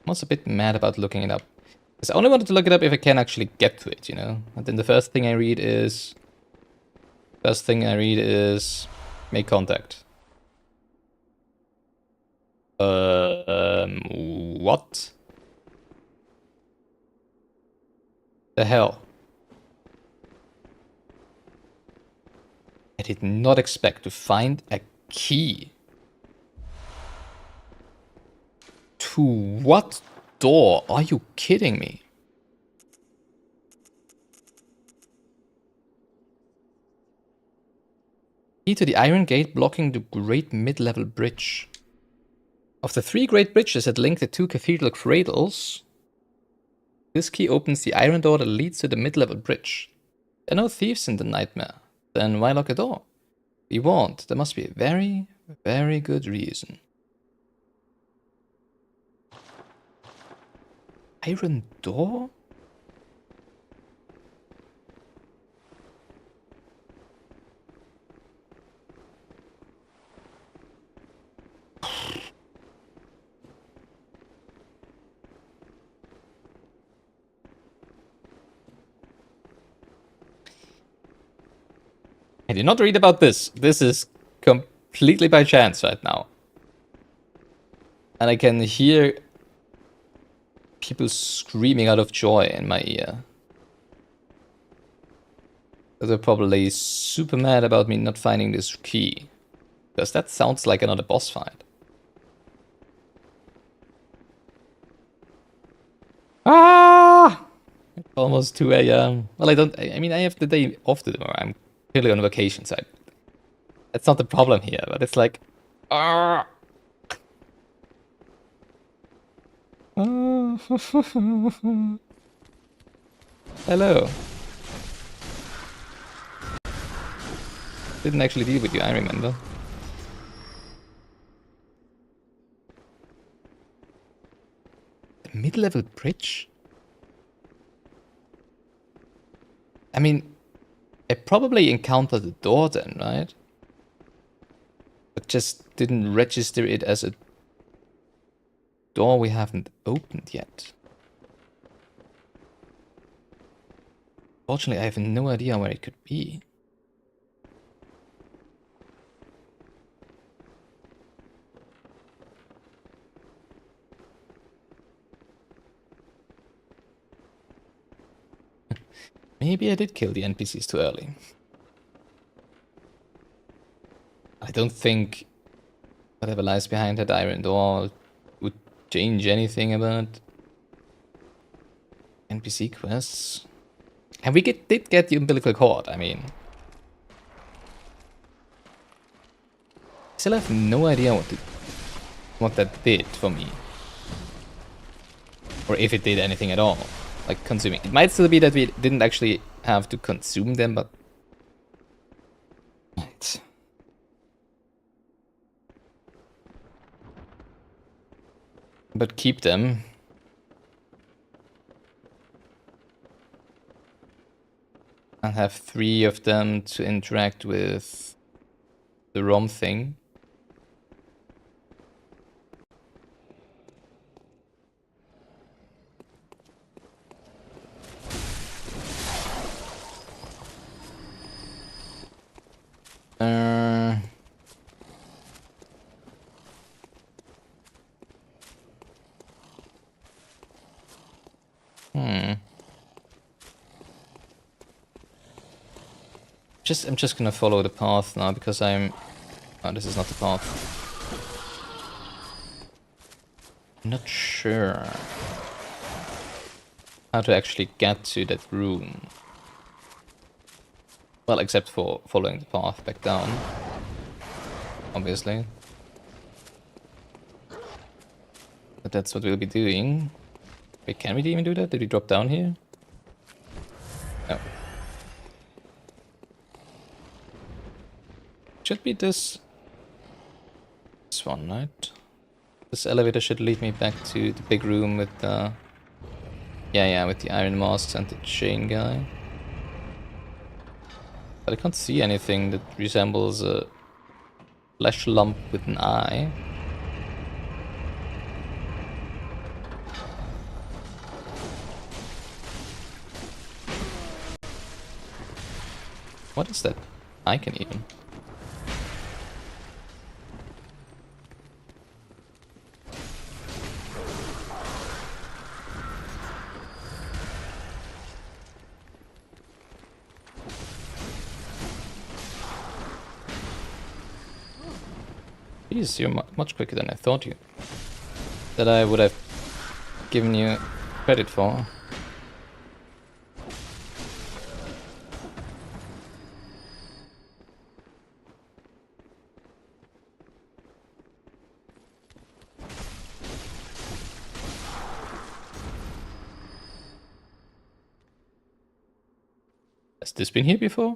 I'm also a bit mad about looking it up. Because I only wanted to look it up if I can actually get to it, you know? And then the first thing I read is... make contact. What? The hell? I did not expect to find a key. To what door? Are you kidding me? Key to the iron gate blocking the great mid-level bridge. Of the 3 great bridges that link the 2 cathedral cradles, this key opens the iron door that leads to the mid-level bridge. There are no thieves in the nightmare. Then why lock a door? We won't. There must be a very, very good reason. Iron door? I did not read about this. This is completely by chance right now. And I can hear people screaming out of joy in my ear. They're probably super mad about me not finding this key. Because that sounds like another boss fight. Ah! It's almost 2 a.m. Well, I mean, I have the day off tomorrow. I'm clearly on vacation, so that's not the problem here, but it's like... Ah! Hello. Didn't actually deal with you, I remember. The mid-level bridge? I mean, I probably encountered the door then, right? But just didn't register it as a door we haven't opened yet. Fortunately, I have no idea where it could be. Maybe I did kill the NPCs too early. I don't think whatever lies behind that iron door would change anything about NPC quests. And we did get the umbilical cord, I mean. Still have no idea what that did for me. Or if it did anything at all. Like consuming. It might still be that we didn't actually have to consume them, but... Right. But keep them. And have 3 of them to interact with the ROM thing. I'm just gonna follow the path now because I'm... Oh, this is not the path. I'm not sure how to actually get to that room. Well, except for following the path back down. Obviously. But that's what we'll be doing. Wait, can we even do that? Did we drop down here? No. Should be this one, right? This elevator should lead me back to the big room with the... Yeah, with the iron masks and the chain guy. But I can't see anything that resembles a flesh lump with an eye. What is that icon even? Jeez, you're much quicker than I thought you. That I would have given you credit for. Has this been here before?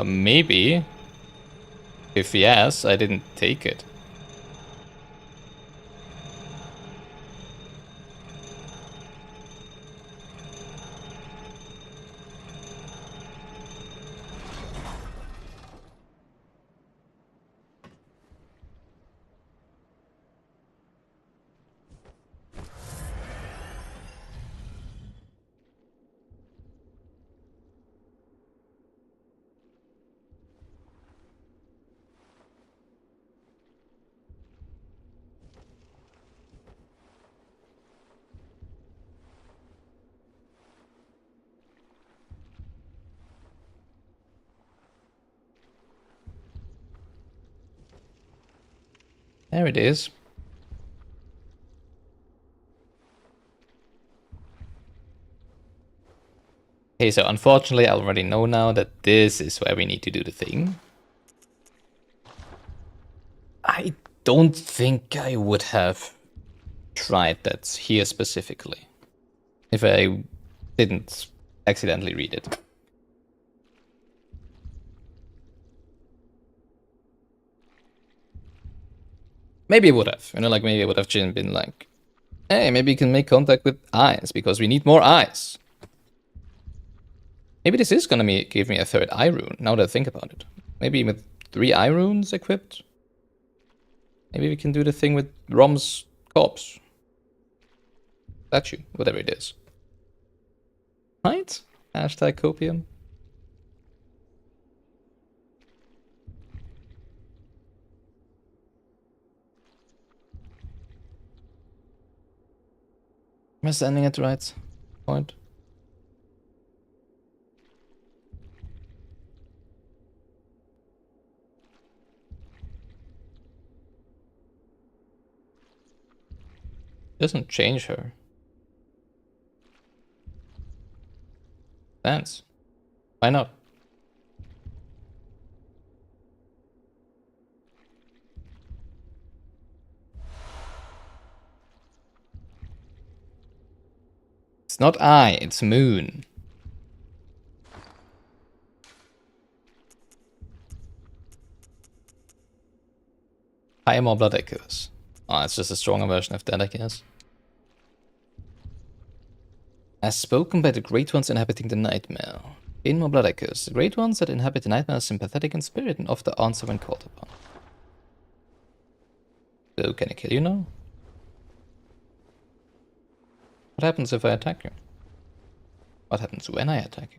Maybe. If yes, I didn't take it. There it is. Okay, so unfortunately I already know now that this is where we need to do the thing. I don't think I would have tried that here specifically if I didn't accidentally read it. Maybe I would have, you know, like maybe I would have been like, hey, maybe you can make contact with eyes because we need more eyes. Maybe this is gonna give me a third eye rune, now that I think about it. Maybe with 3 eye runes equipped. Maybe we can do the thing with Rom's corpse. Statue, whatever it is. Right? Hashtag copium. Am I standing at the right point? Doesn't change her. Dance. Why not? It's not I, it's Moon. Higher, more blood echoes. Oh, it's just a stronger version of that, I guess. As spoken by the Great Ones inhabiting the Nightmare. Gain more blood echoes. The Great Ones that inhabit the Nightmare are sympathetic in spirit and often answer when called upon. So, can I kill you now? What happens if I attack you? What happens when I attack you?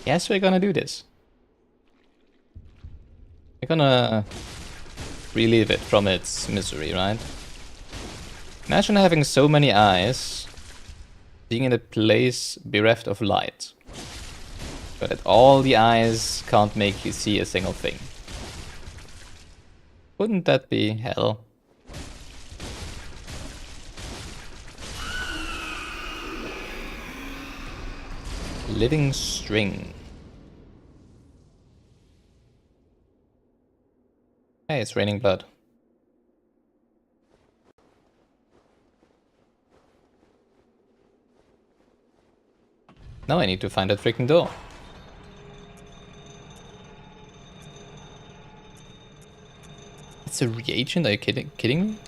Yes, we're gonna do this. We're gonna relieve it from its misery, right? Imagine having so many eyes, being in a place bereft of light, so that all the eyes can't make you see a single thing. Wouldn't that be hell? Living string. Hey, it's raining blood. Now I need to find that freaking door. It's a reagent? Are you kidding me?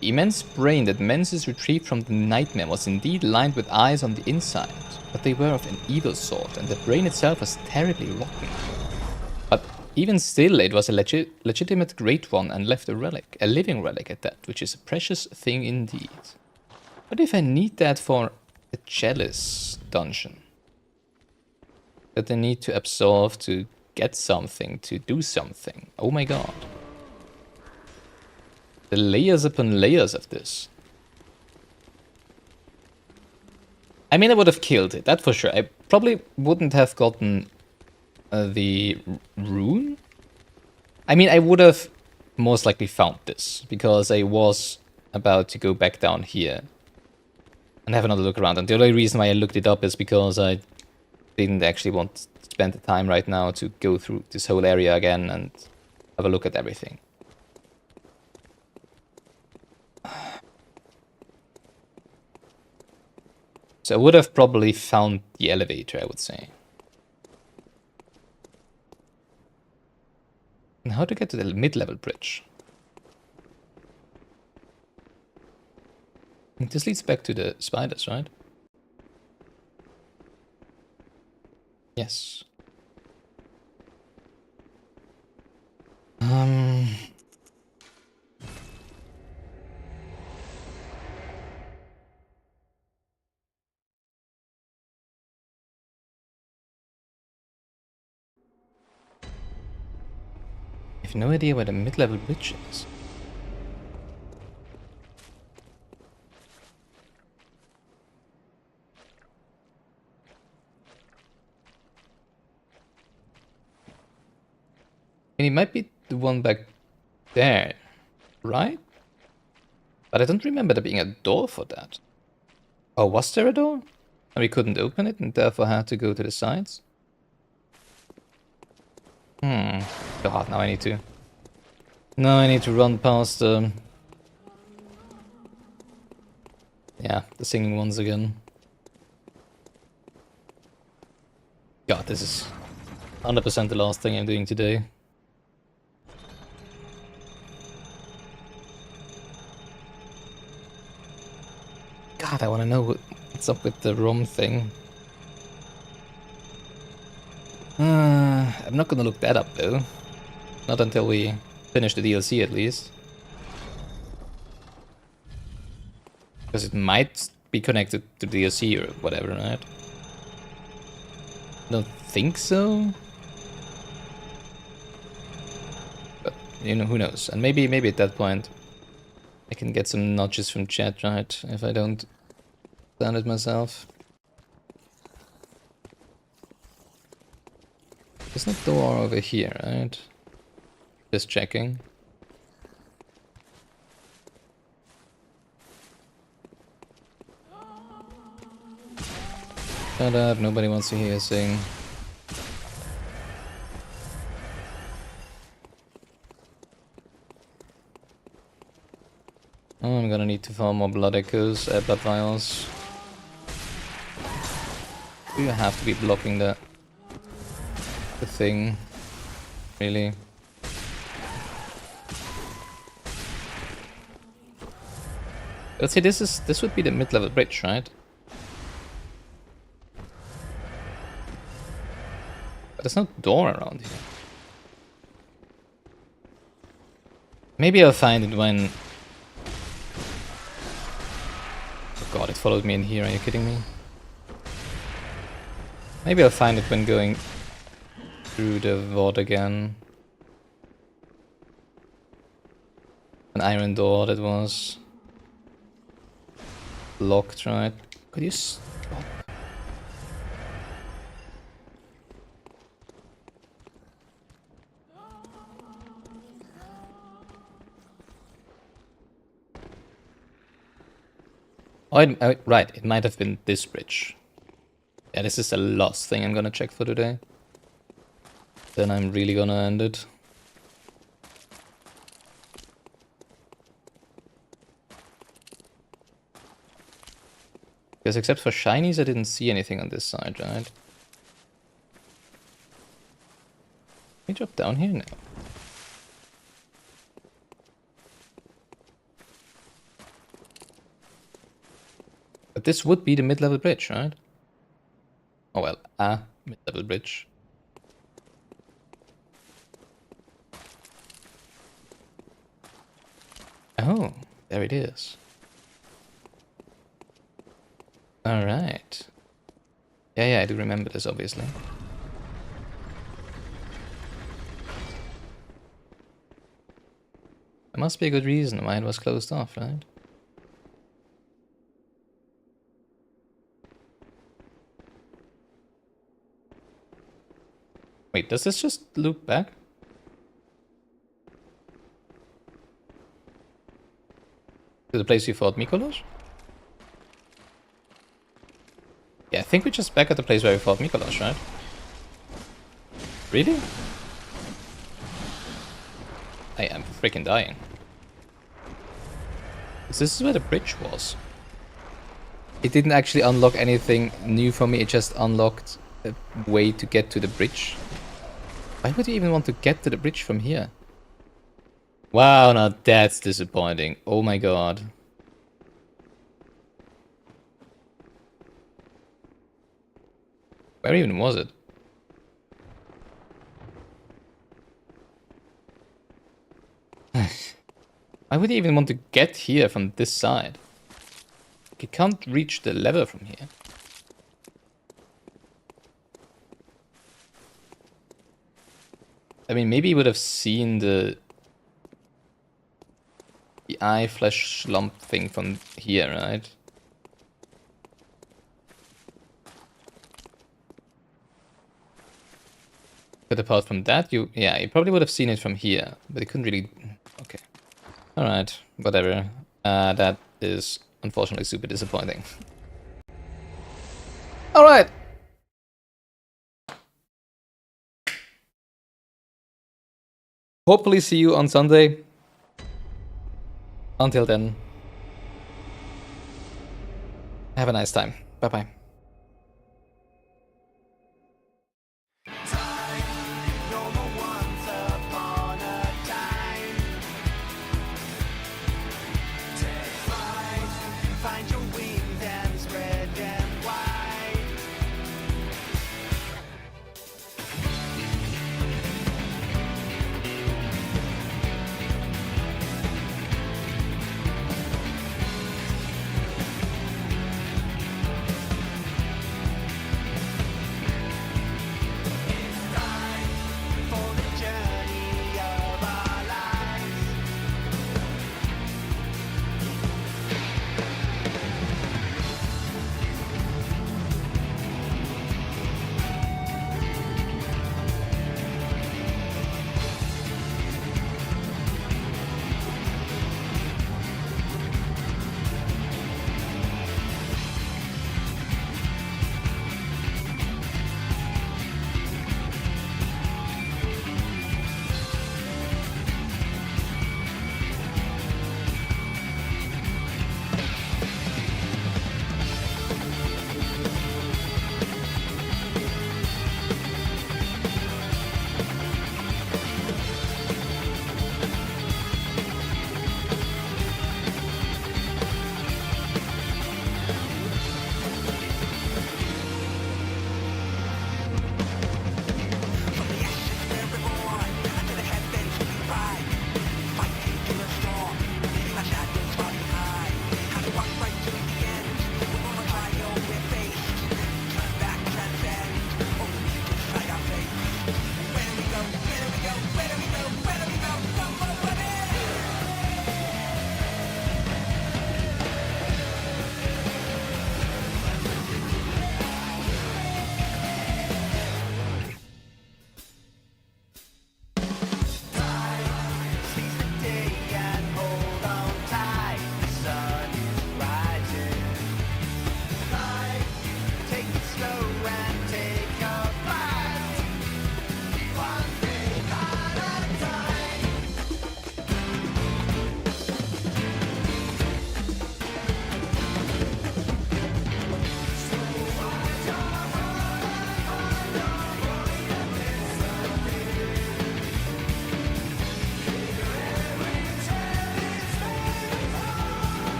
The immense brain that Menzies retrieved from the nightmare was indeed lined with eyes on the inside, but they were of an evil sort, and the brain itself was terribly rotten. But even still, it was a legitimate great one and left a relic, a living relic at that, which is a precious thing indeed. What if I need that for a chalice dungeon? That I need to absolve to get something, to do something. Oh my god. The layers upon layers of this. I mean, I would have killed it, that for sure. I probably wouldn't have gotten the rune. I mean, I would have most likely found this, because I was about to go back down here and have another look around. And the only reason why I looked it up is because I didn't actually want to spend the time right now to go through this whole area again and have a look at everything. So I would have probably found the elevator, I would say. And how to get to the mid-level bridge? This leads back to the spiders, right? Yes. I have no idea where the mid-level bridge is. And it might be the one back there, right? But I don't remember there being a door for that. Oh, was there a door? And we couldn't open it and therefore had to go to the sides? God, now I need to... Now I need to run past the... Yeah, the singing ones again. God, this is 100% the last thing I'm doing today. God, I want to know what's up with the ROM thing. I'm not gonna look that up though. Not until we finish the DLC at least. Because it might be connected to the DLC or whatever, right? I don't think so. But, you know, who knows. And maybe at that point I can get some nudges from chat, right? If I don't sound it myself. There's no door over here, right? Just checking. Shut up, nobody wants to hear you sing. Oh, I'm gonna need to farm more blood echoes, blood vials. Do you have to be blocking the thing? Really? Let's see, this would be the mid-level bridge, right? But there's no door around here. Maybe I'll find it when... Oh god, it followed me in here, are you kidding me? Maybe I'll find it when going through the vault again. An iron door that was locked, right? Could you stop? Oh, right, it might have been this bridge. Yeah, this is the last thing I'm gonna check for today. Then I'm really gonna end it. Because except for shinies, I didn't see anything on this side, right? Can we drop down here? No. But this would be the mid-level bridge, right? Oh well, a mid-level bridge. Oh, there it is. Alright. Yeah, I do remember this, obviously. There must be a good reason why it was closed off, right? Wait, does this just loop back? To the place we fought Mikolos? Yeah, I think we're just back at the place where we fought Mikolos, right? Really? I am freaking dying. This is where the bridge was. It didn't actually unlock anything new for me, it just unlocked a way to get to the bridge. Why would you even want to get to the bridge from here? Wow, now that's disappointing. Oh my god. Where even was it? Why would you even want to get here from this side? You can't reach the lever from here. I mean, maybe you would have seen the eye flesh lump thing from here, right? But apart from that, you probably would have seen it from here, but you couldn't really... Okay. Alright, whatever. That is unfortunately super disappointing. Alright! Hopefully see you on Sunday. Until then, have a nice time. Bye-bye.